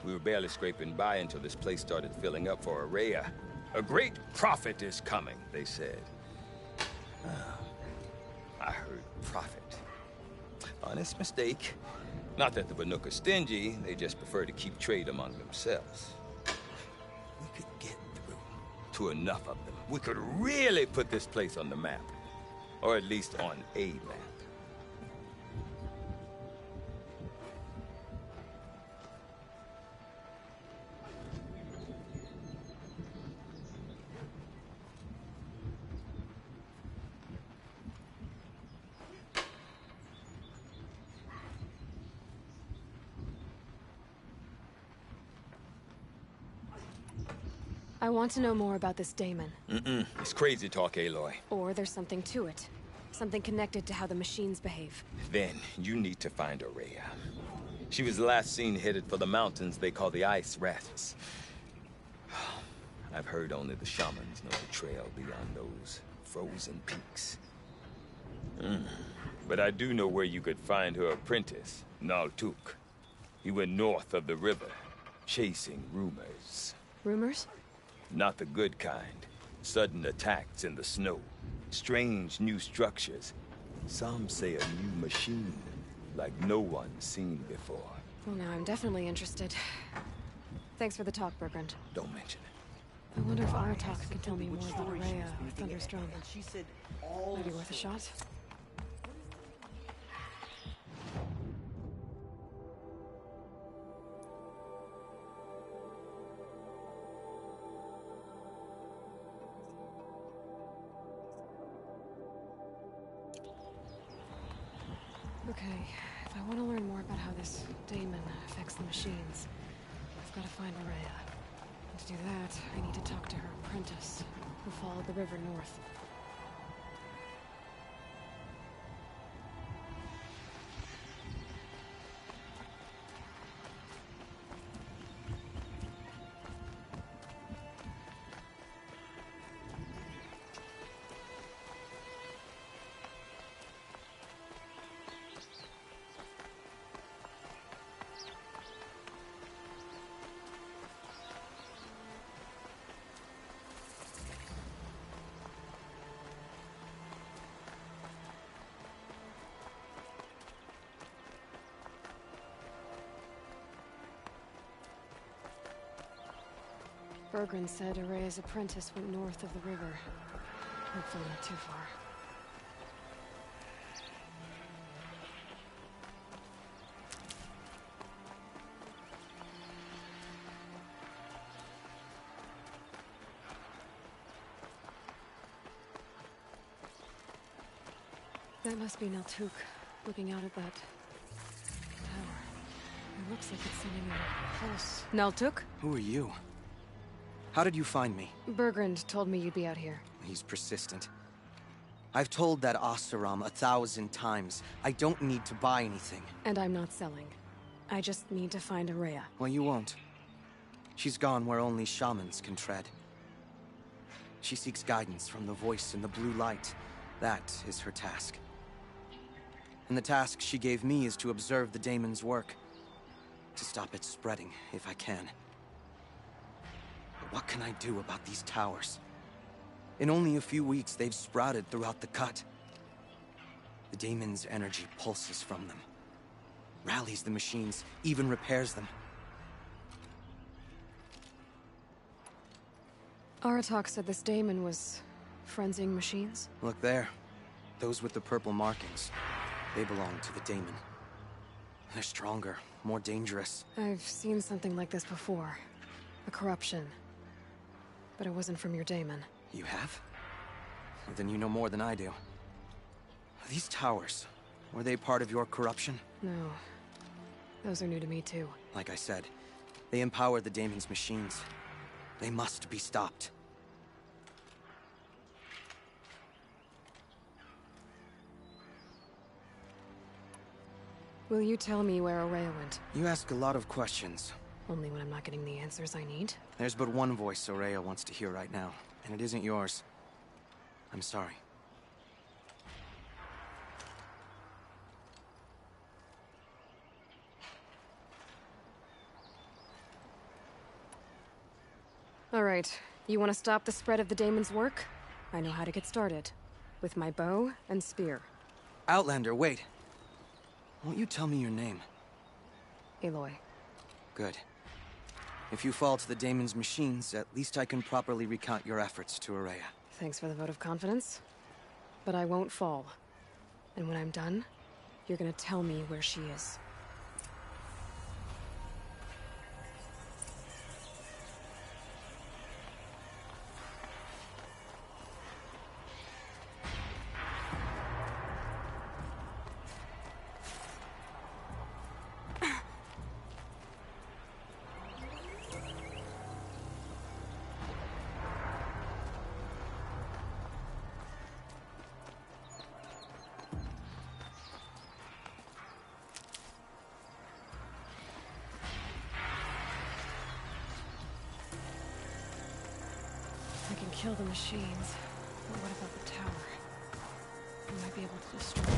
We were barely scraping by until this place started filling up for Araya. A great prophet is coming, they said. I heard prophet. Honest mistake. Not that the Banuk are stingy, they just prefer to keep trade among themselves. We could get through to enough of them. We could really put this place on the map. Or at least on a map. I want to know more about this daemon. It's crazy talk, Aloy. Or there's something to it. Something connected to how the machines behave. Then, you need to find Araya. She was last seen headed for the mountains they call the Ice Rats. I've heard only the shamans know the trail beyond those frozen peaks. But I do know where you could find her apprentice, Naltuk. He went north of the river, chasing rumors. Rumors? Not the good kind. Sudden attacks in the snow. Strange new structures. Some say a new machine, like no one's seen before. Well, now I'm definitely interested. Thanks for the talk, Bergrand. Don't mention it. I wonder if Aratak can tell me more about Araya or Thunderstrom. And she said Might be worth a shot. Okay, if I want to learn more about how this daemon affects the machines, I've got to find Araya. And to do that, I need to talk to her apprentice, who followed the river north. Bergren said Araya's apprentice went north of the river. Hopefully not too far. That must be Naltuk, looking out at that tower. It looks like it's sending a pulse. Naltuk? Who are you? How did you find me? Bergrand told me you'd be out here. He's persistent. I've told that Oseram 1,000 times. I don't need to buy anything. And I'm not selling. I just need to find Araya. Well, you won't. She's gone where only shamans can tread. She seeks guidance from the voice in the blue light. That is her task. And the task she gave me is to observe the daemon's work. To stop it spreading, if I can. But what can I do about these towers? In only a few weeks, they've sprouted throughout the cut. The daemon's energy pulses from them. Rallies the machines, even repairs them. Aratak said this daemon was frenzying machines? Look there. Those with the purple markings. They belong to the daemon. They're stronger, more dangerous. I've seen something like this before. A corruption. But it wasn't from your daemon. You have? Then you know more than I do. These towers, were they part of your corruption? No. Those are new to me too. Like I said, they empower the daemon's machines. They must be stopped. Will you tell me where Araya went? You ask a lot of questions. Only when I'm not getting the answers I need? There's but one voice Araya wants to hear right now, and it isn't yours. I'm sorry. All right. You want to stop the spread of the daemon's work? I know how to get started. With my bow and spear. Outlander, wait. Won't you tell me your name? Aloy. Good. If you fall to the daemon's machines, at least I can properly recount your efforts to Araya. Thanks for the vote of confidence. But I won't fall. And when I'm done, you're gonna tell me where she is. I can kill the machines, but what about the tower? I might be able to destroy it.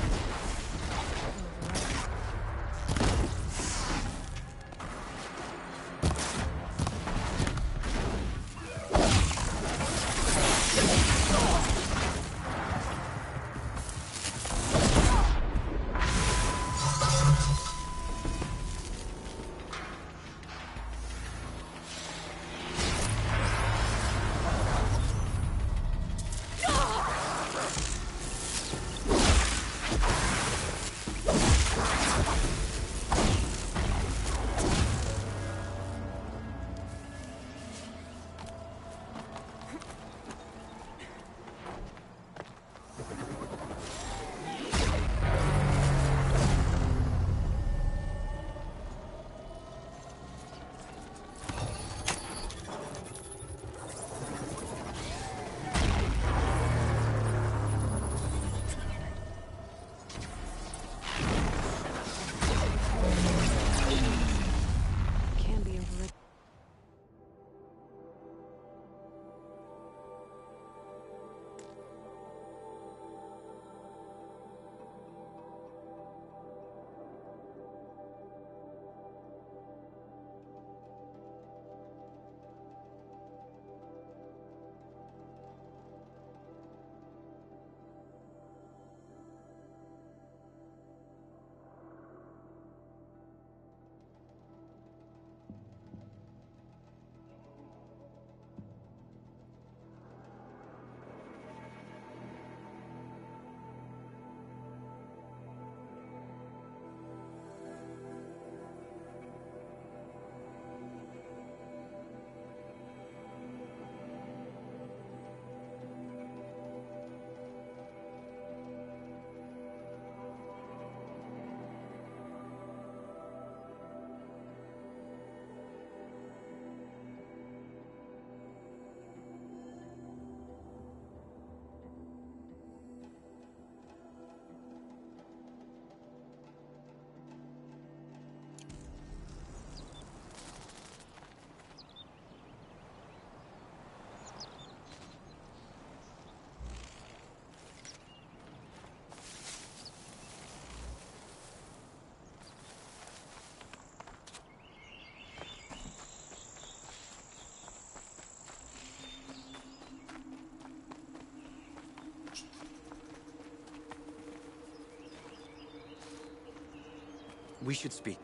We should speak.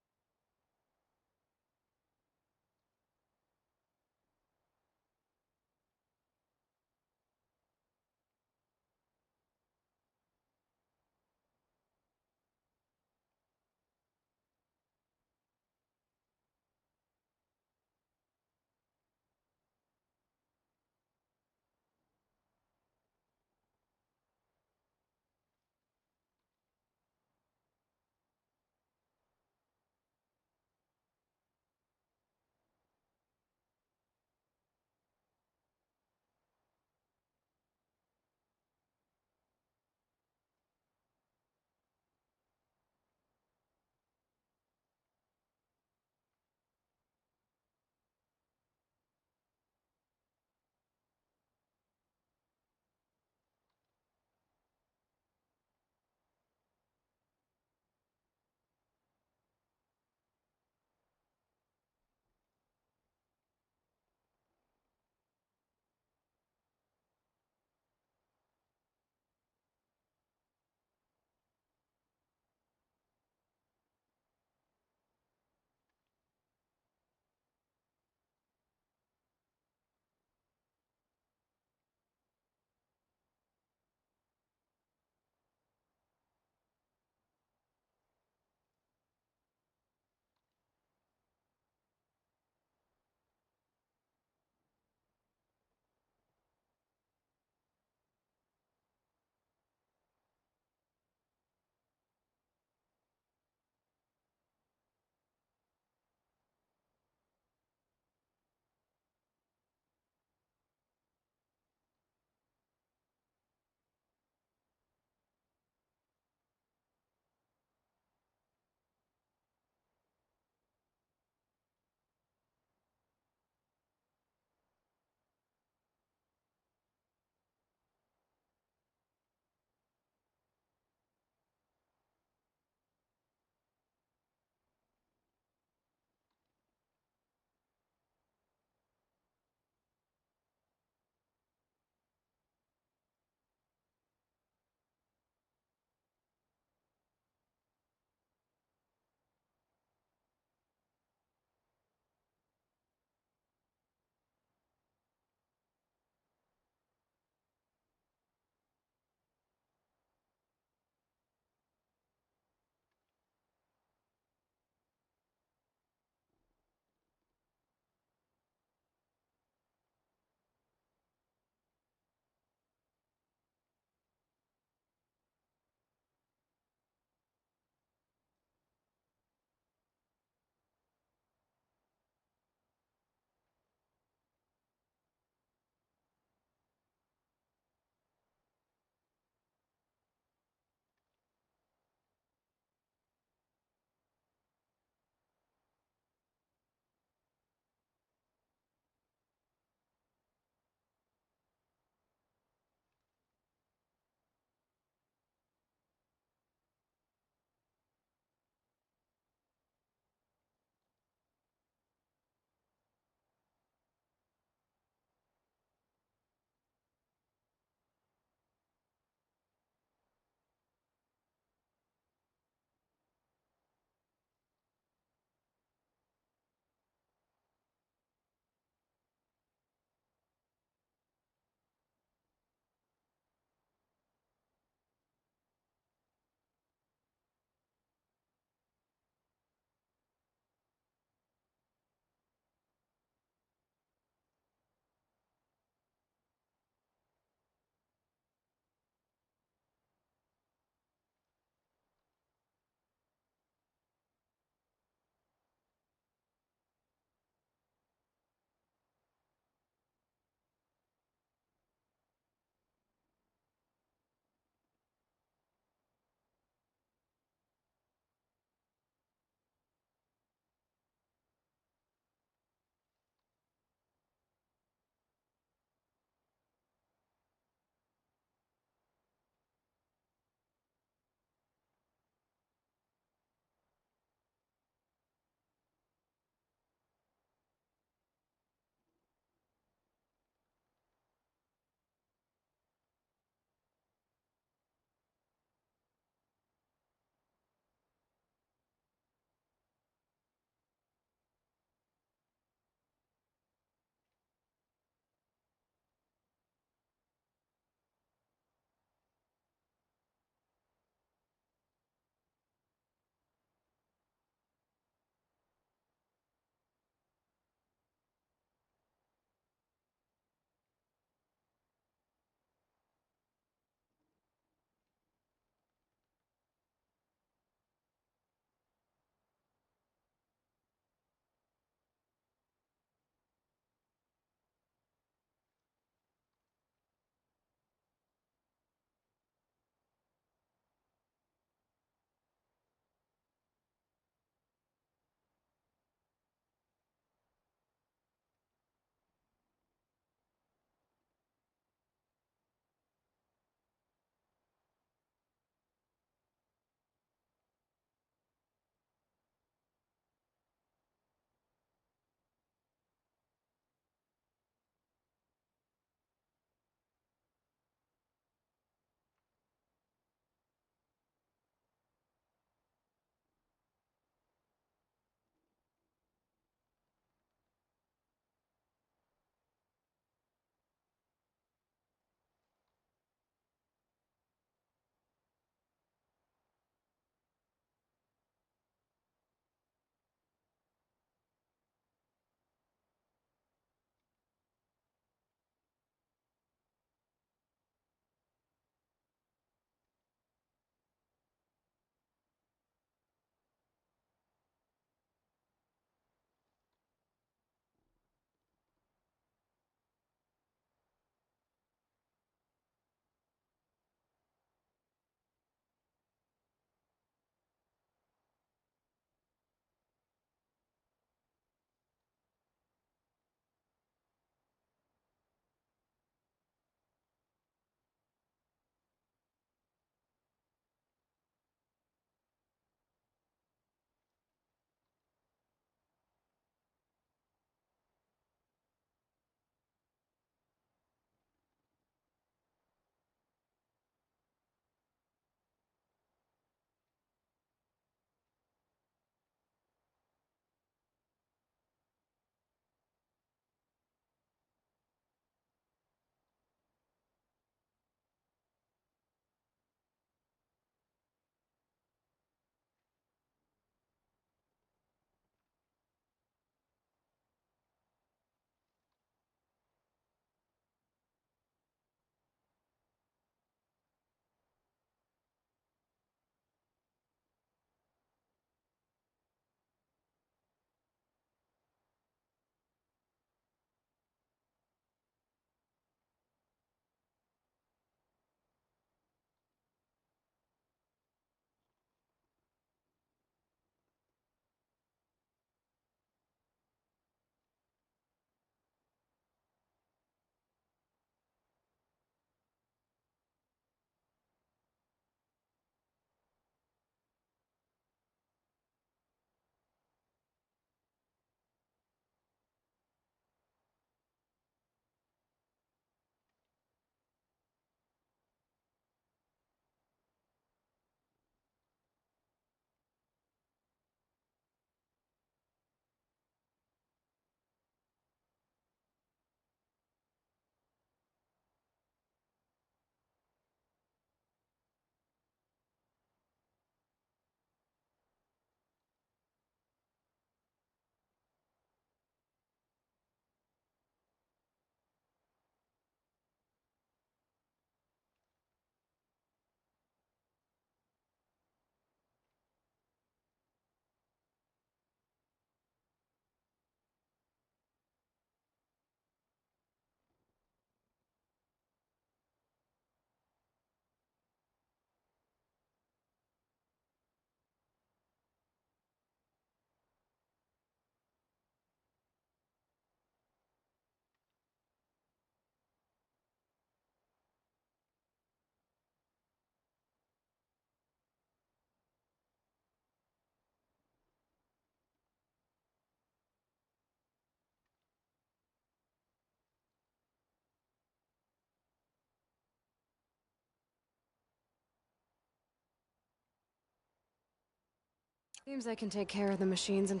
Seems I can take care of the machines and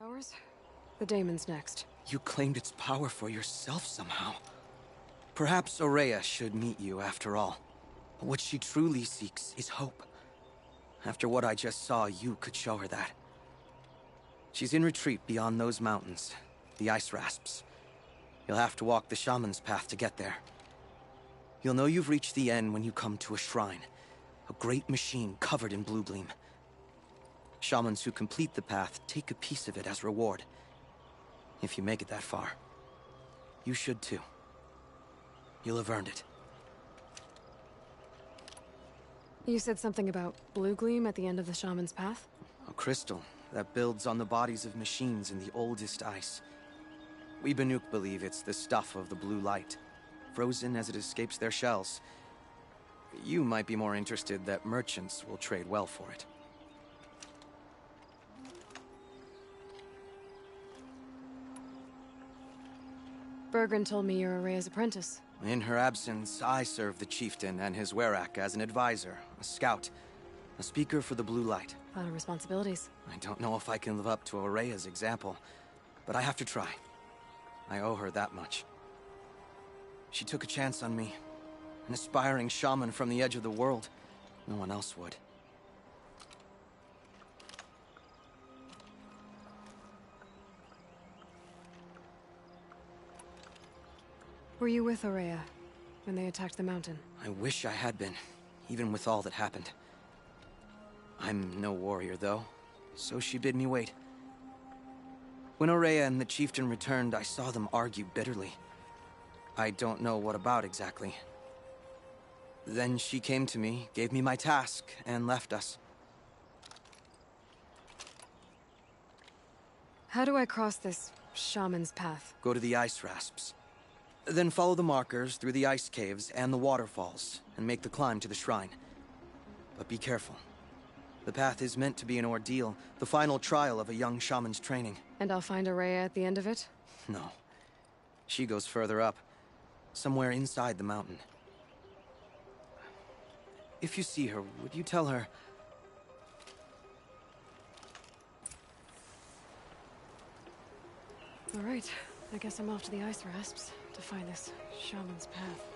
powers? The daemon's next. You claimed its power for yourself somehow. Perhaps Aurea should meet you after all. What she truly seeks is hope. After what I just saw, you could show her that. She's in retreat beyond those mountains, the ice rasps. You'll have to walk the shaman's path to get there. You'll know you've reached the end when you come to a shrine, a great machine covered in blue gleam. Shamans who complete the path take a piece of it as reward. If you make it that far, you should too. You'll have earned it. You said something about blue gleam at the end of the shaman's path? A crystal that builds on the bodies of machines in the oldest ice. We Banuk believe it's the stuff of the blue light, frozen as it escapes their shells. You might be more interested that merchants will trade well for it. Bergren told me you're Aurea's apprentice. In her absence, I serve the chieftain and his werak as an advisor, a scout, a speaker for the blue light. A lot of responsibilities. I don't know if I can live up to Aurea's example, but I have to try. I owe her that much. She took a chance on me, an aspiring shaman from the edge of the world. No one else would. Were you with Aurea when they attacked the mountain? I wish I had been, even with all that happened. I'm no warrior, though, so she bid me wait. When Aurea and the chieftain returned, I saw them argue bitterly. I don't know what about exactly. Then she came to me, gave me my task, and left us. How do I cross this shaman's path? Go to the ice rasps. Then follow the markers through the ice caves and the waterfalls, and make the climb to the shrine. But be careful. The path is meant to be an ordeal, the final trial of a young shaman's training. And I'll find Aurea at the end of it? No. She goes further up, somewhere inside the mountain. If you see her, would you tell her... All right. I guess I'm off to the ice rasps to find this shaman's path.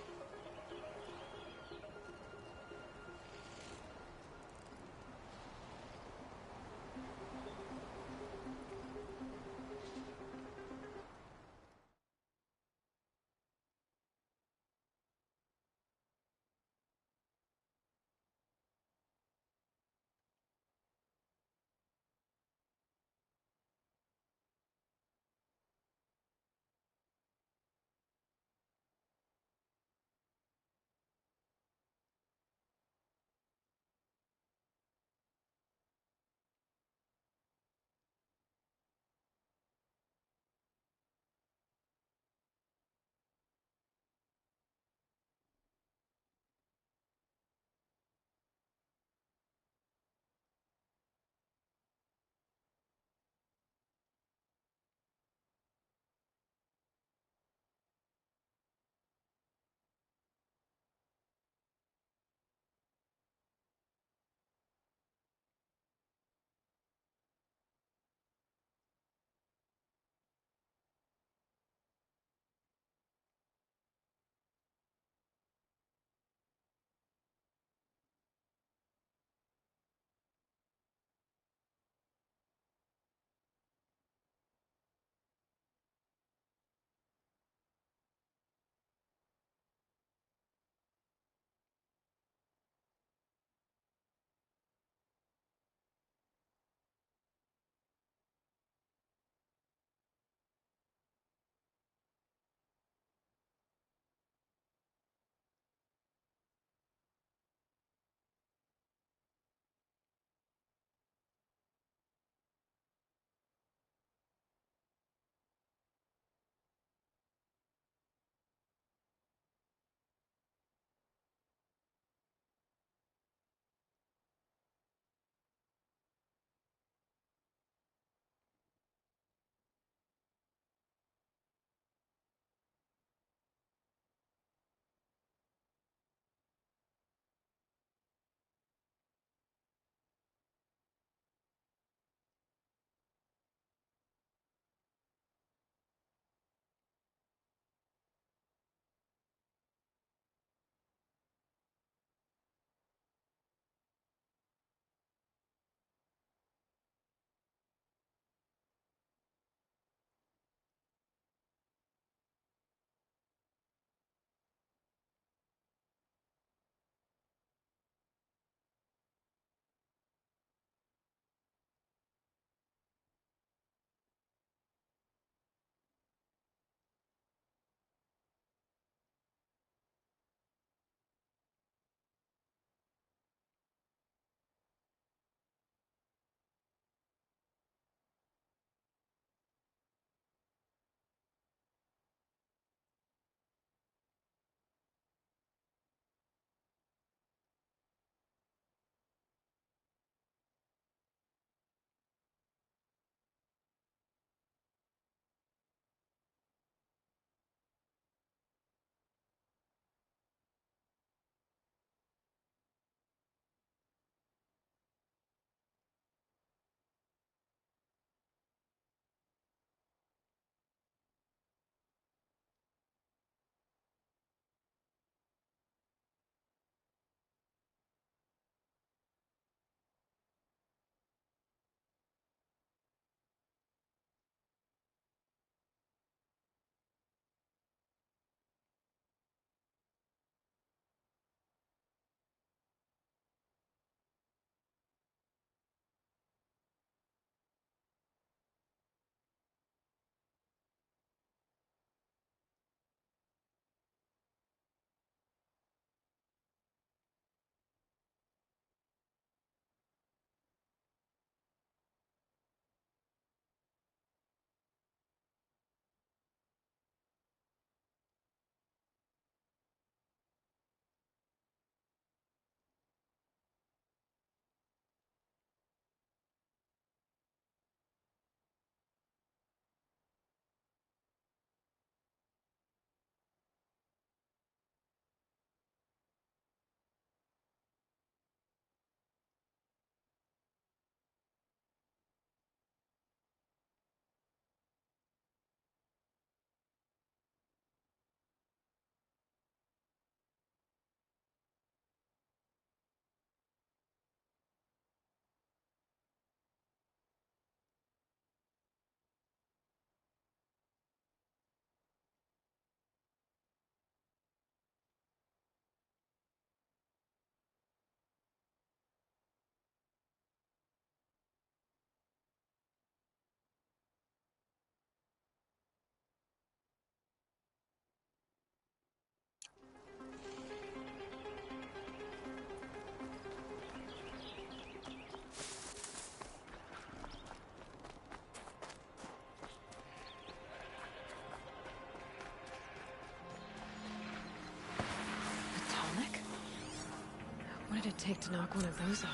it'd take to knock one of those over?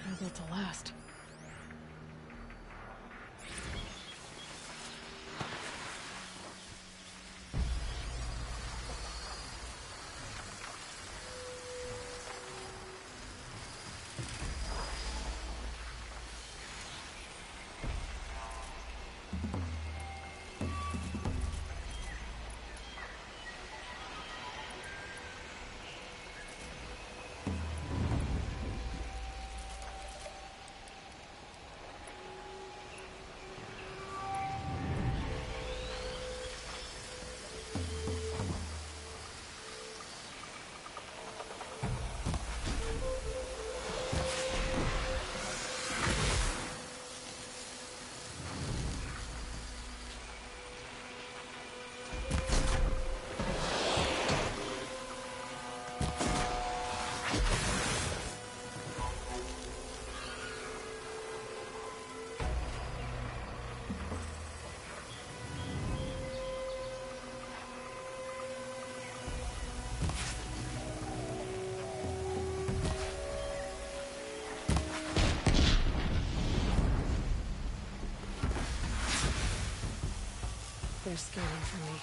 They're built to last. They're scanning for me.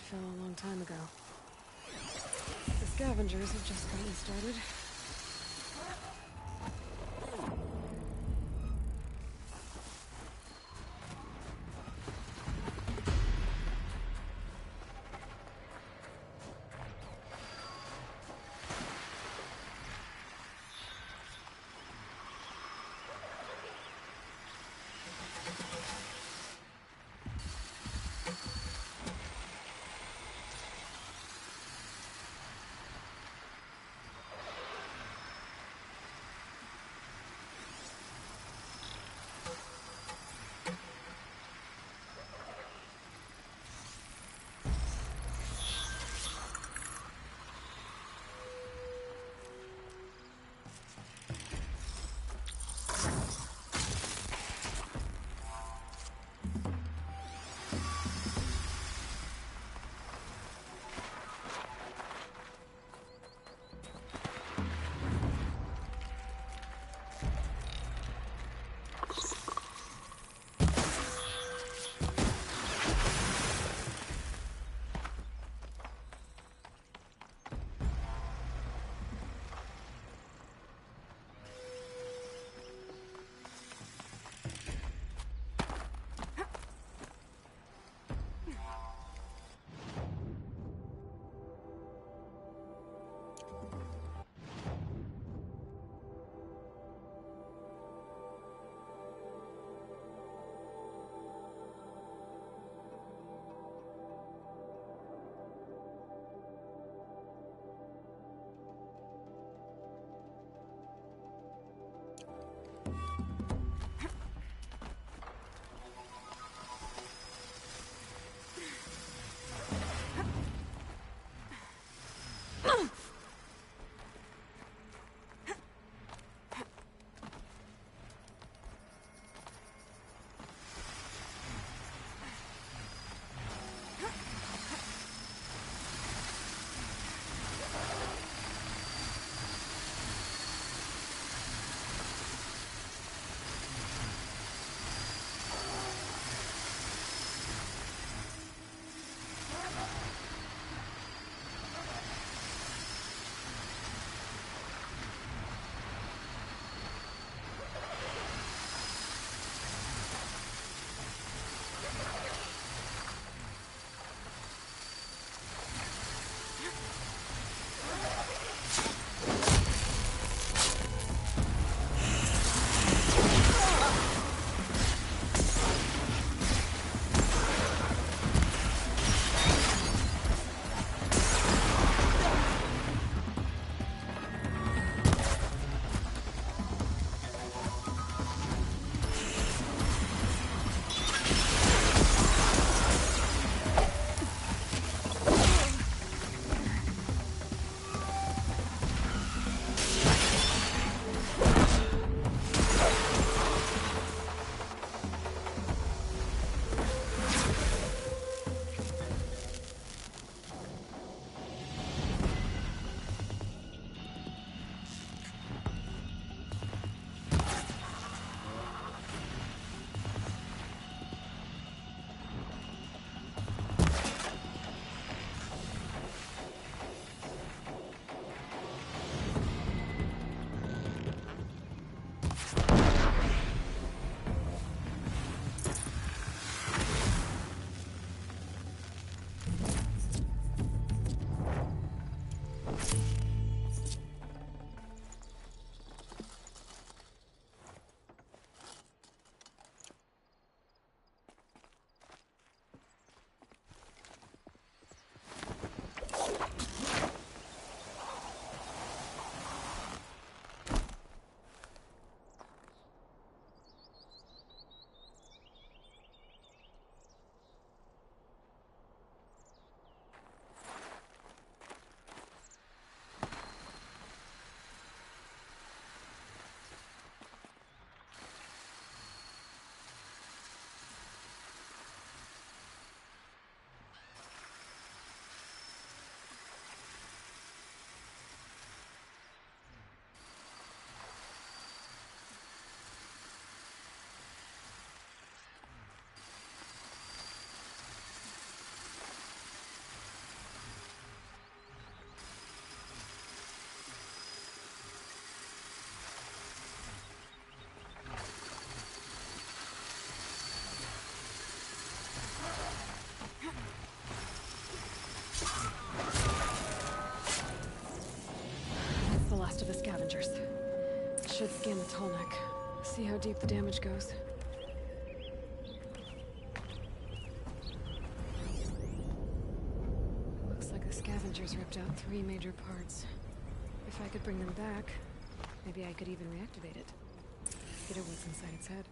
Fell a long time ago. The scavengers have just gotten started. I'd scan the tall neck. See how deep the damage goes. Looks like the scavengers ripped out 3 major parts. If I could bring them back, maybe I could even reactivate it. Get at what's inside its head.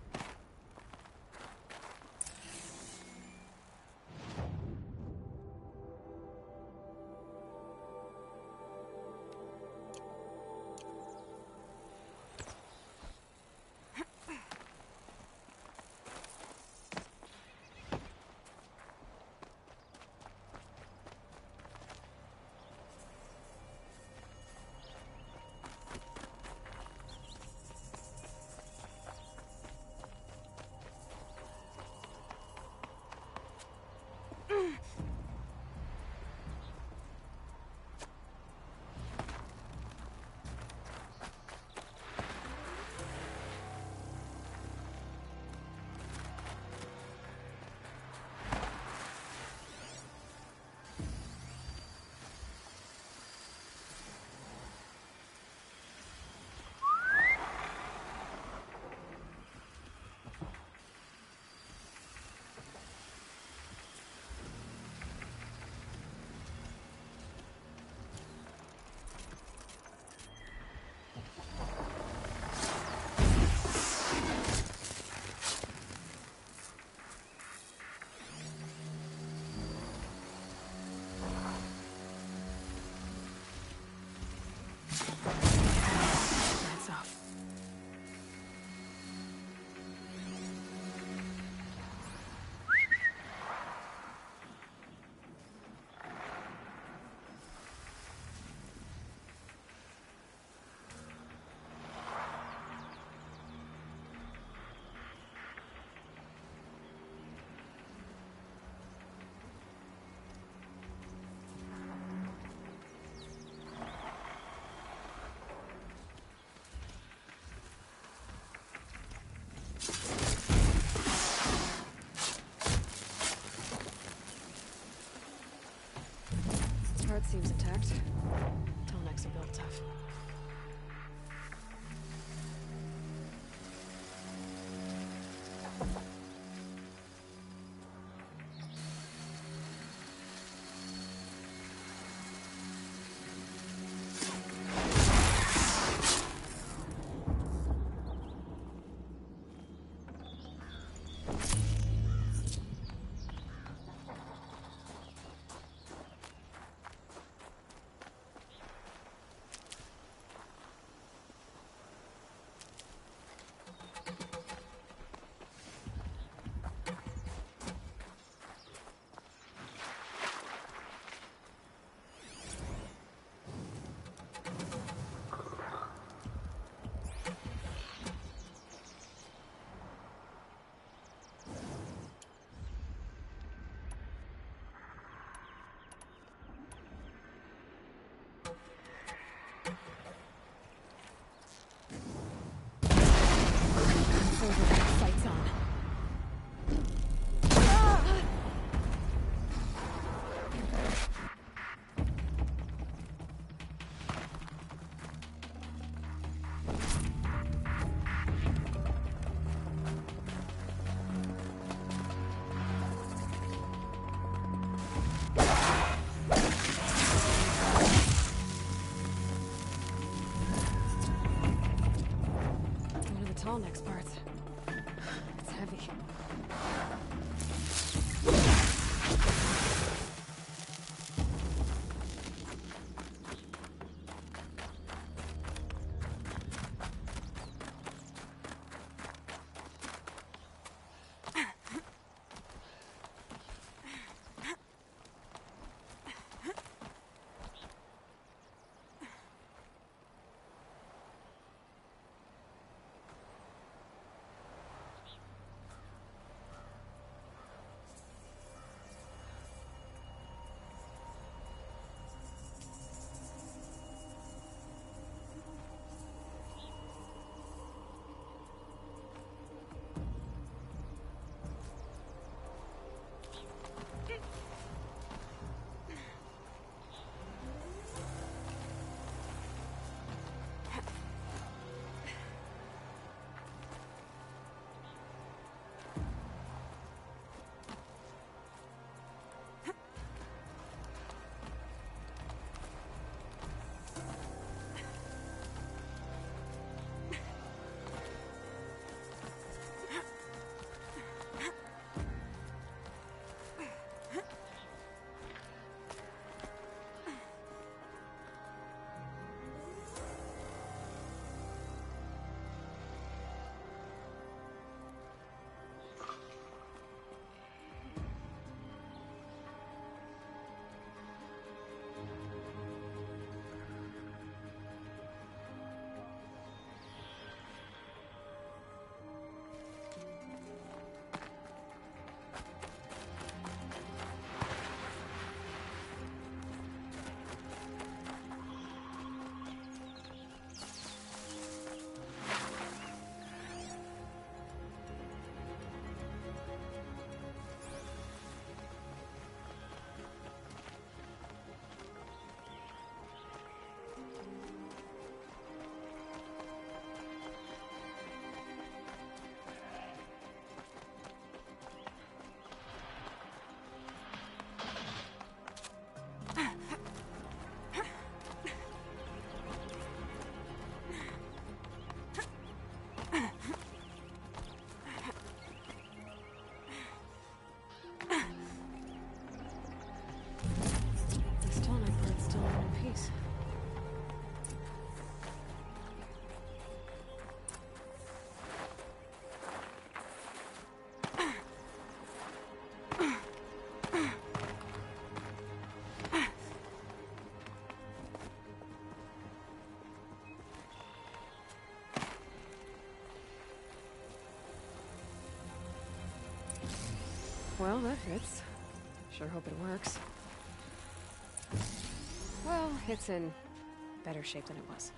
Heart seems intact. Tall necks are built tough. Well, that fits. Sure hope it works. Well, it's in better shape than it was.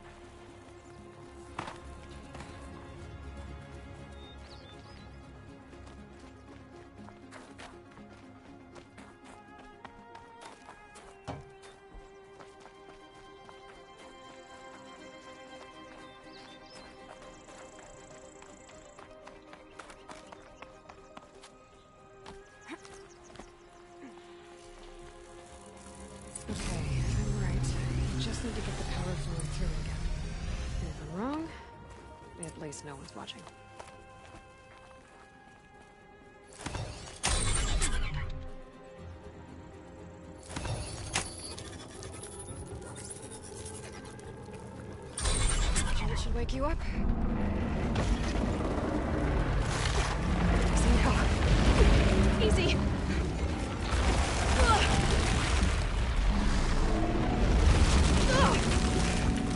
Okay, I'm right. Just need to get the power flowing through again. And if I'm wrong, at least no one's watching. Okay, that should wake you up. Easy now. Easy!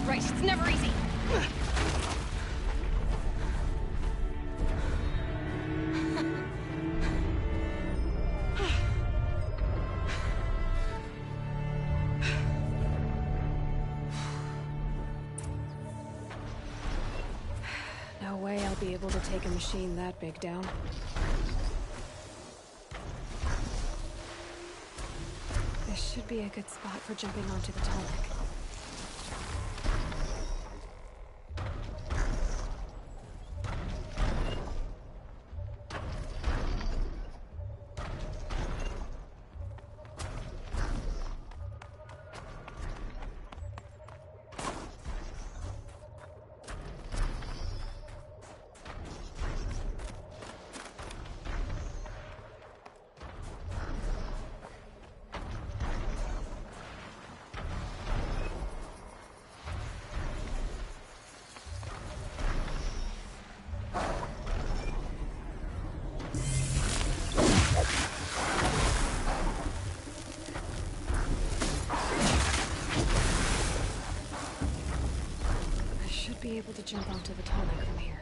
Right, it's never easy. No way I'll be able to take a machine that big down. This should be a good spot for jumping onto the Tonic. Be able to jump onto the Tonic from here.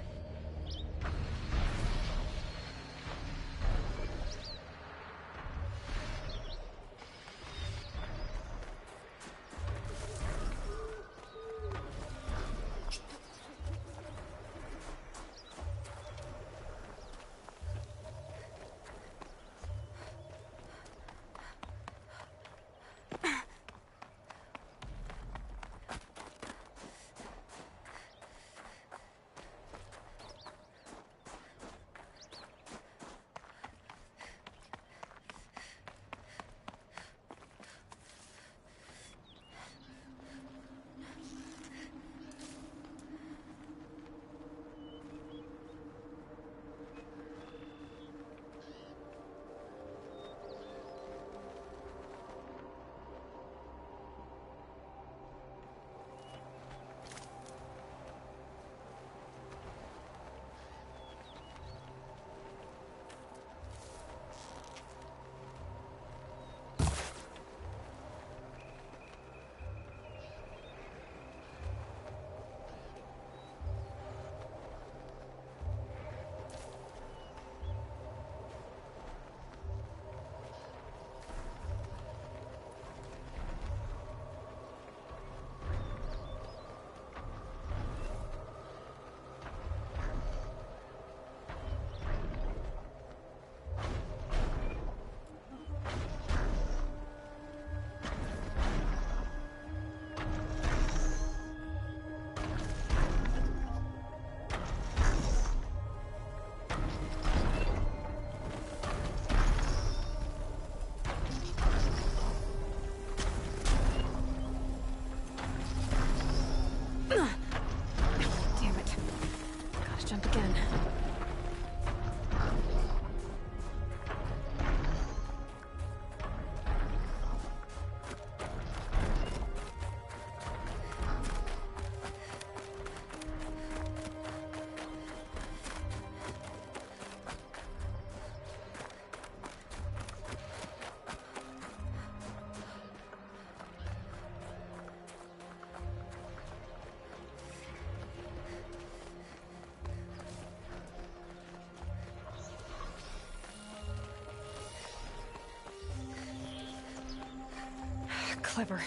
clever.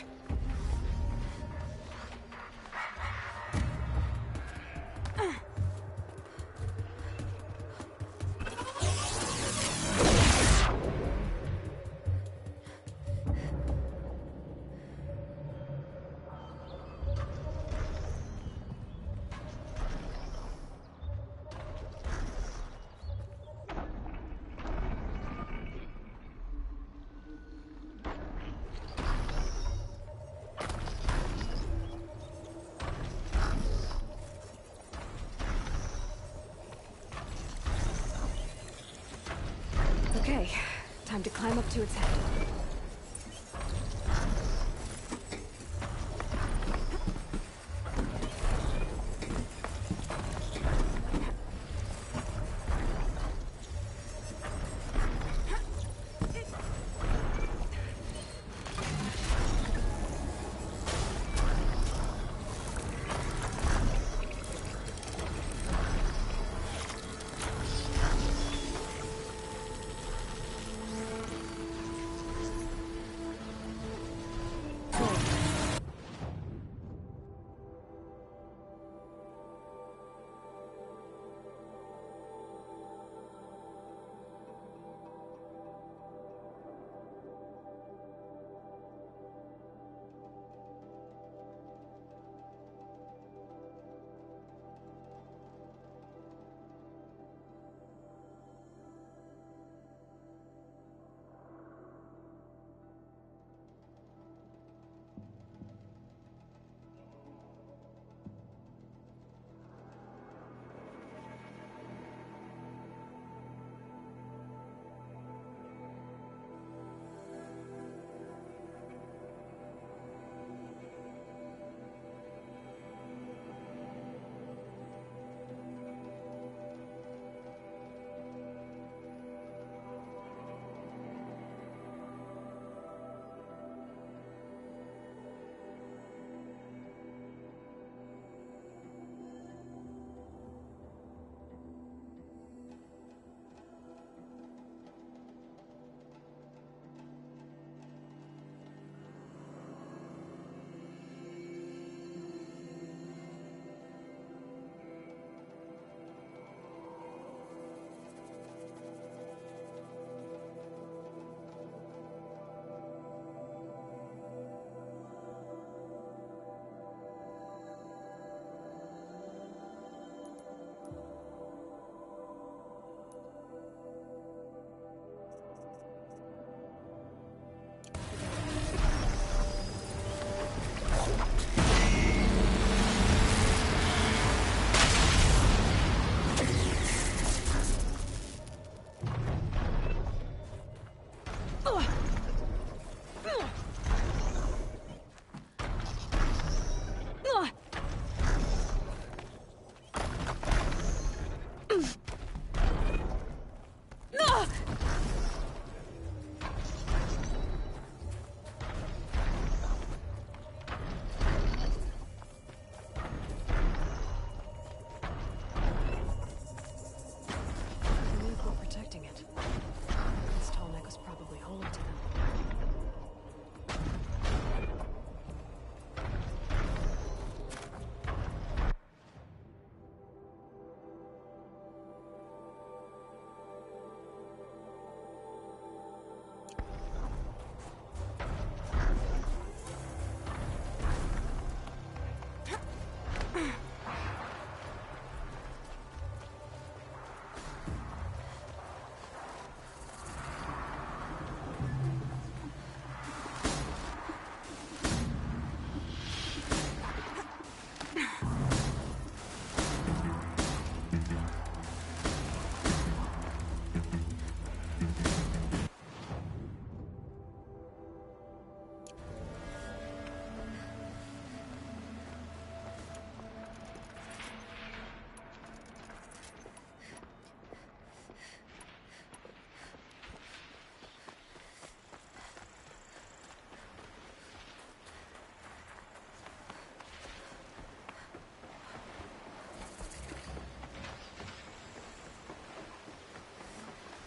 Okay, time to climb up to its head.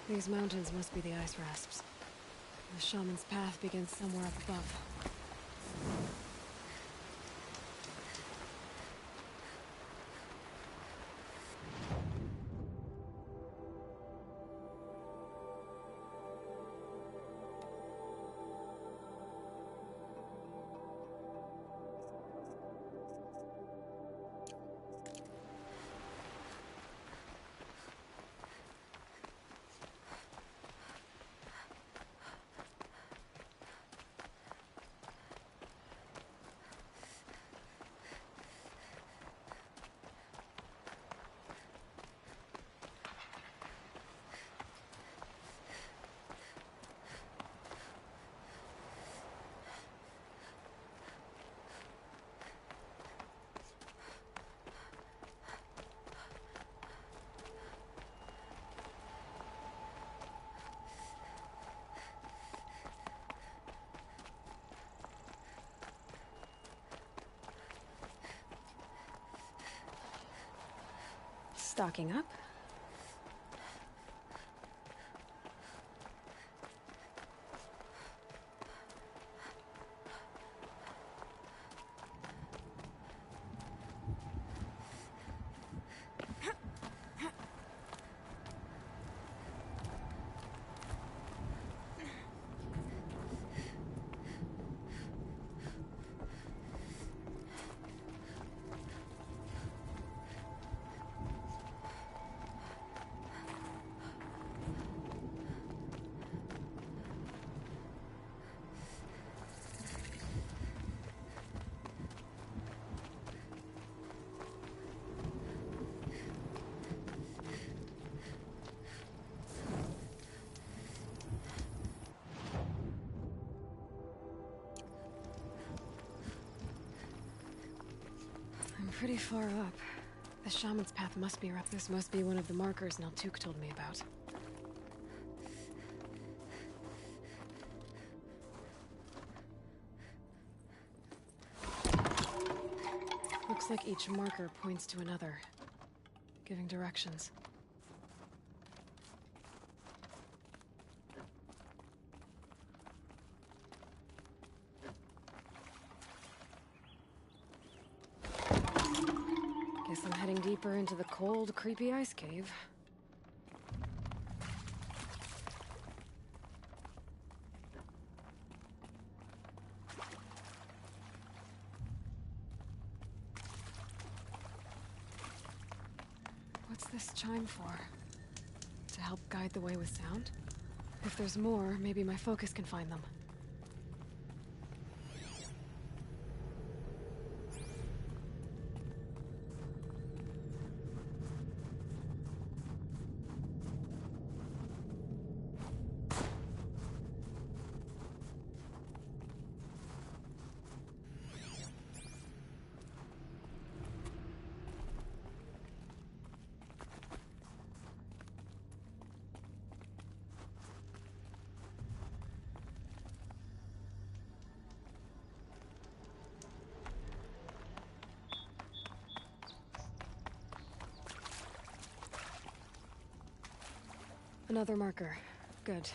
These mountains must be the ice rasps. The shaman's path begins somewhere up above. Stocking up. I'm pretty far up. The shaman's path must be around. This must be one of the markers Naltuk told me about. Looks like each marker points to another, giving directions. Guess I'm heading deeper into the cold, creepy ice cave. What's this chime for? To help guide the way with sound? If there's more, maybe my focus can find them. Another marker. Good.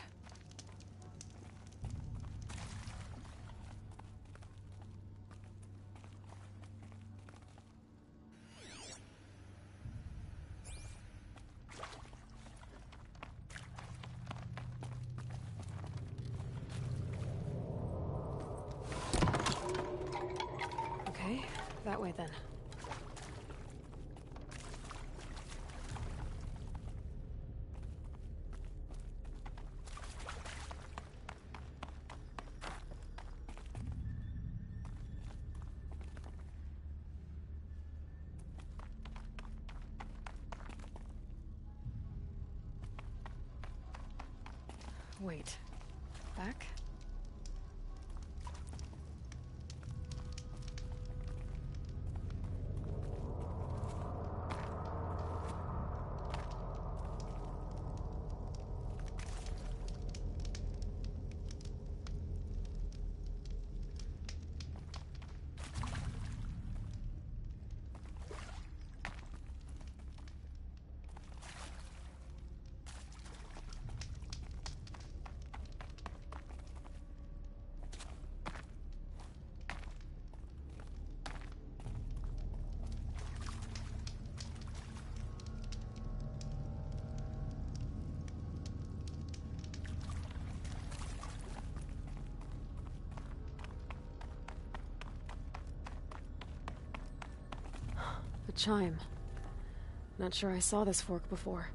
Okay, that way then. Wait. Back? A chime. Not sure I saw this fork before.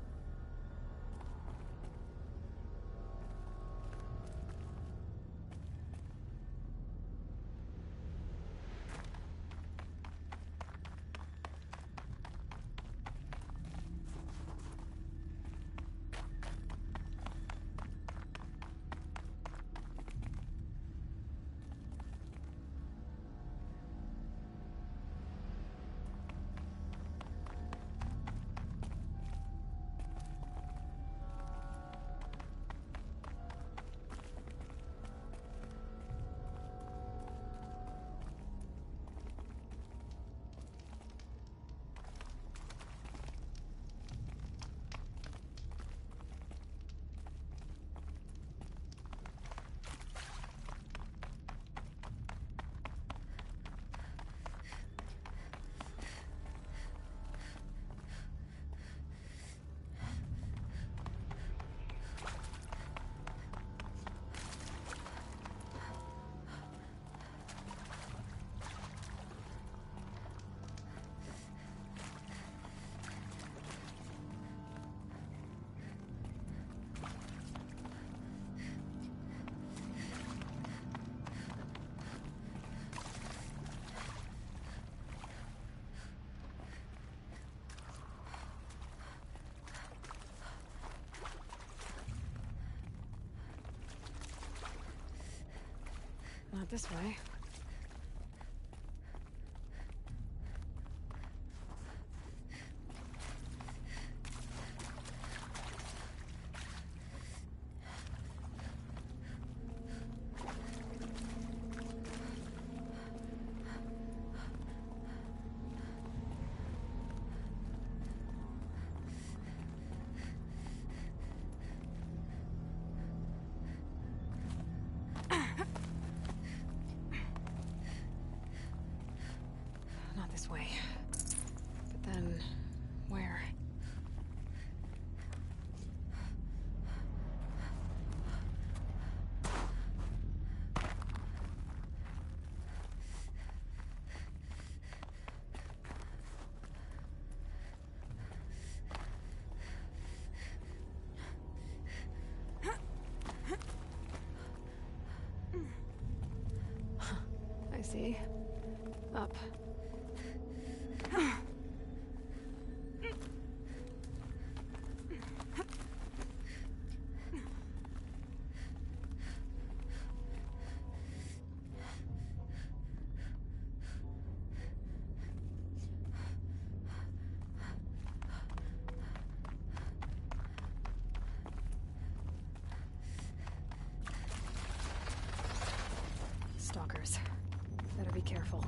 Not this way. Not this way. But then, where? I see. Up. Stalkers. Better be careful.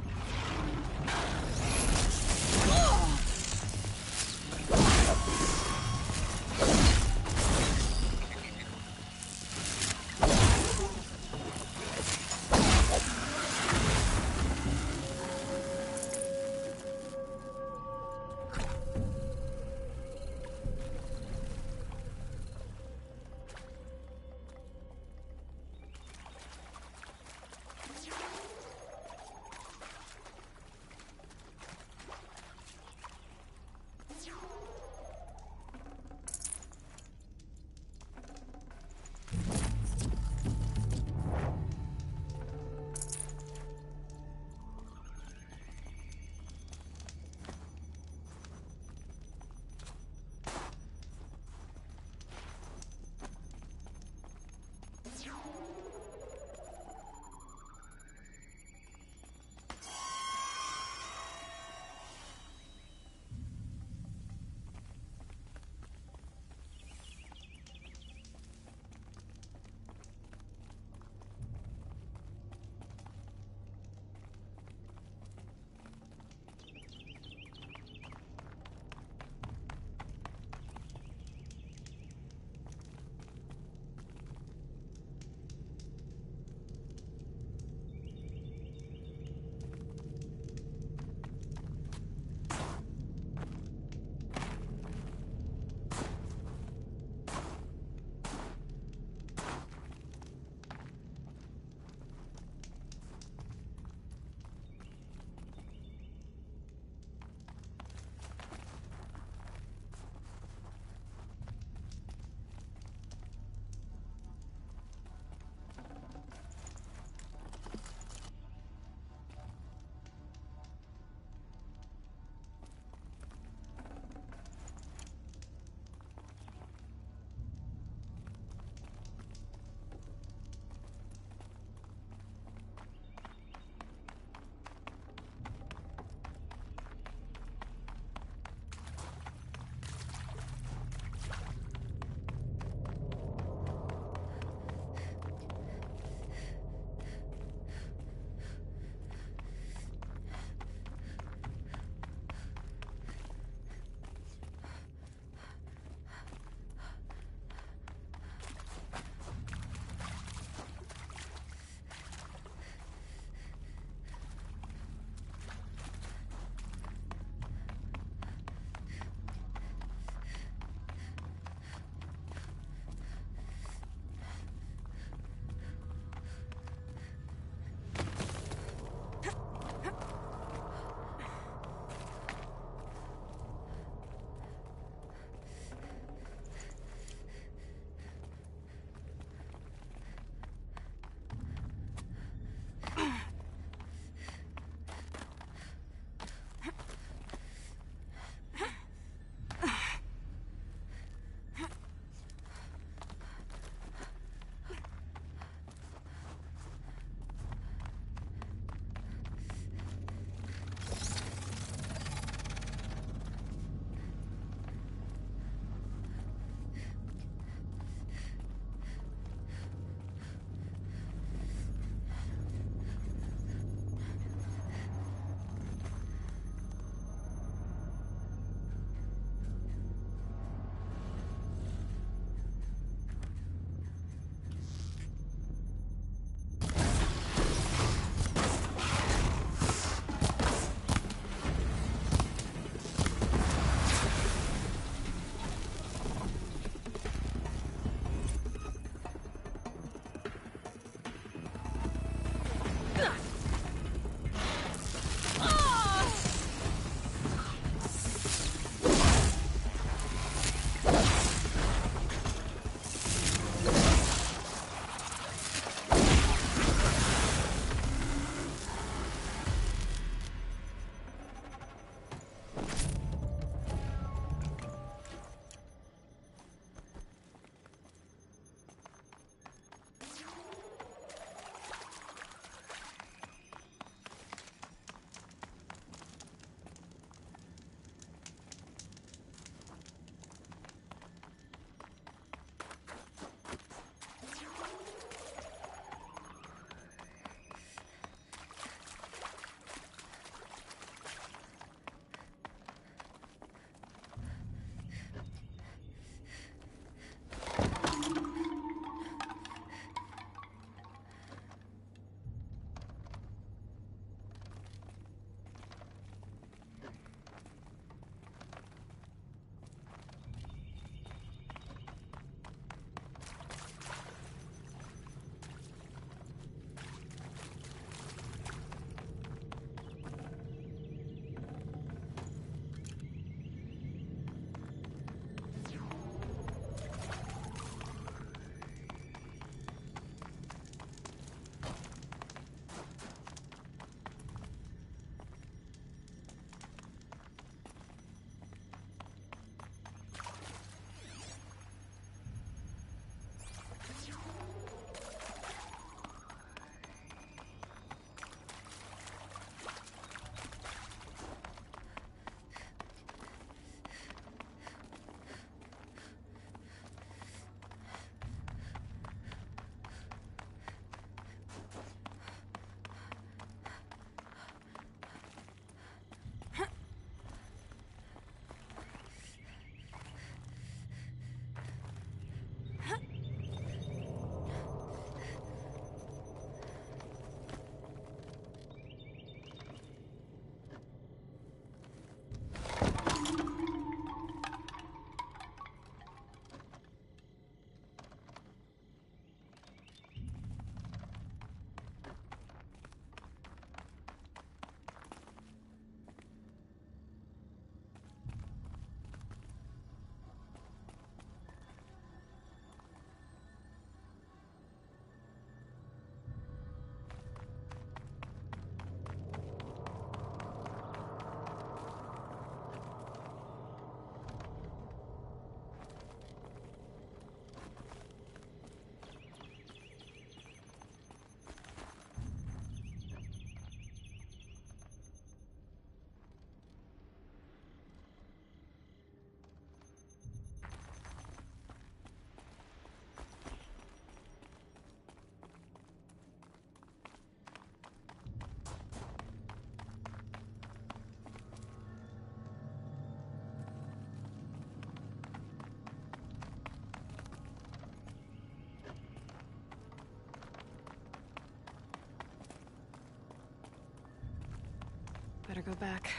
Better go back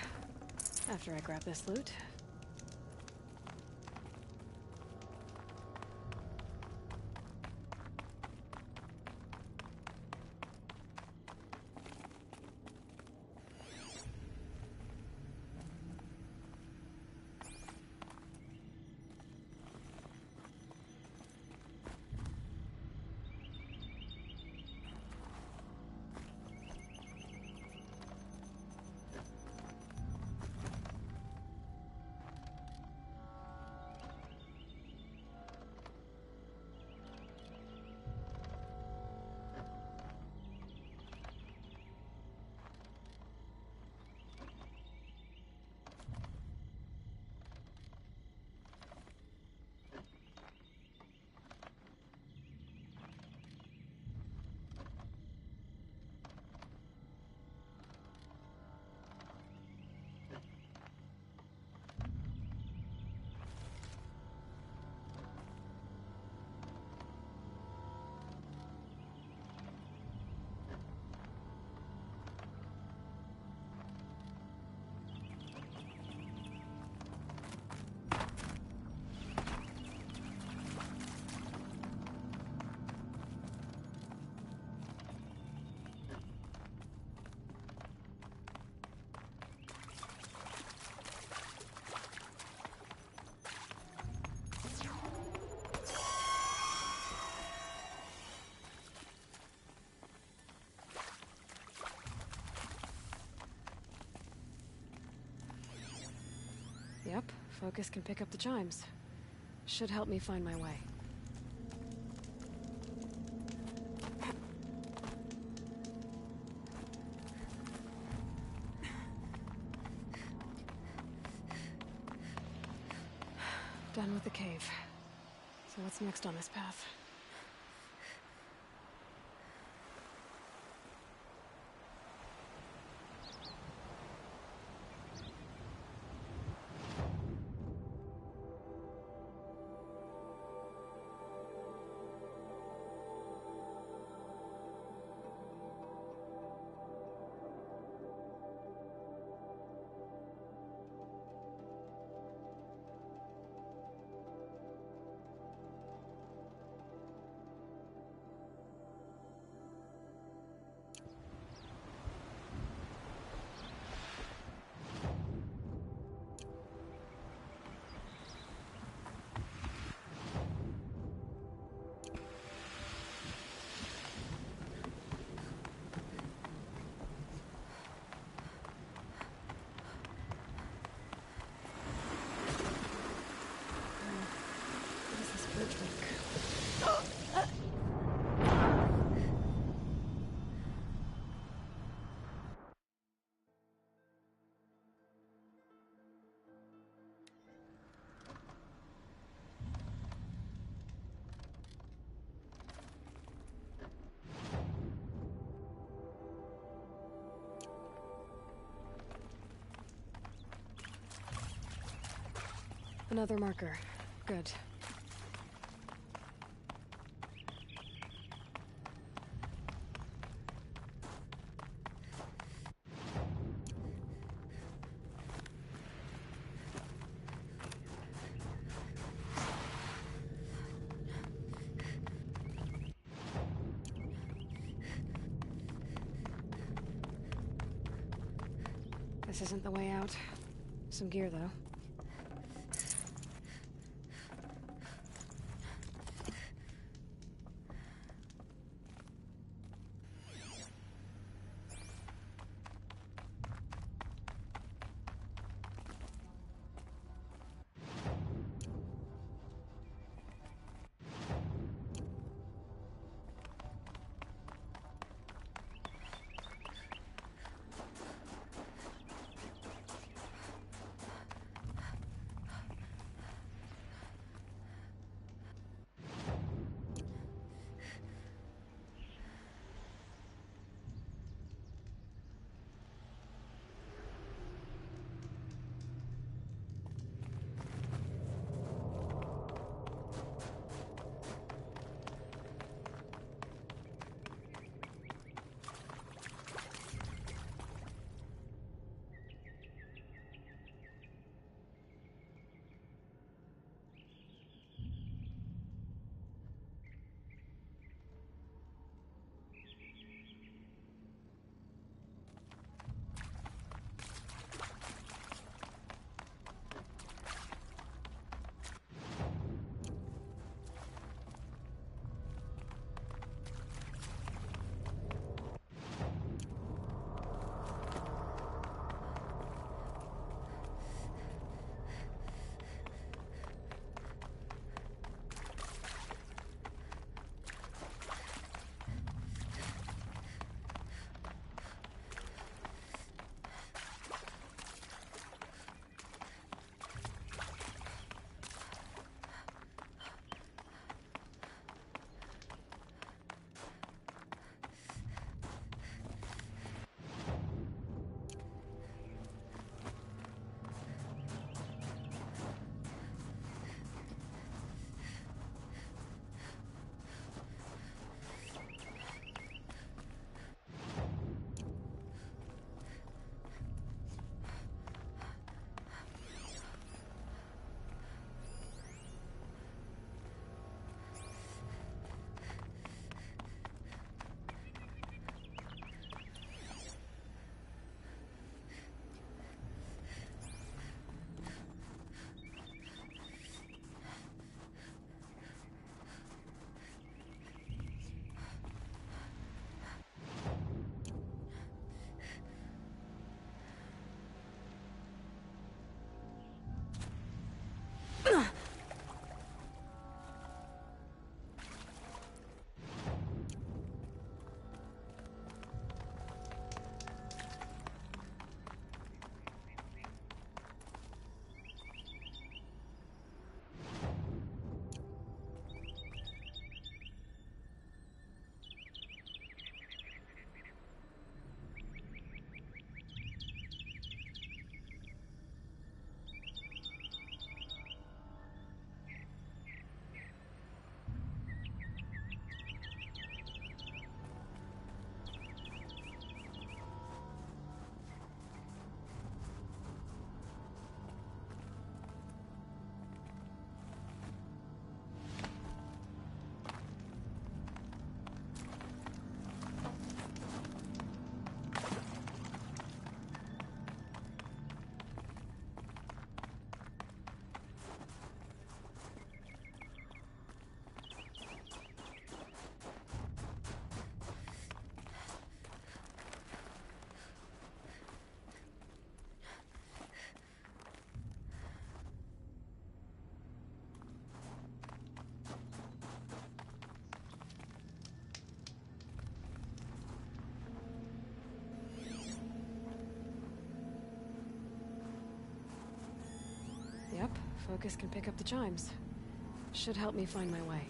after I grab this loot. Focus can pick up the chimes. Should help me find my way. Done with the cave. So what's next on this path? Another marker. Good. This isn't the way out. Some gear, though. Focus can pick up the chimes. Should help me find my way.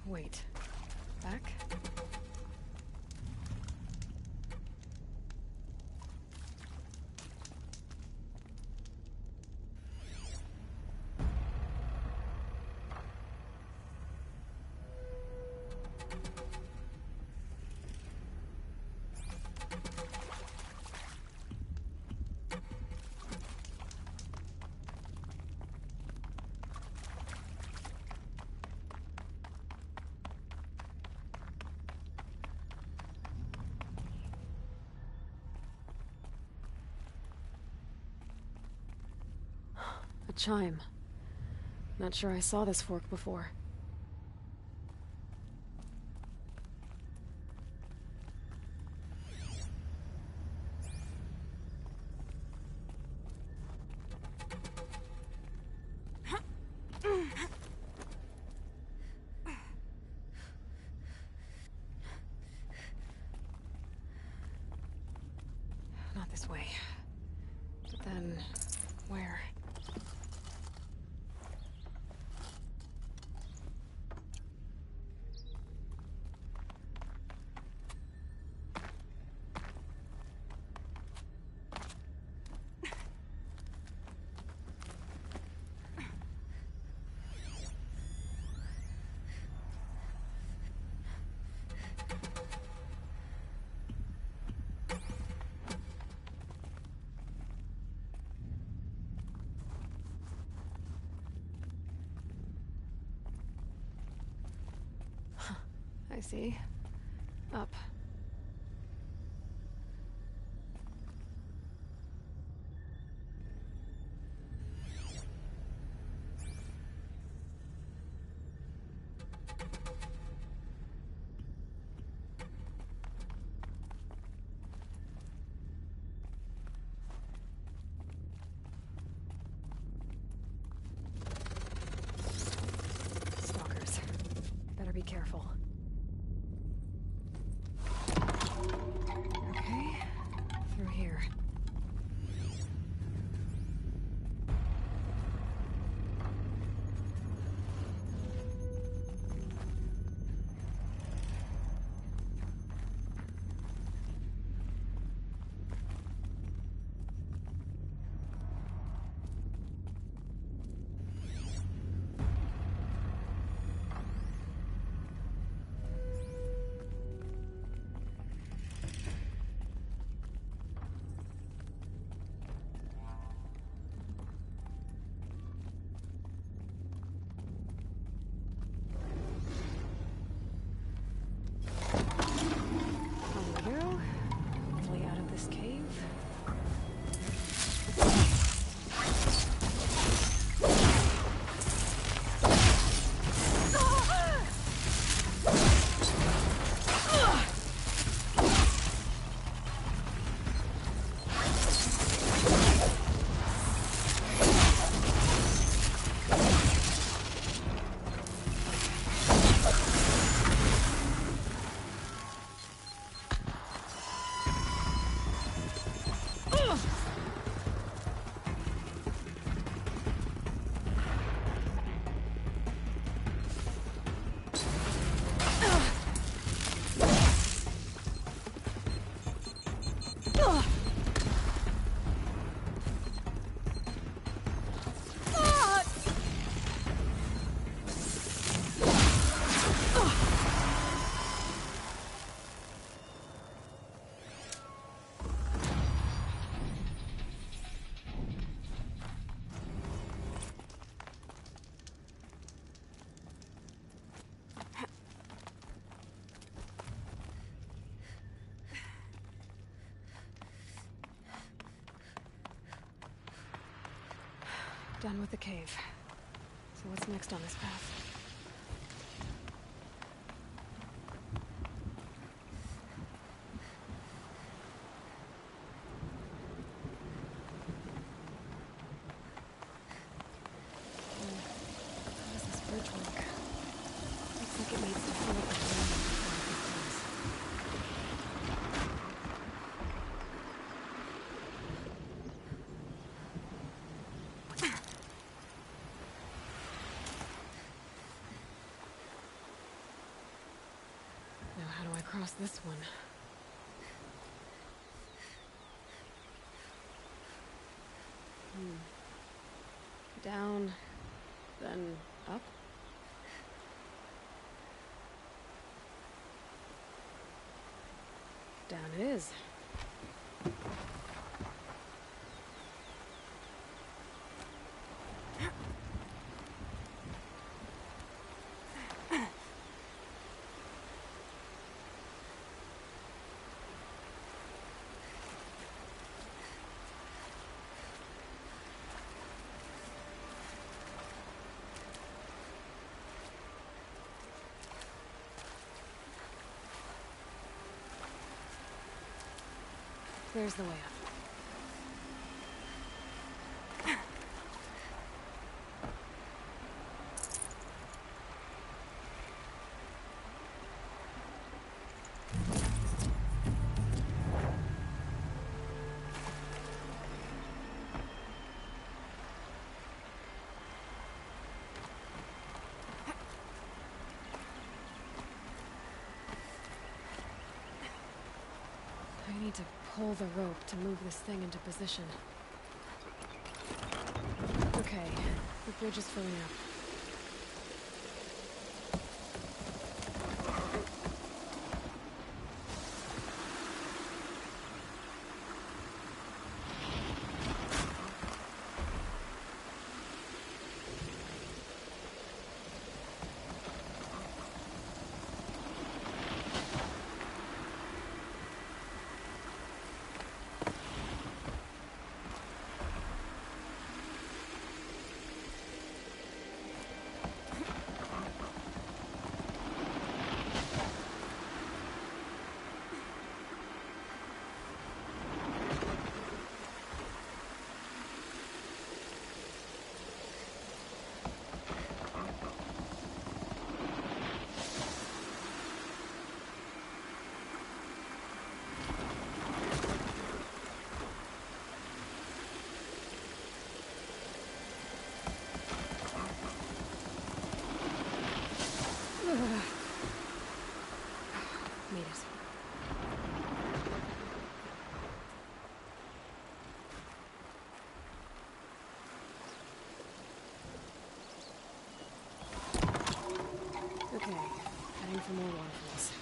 Wait. Back? A chime. Not sure I saw this fork before. Not this way. But then, where? I see. Up. Stalkers. Better be careful. Okay, through here. Done with the cave. So what's next on this path? How does this bridge work? Looks like it needs to fill up with water before it becomes. Now how do I cross this one? Down, then up? Down it is. There's the way up. I need to pull the rope to move this thing into position. Okay, the bridge is filling up. Made it. Okay, heading for more waterfalls.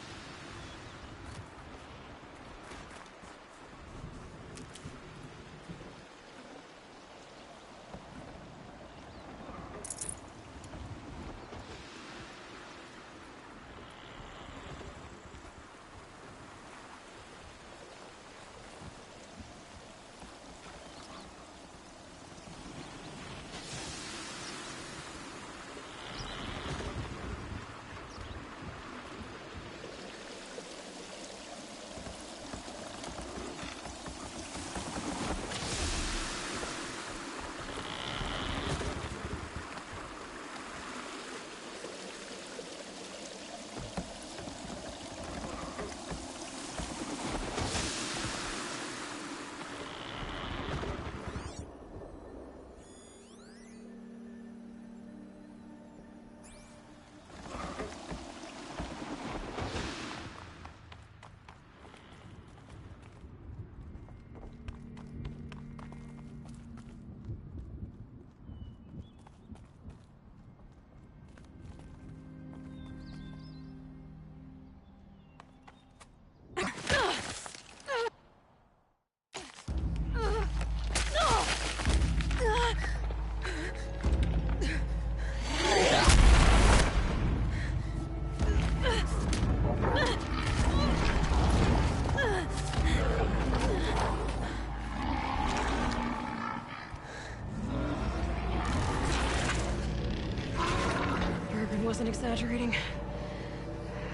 wasn't exaggerating.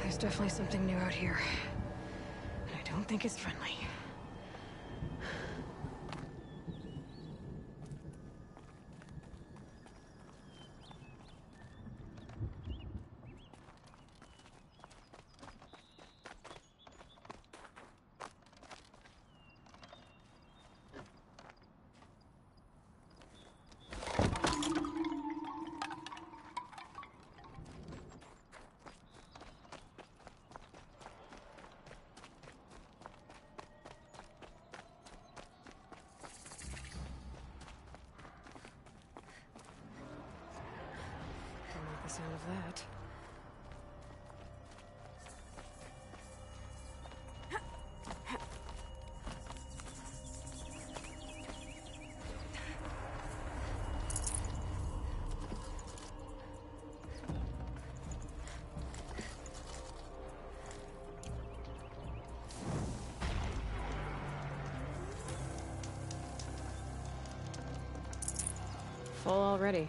There's definitely something new out here. And I don't think it's friendly. The sound of that. Full already.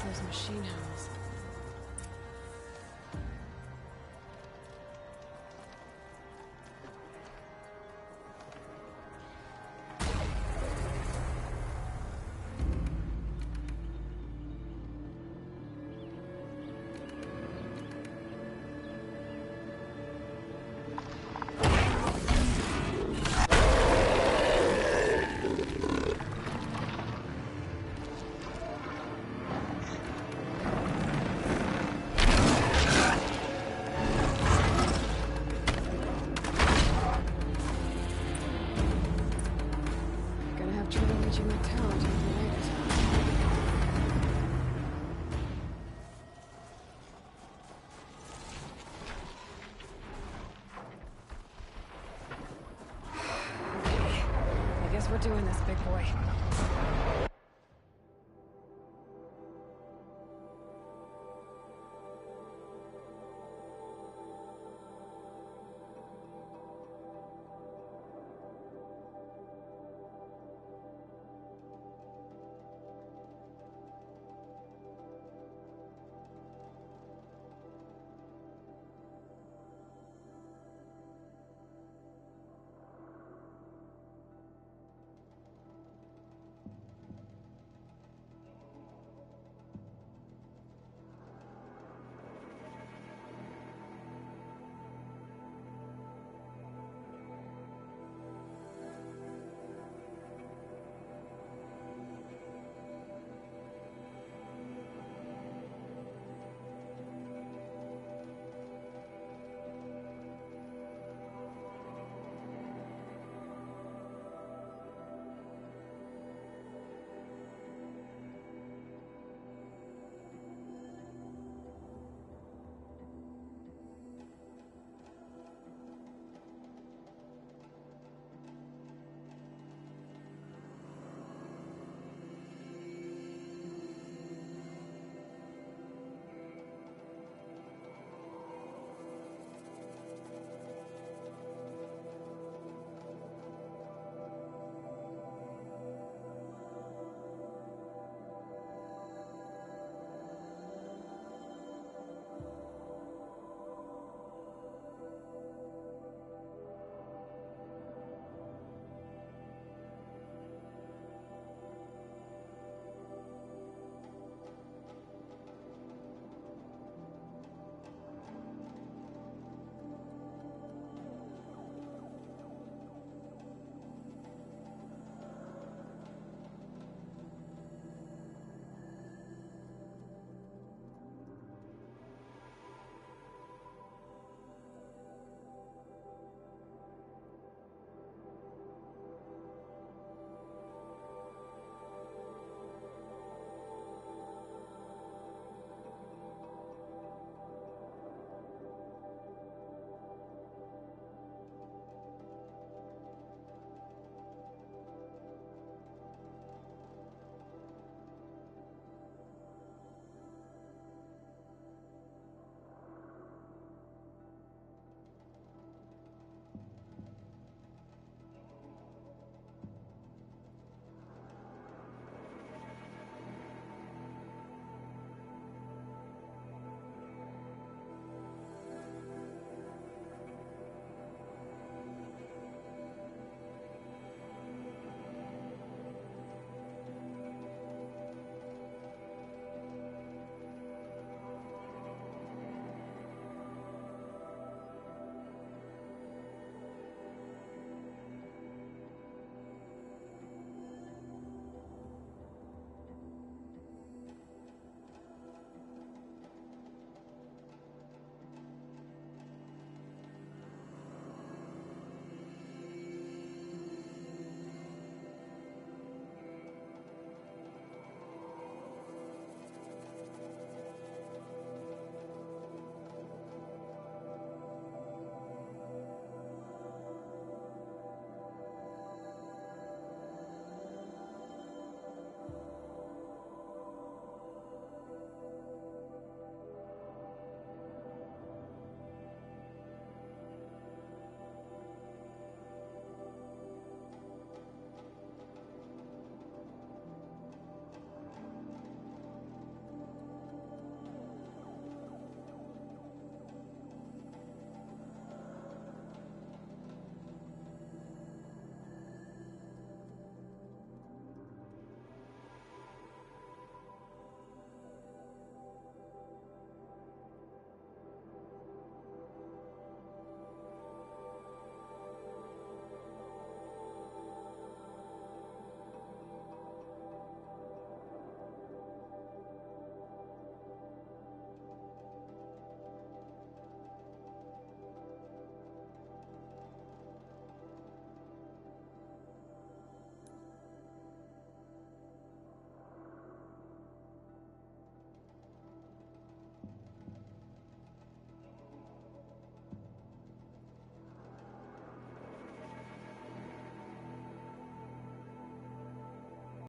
Those machine hells. We're doing this, big boy.